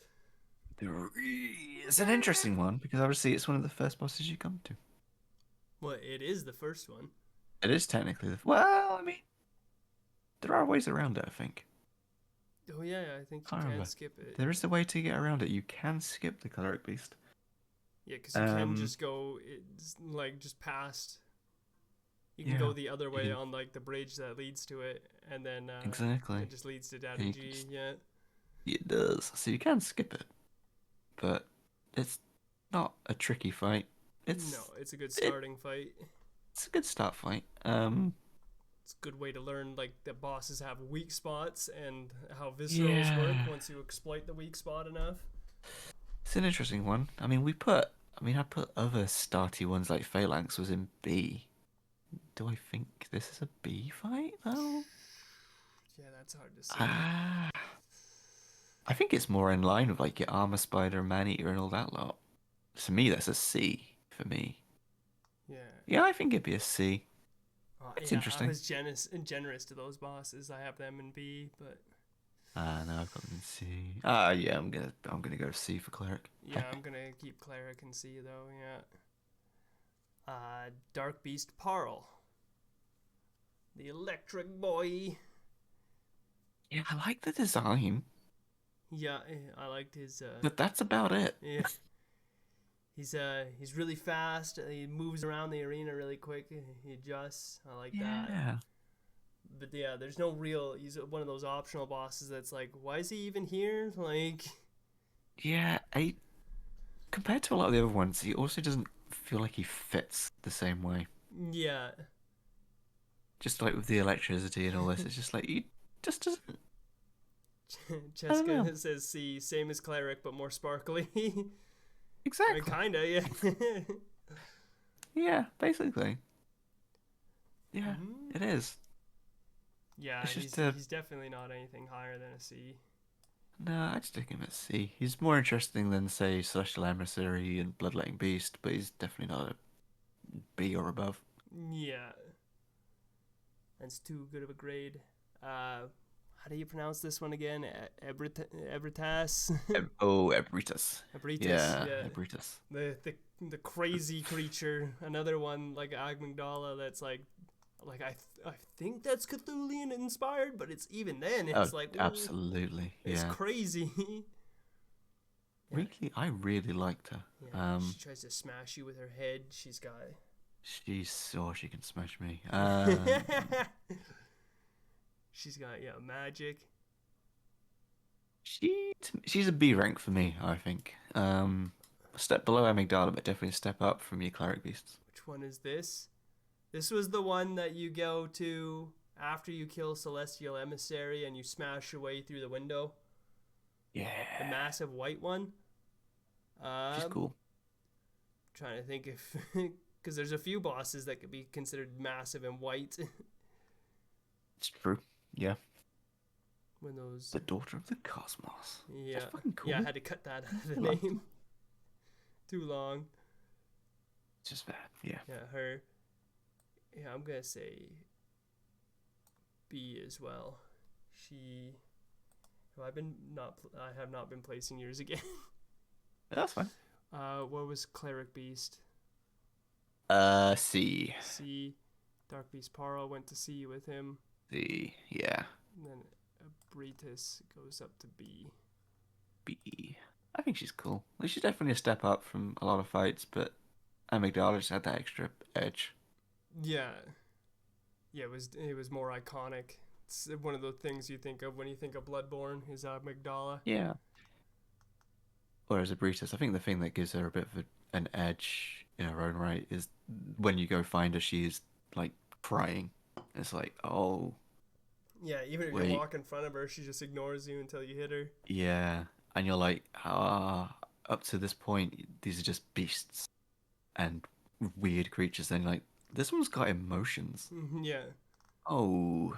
It's an interesting one because obviously it's one of the first bosses you come to. Well, it is the first one. It is technically well, I mean, there are ways around it, I think. Oh yeah, I think you can skip it. There is a way to get around it. You can skip the cleric beast. Yeah, because you can just go, just past. You can go the other way on like the bridge that leads to it, and then exactly it just leads to Daddy G. Yeah. It does. So you can skip it, but it's not a tricky fight. It's a good starting fight. It's a good start fight. It's a good way to learn like that bosses have weak spots and how viscerals work once you exploit the weak spot enough. It's an interesting one. I mean, I put other starty ones like Phalanx was in B. Do I think this is a B fight though? Yeah, that's hard to say. I think it's more in line with like your Armor Spider, Maneater, and all that lot. To me, that's a C for me. Yeah. Yeah, I think it'd be a C. It's interesting. I was generous to those bosses. I have them in B, but. No, I've got them in C. Yeah, I'm gonna go C for Cleric. Yeah, I'm gonna keep Cleric in C though. Yeah. Dark Beast Parl. The Electric Boy. Yeah, I like the design. Yeah, I liked his. But that's about it. Yeah. He's really fast. He moves around the arena really quick. He adjusts. I like that. Yeah. But yeah, there's no real. He's one of those optional bosses that's like, why is he even here? Like. Yeah, compared to a lot of the other ones, he also doesn't feel like he fits the same way. Yeah. Just like with the electricity and all this, it's just like he just doesn't. don't know. Chesqa says C, same as cleric but more sparkly. Exactly. Kinda, yeah. Yeah, basically. Yeah, it is. Yeah, It's he's just he's definitely not anything higher than a C. No, I'd stick him at C. He's more interesting than, say, Celestial Emissary and Bloodletting Beast, but he's definitely not a B or above. Yeah. That's too good of a grade. How do you pronounce this one again? Ebritas? Ebritas. Ebritas, Yeah, yeah. Ebritas. The crazy creature. Another one like Amygdala that's like I think that's Cthulhian inspired, but it's even then it's like ooh, absolutely, it's yeah. crazy. Really, I really liked her. Yeah, she tries to smash you with her head. She can smash me. She's got magic. She's a B rank for me, I think. A step below Amygdala, but definitely a step up from your cleric beasts. Which one is this? This was the one that you go to after you kill Celestial Emissary and you smash your way through the window. Yeah. The massive white one. She's cool. Trying to think if because there's a few bosses that could be considered massive and white. It's true. Yeah. When those The Daughter of the Cosmos. Yeah. That's fucking cool. Yeah, I had to cut that out of the name. Too long. It's just bad. Yeah. Yeah, her. Yeah, I'm gonna say B as well. I have not been placing yours again. That's fine. What was Cleric Beast? C. C. Dark Beast Paro went to C with him. C. Yeah. And then Abritus goes up to B. B. I think she's cool. Like, she's definitely a step up from a lot of fights, but Amygdala just had that extra edge. Yeah. Yeah, it was more iconic. It's one of the things you think of when you think of Bloodborne is Amygdala. Yeah. Whereas Abritus, I think the thing that gives her a bit of an edge in her own right is when you go find her, she's like crying. It's like, oh. Yeah, even if you walk in front of her, she just ignores you until you hit her. Yeah, and you're like, up to this point, these are just beasts and weird creatures. Then like, this one's got emotions. Yeah. Oh.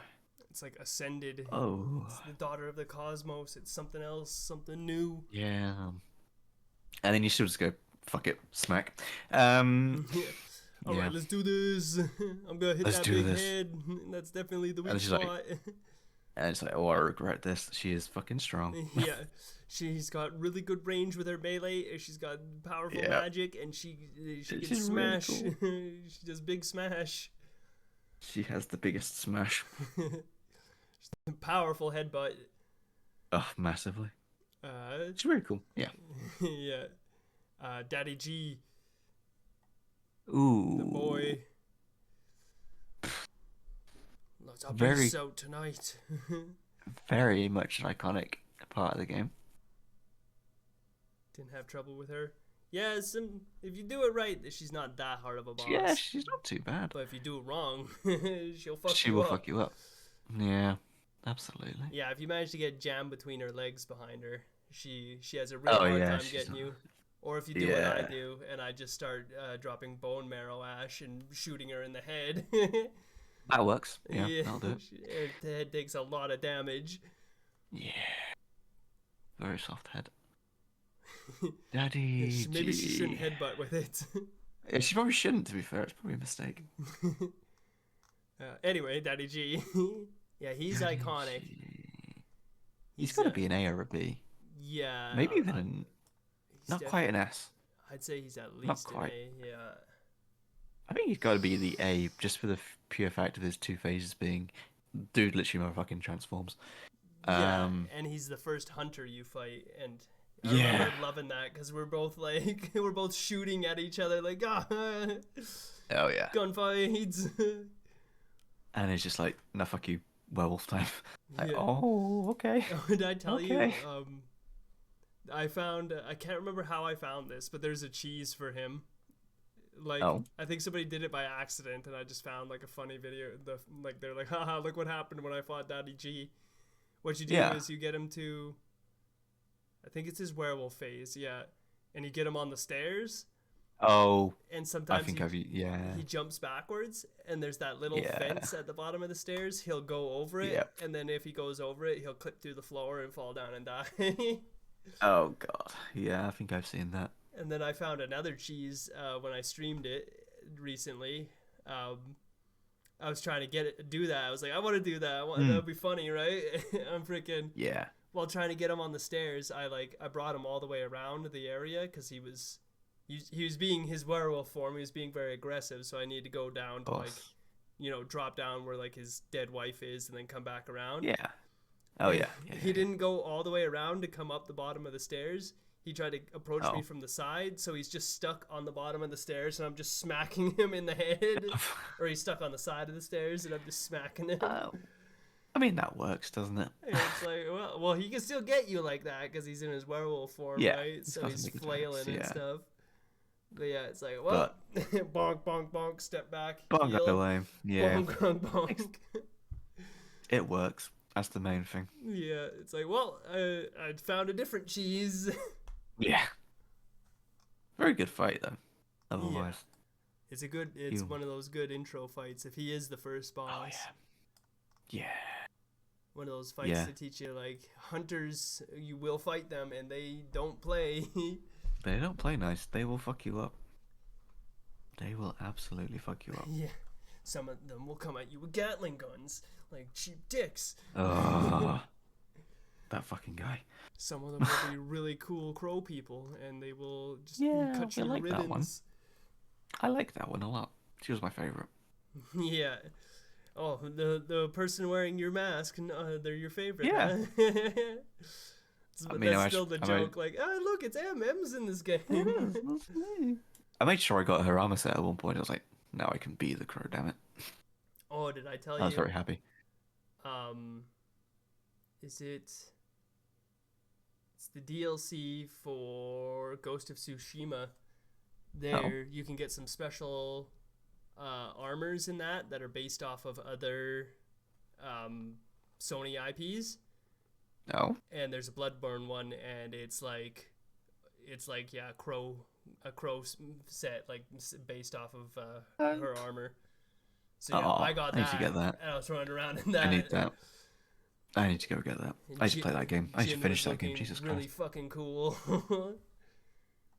It's like ascended. Oh. It's the Daughter of the Cosmos. It's something else, something new. Yeah. And then you still just go, fuck it, smack. Yeah. All right, let's do this. I'm gonna hit that big head. That's definitely the weak spot. Like, and it's like, oh, I regret this. She is fucking strong. Yeah, she's got really good range with her melee. She's got powerful magic, and she can smash. Really cool. She does big smash. She has the biggest smash. Powerful headbutt. Oh, massively. She's really cool. Yeah. Yeah. Daddy G. Ooh. The boy. Let's have this out tonight. Very much an iconic part of the game. Didn't have trouble with her. Yeah, if you do it right, she's not that hard of a boss. Yeah, she's not too bad. But if you do it wrong, she will fuck you up. Yeah, absolutely. Yeah, if you manage to get jammed between her legs behind her, she has a really hard time getting you. Or if you do what I do, and I just start dropping bone marrow ash and shooting her in the head. That works. Yeah, that'll do it. Her head takes a lot of damage. Yeah. Very soft head. Daddy Maybe she shouldn't headbutt with it. Yeah, she probably shouldn't, to be fair. It's probably a mistake. Anyway, Daddy G. Yeah, he's Daddy iconic. G. He's got to be an A or a B. Yeah. Maybe even not quite an S. I'd say he's at least an A, yeah. I think he's got to be the A, just for the pure fact of his two phases being, dude literally motherfucking transforms. Yeah, and he's the first hunter you fight, and I remember loving that, because we're both like, we're both shooting at each other, like, oh yeah, gunfights. And it's just like, no, fuck you, werewolf time. Like, oh, okay. Did I tell you, I found I can't remember how I found this, but there's a cheese for him. Like Oh. I think somebody did it by accident, and I just found like a funny video. They're like, haha, look what happened when I fought Daddy G. What you do Yeah. is you get him to, I think it's his werewolf phase, yeah, and you get him on the stairs, Oh, and I sometimes think yeah. he jumps backwards, and there's that little Yeah. fence at the bottom of the stairs. He'll go over it, Yep. and then if he goes over it, he'll clip through the floor and fall down and die. Oh god. Yeah, I think I've seen that. And then I found another cheese when I streamed it recently. I was trying to do that. I was like, I want to do that. That would be funny, right? I'm freaking. Yeah. While trying to get him on the stairs, I brought him all the way around the area because he was being his werewolf form. He was being very aggressive, so I needed to go down to drop down where like his dead wife is, and then come back around. Yeah. Oh yeah. He didn't go all the way around to come up the bottom of the stairs. He tried to approach me from the side, so he's just stuck on the bottom of the stairs, and I'm just smacking him in the head. Or he's stuck on the side of the stairs, and I'm just smacking him. I mean, that works, doesn't it? And it's like, well, he can still get you like that because he's in his werewolf form, Yeah, right? it's So got he's some big flailing attacks, and yeah. stuff. But yeah, it's like, well, bonk, bonk, bonk, step back. Bonk heal, up the lane. Yeah. Bonk, bonk, bonk. It works. That's the main thing. Yeah, it's like, well, I found a different cheese. Yeah. Very good fight though. Otherwise. It's one of those good intro fights. If he is the first boss. Oh yeah. Yeah. One of those fights Yeah. to teach you, like, hunters, you will fight them, and they don't play. They don't play nice. They will fuck you up. They will absolutely fuck you up. Yeah. Some of them will come at you with Gatling guns, like cheap dicks. Oh, that fucking guy. Some of them will be really cool crow people, and they will just cut I you to like that one. ribbons. I like that one a lot. She was my favorite. Yeah. Oh, the person wearing your mask, they're your favorite. Yeah. Huh? I But mean, that's still the joke. Like, look, it's M's in this game. I made sure I got her armor set at one point. I was like, now I can be the crow, damn it. Oh, did I tell you? I was very happy. Is it? It's the DLC for Ghost of Tsushima. There, you can get some special armors in that are based off of other Sony IPs. No. And there's a Bloodborne one, and it's like a crow set, like based off of her armor. So yeah, I got that. I need to get that. And I was running around in that. I need that. I need to go get that. And I need to play that game. I need to Jin finish was that game. looking Jesus really Christ. fucking cool.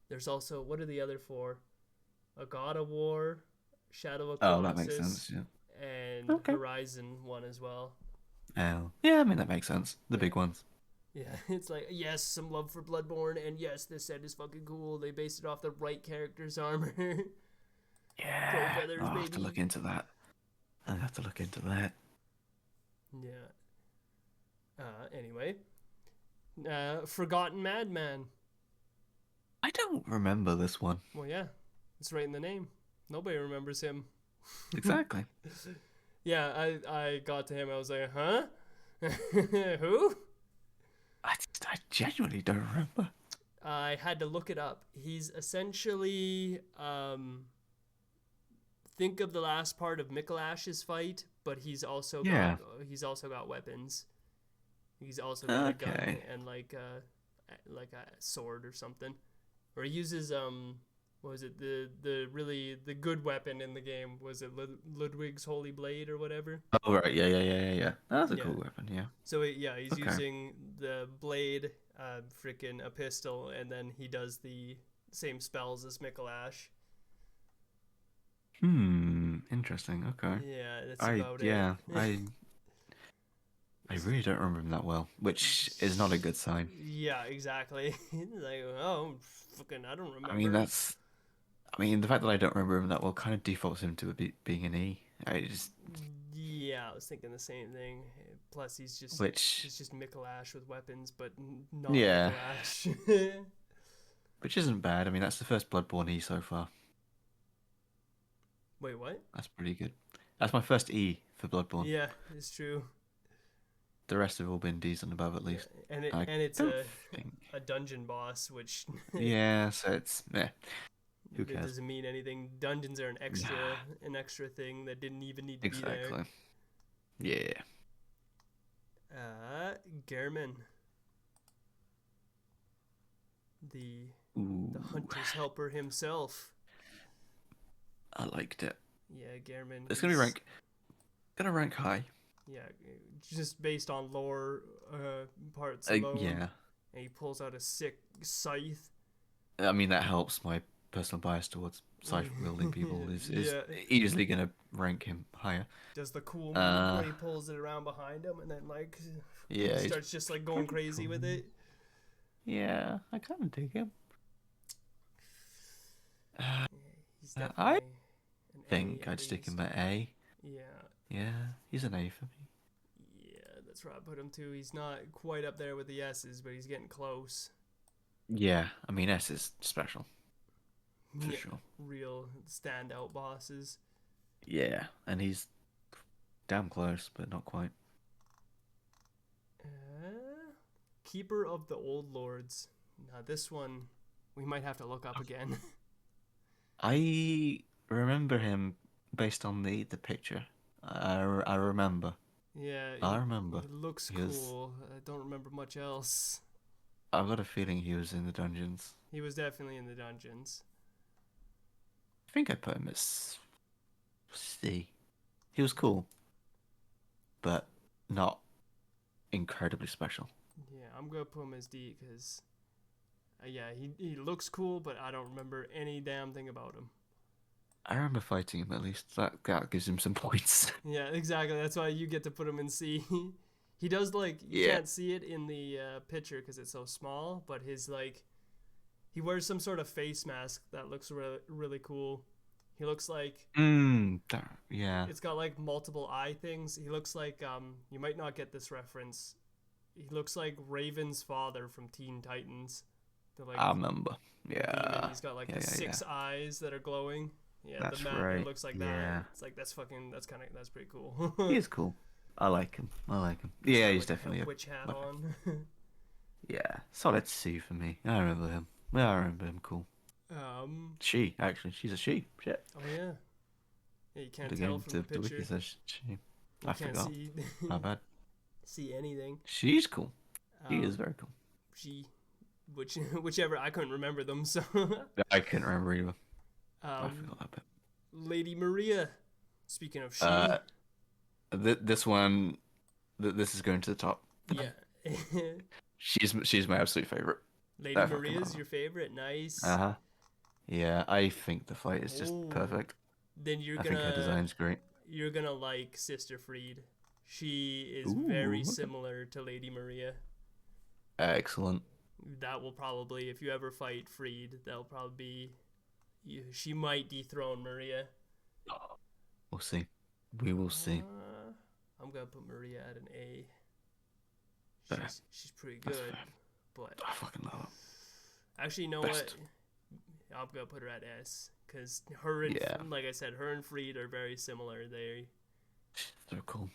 There's also, what are the other four? A God of War, Shadow of Oh, Colossus, that makes sense. Yeah. and Horizon one as well. Oh. Yeah, I mean that makes sense. The big ones. Yeah, it's like, yes, some love for Bloodborne, and yes, this set is fucking cool. They based it off the right character's armor. Yeah. feathers, I'll have to baby. look into that. I'll have to look into that. Yeah. Anyway. Forgotten Madman. I don't remember this one. Well, yeah, it's right in the name. Nobody remembers him. Exactly. Yeah, I got to him. I was like, huh? Who? I genuinely don't remember. I had to look it up. He's essentially, think of the last part of Mikolash's fight, but he's also got weapons. He's also got a gun and like a sword or something. Or he uses what was it, the good weapon in the game, was it Ludwig's Holy Blade or whatever? Oh right, yeah. That's a cool weapon, yeah. So he's using the blade, freaking a pistol, and then he does the same spells as Mikolash. Interesting. Okay. Yeah, that's about it. I really don't remember him that well, which is not a good sign. Yeah, exactly. Like, oh, fucking, I don't remember. I mean, the fact that I don't remember him that well kind of defaults him to being an E. Yeah, I was thinking the same thing. Plus, he's just Mikolash with weapons, but not Mikolash. Which isn't bad. I mean, that's the first Bloodborne E so far. Wait, what? That's pretty good. That's my first E for Bloodborne. Yeah, it's true. the rest have all been D's and above at least. And I it's don't think. a dungeon boss, which Yeah, so it's who it cares? doesn't mean anything. Dungeons are an extra thing that didn't even need to be Exactly. Yeah. there. Gehrman. The Ooh, hunter's helper himself. I liked it. Yeah, Gehrman. It's gonna rank high. Yeah, just based on lore parts alone. Yeah. And he pulls out a sick scythe. I mean that helps. My personal bias towards scythe wielding people is Yeah. easily gonna rank him higher. Does the cool move where he pulls it around behind him and then like Yeah, he's starts just like going crazy with it. Yeah, I kind of dig him. He's I definitely an think A I'd at stick him least. at A. Yeah. Yeah, he's an A for me. Yeah, that's where I put him too. He's not quite up there with the S's, but he's getting close. Yeah, I mean S is special. For Yeah, sure. real standout bosses. Yeah, and he's damn close, but not quite. Keeper of the Old Lords. Now this one, we might have to look up again. I remember him based on the picture. I remember. Yeah, I remember. He looks He was- cool. I don't remember much else. I've got a feeling he was in the dungeons. He was definitely in the dungeons. I think I put him at C. He was cool, but not incredibly special. Yeah, I'm gonna put him as D because, yeah, he looks cool, but I don't remember any damn thing about him. I remember fighting him at least. That gives him some points. Yeah, exactly. That's why you get to put him in C. He does like you Yeah. can't see it in the picture because it's so small, but his like he wears some sort of face mask that looks really cool. He looks like Yeah. it's got like multiple eye things. He looks like you might not get this reference. He looks like Raven's father from Teen Titans. The, like, I remember. demon. Yeah. He's got like Yeah, the yeah, six eyes that are glowing. Yeah, That's the map right. it looks like Yeah. that. It's like that's pretty cool. He is cool. I like him. Yeah, he's Like definitely a a witch hat like- on. yeah. Solid C for me. I remember him. Yeah, I remember him. Cool. She actually, she's a she. Shit. Oh yeah. Yeah, you can't The tell game, from the the picture. wiki says she. You I can't forgot. see My bad. see anything. She's cool. She Um, is very cool. whichever I couldn't remember them. So I couldn't remember either. I um, forgot that bit. Lady Maria. Speaking of she, This one, this is going to the top. yeah. She's my absolute favorite. Lady I fucking Maria's love your favorite. Nice. Uh-huh. Yeah, I think the fight is just Ooh. perfect. Then you're I think her design's great. you're gonna like Sister Fried. She is Ooh, very okay. similar to Lady Maria. Excellent. That will probably, if you ever fight Fried, that'll probably be. She might dethrone Maria. We'll see. We will see. I'm gonna put Maria at an A. Fair. She's pretty That's good, fair. but I fucking love her. actually, you know Best. what? I'm gonna put her at S because her and Yeah. like I said, her and Fried are very similar. So cool.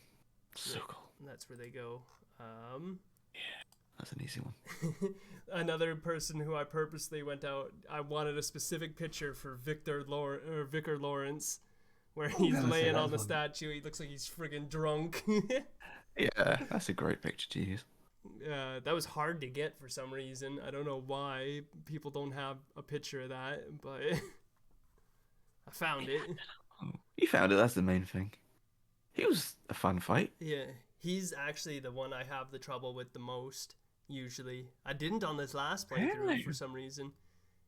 So Yeah. cool. That's where they go. That's an easy one. Another person who I purposely went out. I wanted a specific picture for Vicar Lawrence, where he's gonna say laying that on the one. statue. He looks like he's friggin' drunk. Yeah, that's a great picture to use. That was hard to get for some reason. I don't know why people don't have a picture of that, but I found it. Oh, you found it. That's the main thing. He was a fun fight. Yeah, he's actually the one I have the trouble with the most. Usually, I didn't on this last playthrough Really? for some reason.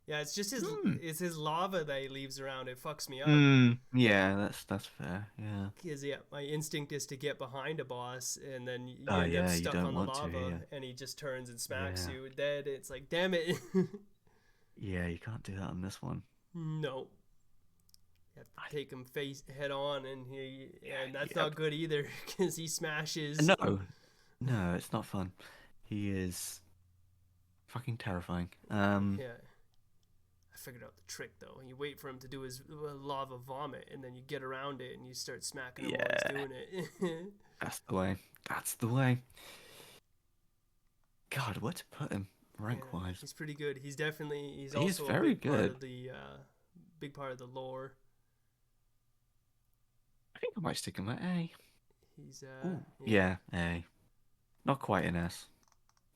Yeah, it's just it's his lava that he leaves around. It fucks me up. Yeah, that's fair. Yeah. Because yeah, my instinct is to get behind a boss, and then you Oh, end yeah, up you stuck don't on the want to, lava, yeah. and he just turns and smacks Yeah. you dead. It's like, damn it. Yeah, you can't do that on this one. No. You have to take him head on, and that's yep. not good either, because he smashes. No, it's not fun. He is fucking terrifying. Yeah. I figured out the trick though. You wait for him to do his lava vomit, and then you get around it, and you start smacking him while he's Yeah. doing it. That's the way. That's the way. God, where to put him rank Yeah, wise? he's pretty good. He's He's also a very big part good. of the big part of the lore. I think I might stick him at A. He's Ooh, yeah, A. Not quite an S,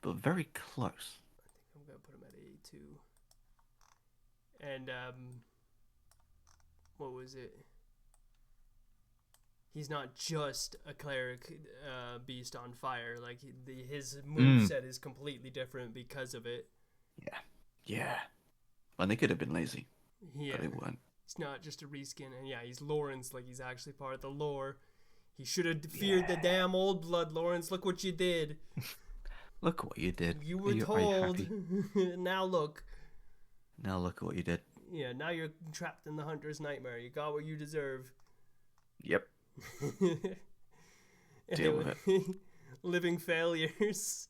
but very close. I think I'm gonna put him at A too. And what was it? He's not just a cleric beast on fire. Like his moveset is completely different because of it. Yeah. And they could have been lazy, Yeah. but they weren't. It's not just a reskin, and yeah, he's Lawrence, like he's actually part of the lore. He should have feared the damn old blood, Lawrence. Look what you did. Look what you did. You were Are you told. happy? Now look. Now look at what you did. Yeah, now you're trapped in the hunter's nightmare. You got what you deserve. Yep. Deal with it. Living failures.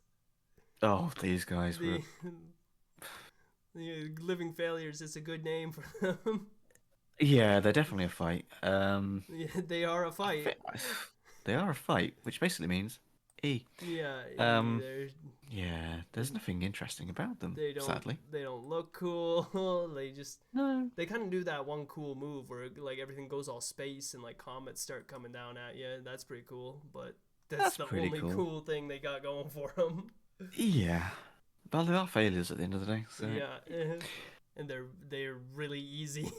Oh, these guys were. The living failures is a good name for them. Yeah, they're definitely a fight. Yeah, they are a fight. They are a fight, which basically means E. Yeah. Yeah, there's nothing interesting about them. They don't. Sadly. They don't look cool. They just. No. They kind of do that one cool move where like everything goes all space and like comets start coming down at you. That's pretty cool. But that's the pretty only cool thing they got going for them. Yeah. But they are failures at the end of the day. So. Yeah. And they're really easy.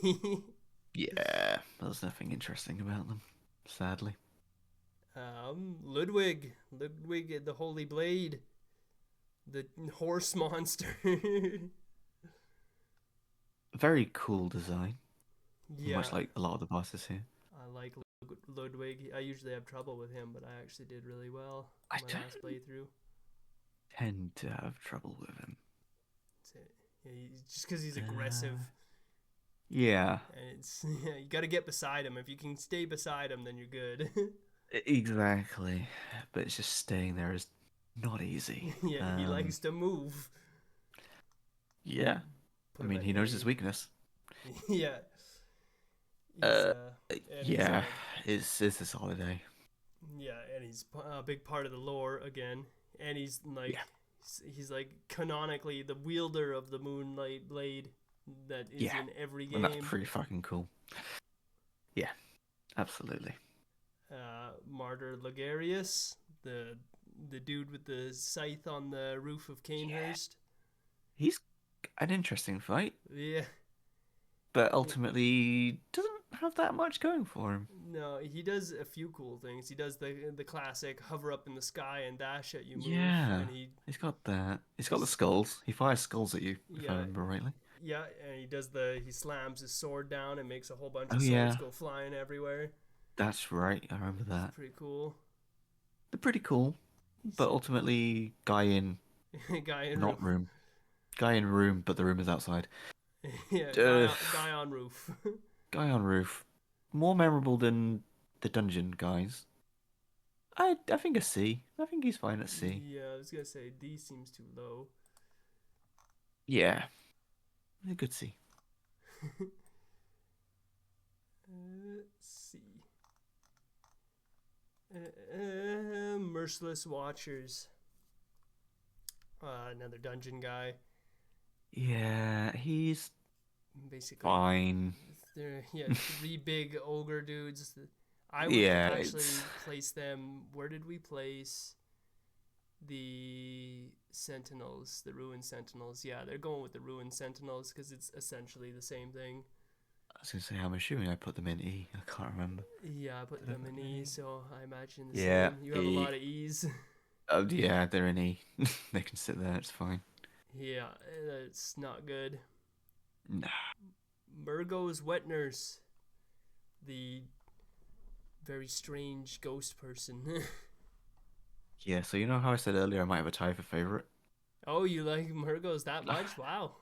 Yeah, there's nothing interesting about them, sadly. Ludwig, the Holy Blade, the horse monster. Very cool design. Yeah, Much like a lot of the bosses here. I like Ludwig. I usually have trouble with him, but I actually did really well I my last playthrough. tend to have trouble with him. Yeah, just because he's aggressive. Yeah. And it's you got to get beside him. If you can stay beside him, then you're good. Exactly. But it's just staying there is not easy. Yeah, he likes to move. Yeah. Put I him mean, at he knows A. his weakness. Yeah. Yeah, it's a solid A. Yeah, and he's a big part of the lore again, and he's like, he's like canonically the wielder of the Moonlight Blade that is in every game. And that's pretty fucking cool. Yeah, absolutely. Martyr Ligarius, the dude with the scythe on the roof of Canehurst. He's an interesting fight. Yeah. But ultimately doesn't have that much going for him. No, he does a few cool things. He does the classic hover up in the sky and dash at you move. Yeah, And he's got that. He's got the skulls. He fires skulls at you, if I remember rightly. Yeah, and he slams his sword down and makes a whole bunch Oh, of swords yeah. go flying everywhere. That's right, I remember that. It's pretty cool. They're pretty cool, but ultimately, guy in Guy in not roof. room. Guy in room, but the room is outside. Yeah, guy on roof. Guy on roof. More memorable than the dungeon guys. I think a C. I think he's fine at C. Yeah, I was gonna say D seems too low. Yeah. A good C. Let's see. Merciless Watchers. Another dungeon guy. Yeah, he's Basically, fine. they're three big ogre dudes. I would Yeah, actually it's- place them. Where did we place the Sentinels? The Ruined Sentinels. Yeah, they're going with the Ruined Sentinels because it's essentially the same thing. I was gonna say, I'm assuming I put them in E. I can't remember. Yeah, I put them in E, so I imagine the Yeah, same. You have a E. lot of E's. Oh yeah, they're in E. They can sit there. It's fine. Yeah, it's not good. Nah. Murgo's Wet Nurse, the very strange ghost person. Yeah. So you know how I said earlier I might have a tie for favorite. Oh, you like Murgo's that much? Wow.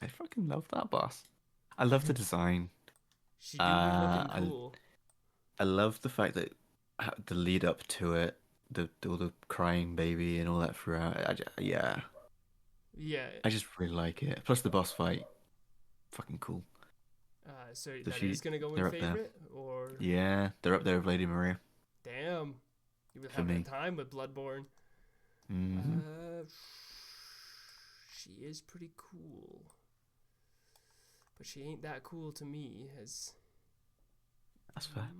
I fucking love that boss. I love the design. She do be looking cool. I love the fact that the lead up to it, all the crying baby and all that throughout. Yeah, Yeah. I just really like it. Plus the boss fight, fucking cool. So So that is gonna go they're in up there. favorite, or Yeah, they're up there with Lady Maria. damn, You would For have me. a time with Bloodborne. Mhm. She is pretty cool. But she ain't that cool to me as... That's fair.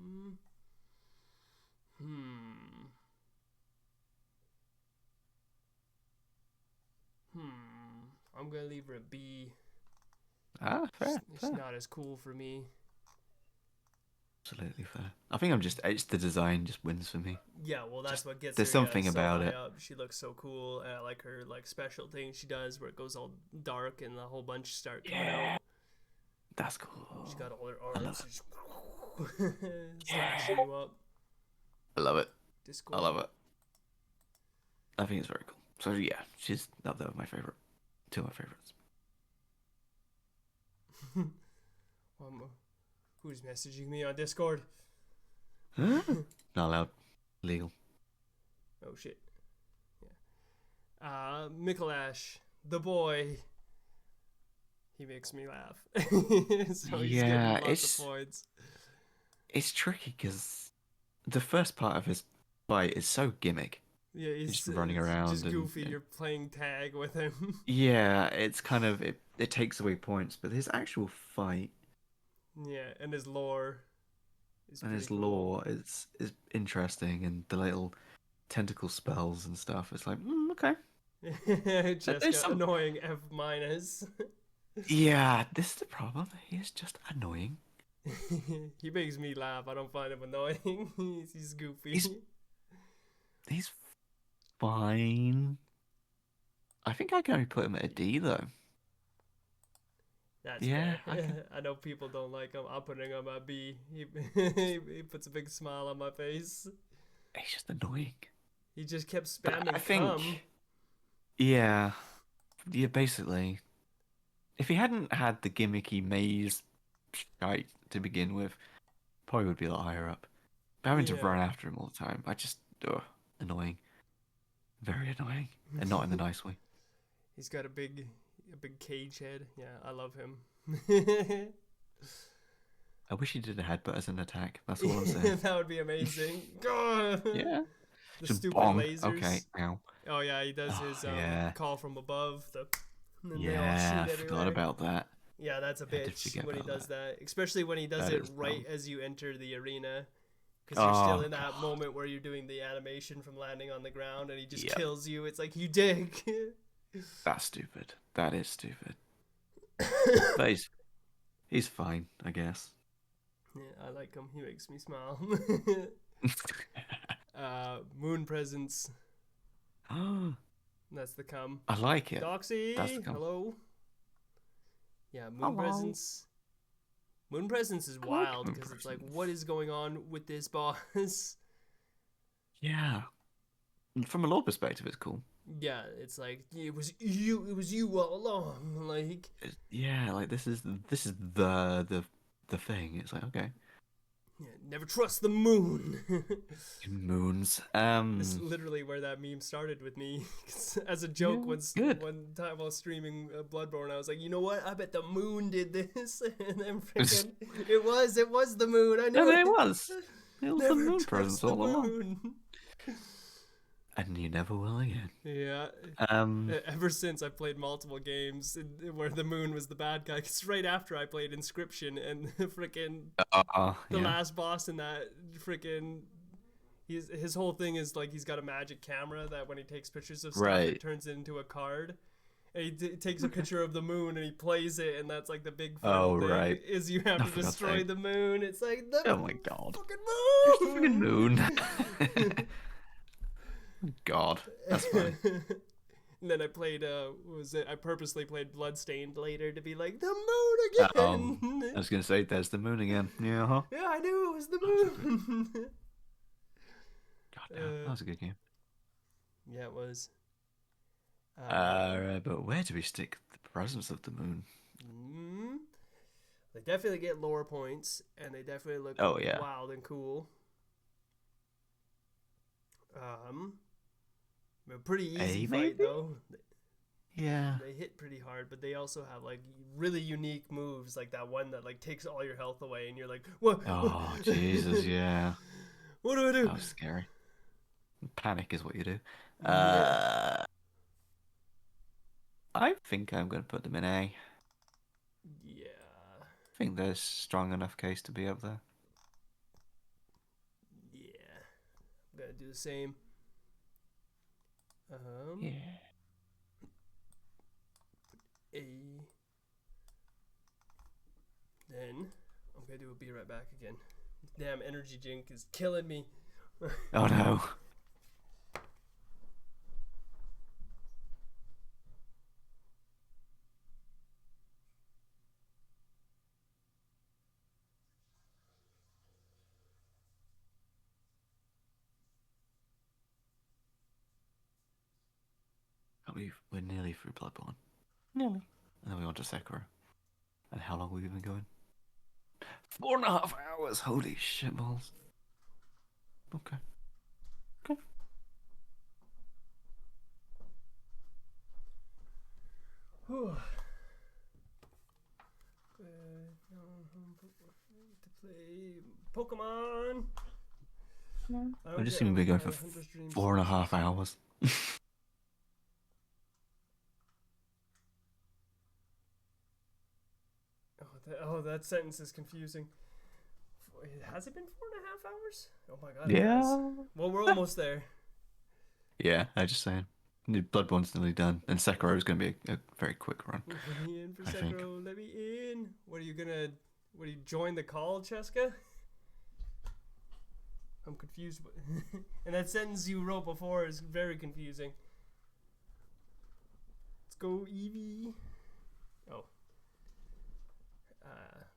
I'm gonna leave her a B. Fair. She's not as cool for me. Absolutely fair. I think it's the design just wins for me. Yeah, well, that's what gets there's her something so about high it. up. She looks so cool, and I like her like special thing she does where it goes all dark and the whole bunch start coming out. That's cool. She got all her I love arms just slashing you up. I love it. Discord. I love it. I think it's very cool. So yeah, she's up there with my favorite. Two of my favorites. Who's messaging me on Discord? Not allowed. Legal. Oh shit. Yeah. Mikolash, the boy. He makes me laugh. So he's getting lots of points. It's tricky because the first part of his fight is so gimmick. Yeah, he's just running around. Just and, goofy. You're playing tag with him. Yeah, it's kind of it takes away points, but his actual fight Yeah, and his lore. and his lore is interesting, and the little tentacle spells and stuff. It's like okay. Just annoying F minus. Yeah, this is the problem. He is just annoying. He makes me laugh. I don't find him annoying. He's goofy. He's fine. I think I can only put him at a D though. That's yeah. fair. I know people don't like him. I'm putting him at B. He puts a big smile on my face. He's just annoying. He just kept spamming I think. cum. Yeah, basically. If he hadn't had the gimmicky maze shite to begin with, probably would be a lot higher up. But having to run after him all the time, annoying. Very annoying. And not in the nice way. He's got a big cage head. Yeah, I love him. I wish he did a headbutt as an attack. That's all I'm saying. That would be amazing. Yeah. The Just stupid bong. lasers. Okay, ow. Oh yeah, he does his call from above. And then they all Yeah, I shoot forgot everywhere. about that. Yeah, that's a bitch when he does that. Especially when he does That it is right dumb. as you enter the arena. Because you're still in that moment where you're doing the animation from landing on the ground and he just kills you. It's like, you dig. That's stupid. That is stupid. But he's fine, I guess. Yeah, I like him. He makes me smile. Moon presence. That's the cum. I like it. Doxy, That's the cum. hello. Yeah, moon presence. Moon presence is wild because it's like, what is going on with this boss? Yeah. From a lore perspective, it's cool. Yeah, it's like it was you all along. Like yeah, like this is the thing. It's like okay. Yeah, never trust the moon. Moons. This is literally where that meme started with me. As a joke, one time while streaming Bloodborne, I was like, you know what? I bet the moon did this. And then freaking, it was the moon. I know it was. It was the Never moon trust presence the all along. moon. And you never will again. Yeah. Ever since I played multiple games where the moon was the bad guy, because right after I played Inscription and freaking the last boss in that freaking his whole thing is like he's got a magic camera that when he takes pictures of stuff it turns it into a card. And he takes a picture of the moon and he plays it, and that's like the big thing is you have to destroy the moon. It's like oh my god, fucking moon. God, that's fine. And then I played, I purposely played Bloodstained later to be like, the moon again! I was going to say, there's the moon again. Yeah, Yeah, I knew it was the moon! God damn, that was a good game. Yeah, it was. But where do we stick the presence of the moon? They definitely get lore points, and they definitely look wild and cool. A pretty easy fight though. Yeah. They hit pretty hard, but they also have like really unique moves, like that one that like takes all your health away, and you're like, what? Oh Jesus, yeah. What do I do? That was scary. Panic is what you do. Yeah. I think I'm going to put them in A. Yeah. I think there's strong enough case to be up there. Yeah. I'm gonna do the same. Yeah. A. Then I'm gonna do a be right back again. Damn, energy drink is killing me. Oh no. We're nearly through Bloodborne. Nearly. And then we're on to Sekiro. And how long have we been going? 4.5 hours. Holy shitballs. Okay. Okay. Whew. To play Pokemon. No. We've just even been going for 4.5 hours. Oh, that sentence is confusing. Has it been 4.5 hours? Oh my god. Yeah. It has. Well, we're almost there. Yeah, I just saying. Bloodborne's nearly done, and Sekiro is going to be a very quick run. Let me in for I think. Sekiro. Let me in. What are you join the call, Chesqa? I'm confused. And that sentence you wrote before is very confusing. Let's go, Eevee. Oh.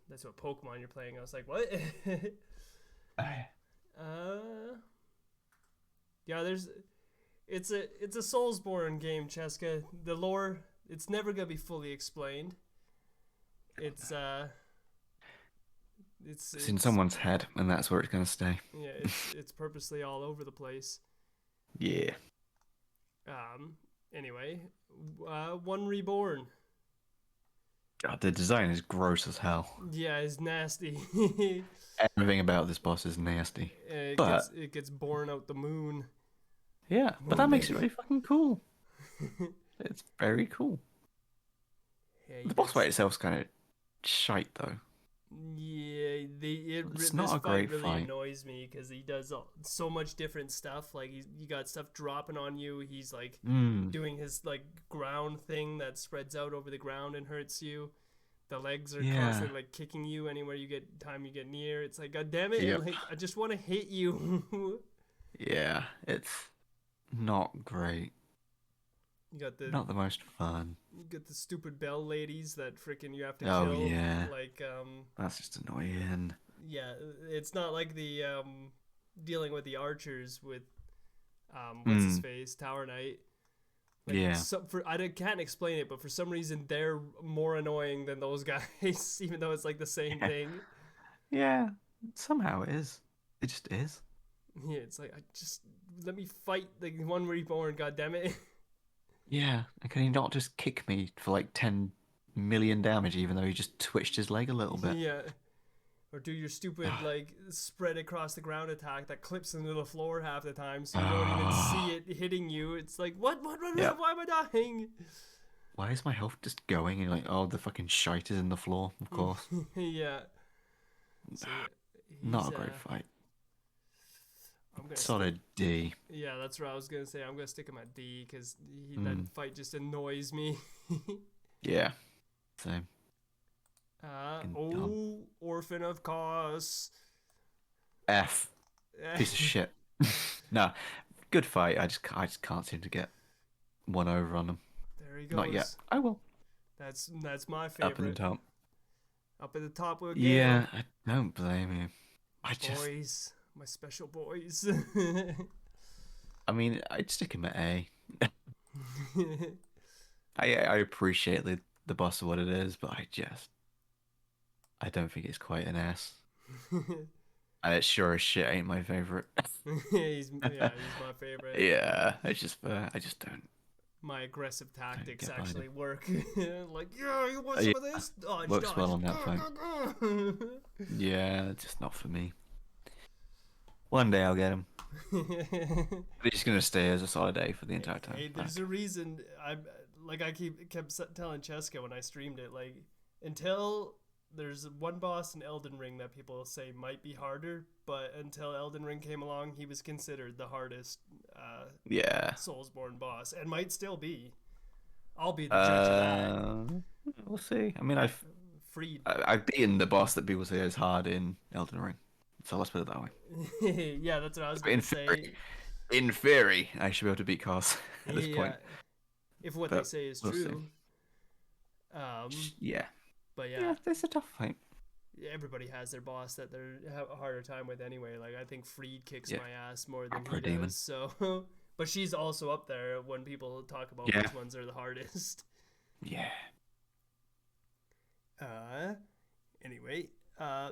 That's what Pokemon you're playing. I was like, what? Yeah, it's a Soulsborne game, Chesqa. The lore, it's never gonna be fully explained. It's in someone's head, and that's where it's going to stay. Yeah, it's purposely all over the place. Yeah. Anyway, One Reborn. God, the design is gross as hell. Yeah, it's nasty. Everything about this boss is nasty. It gets born out the moon. Yeah, but that makes it really fucking cool. It's very cool. Yeah, The boss fight itself's kind of shite, though. Yeah, It's not this a great really fight. annoys me because he does so much different stuff. Like you got stuff dropping on you. He's like doing his like ground thing that spreads out over the ground and hurts you. The legs are constantly like kicking you anywhere you get near. It's like, God damn it! Yep. Like I just want to hit you. Yeah, it's not great. You got Not the most fun. You get the stupid bell ladies that freaking you have to Oh, kill. yeah. Like That's just annoying. yeah, it's not like the dealing with the archers with what's his face, Tower Knight. Like, Yeah. I can't explain it, but for some reason they're more annoying than those guys, even though it's like the same thing. Yeah, somehow it is. It just is. Yeah, it's like let me fight the One Reborn, goddammit. Yeah, and can he not just kick me for like 10 million damage even though he just twitched his leg a little bit? Yeah. Or do your stupid like spread across the ground attack that clips into the floor half the time so you don't even see it hitting you. It's like, what? Yeah. Why am I dying? Why is my health just going? And you're like, oh, the fucking shite is in the floor, of course. Yeah. So, Not a great fight. I'm gonna Solid D. Yeah, that's what I was gonna say. I'm gonna stick him at D because that fight just annoys me. Yeah. Same. Orphan of Cos. F. Piece of shit. Nah, good fight. I just can't seem to get one over on them. There he goes. Not yet. I will. That's my favorite. Up in the top. Up at the top with Yeah, I don't blame you. Boys, my special boys. I mean, I'd stick him at A. I appreciate the boss of what it is, but I don't think it's quite an S. And it sure as shit ain't my favorite. he's my favorite. Yeah, I just don't. My aggressive tactics actually work. Like, yeah, you want some Yeah, of this? Dodge, works dodge. well on that fight. Yeah, it's just not for me. One day I'll get him. But he's gonna stay as a solid A for the entire time. Hey, there's a reason. I kept telling Chesqa when I streamed it, like, until there's one boss in Elden Ring that people say might be harder, but until Elden Ring came along, he was considered the hardest Soulsborne boss, and might still be. I'll be the judge of that. We'll see. I mean, I've beaten the boss that people say is hard in Elden Ring, so let's put it that way. Yeah, that's what I was going to say. In theory, I should be able to beat Cos at this point. If what they say is true. Yeah. But yeah, it's a tough fight. Everybody has their boss that they're have a harder time with anyway. Like, I think Freed kicks my ass more than he Demon. does. So, but she's also up there when people talk about which ones are the hardest. Yeah. Anyway,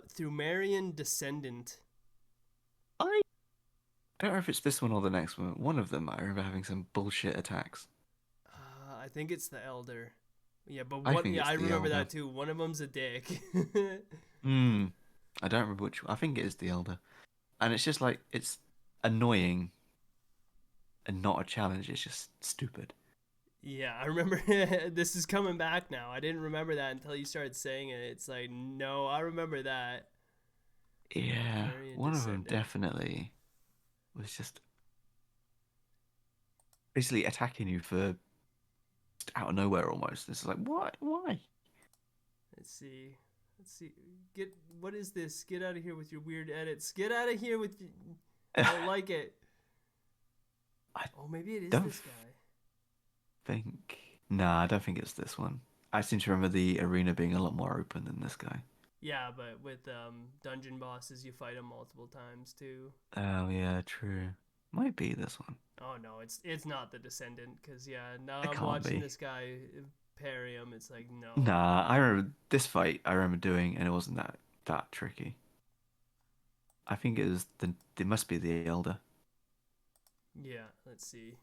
through Marion Descendant. I don't know if it's this one or the next one. One of them, I remember having some bullshit attacks. I think it's the Elder. Yeah, but I remember that too. One of them's a dick. I don't remember which one. I think it is the Elder. And it's just like, it's annoying and not a challenge. It's just stupid. Yeah, I remember. This is coming back now. I didn't remember that until you started saying it. It's like, no, I remember that. Yeah, one of them definitely was just basically attacking you for just out of nowhere almost. It's like, what? Why? Let's see. What is this? Get out of here with your weird edits. Get out of here with. I don't like it. Maybe it is this guy. Nah, I don't think it's this one. I seem to remember the arena being a lot more open than this guy. Yeah, but with dungeon bosses, you fight them multiple times too. Oh yeah, true. Might be this one. Oh no, it's not the Descendant, because now I'm watching this guy parry him. It's like, no. Nah, I remember this fight. I remember doing, and it wasn't that tricky. I think it was it must be the Elder. Yeah, let's see.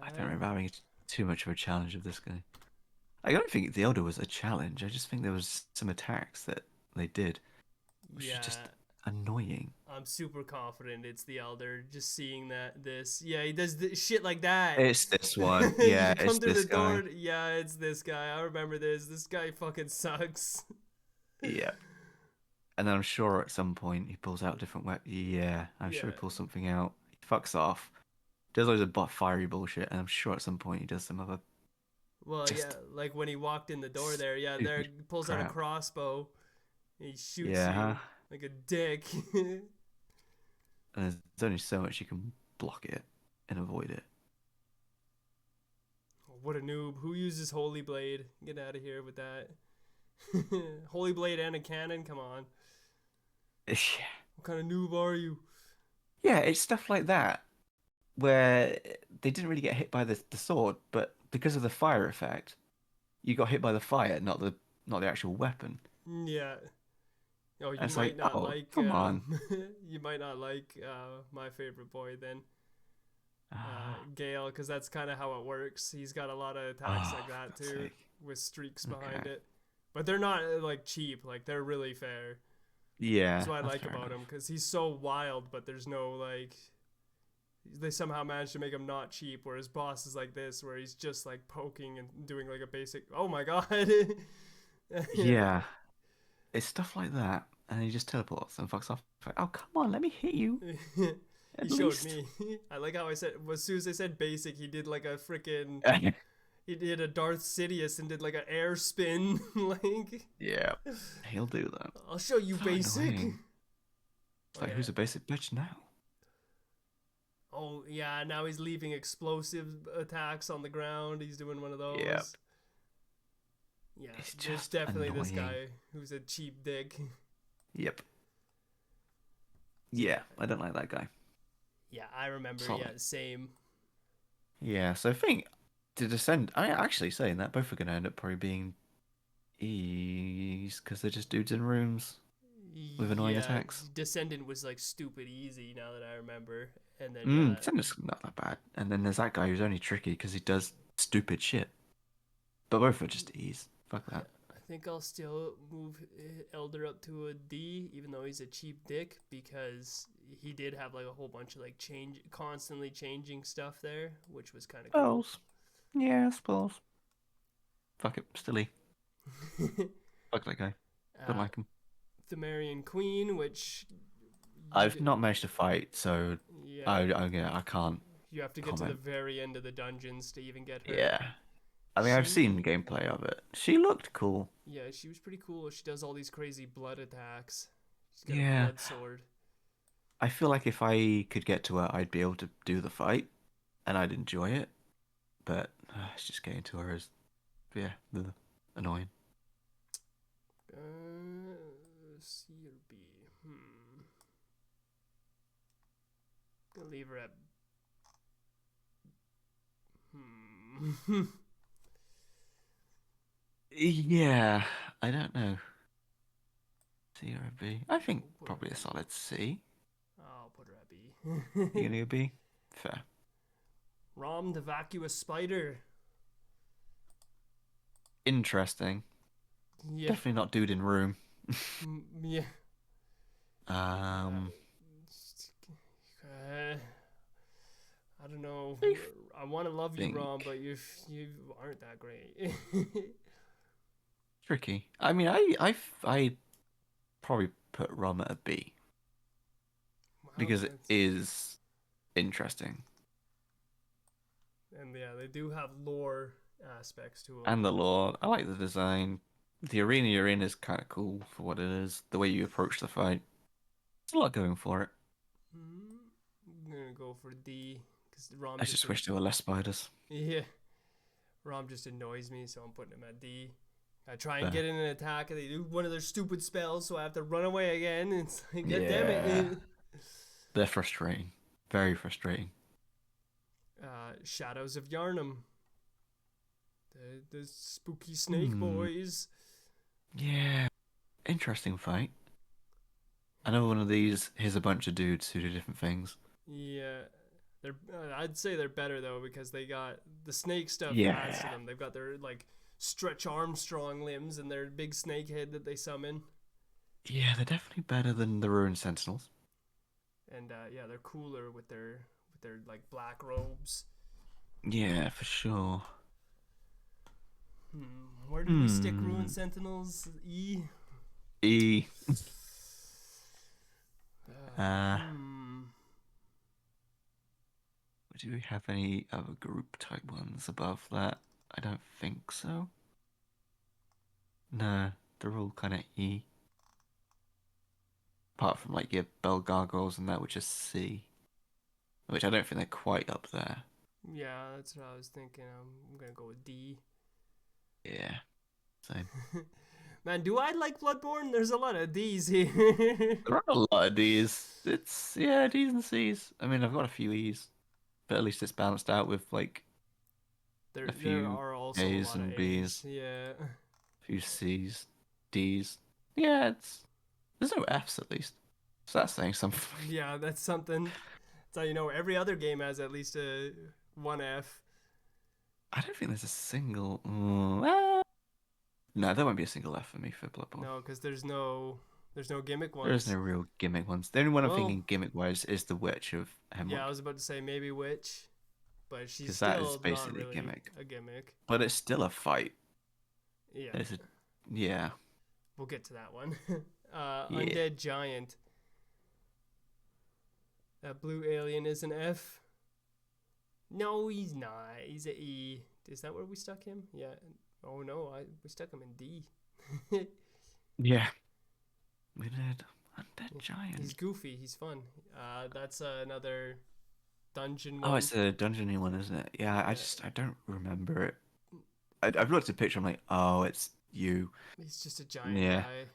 I don't remember having too much of a challenge of this guy. I don't think the Elder was a challenge. I just think there was some attacks that they did, which is just annoying. I'm super confident it's the Elder. Just seeing this. Yeah, he does shit like that. It's this one. Yeah, come it's through this the guy. door. Yeah, it's this guy. I remember this. This guy fucking sucks. Yeah. And then I'm sure at some point he pulls out different weapons. Yeah, I'm sure he pulls something out. He fucks off. Does loads of fiery bullshit, and I'm sure at some point he does some other. Well, like when he walked in the door there. Yeah, there he pulls out a crossbow. And he shoots you like a dick. And there's only so much you can block it and avoid it. What a noob. Who uses Holy Blade? Get out of here with that. Holy Blade and a cannon? Come on. Yeah. What kind of noob are you? Yeah, it's stuff like that where they didn't really get hit by the sword, but because of the fire effect, you got hit by the fire, not the actual weapon. Yeah. Oh, you it's might like, not like. Come on. You might not like my favorite boy then. Gale, because that's kind of how it works. He's got a lot of attacks like that too, with streaks behind it. But they're not like cheap. Like, they're really fair. Yeah. That's what I like about him, because he's so wild, but there's no like. They somehow managed to make him not cheap, whereas boss is like this, where he's just like poking and doing like a basic. Oh my god. Yeah. It's stuff like that, and he just teleports and fucks off. Like, oh come on, let me hit you. He showed me. I like how I said, as soon as I said basic, he did like a freaking. He did a Darth Sidious and did like an air spin. Like. Yeah. He'll do that. I'll show you so basic. Annoying. It's like, who's a basic bitch now? Oh yeah, now he's leaving explosive attacks on the ground. He's doing one of those. Yep. Yeah, it's just definitely annoying. this guy who's a cheap dick. Yep. Yeah, I don't like that guy. Yeah, I remember. Solid. Yeah, same. Yeah, so I think to descend. I actually saying that both are going to end up probably being E's because they're just dudes in rooms with annoying attacks. Descendant was like stupid easy. Now that I remember, and then Descendant's not that bad. And then there's that guy who's only tricky because he does stupid shit. But both are just E's. Fuck that. I think I'll still move Elder up to a D, even though he's a cheap dick, because he did have like a whole bunch of like constantly changing stuff there, which was kind of cool. Suppose. Yeah, I suppose. Fuck it, still E. Fuck that guy. Don't like him. Themerian Queen, which I've not managed to fight, so yeah, I can't. you have to get to the very end of the dungeons to even get her. Yeah. I mean, I've seen gameplay of it. She looked cool. Yeah, she was pretty cool. She does all these crazy blood attacks. She's got a Yeah. blood sword. I feel like if I could get to her, I'd be able to do the fight, and I'd enjoy it. But it's just getting to her is, yeah, annoying. C or B? Gonna leave her at. Yeah, I don't know. C or a B? I think probably a solid C. I'll put her at B. You gonna go B? Fair. Rom the vacuous spider. Interesting. Yeah. Definitely not dude in room. Yeah. I don't know. I want to love you, Rom, but you aren't that great. Tricky. I mean, I probably put Rom at a B because it is interesting. And yeah, they do have lore aspects to them. And the lore, I like the design. The arena you're in is kind of cool for what it is. The way you approach the fight, there's a lot going for it. I'm gonna go for D because Rom. I just wish there were less spiders. Yeah, Rom just annoys me, so I'm putting him at D. I try and get in an attack, and they do one of their stupid spells, so I have to run away again. It's like, God damn it! They're frustrating, very frustrating. Shadows of Yarnum. The spooky snake boys. Yeah, interesting fight. I know one of these. Here's a bunch of dudes who do different things. Yeah, they're. I'd say they're better though because they got the snake stuff adds to them. They've got their like Stretch Armstrong limbs and their big snake head that they summon. Yeah, they're definitely better than the Ruined Sentinels. And yeah, they're cooler with their like black robes. Yeah, for sure. Where do we stick Ruined Sentinels? E. E. Do we have any other group type ones above that? I don't think so. No, they're all kind of E. Apart from like your bell gargoyles and that, which is C. Which I don't think they're quite up there. Yeah, that's what I was thinking. I'm gonna go with D. Yeah, same. Man, do I like Bloodborne? There's a lot of D's here. There are a lot of D's. It's, yeah, D's and C's. I mean, I've got a few E's. But at least it's balanced out with like there a few are also A's a lot and of B's. Yeah. A few C's, D's. Yeah, there's no F's at least. So that's saying something. Yeah, that's something. That's how you know every other game has at least a 1F. I don't think there's a single. No, there won't be a single F for me for Bloodborne. No, because there's no gimmick ones. There's no real gimmick ones. The only one I'm thinking gimmick-wise is the Witch of Hemlock. Yeah, I was about to say maybe Witch, but she's 'Cause still that is basically not really a gimmick. A But it's still a fight. Yeah. Yeah. We'll get to that one. Undead Giant. That blue alien is an F. No, he's not. He's a E. Is that where we stuck him? Yeah. Oh no, we stuck him in D. Yeah. We did. Undead Giant. He's goofy. He's fun. That's another dungeon one. Oh, it's a dungeony one, isn't it? Yeah, I don't remember it. I've looked at a picture. I'm like, oh, it's you. He's just a giant guy.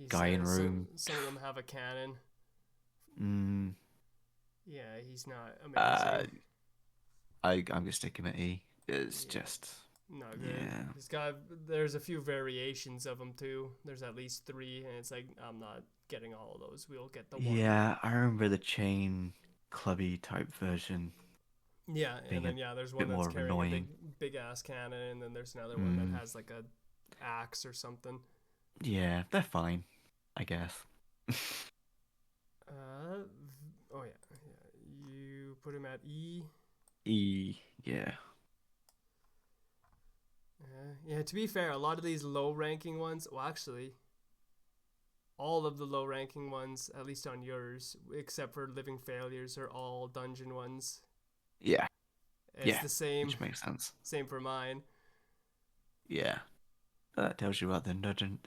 Guy in room. Some of them have a cannon. Yeah, he's not amazing. I'm gonna stick him at E. It's just not good. Yeah. This guy, there's a few variations of him too. There's at least 3, and it's like I'm not getting all of those. We'll get the one. Yeah, I remember the chain clubby type version. Yeah, and then there's one that's carrying a big ass cannon, and then there's another one that has like a axe or something. Yeah, they're fine, I guess. Oh yeah. You put him at E. Yeah. Yeah, to be fair, a lot of these low-ranking ones, well, actually, all of the low-ranking ones, at least on yours, except for Living Failures, are all dungeon ones. Yeah. It's the same. Which makes sense. Same for mine. Yeah. That tells you about the dungeon,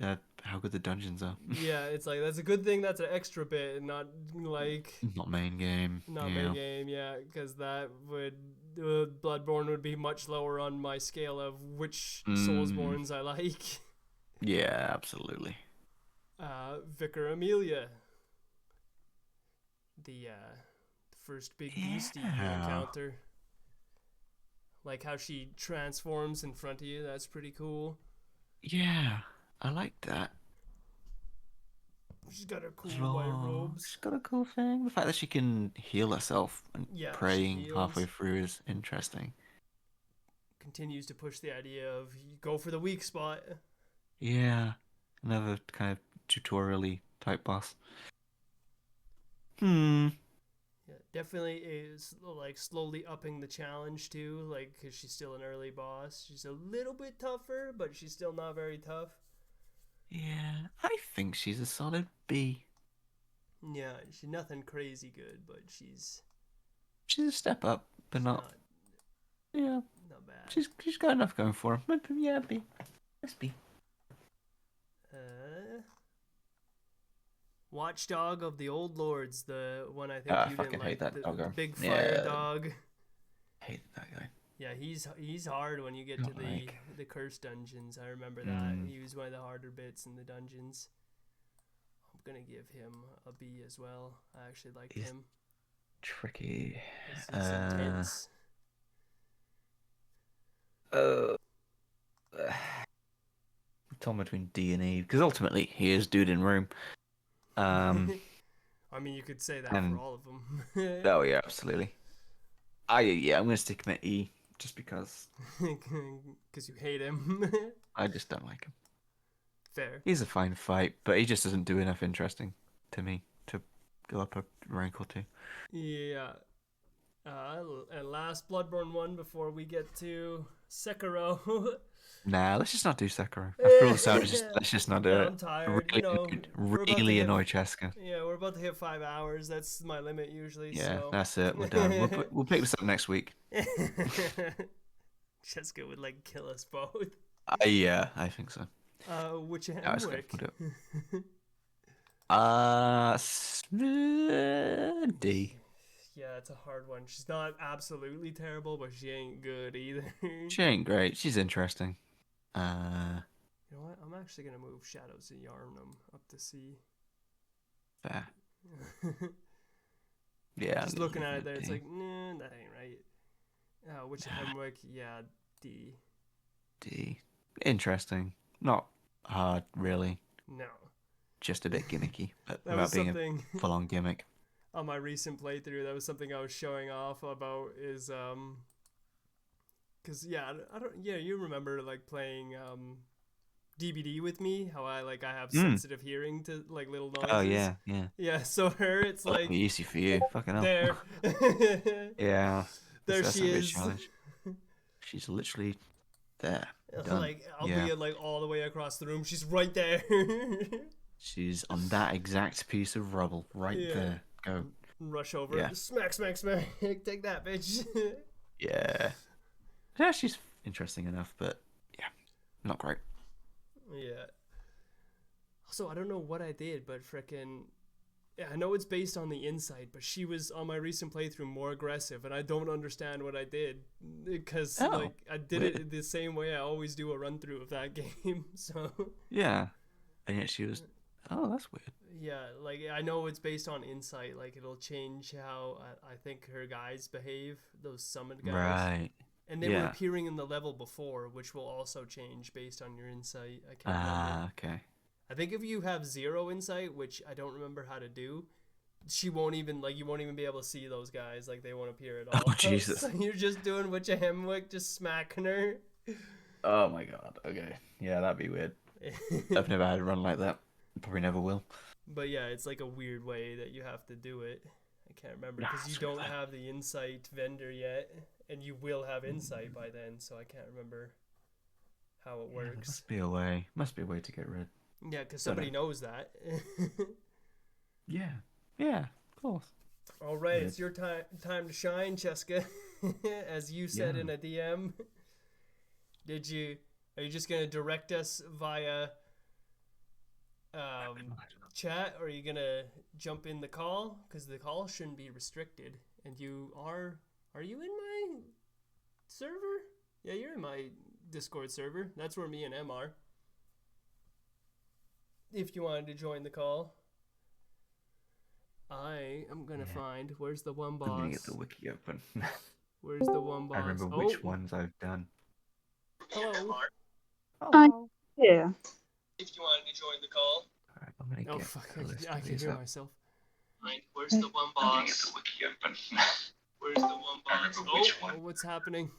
how good the dungeons are. Yeah, it's like that's a good thing. That's an extra bit, and not like Not main game. main game. Yeah, because that would Bloodborne would be much lower on my scale of which Soulsbornes I like. Yeah, absolutely. Vicar Amelia, the first big beastie you encounter. Like how she transforms in front of you. That's pretty cool. Yeah, I like that. She's got her cool white robes. She's got a cool thing. The fact that she can heal herself and praying halfway through is interesting. Continues to push the idea of you go for the weak spot. Yeah, another kind of tutorial-y type boss. Yeah, definitely is like slowly upping the challenge too, like because she's still an early boss. She's a little bit tougher, but she's still not very tough. Yeah, I think she's a solid B. Yeah, she's nothing crazy good, but she's a step up, but not bad. She's got enough going for her. Yeah, B. Let's B. Watchdog of the Old Lords, the one I think I you fucking didn't hate like, that the doggo. big fire Yeah. dog. Hate that guy. Yeah, he's hard when you get to the cursed dungeons. I remember that. He was one of the harder bits in the dungeons. I'm gonna give him a B as well. I actually liked him. Tricky. It's intense. Torn between D and E because ultimately he is dude in room. I mean, you could say that for all of them. Oh yeah, absolutely. I'm gonna stick him at E just because. Because you hate him. I just don't like him. Fair. He's a fine fight, but he just doesn't do enough interesting to me to go up a rank or two. Yeah. And last Bloodborne one before we get to Sekiro. Nah, let's just not do Sekiro. After all the sound, let's just not do it. I'm tired. Really annoy Chesqa. Yeah, we're about to hit 5 hours. That's my limit usually. Yeah, so. that's it. We're done. We'll pick this up next week. Chesqa would like kill us both. Yeah, I think so. Which D. Yeah, it's a hard one. She's not absolutely terrible, but she ain't good either. She ain't great. She's interesting. You know what? I'm actually gonna move Shadows of Yharnam up to C. Fair. Yeah. Just looking at it there, it's like, nah, that ain't right. Which Hemwick? Yeah, D. D. Interesting. Not hard, really. No. Just a bit gimmicky, but That about was being something a full-on gimmick. on my recent playthrough. That was something I was showing off about. Is because you remember like playing DBD with me? How I have sensitive hearing to like little noises. Oh yeah. Yeah. So her, it's like easy for you. Fucking hell. there. Yeah. There That's she a big is. challenge. She's literally there. Done. Like I'll be like all the way across the room. She's right there. She's on that exact piece of rubble right there. Go. Rush over. Yeah. Smack. Take that, bitch. Yeah, she's interesting enough, but yeah, not great. Yeah. Also, I don't know what I did, but frickin'... Yeah, I know it's based on the insight, but she was, on my recent playthrough, more aggressive, and I don't understand what I did. Because, I did it the same way I always do a run-through of that game, so... Yeah. And yet she was... Oh, that's weird. Yeah, I know it's based on insight, it'll change how I think her guys behave, those summoned guys. Right. And they were appearing in the level before, which will also change based on your insight. I can't remember. Okay. I think if you have 0 insight, which I don't remember how to do, she won't even you won't even be able to see those guys. They won't appear at all. Oh Jesus! So you're just doing what you Hemwick, just smacking her. Oh my god. Okay. Yeah, that'd be weird. I've never had a run like that. Probably never will. But yeah, it's like a weird way that you have to do it. I can't remember because you don't have the Insight vendor yet, and you will have Insight by then. So I can't remember how it There works. must be a way. Must be a way to get rid. Yeah, because somebody knows that. Yeah. Yeah. Of course. All right, it's your time to shine, Chesqa. As you said in a DM. Are you just gonna direct us via chat, or are you gonna jump in the call? Because the call shouldn't be restricted. And are you in my server? Yeah, you're in my Discord server. That's where me and Em are. If you wanted to join the call. I am gonna find where's the one boss. I'm gonna get the wiki open. Where's the one boss? I remember which ones I've done. Hello. Yeah. If you wanted to join the call. Alright, I'm gonna get Fuck! a list I of can these hear up. myself. Where's the one boss? I'm gonna get the wiki open. Where's the one boss? I remember which one. What's happening?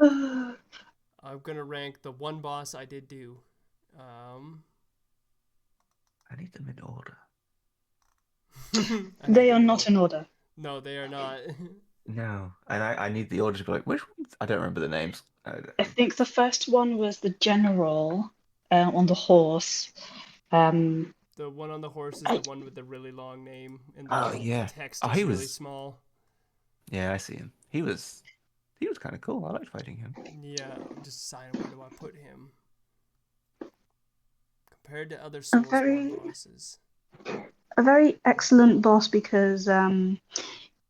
I'm gonna rank the one boss I did do. I need them in order. They are not in order. No, they are not. No, and I need the order to be like, which ones? I don't remember the names. I think the first one was the general on the horse. The one on the horse is the one with the really long name, and the text is really small. Yeah, I see him. He was kind of cool. I liked fighting him. Yeah, just decide where do I put him compared to other Soulsborne bosses. A very excellent boss because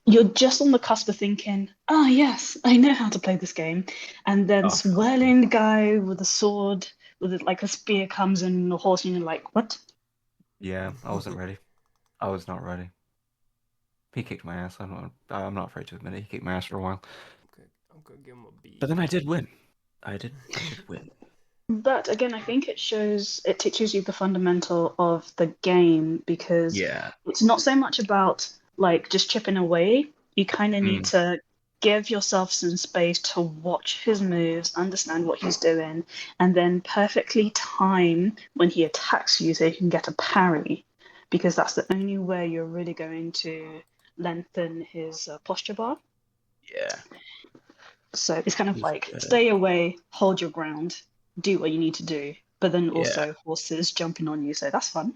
you're just on the cusp of thinking, yes, I know how to play this game. And then swirling guy with a sword, with like a spear comes in the horse and you're like, what? Yeah, I wasn't ready. I was not ready. He kicked my ass. I'm not afraid to admit it. He kicked my ass for a while. I'm gonna give him a B. But then I did win. I did win. But again, I think it teaches you the fundamental of the game because it's not so much about like just chipping away. You kind of need to give yourself some space to watch his moves, understand what he's doing, and then perfectly time when he attacks you so you can get a parry, because that's the only way you're really going to lengthen his posture bar. Yeah. So it's kind of like stay away, hold your ground, do what you need to do, but then also horses jumping on you, so that's fun.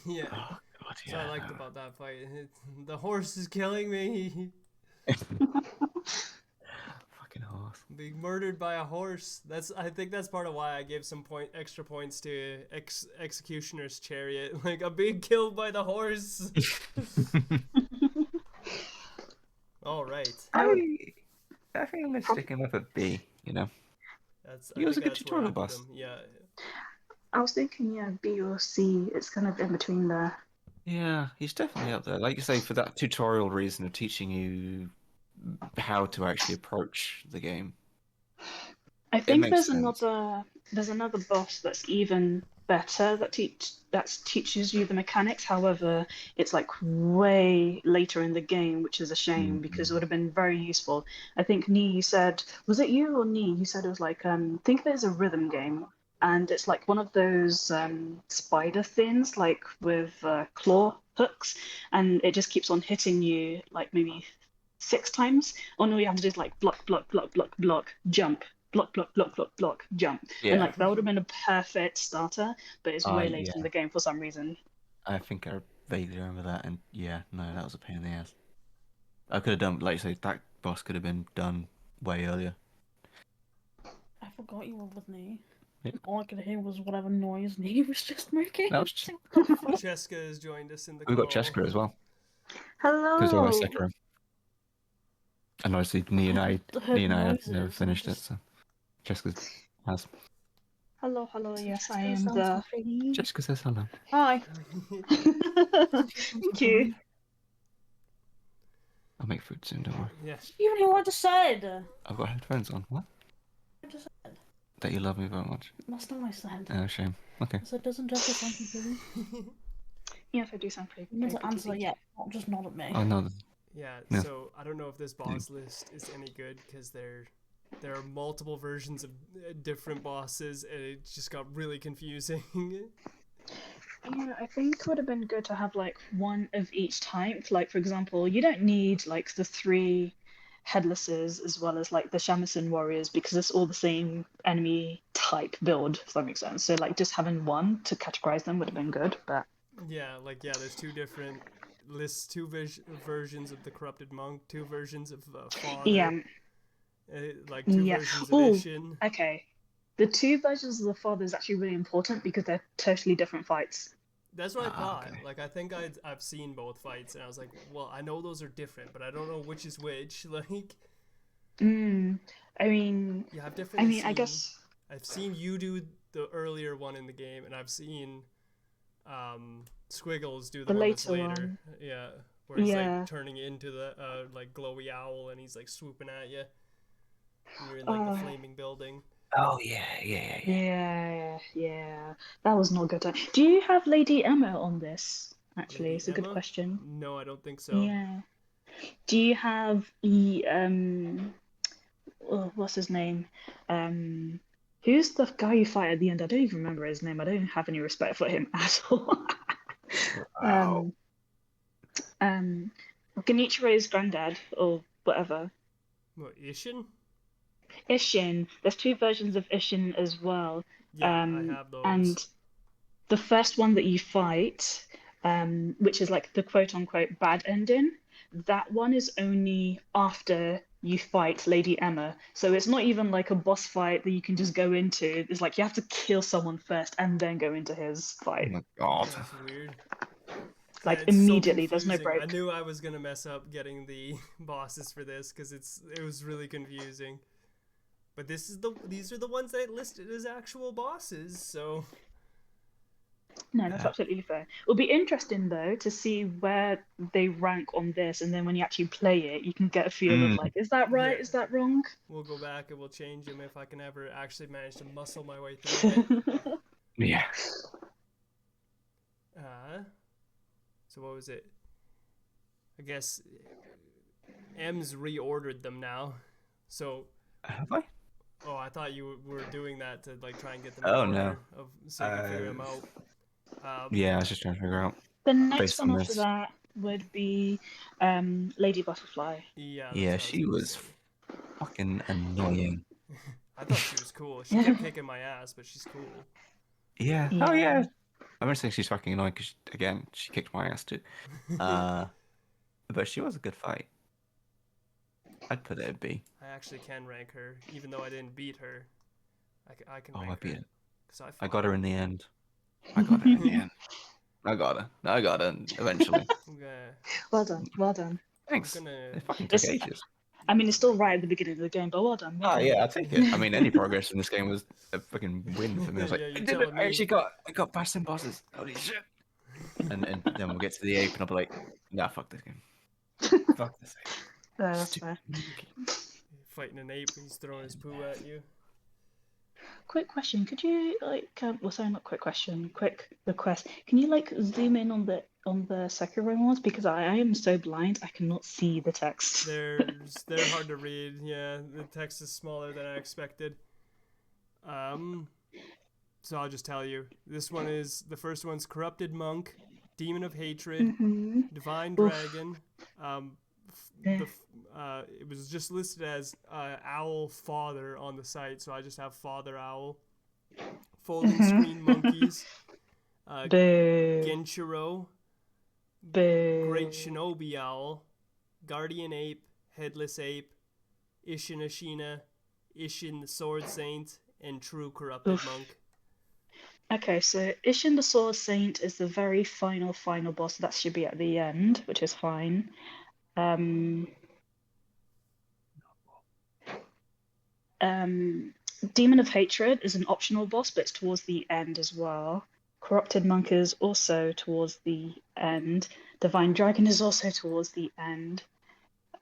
Yeah. Oh, God, so I liked about that fight. The horse is killing me. Fucking horse. Being murdered by a horse. I think that's part of why I gave some extra points to Executioner's Chariot. Like, I'm being killed by the horse. All right. I think I'm gonna stick him up at B. You know. He was a good tutorial boss. Yeah. I was thinking, B or C. It's kind of in between there. Yeah, he's definitely up there. Like you say, for that tutorial reason of teaching you how to actually approach the game. I think there's another boss that's even better that teaches you the mechanics. However, it's like way later in the game, which is a shame because it would have been very useful. I think you said, was it you or you said it was like think there's a rhythm game, and it's like one of those spider things like with claw hooks, and it just keeps on hitting you like maybe 6 times. All you have to do is like block, block, block, block, block, jump. Block, block, block, block, block, jump. And like that would have been a perfect starter, but it's way later in the game for some reason. I think I vaguely remember that, and that was a pain in the ass. I could have done, like you say, that boss could have been done way earlier. I forgot you were with me. All I could hear was whatever noise Nee was just making. That was Chesqa has joined us in the call. We've got Chesqa as well. Hello. Because I Sekiro. And obviously, Nee and I have never finished it, so Chesqa has. Hello, yes, I am the... Chesqa says hello. Hi. Thank you. I'll make food soon, don't worry. Yes. You know what I just said. I've got headphones on. What? I just said. That you love me very much. That's not what I said. Oh, shame. Okay. So doesn't Jessica sound pretty? Yes, I do sound pretty. You need to answer, not just nod at me. Oh, no. Yeah, Yeah. so I don't know if this boss list is any good because there are multiple versions of different bosses, and it just got really confusing. Yeah, I think it would have been good to have like one of each type. Like for example, you don't need like the 3 headlesses as well as like the shamisen warriors because it's all the same enemy type build, if that makes sense. So like just having one to categorize them would have been good, but Yeah, there's 2 different lists, 2 versions of the corrupted monk, 2 versions of yeah, father, like 2 yeah. versions of Oh, Ishin. okay. The 2 versions of the father is actually really important because they're totally different fights. That's what I thought. Okay. Like I think I've seen both fights, and I was like, well, I know those are different, but I don't know which is which. Like, I mean, yeah, I've definitely seen. I guess. I've seen you do the earlier one in the game, and I've seen Squiggles do the The one that's later later. one. Yeah, where he's Yeah. like turning into the like glowy owl, and he's like swooping at you. And you're in like the flaming building. Oh yeah. Yeah. That was not good. Do you have Lady Emma on this? Actually, Lady it's a good Emma? question. No, I don't think so. Yeah. Do you have what's his name? Who's the guy you fight at the end? I don't even remember his name. I don't have any respect for him at all. Wow. Genichiro's granddad or whatever. What, Ishin? Ishin. There's 2 versions of Ishin as well. Yeah, I have those. And the first one that you fight, which is like the quote unquote bad ending, that one is only after you fight Lady Emma. So it's not even like a boss fight that you can just go into. It's like you have to kill someone first and then go into his Oh fight. my god. That's weird. Like It's so immediately, there's no confusing. break. I knew I was gonna mess up getting the bosses for this because it was really confusing. But these are the ones that listed as actual bosses. So No, that's absolutely fair. It'll be interesting though to see where they rank on this, and then when you actually play it, you can get a feel of like, is that right? Yeah. Is that wrong? we'll go back and we'll change them if I can ever actually manage to muscle my way through it. Yeah. So what was it? I guess M's reordered them now. So Have I? oh, I thought you were doing that to like try and get them. Oh, in no. order so you can figure them out. Yeah, I was just trying to figure out. The next Based one on after this. that would be Lady Butterfly. Yeah. That's Yeah, what I she gonna was say. fucking annoying. I thought she was cool. She kept kicking my ass, but she's cool. Yeah. Yeah. Oh yeah. I'm gonna say she's fucking annoying because again she kicked my ass too. But she was a good fight. I'd put it at B. I actually can rank her, even though I didn't beat her. I can Oh, rank I beat her. it. 'Cause I got her in the end. I got her in the end. I got her eventually. Well done. Thanks. I'm gonna- It fucking took It's- ages. I mean, it's still right at the beginning of the game, but well done. Oh yeah, I take it. I mean, any progress in this game was a fucking win for me. I was like, Yeah, I you're did it. telling I me. actually got past some bosses. Holy shit! And then we'll get to the ape, and I'll be like, nah, fuck this game. Fuck this game. That's Stupid fair. monkey. Fighting an ape, he's throwing his poo at you. Quick question: could you well, sorry, not quick question. Quick request: can you like zoom in on the Sekiro ones because I am so blind I cannot see the text. They're hard to read. Yeah, the text is smaller than I expected. So I'll just tell you. The first one's Corrupted Monk, Demon of Hatred, Divine Dragon. It was just listed as Owl Father on the site, so I just have Father Owl. Folding Screen Monkeys, Boo. Genshiro, Boo. Great Shinobi Owl, Guardian Ape, Headless Ape, Ishin Ashina, Ishin the Sword Saint, and True Corrupted Monk. Okay, so Ishin the Sword Saint is the very final boss. That should be at the end, which is fine. Demon of Hatred is an optional boss, but it's towards the end as well. Corrupted Monk is also towards the end. Divine Dragon is also towards the end.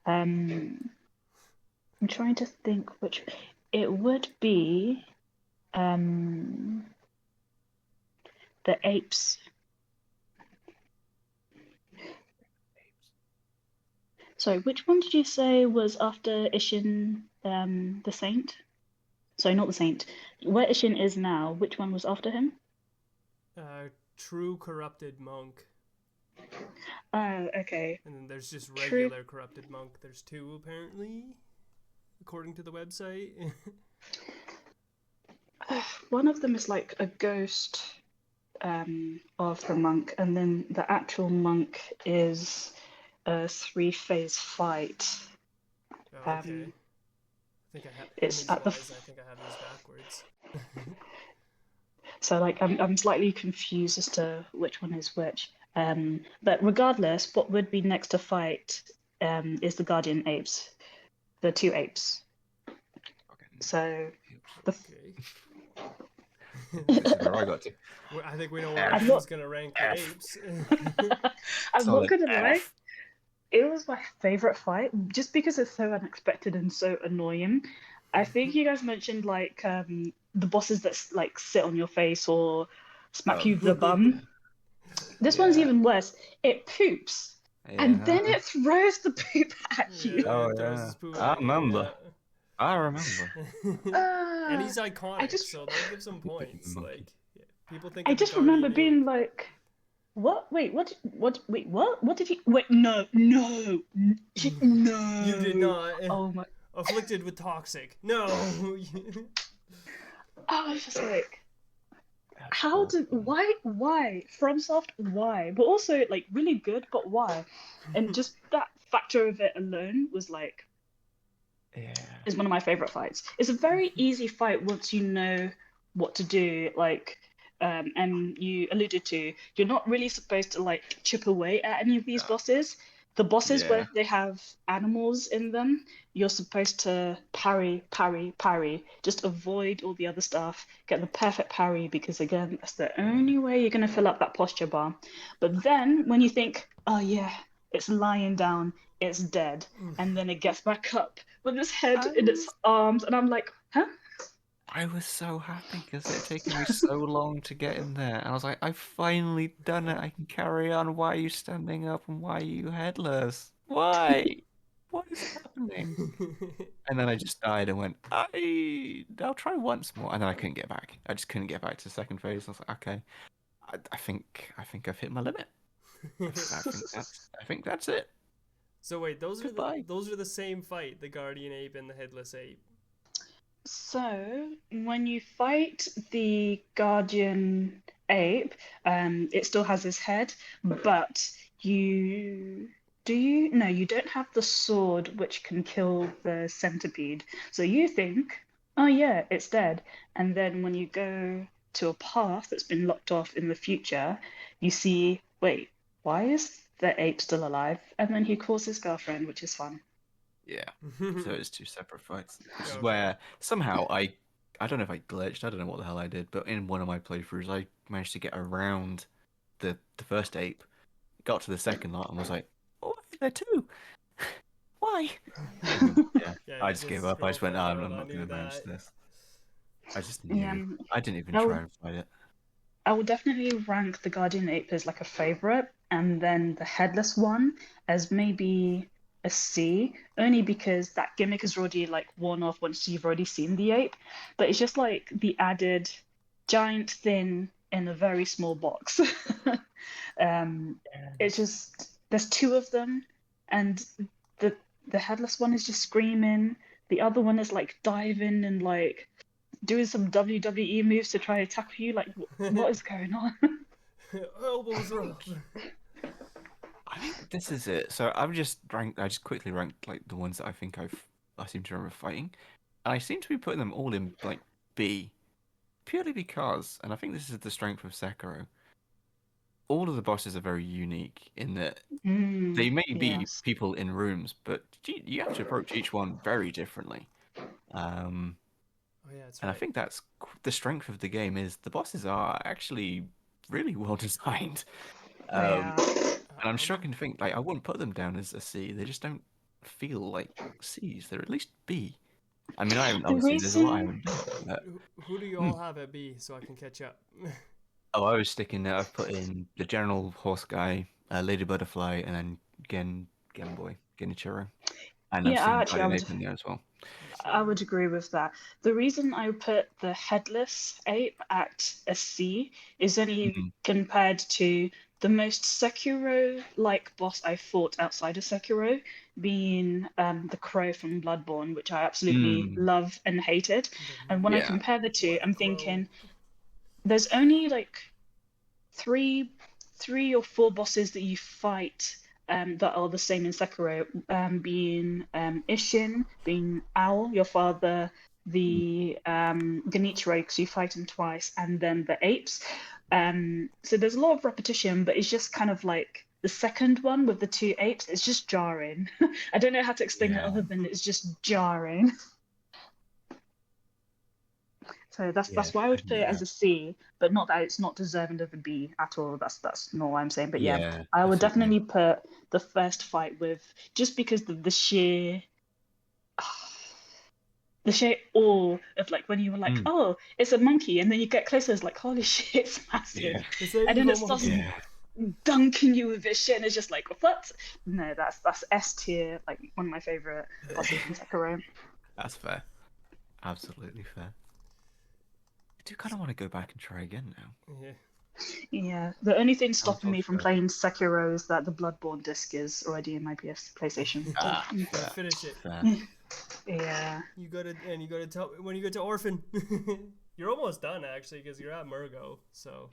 I'm trying to think which it would be. The apes. Sorry, which one did you say was after Ishin, the Saint? Sorry, not the Saint. Where Ishin is now, which one was after him? True corrupted monk. Oh, okay. And then there's just True. regular corrupted monk. There's 2 apparently, according to the website. One of them is like a ghost of the monk, and then the actual monk is a 3-phase fight. Oh, okay. I think I have It's at the image-wise, I think I have these backwards. So like I'm slightly confused as to which one is which. But regardless, what would be next to fight is the Guardian apes, the 2 apes. Okay. So the Okay. This is where I got to. Well, I think we know where I'm Ashton's not- gonna rank the apes. I'm not Solid gonna lie, F. it was my favorite fight just because it's so unexpected and so annoying. I think you guys mentioned like the bosses that like sit on your face or smack you with the bum. This one's Yeah. even worse. It poops. And then it throws the poop at you. Oh, it throws yeah. his poo I at you, remember. I remember. And he's iconic, just- so that gives him points. Monkey. Like, yeah, people think. I of the just remember Guardian being Ape. like, what? Wait, what? Wait, what? What did you? Wait, no. You did not. Oh my! Afflicted with toxic. No. I was just like, how did? Why? FromSoft? Why? But also like really good, but why? And just that factor of it alone was like, is one of my favorite fights. It's a very easy fight once you know what to do. Like, and you alluded to, you're not really supposed to like chip away at any of these bosses. The bosses Yeah. where they have animals in them, you're supposed to parry, parry, parry. Just avoid all the other stuff. Get the perfect parry because again, that's the only way you're gonna fill up that posture bar. But then when you think, oh yeah, it's lying down, it's dead, and then it gets back up with its head in its arms, and I'm like, huh? I was so happy because it had taken me so long to get in there. And I was like, I've finally done it. I can carry on. Why are you standing up and why are you headless? Why? What is happening? And then I just died and went, I'll try once more. And then I couldn't get back. I just couldn't get back to the second phase. I was like, okay, I think I've hit my limit. I think that's it. So wait, those Goodbye. are the same fight, the Guardian Ape and the Headless Ape. So when you fight the Guardian Ape, it still has his head, but you no, you don't have the sword which can kill the centipede. So you think, oh yeah, it's dead. And then when you go to a path that's been locked off in the future, you see, wait, why is the ape still alive? And then he calls his girlfriend, which is fun. Yeah. So it's 2 separate fights. Which is Okay. where somehow I don't know if I glitched, I don't know what the hell I did, but in one of my playthroughs I managed to get around the first ape, got to the second lot and was like, oh, why are there 2? Why? Yeah, I just gave up. I just went, I'm not going to manage this. I just knew. Yeah, I didn't even no. try and fight it. I would definitely rank the Guardian Ape as like a favorite, and then the headless one as maybe a C, only because that gimmick is already like worn off once you've already seen the ape. But it's just like the added giant thin in a very small box. It's just there's 2 of them, and the headless one is just screaming. The other one is like diving and like doing some WWE moves to try to tackle you. Like, what is going on? Elbows up. I think this is it. So I just quickly ranked like the ones that I think I seem to remember fighting. And I seem to be putting them all in like B. Purely because, and I think this is the strength of Sekiro, all of the bosses are very unique in that they may be Yes. people in rooms, but you have to approach each one very differently. Oh yeah, that's And right. I think that's the strength of the game is the bosses are actually really well designed. Yeah. And I'm struggling to think, like, I wouldn't put them down as a C. They just don't feel like C's. They're at least B. I mean, I haven't, obviously, there's a lot I haven't done. But, Who do you all have at B so I can catch up? oh, I was sticking there. I've put in the general horse guy, Lady Butterfly, and then Game Boy. Genichiro. And I've Yeah, seen actually, Guardian Ape in there as well. I would agree with that. The reason I put the headless ape at a C is only compared to the most Sekiro-like boss I fought outside of Sekiro, being the crow from Bloodborne, which I absolutely love and hated. And when I Yeah. compare the two, I'm Crow. thinking there's only like three or four bosses that you fight that are the same in Sekiro, being Ishin, being Owl, your father, the Genichiro, because you fight him twice, and then the apes. So there's a lot of repetition, but it's just kind of like the second one with the two apes. It's just jarring. I don't know how to explain it other than it's just jarring. So that's why I would put it as a C, but not that it's not deserving of a B at all. That's not what I'm saying. But yeah, I would definitely put the first fight with, just because the sheer awe of like when you were like, oh, it's a monkey, and then you get closer, it's like, holy shit, it's massive. And then it starts dunking you with this shit, and it's just like, what? No, that's S tier, like one of my favorite bosses in Sekiro. That's fair. Absolutely fair. I do kind of want to go back and try again now. Yeah, the only thing stopping me from playing Sekiro is that the Bloodborne disc is already in my PlayStation. Finish it. Yeah. You go to when you go to Orphan. You're almost done actually, because you're at Murgo. So.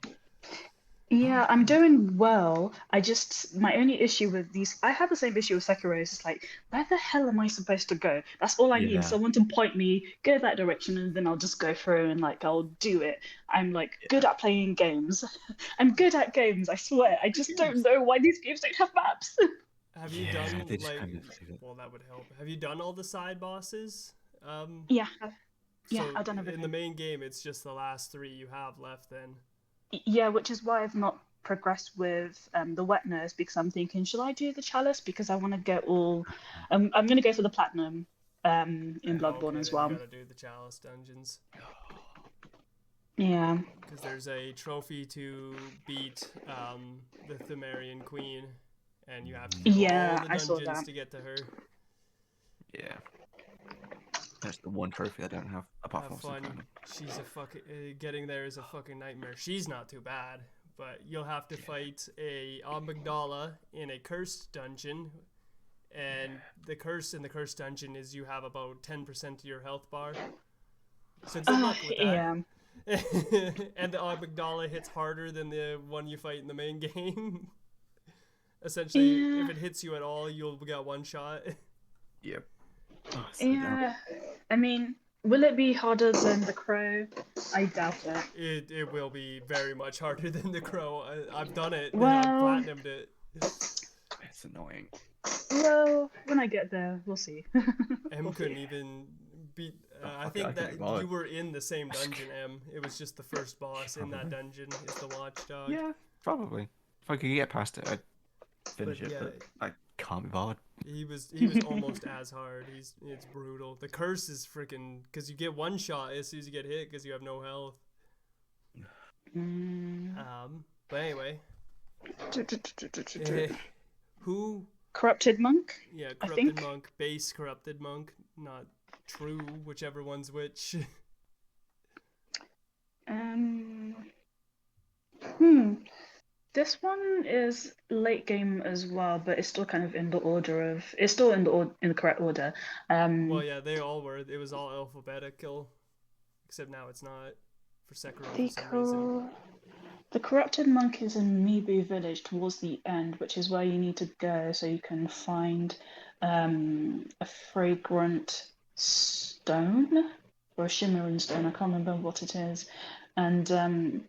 Yeah, I'm doing well. My only issue with these, I have the same issue with Sekiro. It's like, where the hell am I supposed to go? That's all I need. Someone to point me, go that direction, and then I'll just go through and like I'll do it. I'm like good at playing games. I'm good at games, I swear. I just don't know why these games don't have maps. Have you done they just like? kind of leave it. Well, that would help. Have you done all the side bosses? Yeah. So I've done everything. in the main game, it's just the last 3 you have left then. Yeah, which is why I've not progressed with the wet nurse, because I'm thinking, should I do the chalice? Because I want to get all. I'm going to go for the platinum in Bloodborne as well. You gotta do the chalice dungeons. Yeah. Because there's a trophy to beat the Thumerian Queen, and you have to do all the dungeons to get to her. Yeah. That's the one trophy I don't have, apart from fun. She's a fucking getting there is a fucking nightmare. She's not too bad, but you'll have to fight a Amygdala in a cursed dungeon, and the curse in the cursed dungeon is you have about 10% of your health bar. So good luck with that. Yeah. And the Amygdala hits harder than the one you fight in the main game. Essentially, if it hits you at all, you'll get one shot. Yep. Yeah, I mean, will it be harder than the crow? I doubt it. It will be very much harder than the crow. I've done it. Well, I've platinumed it. It's annoying. Well, when I get there, we'll see. M couldn't even beat. I think that you were in the same dungeon, M. It was just the first boss in that dungeon is the watchdog. Yeah, probably. If I could get past it, I'd finish it, but I can't be bothered. He was almost as hard. It's brutal. The curse is freaking, because you get one shot as soon as you get hit because you have no health. But anyway, who? Corrupted monk. Yeah, corrupted monk, base corrupted monk, not true, whichever one's which. This one is late game as well, but it's still kind of in the order of. It's still in the correct order. Well, yeah, they all were. It was all alphabetical, except now it's not for Sekiro for some reason. The corrupted monk is in Mibu village towards the end, which is where you need to go so you can find a fragrant stone or a shimmering stone. I can't remember what it is, and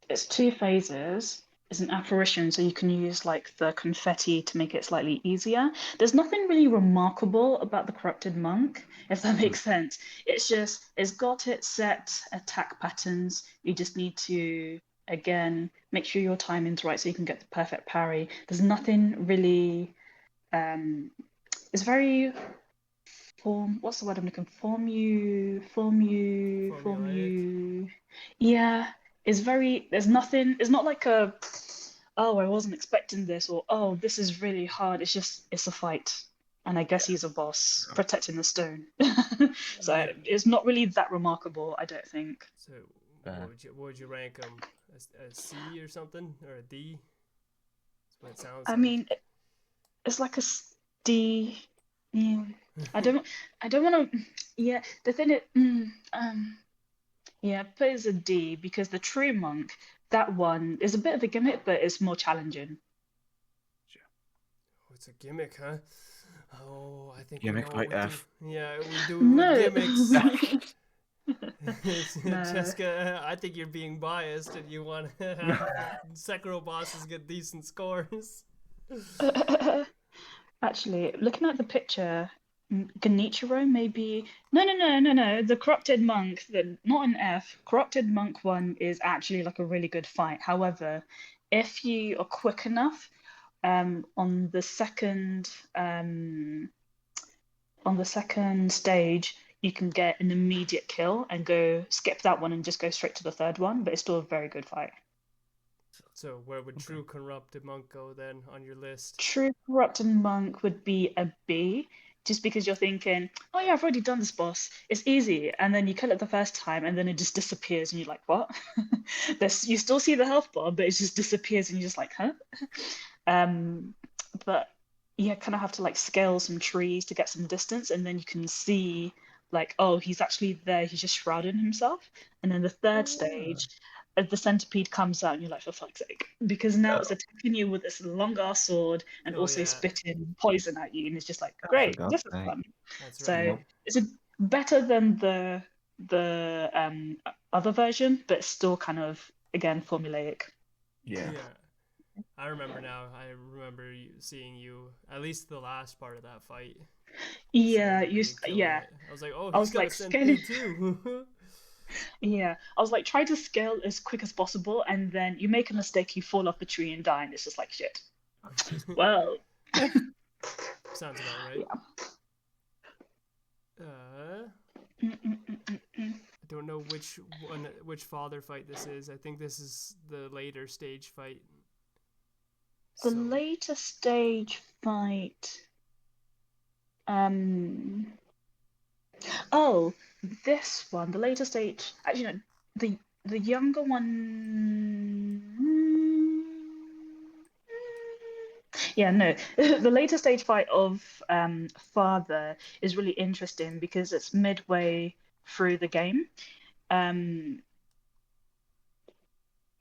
it's 2 phases. It's an apparition, so you can use like the confetti to make it slightly easier. There's nothing really remarkable about the corrupted monk, if that makes sense. It's got its set attack patterns. You just need to, again, make sure your timing's right so you can get the perfect parry. There's nothing really. It's very what's the word I'm looking for? Form you. Yeah. It's very, there's nothing, it's not like a oh, I wasn't expecting this, or oh, this is really hard. It's a fight. And I guess he's a boss protecting the stone. So Yeah. it's not really that remarkable, I don't think. So what would you rank him? A C or something, or a D? That's what it sounds I like. mean, it's like a D. Yeah. I don't want to. Yeah, the thing is, yeah, put it as a D because the True Monk, that one is a bit of a gimmick, but it's more challenging. Oh, it's a gimmick, huh? Oh, I think Gimmick we know like what F. yeah, we do No. with gimmicks. No. Chesqa, I think you're being biased and you want to have Sekiro bosses get decent scores. Actually, looking at the picture, Genichiro maybe. No. The Corrupted Monk, not an F. Corrupted Monk one is actually like a really good fight. However, if you are quick enough, on the second stage, you can get an immediate kill and go skip that one and just go straight to the third one. But it's still a very good fight. So where would True Corrupted Monk go then on your list? True Corrupted Monk would be a B, just because you're thinking, oh yeah, I've already done this boss. It's easy. And then you kill it the first time and then it just disappears and you're like, what? You still see the health bar, but it just disappears and you're just like, huh? But you kind of have to like scale some trees to get some distance and then you can see like, oh, he's actually there. He's just shrouding himself. And then the third stage, the centipede comes out and you're like, for fuck's sake, because now it's attacking you with this long ass sword and also spitting poison at you, and it's just like, great, this is fun. That's So right. it's better than the other version, but still kind of again formulaic. Yeah. I remember now. I remember seeing you at least the last part of that fight. Yeah, I was like, oh, I he's was got like a centipede too. Yeah, I was like, try to scale as quick as possible, and then you make a mistake, you fall off the tree and die, and it's just like shit. Well, sounds about right. Yeah. I don't know which father fight this is. I think this is the later stage fight. The later stage fight. Oh, this one, the later stage. Actually, no, the younger one. Yeah, no. The later stage fight of Father is really interesting because it's midway through the game.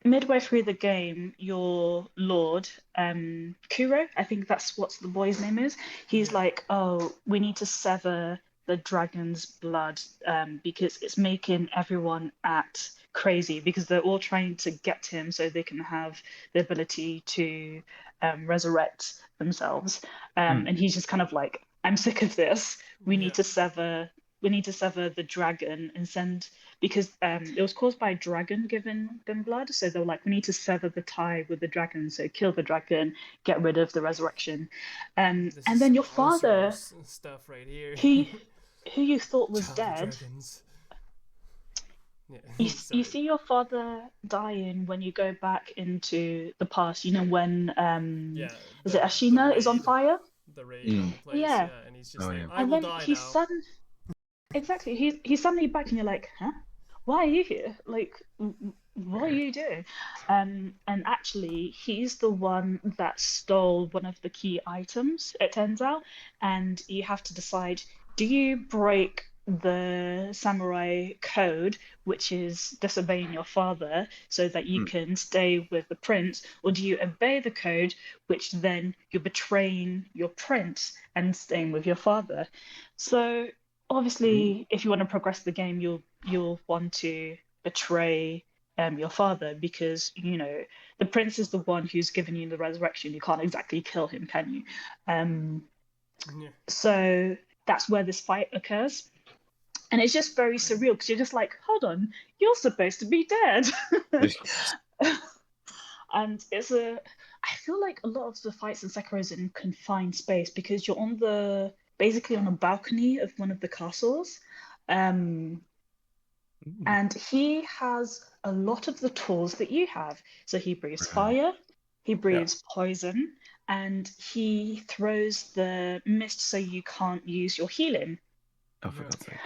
Midway through the game, your lord, Kuro, I think that's what the boy's name is. He's like, oh, we need to sever the dragon's blood because it's making everyone act crazy because they're all trying to get him so they can have the ability to resurrect themselves. And he's just kind of like, I'm sick of this. We need to sever the dragon and send, because it was caused by a dragon giving them blood, so they were like, we need to sever the tie with the dragon, so kill the dragon, get rid of the resurrection. And then your father stuff right here. who you thought was dead, you see your father dying when you go back into the past, you know, when is it Ashina is on fire? The raid on the place, yeah, and he's just like, I will die now. Exactly. He's suddenly back, and you're like, huh? Why are you here? Like, what are you doing? And actually, he's the one that stole one of the key items, it turns out. And you have to decide, do you break the samurai code, which is disobeying your father, so that you can stay with the prince, or do you obey the code, which then you're betraying your prince and staying with your father? So obviously, if you want to progress the game, you'll want to betray your father, because you know the prince is the one who's given you the resurrection. You can't exactly kill him, can you? So that's where this fight occurs, and it's just very surreal because you're just like, hold on, you're supposed to be dead. And I feel like a lot of the fights in Sekiro is in confined space because you're basically on a balcony of one of the castles. And he has a lot of the tools that you have. So he breathes fire, He breathes poison, and he throws the mist so you can't use your healing. Oh, for God's sake.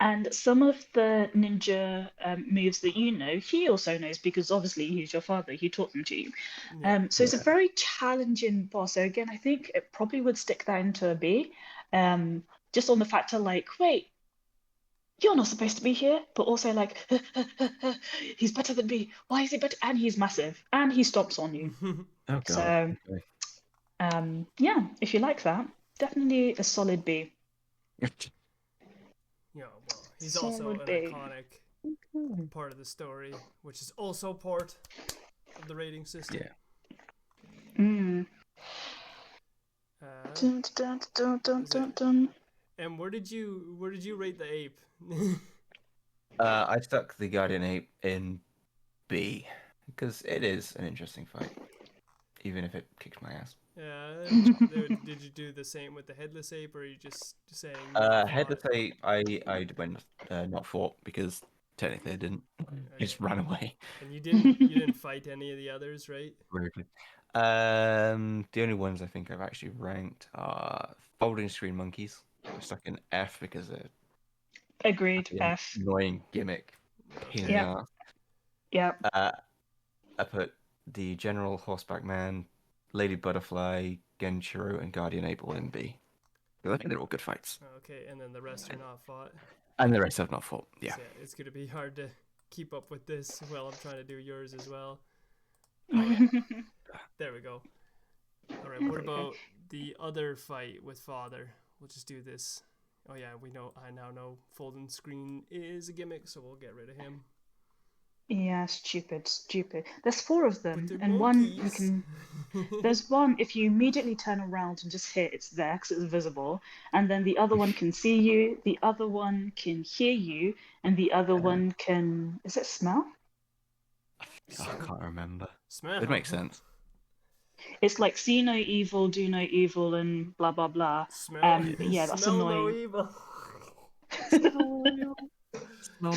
And some of the ninja moves that you know, he also knows because obviously he's your father. He taught them to you. So it's a very challenging boss. So again, I think it probably would stick that into a B. Just on the factor like, wait, you're not supposed to be here, but also like, he's better than me. Why is he better? And he's massive, and he stomps on you. Oh, God. So, yeah, if you like that, definitely a solid B. Yeah, well, he's also an iconic part of the story, which is also part of the rating system. Yeah. Dun, dun, dun, dun, dun, dun. And where did you rate the ape? I stuck the Guardian Ape in B because it is an interesting fight, even if it kicked my ass. Yeah. Did you do the same with the headless ape, or are you just saying? Headless Ape, I went not fought because technically I didn't. I just ran away. And you didn't fight any of the others, right? Weirdly. The only ones I think I've actually ranked are folding screen monkeys. I stuck in F because they're Agreed. F. annoying gimmick. Pain in the ass. Yeah. I put the General Horseback Man, Lady Butterfly, Genshiro, and Guardian Ape all in B. Because I think they're all good fights. Okay, and then the rest are not fought. And the rest have not fought. Yeah. So it's gonna be hard to keep up with this while I'm trying to do yours as well. There we go. All right. What about the other fight with Father? We'll just do this. Oh yeah, I now know folding screen is a gimmick, so we'll get rid of him. Yeah, stupid. There's 4 of them, and monkeys. one you can. There's one if you immediately turn around and just hit, it's there because it's visible, and then the other one can see you, the other one can hear you, and the other one can. Is it smell? I can't remember. Smell. It makes sense. It's like see no evil, do no evil, and blah blah blah. Smell. Yeah, that's smell annoying. no evil. Smell no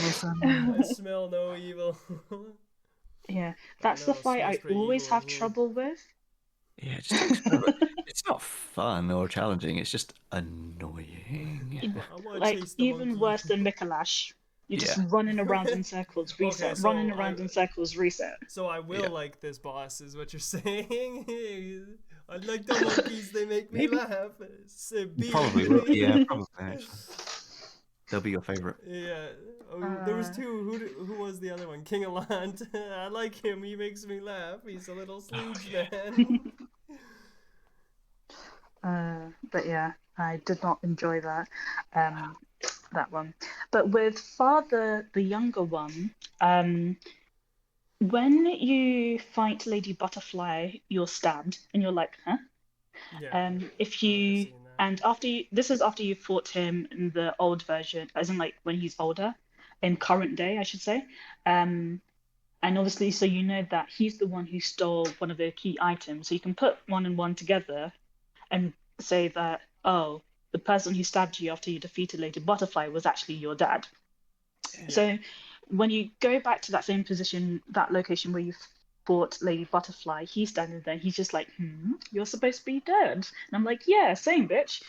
I smell no evil. Yeah, that's the fight I always have trouble with. Yeah, it's not fun or challenging. It's just annoying. Like even worse than Mikalash. You're just running around in circles, reset. Okay, running around in circles, reset. So I will like this boss, is what you're saying. I like the monkeys; they make me laugh. Probably will. Yeah, probably. Actually. They'll be your favorite. Yeah. There was 2. Who was the other one? King Alant. I like him. He makes me laugh. He's a little sleeves man. But yeah, I did not enjoy that. That one. But with Father, the younger one, when you fight Lady Butterfly, you're stabbed, and you're like, huh? Yeah. If you and this is after you fought him in the old version, as in like when he's older, in current day, I should say. And obviously, so you know that he's the one who stole one of the key items. So you can put 1 and 1 together, and say that the person who stabbed you after you defeated Lady Butterfly was actually your dad. Yeah. So when you go back to that same position, that location where you fought Lady Butterfly, he's standing there, he's just like, you're supposed to be dead. And I'm like, yeah, same bitch.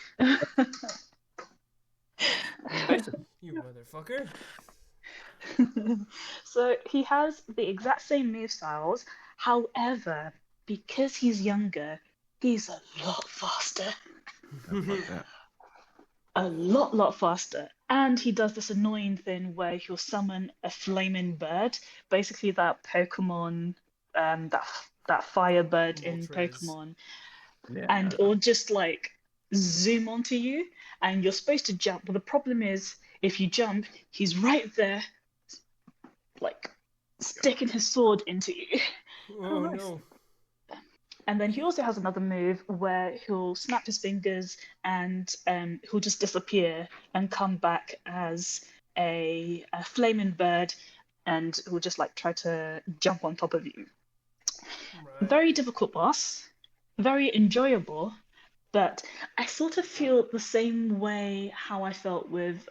You motherfucker. So he has the exact same move styles. However, because he's younger, he's a lot faster. A lot faster. And he does this annoying thing where he'll summon a flaming bird, basically that Pokemon, that fire bird in Pokemon, and it'll just like zoom onto you, and you're supposed to jump. But the problem is, if you jump, he's right there, like sticking his sword into you. Oh no. And then he also has another move where he'll snap his fingers and he'll just disappear and come back as a flaming bird, and he'll just like try to jump on top of you. Right. Very difficult boss, very enjoyable, but I sort of feel the same way how I felt with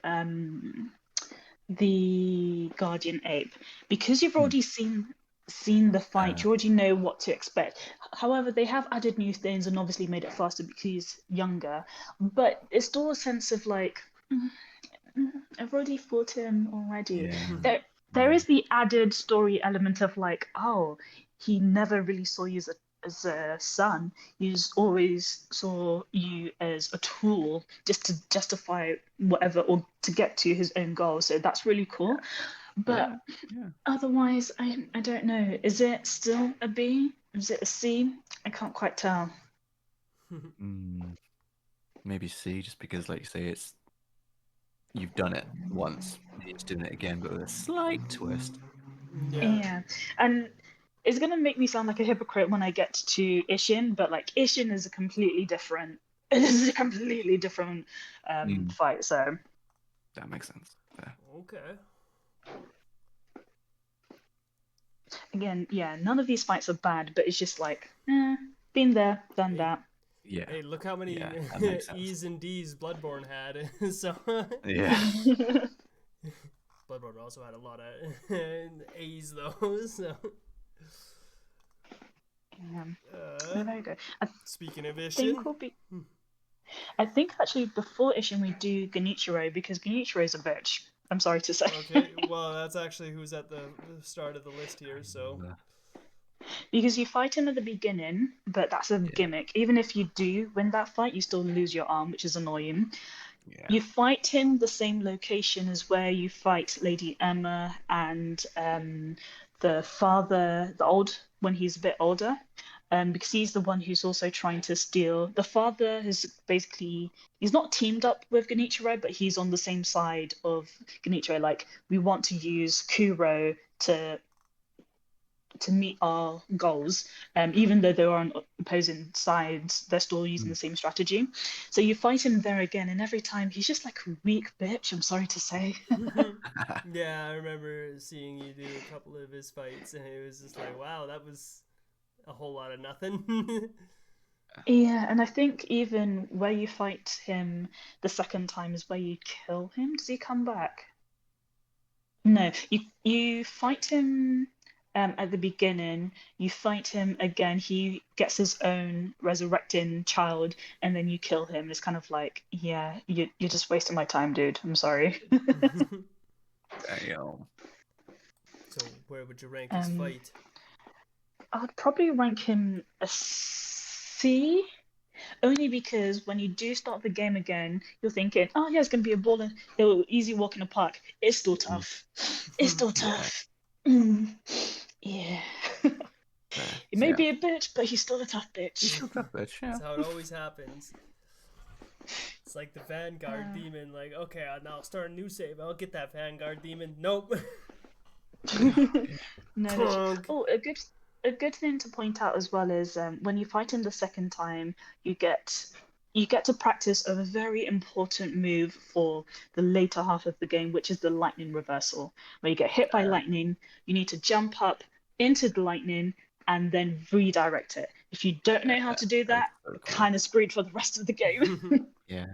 the Guardian Ape, because you've already seen seen the fight, you already know what to expect. However, they have added new things and obviously made it faster because he's younger, but it's still a sense of like, I've already fought him already. Yeah. There is the added story element of like, oh, he never really saw you as a son. He's always saw you as a tool just to justify whatever or to get to his own goal. So that's really cool. But otherwise, I don't know. Is it still a B? Is it a C? I can't quite tell. Maybe C, just because, like you say, you've done it once. You're just doing it again, but with a slight twist. Yeah. And it's gonna make me sound like a hypocrite when I get to Ishin, but like Ishin is a completely different. It is a completely different fight. So that makes sense. Yeah. Okay. Again, yeah, none of these fights are bad, but it's just like, been there, done that. Yeah. Hey, look how many E's and D's Bloodborne had. So yeah. Bloodborne also had a lot of A's though. So there you go. Speaking of Ishin, I think actually before Ishin we do Genichiro because Genichiro is a bitch. I'm sorry to say. Okay, well that's actually who's at the start of the list here. So because you fight him at the beginning, but that's a gimmick. Even if you do win that fight, you still lose your arm, which is annoying. Yeah. You fight him the same location as where you fight Lady Emma and the father, when he's a bit older, because he's the one who's also trying to steal. The father has basically, he's not teamed up with Genichiro, but he's on the same side of Genichiro. Like, we want to use Kuro to meet our goals, even though they're on opposing sides, they're still using the same strategy. So you fight him there again, and every time he's just like a weak bitch, I'm sorry to say. Yeah, I remember seeing you do a couple of his fights, and it was just like, wow, that was a whole lot of nothing. Yeah, and I think even where you fight him the second time is where you kill him. Does he come back? No, you fight him at the beginning, you fight him again, he gets his own resurrecting child, and then you kill him. It's kind of like, yeah, you're just wasting my time, dude. I'm sorry. Damn. So where would you rank his fight? I'd probably rank him a C, only because when you do start the game again, you're thinking, oh yeah, it's going to be a ball and easy walk in the park. It's still tough. It's still tough. Yeah. He may be a bitch, but he's still a tough bitch. He's still a tough bitch, yeah. That's how it always happens. It's like the Vanguard demon, like, okay, now I'll start a new save. I'll get that Vanguard demon. Nope. No. Oh, a good thing to point out as well is when you fight him the second time, you get to practice a very important move for the later half of the game, which is the lightning reversal. Where you get hit by lightning, you need to jump up into the lightning and then redirect it. If you don't know how to do that, you're kind of screwed for the rest of the game. Yeah.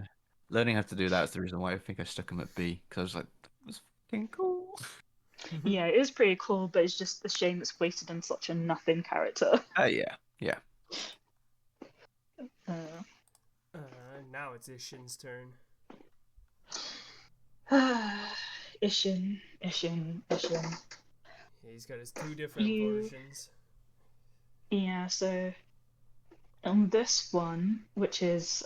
Learning how to do that is the reason why I think I stuck him at B, because I was like, that was fucking cool. Yeah, it is pretty cool, but it's just a shame it's wasted on such a nothing character. Yeah. Now it's Ishin's turn. Ishin. He's got his two different versions. Yeah, so on this one, which is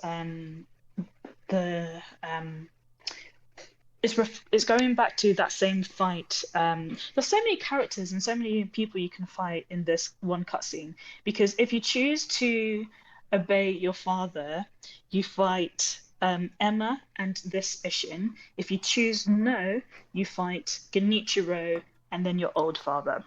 it's going back to that same fight. There's so many characters and so many people you can fight in this one cutscene, because if you choose to obey your father, you fight Emma and this Ishin. If you choose no, you fight Genichiro and then your old father.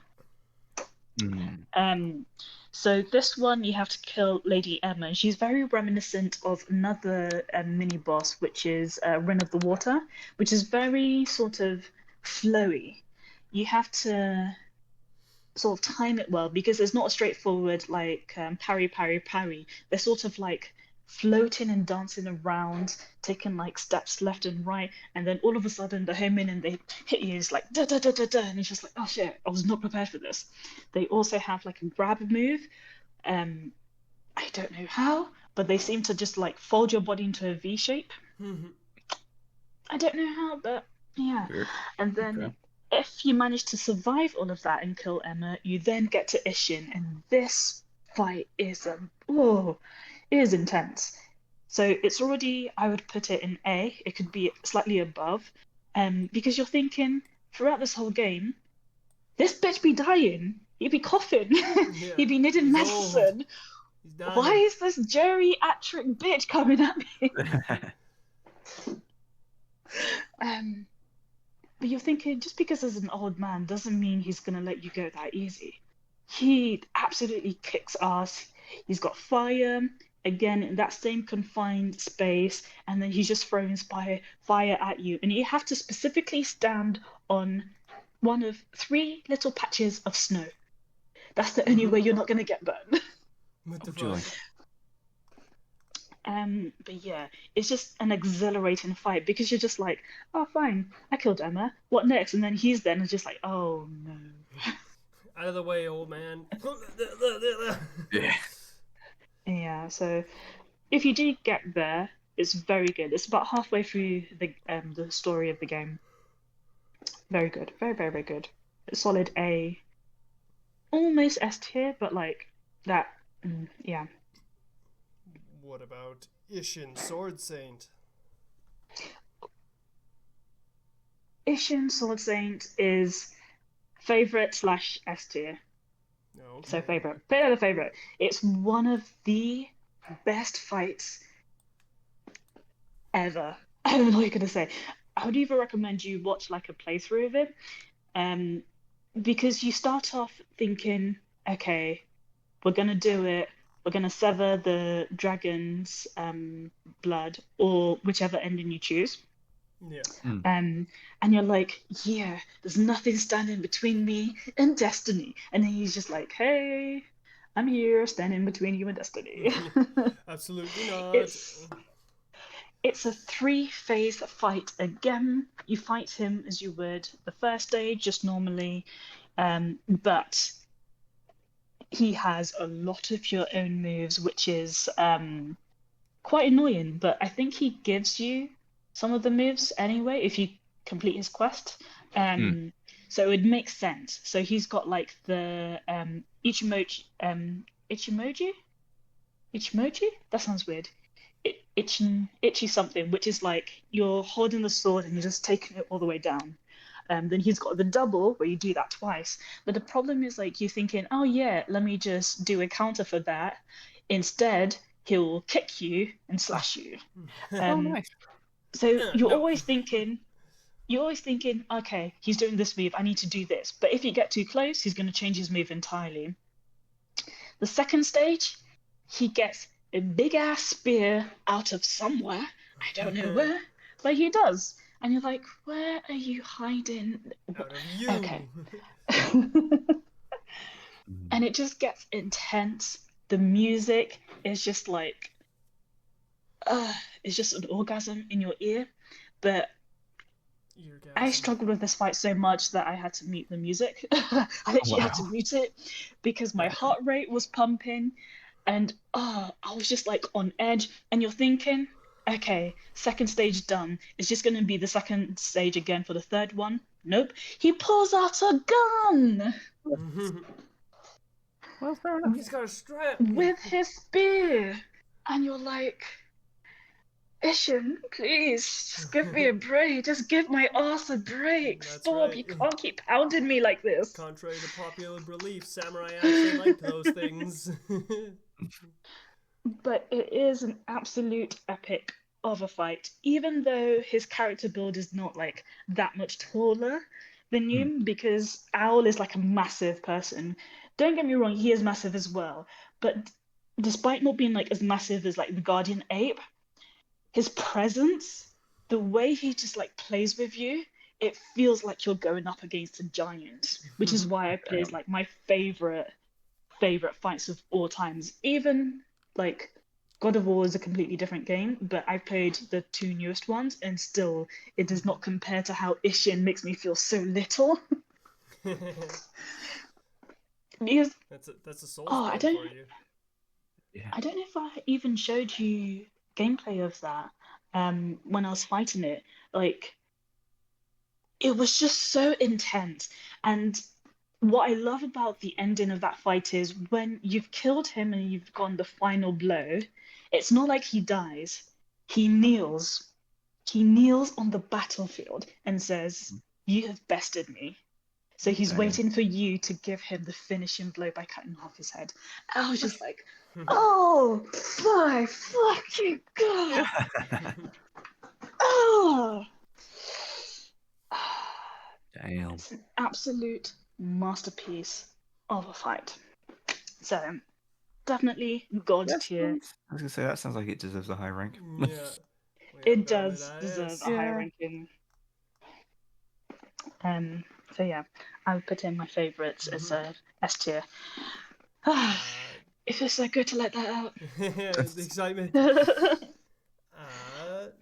So this one you have to kill Lady Emma. She's very reminiscent of another mini boss, which is Rin of the Water, which is very sort of flowy. You have to sort of time it well, because there's not a straightforward like parry. They're sort of like floating and dancing around, taking like steps left and right, and then all of a sudden they home in and they hit you. It's like da da da da da, and it's just like, oh shit, I was not prepared for this. They also have like a grab move. I don't know how, but they seem to just like fold your body into a V shape. I don't know how, but yeah. Weird. And then Okay. if you manage to survive all of that and kill Emma, you then get to Ishin, and this fight is it is intense. So it's already, I would put it in A. It could be slightly above, because you're thinking throughout this whole game, this bitch be dying. He'd be coughing. He'd be needing He's old. medicine. He's dying. Why is this geriatric bitch coming at me? But you're thinking, just because he's an old man doesn't mean he's gonna let you go that easy. He absolutely kicks ass. He's got fire, again, in that same confined space, and then he's just throwing fire at you. And you have to specifically stand on one of 3 little patches of snow. That's the only way you're not gonna get burned. What the Joy. fuck? But yeah, it's just an exhilarating fight because you're just like, oh, fine, I killed Emma. What next? And then he's there and it's just like, oh no. Out of the way, old man. Yeah. Yeah, so if you do get there, it's very good. It's about halfway through the story of the game. Very good, very very very good. Solid A, almost S tier, but like that. Yeah. What about Ishin, Sword Saint? Ishin Sword Saint is favorite / S tier. No. So favorite. It's one of the best fights ever. I don't know what you're gonna say. I would even recommend you watch like a playthrough of it, because you start off thinking, okay, we're gonna do it. We're gonna sever the dragon's blood, or whichever ending you choose. Yeah. And you're like, yeah, there's nothing standing between me and destiny. And then he's just like, hey, I'm here standing between you and destiny. Absolutely not. It's a 3-phase fight again. You fight him as you would the first stage, just normally, but he has a lot of your own moves, which is quite annoying, but I think he gives you some of the moves anyway if you complete his quest. So it makes sense. So he's got like the Ichimoji? That sounds weird. Itchy something, which is like you're holding the sword and you're just taking it all the way down. Then he's got the double where you do that twice. But the problem is like you're thinking, oh yeah, let me just do a counter for that. Instead, he'll kick you and slash you. Oh, nice. So Yeah, you're no. always thinking, okay, he's doing this move, I need to do this. But if you get too close, he's going to change his move entirely. The second stage, he gets a big ass spear out of somewhere. I don't know where, but he does. And you're like, where are you hiding? Out of you. Okay. And it just gets intense. The music is just like, it's just an orgasm in your ear. But I struggled with this fight so much that I had to mute the music. I literally had to mute it because my heart rate was pumping. And I was just like on edge. And you're thinking, okay, second stage done. It's just going to be the second stage again for the third one. Nope. He pulls out a gun Well, fair enough. He's got a strap. with his spear. And you're like, Ishin, please, just give me a break. Just give my ass a break. That's Stop, right. you can't keep pounding me like this. Contrary to popular belief, samurai actually like those things. But it is an absolute epic of a fight, even though his character build is not like that much taller than you, because Owl is like a massive person. Don't get me wrong, he is massive as well, but despite not being like as massive as like the Guardian Ape, his presence, the way he just like plays with you, it feels like you're going up against a giant, which is why I play as like my favorite fights of all times. Even like God of War is a completely different game, but I played the two newest ones, and still, it does not compare to how Ishin makes me feel so little. Because that's a Soulsborne I don't for you. Yeah. I don't know if I even showed you gameplay of that when I was fighting it. Like, it was just so intense. And what I love about the ending of that fight is when you've killed him and you've gone the final blow, it's not like he dies. He kneels. He kneels on the battlefield and says, "You have bested me." So he's Damn. waiting for you to give him the finishing blow by cutting off his head. I was just like, oh my fucking god! Oh! Damn. It's an absolute masterpiece of a fight. So definitely God tier. I was gonna say that sounds like it deserves a high rank. Yeah. It does deserve a higher Yeah. ranking. So yeah, I would put in my favourites as a S tier. It feels so good to let that out. The excitement.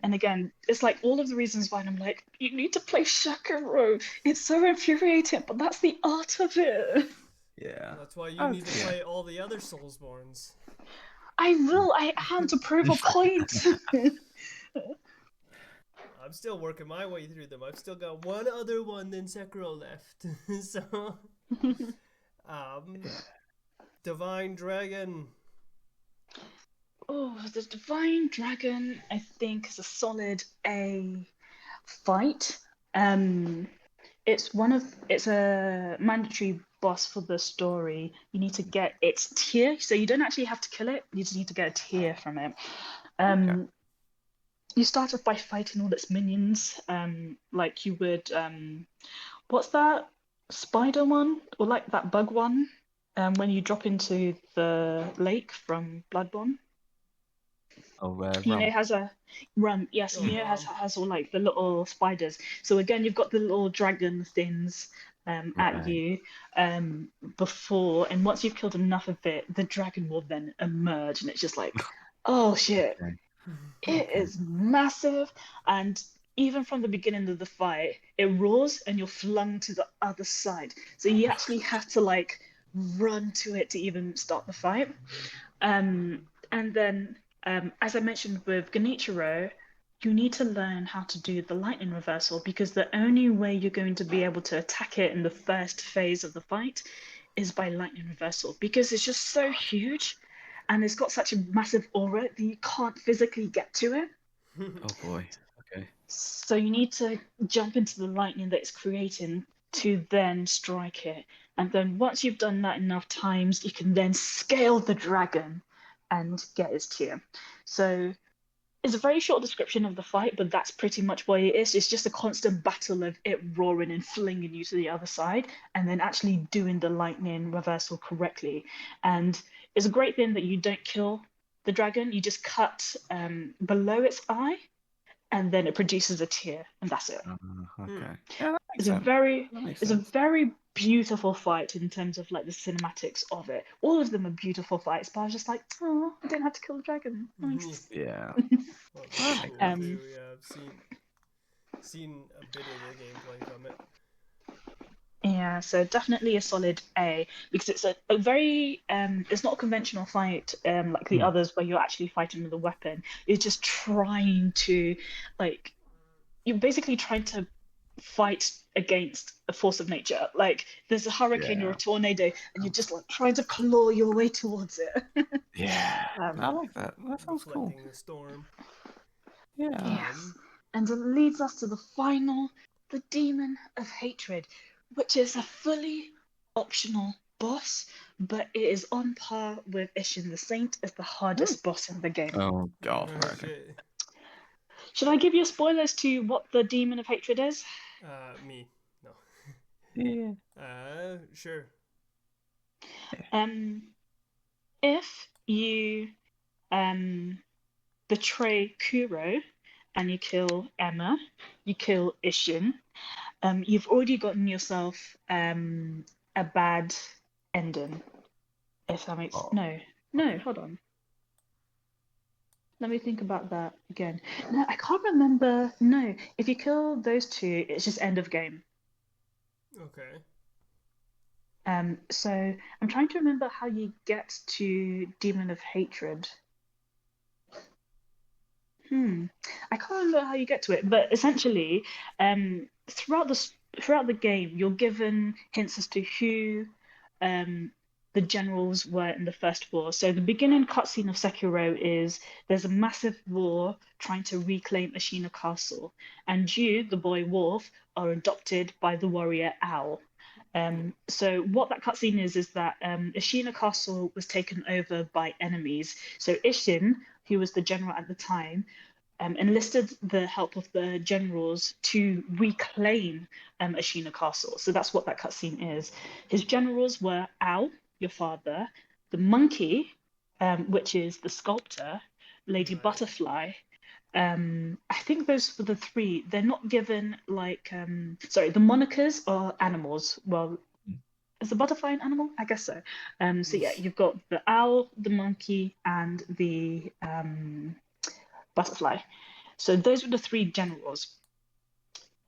And again, it's like all of the reasons why I'm like, you need to play Sekiro. It's so infuriating, but that's the art of it. Yeah. That's why you need to play all the other Soulsborns. I will. I am to prove a point. I'm still working my way through them. I've still got one other one than Sekiro left. So, Divine Dragon. Oh, the Divine Dragon, I think, is a solid A fight. It's a mandatory boss for the story. You need to get its tier, so you don't actually have to kill it. You just need to get a tier from it. You start off by fighting all its minions, like you would. What's that spider one, or like that bug one? When you drop into the lake from Bloodborne. You know, it has a rum. Yes, you know, it has all like the little spiders. So again, you've got the little dragon things at you before, and once you've killed enough of it, the dragon will then emerge, and it's just like, oh shit. It is massive, and even from the beginning of the fight, it roars and you're flung to the other side. So you actually have to like run to it to even start the fight. And then, as I mentioned with Genichiro, you need to learn how to do the lightning reversal, because the only way you're going to be able to attack it in the first phase of the fight is by lightning reversal, because it's just so huge. And it's got such a massive aura that you can't physically get to it. Oh boy. Okay. So you need to jump into the lightning that it's creating to then strike it. And then once you've done that enough times, you can then scale the dragon and get its tier. So it's a very short description of the fight, but that's pretty much what it is. It's just a constant battle of it roaring and flinging you to the other side, and then actually doing the lightning reversal correctly. And it's a great thing that you don't kill the dragon. You just cut below its eye, and then it produces a tear, and that's it. Okay. Yeah, that makes It's sense. a very beautiful fight in terms of like the cinematics of it. All of them are beautiful fights, but I was just like, oh, I didn't have to kill the dragon. Nice. Yeah. Well, that's cool too. Yeah, I've seen a bit of the gameplay from it. Yeah, so definitely a solid A, because it's a very it's not a conventional fight like the others where you're actually fighting with a weapon. You're just trying to like you're basically trying to fight against a force of nature. Like there's a hurricane or a tornado, and you're just like trying to claw your way towards it. Yeah. I like that. That sounds cool. Reflecting the storm. Yeah. Yes. And it leads us to the final, the Demon of Hatred, which is a fully optional boss, but it is on par with Ishin the Saint as the hardest boss in the game. Oh god. Oh, Right, okay. shit. Should I give you spoilers to what the Demon of Hatred is? Me. No. Yeah. Sure. If you betray Kuro and you kill Emma, you kill Ishin, you've already gotten yourself a bad ending. If that makes no, hold on. Let me think about that again. No, I can't remember. No, if you kill those two, it's just end of game. Okay. So I'm trying to remember how you get to Demon of Hatred. I can't remember how you get to it, but essentially, throughout the game, you're given hints as to who the generals were in the first war. So the beginning cutscene of Sekiro is there's a massive war trying to reclaim Ashina Castle, and you, the boy wolf, are adopted by the warrior owl. So what that cutscene is that Ashina Castle was taken over by enemies. So Ishin, who was the general at the time, enlisted the help of the generals to reclaim Ashina Castle. So that's what that cutscene is. His generals were Al, your father, the monkey, which is the sculptor, Lady Butterfly. I think those were the three. They're not given sorry, the monikers are animals. Well, is the butterfly an animal? I guess so. So yeah, you've got the owl, the monkey, and the butterfly. So those were the three generals.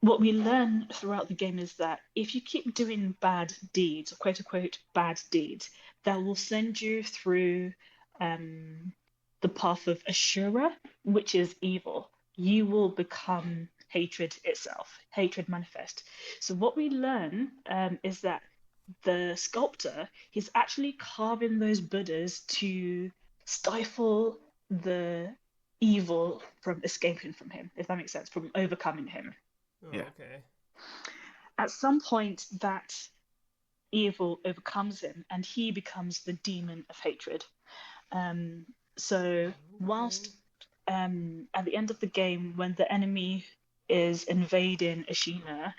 What we learn throughout the game is that if you keep doing bad deeds, or quote unquote bad deeds, that will send you through the path of Ashura, which is evil. You will become hatred itself, hatred manifest. So what we learn is that the sculptor, he's actually carving those Buddhas to stifle the evil from escaping from him, if that makes sense, from overcoming him. Oh, Yeah. okay. At some point, that evil overcomes him and he becomes the demon of hatred. So whilst at the end of the game, when the enemy is invading Ashina,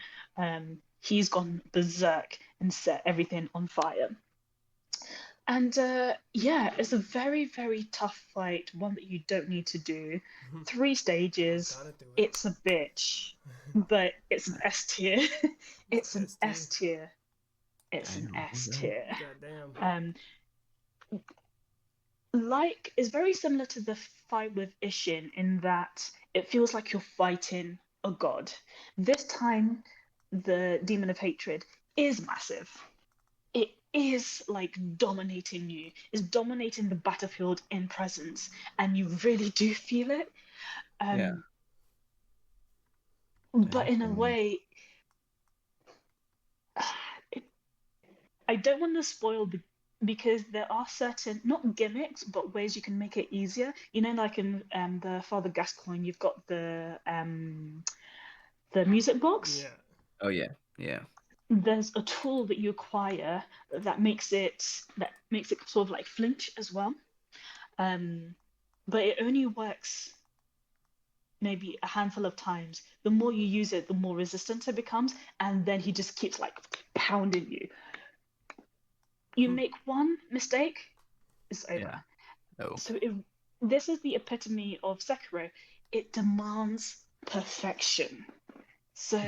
he's gone berserk and set everything on fire. And yeah, it's a very, very tough fight, one that you don't need to do. 3 stages. Gotta do it. It's a bitch, but it's an S tier. It's an S tier. It's an S tier. Goddamn. It's very similar to the fight with Ishin in that it feels like you're fighting a god. This time, the Demon of Hatred is massive. It is like dominating you, is dominating the battlefield in presence, and you really do feel it. Yeah. But in a way, I don't want to spoil because there are certain, not gimmicks, but ways you can make it easier. You know, like in the Father Gascoigne, you've got the music box. Yeah. Oh yeah. Yeah. There's a tool that you acquire that makes it sort of like flinch as well. But it only works maybe a handful of times. The more you use it, the more resistant it becomes, and then he just keeps like pounding you. You make one mistake, it's over. Yeah. Oh. So this is the epitome of Sekiro. It demands perfection. So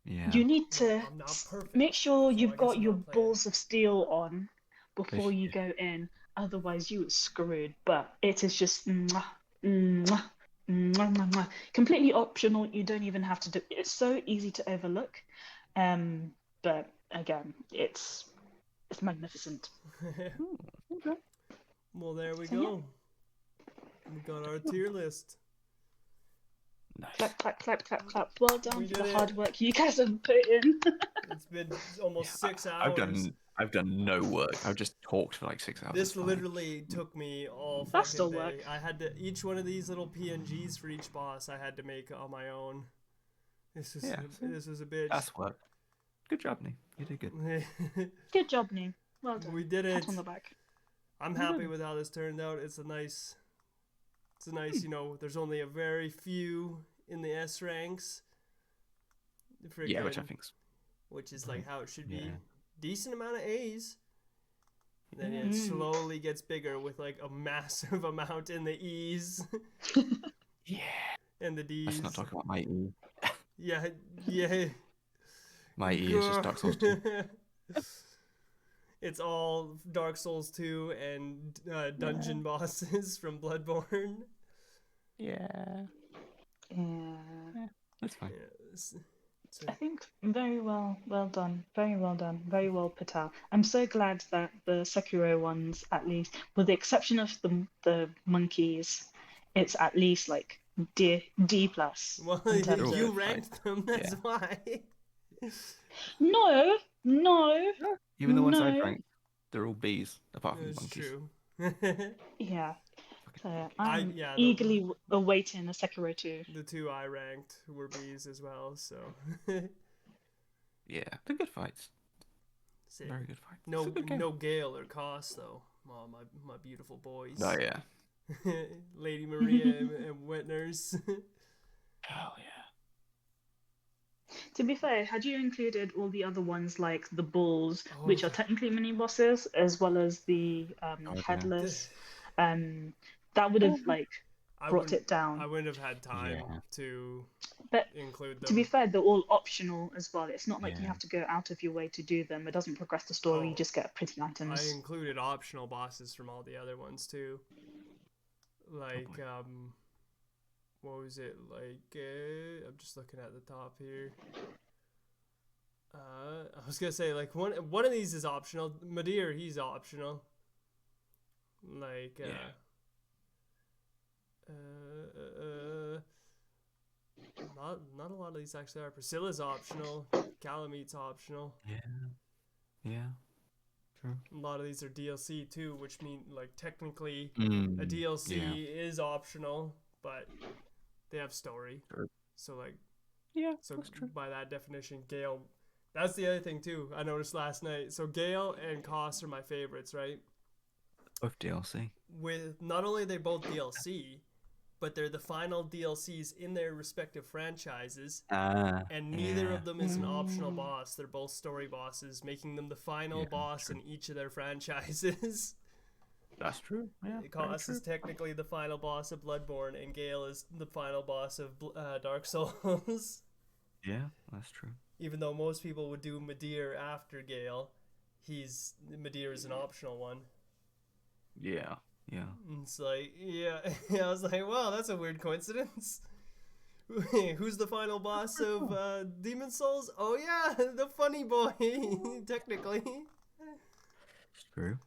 Yeah. you need to I'm not perfect, make sure so I you've guess got I'm your not playing. balls of steel on before you Yeah. go in. Otherwise, you are screwed. But it is just mwah, mwah, mwah, mwah, mwah. Completely optional. You don't even have to do. It's so easy to overlook. But again, it's magnificent. Okay. Well, there we So, go. We got our tier list. Nice. Clap, clap, clap, clap, clap. Well done We for did the it. hard work you guys have put in. It's been almost 6 hours. I've done no work. I've just talked for like 6 hours. This literally took me all That's fucking still day. work. I had to each one of these little PNGs for each boss I had to make on my own. This was a bitch. That's work. Good job, Nick. You did good. Good job, Neil. Well done. We did it. Pat on the back. I'm happy with how this turned out. It's a nice, you know, there's only a very few in the S ranks. Yeah, which I think's which is like how it should be. Yeah. Decent amount of A's. Then it slowly gets bigger with like a massive amount in the E's. Yeah. And the D's. Let's not talk about my E. Yeah. My E is just Dark Souls 2. It's all Dark Souls 2 and dungeon bosses from Bloodborne. Yeah. Yeah. That's fine. Yeah, I think very well done. Very well done. Very well put out. I'm so glad that the Sekiro ones, at least, with the exception of the monkeys, it's at least like D plus well, in terms you of. ranked them. That's Yeah. why. No, no, Even the ones I've no. ranked, they're all Bs, apart from the That's monkeys. true. Yeah. So I'm yeah, eagerly awaiting a Sekiro 2. the two I ranked were Bs as well. So Yeah, they're good fights. Sick. Very good fights. No, It's a good game. no Gale or Cost though. Oh, my beautiful boys. Oh yeah. Lady Maria and Whitners. Hell yeah. To be fair, had you included all the other ones like the bulls, Oh, which are technically mini bosses, as well as the yeah. headless, that would have like brought it down. I wouldn't have had time Yeah. to But include them. to be fair, they're all optional as well. It's not like you Yeah. have to go out of your way to do them. It doesn't progress the story. You Oh, just get pretty I items. included optional bosses from all the other ones too. Like what was it like? I'm just looking at the top here. I was gonna say like one of these is optional. Madir, he's optional. Like not a lot of these actually are. Priscilla's optional. Calamete's optional. Yeah. True. A lot of these are DLC too, which mean like technically a Mm, DLC yeah. is optional, but they have story. True. So like Yeah, so that's true. by that definition, Gale. That's the other thing too. I noticed last night. So Gale and Koss are my favorites, right? Both DLC. With not only are they both DLC, but they're the final DLCs in their respective franchises. And neither of them is an optional boss. They're both story bosses, making them the final boss in each of their franchises. That's true. Yeah. Koss is technically the final boss of Bloodborne, and Gale is the final boss of Dark Souls. Yeah, that's true. Even though most people would do Madir after Gale, Madir is an optional one. Yeah. Yeah. And it's like, yeah, I was like, wow, that's a weird coincidence. Who's the final boss of Demon Souls? Oh yeah, the funny boy, technically. It's true.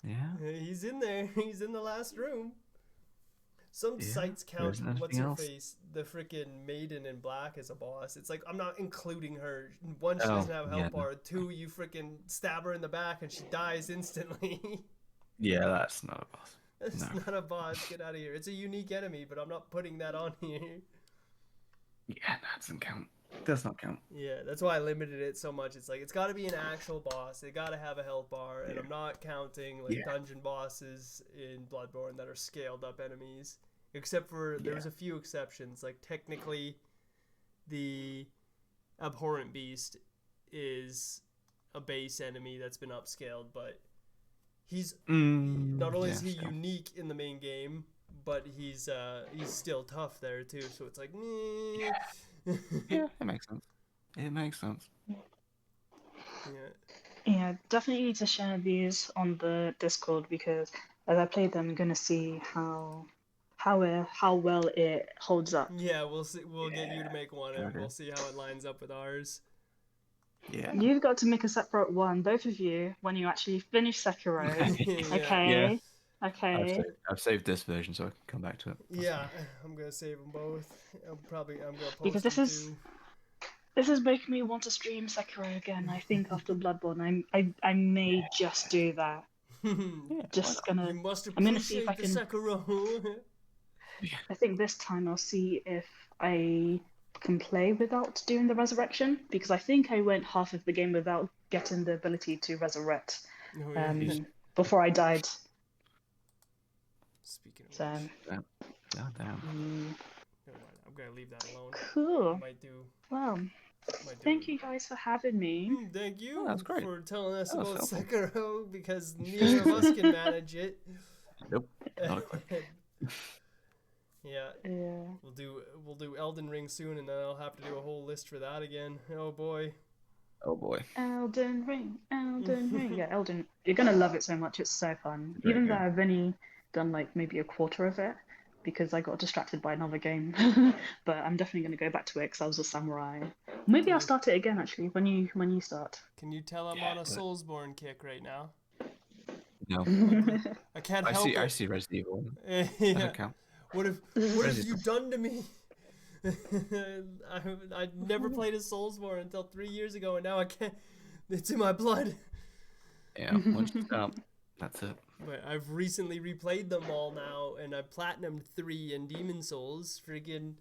Yeah. He's in there. He's in the last room. Some sites count what's her face, the freaking maiden in black as a boss. It's like I'm not including her. One, she doesn't have a health bar. Two, you freaking stab her in the back and she dies instantly. Yeah, that's not a boss. That's not a boss. Get out of here. It's a unique enemy, but I'm not putting that on here. Yeah, that doesn't count. Does not count. Yeah, that's why I limited it so much. It's like it's got to be an actual boss. They got to have a health bar, and I'm not counting like dungeon bosses in Bloodborne that are scaled up enemies. Except for there's a few exceptions. Like technically, the Abhorrent Beast is a base enemy that's been upscaled, but he's not only is he unique in the main game, but he's still tough there too. So it's like, yeah, it makes sense. It makes sense. Yeah, definitely need to share these on the Discord because as I play them, I'm gonna see how well it holds up. Yeah, we'll see. We'll get you to make one, and we'll see how it lines up with ours. Yeah. You've got to make a separate one, both of you, when you actually finish Sekiro. Okay. Yeah. Okay. I've saved this version so I can come back to it. I'm gonna save them both. I'm gonna post because this is making me want to stream Sekiro again. I think after Bloodborne, I may just do that. Just gonna. I'm gonna see if I can. Sekiro. I think this time I'll see if I can play without doing the resurrection because I think I went half of the game without getting the ability to resurrect before I died. Speaking of so, damn. I'm gonna leave that alone. Cool. Might do. Well, thank you guys for having me. Thank you that's great. for telling us about Sekiro because neither of us can manage it. Nope. Not a clue. Yeah. We'll do Elden Ring soon, and then I'll have to do a whole list for that again. Oh boy. Elden Ring. Yeah, Elden. You're gonna love it so much. It's so fun. Even though I've only done like maybe a quarter of it, because I got distracted by another game. But I'm definitely going to go back to it because I was a samurai. Maybe I'll start it again actually when you start. Can you tell I'm on a Soulsborne kick right now? No. I can't help it. I see Resident Evil. That Yeah. don't count. What have you done to me? I never played a Soulsborne until 3 years ago, and now I can't. It's in my blood. Yeah, once you stop, that's it. But I've recently replayed them all now, and I've platinumed 3 in Demon Souls, freaking,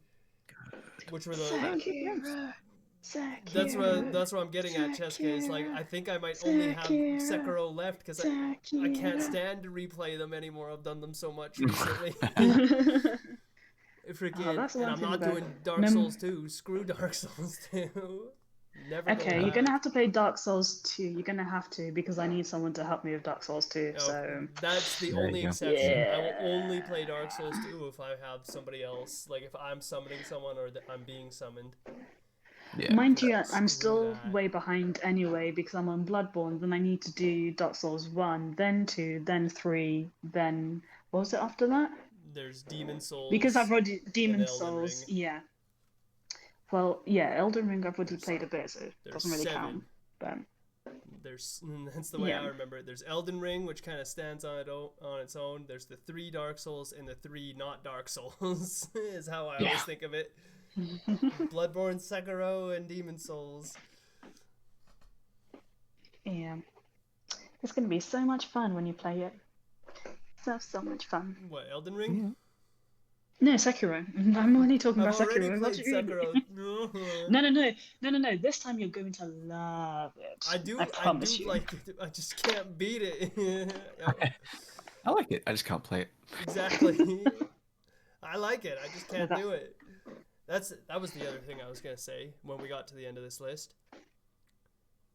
which were the. Sekiro. That's what I'm getting at, Chesqa. Is like I think I might only have Sekiro left because I can't stand to replay them anymore. I've done them so much recently. Freaking, that's and one I'm thing not about- doing Dark Souls 2. Screw Dark Souls 2. Never. Okay, you're gonna have to play Dark Souls 2. You're gonna have to because I need someone to help me with Dark Souls 2. So That's the There you only go. exception. Yeah. I will only play Dark Souls 2 if I have somebody else. Like if I'm summoning someone or I'm being summoned. Yeah. mind you, Screw I'm still that. way behind anyway because I'm on Bloodborne. Then I need to do Dark Souls 1, then 2, then 3, then what was it after that? There's Demon Souls. Because I've already Demon Elden Souls, Ring. yeah. Well, yeah, Elden Ring I've already played a bit, so it There's doesn't really 7. count. But There's that's the way I Yeah. remember it. There's Elden Ring, which kind of stands on its own. There's the 3 Dark Souls and the 3 not Dark Souls is how I always think of it. Bloodborne, Sekiro, and Demon Souls. yeah, it's gonna be so much fun when you play it. So much fun. What, Elden Ring? No, Sekiro. I'm only talking I've about already Sekiro. What played do you mean? Sekiro. No. This time you're going to love it. I do promise you. like it. I just can't beat it. I like it. I just can't play it. Exactly. I like it. I just can't Well, do it. That was the other thing I was gonna say when we got to the end of this list.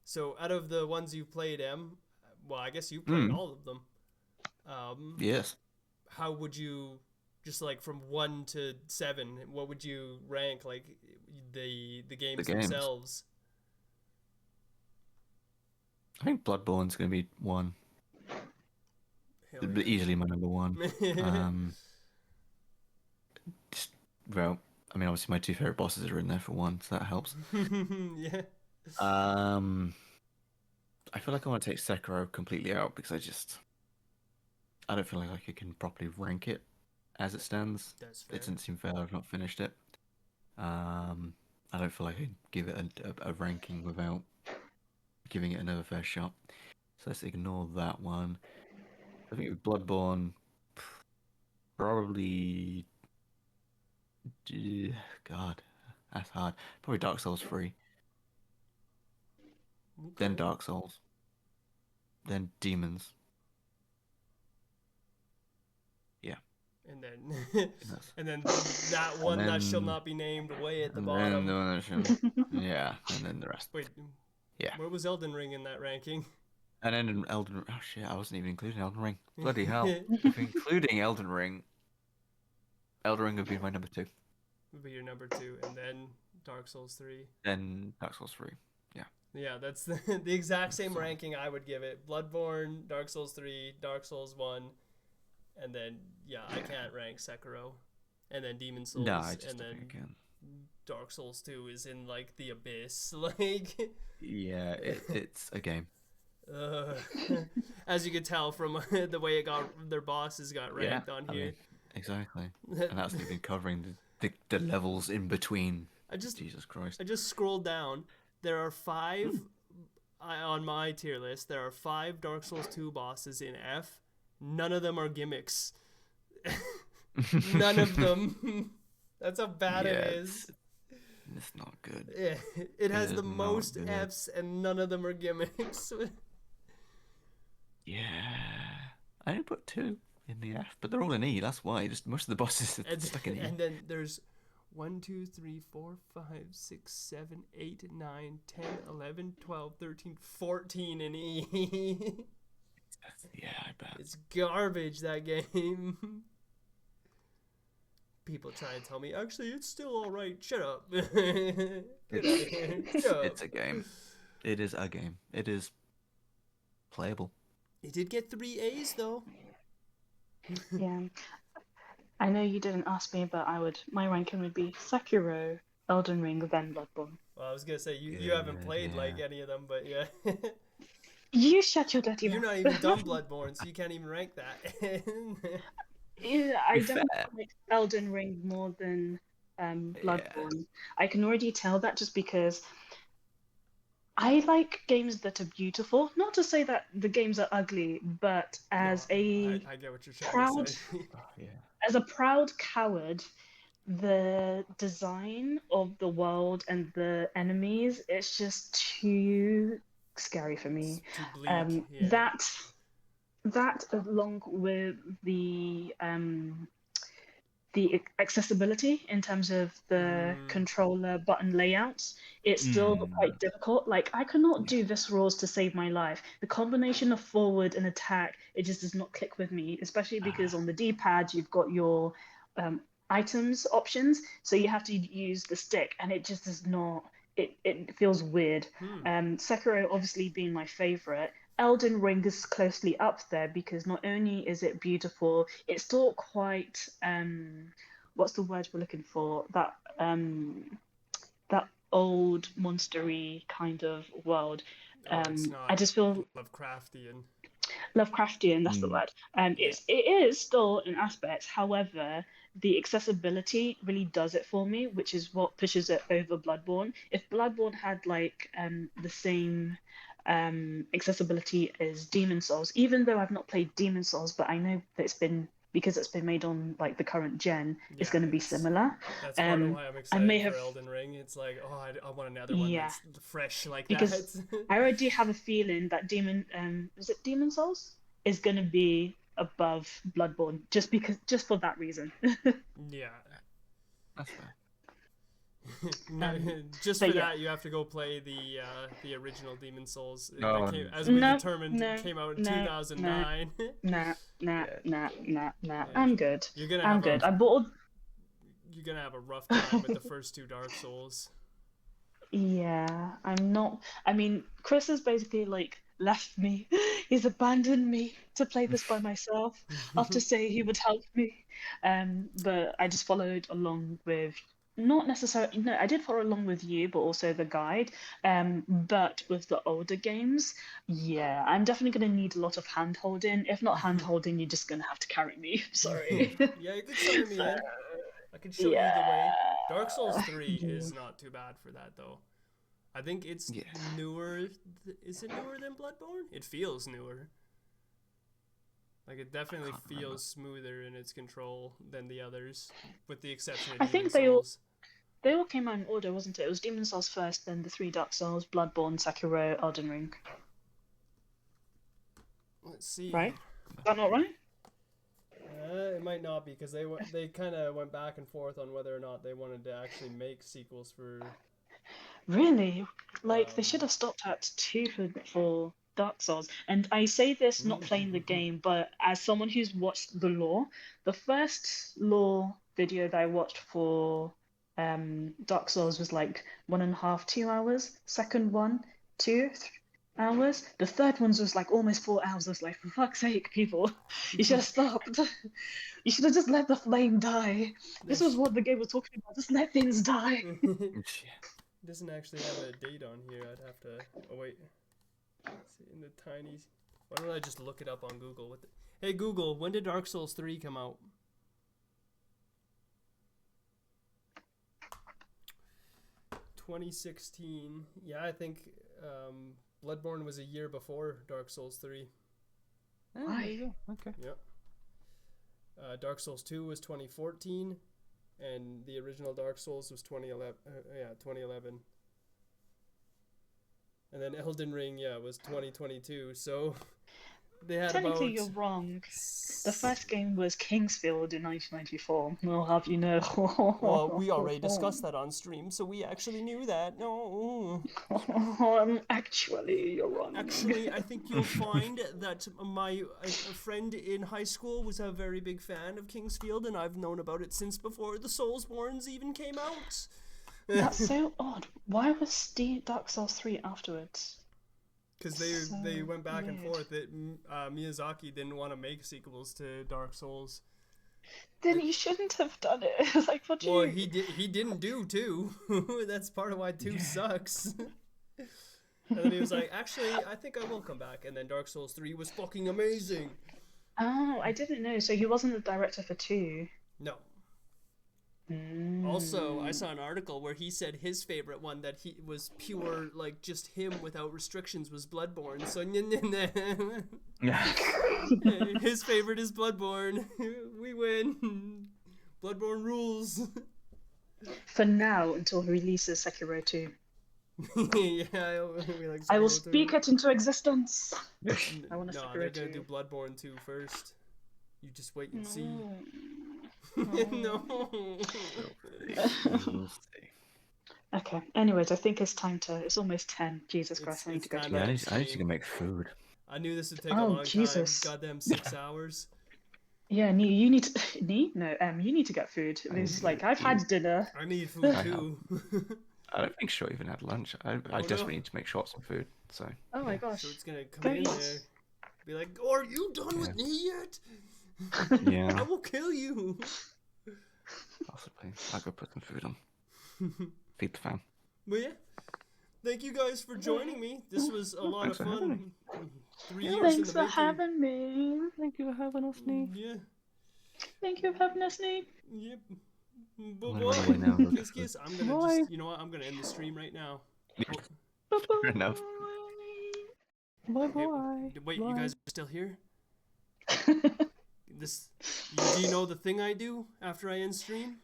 So out of the ones you played, well, I guess you played all of them. Yes. How would you, just like from 1 to 7, what would you rank like the games games. themselves? I think Bloodborne's gonna be 1. Hell Easily my number 1. Well, I mean, obviously my 2 favorite bosses are in there for 1, so that helps. Yeah. I feel like I want to take Sekiro completely out because I don't feel like I can properly rank it as it stands. That's fair. It doesn't seem fair. I've not finished it. I don't feel like I can give it a ranking without giving it another fair shot. So let's ignore that one. I think with Bloodborne, probably. God, that's hard. Probably Dark Souls 3. Then Dark Souls. Then Demons. Yeah. And then, and then that one that shall not be named way at the And bottom. then the one that shall- yeah, and then the rest. Wait, Yeah. where was Elden Ring in that ranking? And then in Elden. Oh shit! I wasn't even including Elden Ring. Bloody hell! If including Elden Ring would be my number 2. Would be your number 2, and then Dark Souls 3. Then Dark Souls 3. Yeah. Yeah, that's the exact same ranking I would give it. Bloodborne, Dark Souls 3, Dark Souls 1, and then I can't rank Sekiro, and then Demon Souls, No, I just and don't then think I can. Dark Souls 2 is in like the abyss. Like, Yeah, it's a game. as you could tell from the way their bosses got ranked on I here. mean, exactly. And that's not even covering the levels in between. Jesus Christ. I just scrolled down. There are 5 on my tier list. There are 5 Dark Souls 2 bosses in F. None of them are gimmicks. None of them. That's how bad it is. It's not good. Yeah, it has is the not most good. Fs and none of them are gimmicks. Yeah. I only put 2 in the F, but they're all in E. That's why. Just most of the bosses are stuck in E. And then there's 1, 2, 3, 4, 5, 6, 7, 8, 9, 10, 11, 12, 13, 14 in E. Yeah, I bet. It's garbage, that game. People try and tell me, actually, it's still alright. Shut up. Get out of here. Shut up. It's a game. It is a game. It is playable. It did get 3 A's, though. Yeah. I know you didn't ask me, but my ranking would be Sekiro, Elden Ring, then Bloodborne. Well, I was gonna say you haven't played like any of them, but yeah. You shut your dirty You're mouth. not even done Bloodborne, so you can't even rank that. Yeah, I Be definitely fair. like Elden Ring more than Yeah. Bloodborne. I can already tell that just because I like games that are beautiful. Not to say that the games are ugly, but No, I get what you're trying proud to say. Yeah. as a proud coward, the design of the world and the enemies, it's just too scary for me. It's too bleak. Yeah. That along with the accessibility in terms of the controller button layouts, it's still quite difficult. Like, I could not do viscerals to save my life. The combination of forward and attack, it just does not click with me, especially because on the D-pad you've got your items options, so you have to use the stick, and it just does not. It feels weird. Sekiro obviously being my favorite. Elden Ring is closely up there because not only is it beautiful, it's still quite what's the word we're looking for? That old monstery kind of world. It's I not just feel Lovecraftian. Lovecraftian, that's the word. It is still in aspects, however, the accessibility really does it for me, which is what pushes it over Bloodborne. If Bloodborne had like the same accessibility as Demon Souls, even though I've not played Demon Souls, but I know that it's been because it's been made on like the current gen, it's going to be similar. That's part of why I'm I excited may for have, Elden Ring. It's like, oh, I want another one yeah, that's fresh like because that. I already have a feeling that is it Demon Souls is going to be above Bloodborne just for that reason. Yeah. That's fair. No, just but for yeah. that, you have to go play the original Demon Souls. No, That came, as we No, determined, no, came out in no, 2009. Nah. Yeah, I'm good. You're gonna I'm have good. a I bought. you're gonna have a rough time with the first two Dark Souls. Yeah, I'm not. I mean, Chris has basically like left me. He's abandoned me to play this by myself after saying he would help me. But I just followed along with, not necessarily, no, I did follow along with you, but also the guide. But with the older games, yeah, I'm definitely gonna need a lot of hand holding. If not hand holding, you're just gonna have to carry me. Sorry. Yeah, you could summon me in. I can show you the way. Dark Souls 3 is not too bad for that though. I think it's newer. Is it newer than Bloodborne? It feels newer. Like, it definitely feels smoother in its control than the others, with the exception of I Demon think Souls. they all came out in order, wasn't it? It was Demon Souls first, then the three Dark Souls, Bloodborne, Sekiro, Elden Ring. Let's see. Right? Is that not right? It might not be, because they kind of went back and forth on whether or not they wanted to actually make sequels for. Really? Like, they should have stopped at 2 for Dark Souls. And I say this not playing the game, but as someone who's watched the lore, the first lore video that I watched for Dark Souls was like 1.5, 2 hours. Second one, 2 hours. The third one was like almost 4 hours. I was like, for fuck's sake, people, you should have stopped. You should have just let the flame die. This was what the game was talking about. Just let things die. It doesn't actually have a date on here. I'd have to. Oh wait. Let's see, in the tiny. Why don't I just look it up on Google? Hey Google, when did Dark Souls 3 come out? 2016. Yeah, I think Bloodborne was a year before Dark Souls 3. Why? Okay. Yep. Dark Souls 2 was 2014, and the original Dark Souls was 2011. 2011. And then Elden Ring, was 2022. So they had Technically, about. you're wrong. The first game was Kingsfield in 1994. I'll have you know. Well, we already discussed that on stream, so we actually knew that. No. Actually, you're wrong. Actually, I think you'll find that my a friend in high school was a very big fan of Kingsfield, and I've known about it since before the Soulsbornes even came out. That's so odd. Why was Dark Souls 3 afterwards? Because they went back and weird. forth. Miyazaki didn't want to make sequels to Dark Souls. Then you shouldn't have done it. Like, what do Well, you... he didn't do 2. That's part of why 2 sucks. And then he was like, actually, I think I will come back. And then Dark Souls 3 was fucking amazing. Oh, I didn't know. So he wasn't the director for 2. No. Mm. Also, I saw an article where he said his favorite one that he was pure, like, just him without restrictions was Bloodborne. So, his favorite is Bloodborne. We win. Bloodborne rules. For now, until he releases Sekiro 2. Yeah, I will speak it into existence. I want a No, Sekiro they're 2. gonna do Bloodborne 2 first. You just wait and see. No. No. Okay. Anyways, I think it's time to. It's almost 10. Jesus Christ, I need It's to go to time Yeah, bed. I need to go make food. I knew this would take a Oh, long Jesus. time. Goddamn 6 hours. Yeah, Nee, you need to. Nee? No, you need to get food. It's like, I've had dinner. I need food I too. I don't think Short even had lunch. I no. desperately need to make Short some food. So Oh my gosh. So it's gonna come in there. Be like, are you done with me yet? I yeah, will kill you. possibly. I'll go put some food on. Feed the fam. But yeah, thank you guys for joining me. This was a lot of Thanks for having fun. 3 years in Thanks the for making. having me. Thank you for having us, Nee. Yeah. Thank you for having us, Nee. Yep. I'm Bye gonna run away now and go Kiss, get food. kiss. I'm gonna Bye. just, you know what? I'm gonna end the stream right now. Fair enough. Bye Bye. Wait, you guys are still here? Do you know the thing I do after I end stream?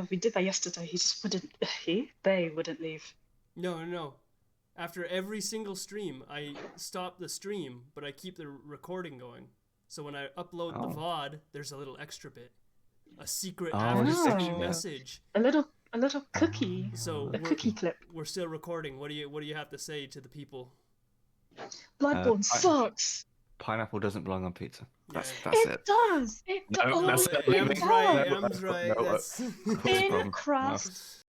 We did that yesterday. He just wouldn't. They wouldn't leave. No. After every single stream, I stop the stream, but I keep the recording going. So when I upload the VOD, there's a little extra bit. A secret Oh. message. A little cookie. So A cookie clip. we're still recording. What do you have to say to the people? Bloodborne sucks. Pineapple doesn't belong on pizza. That's Yeah. it. Does. It No, does. that's Oh, it. it Em's does. right. No, Em's right. no, That's What's the In problem? crust.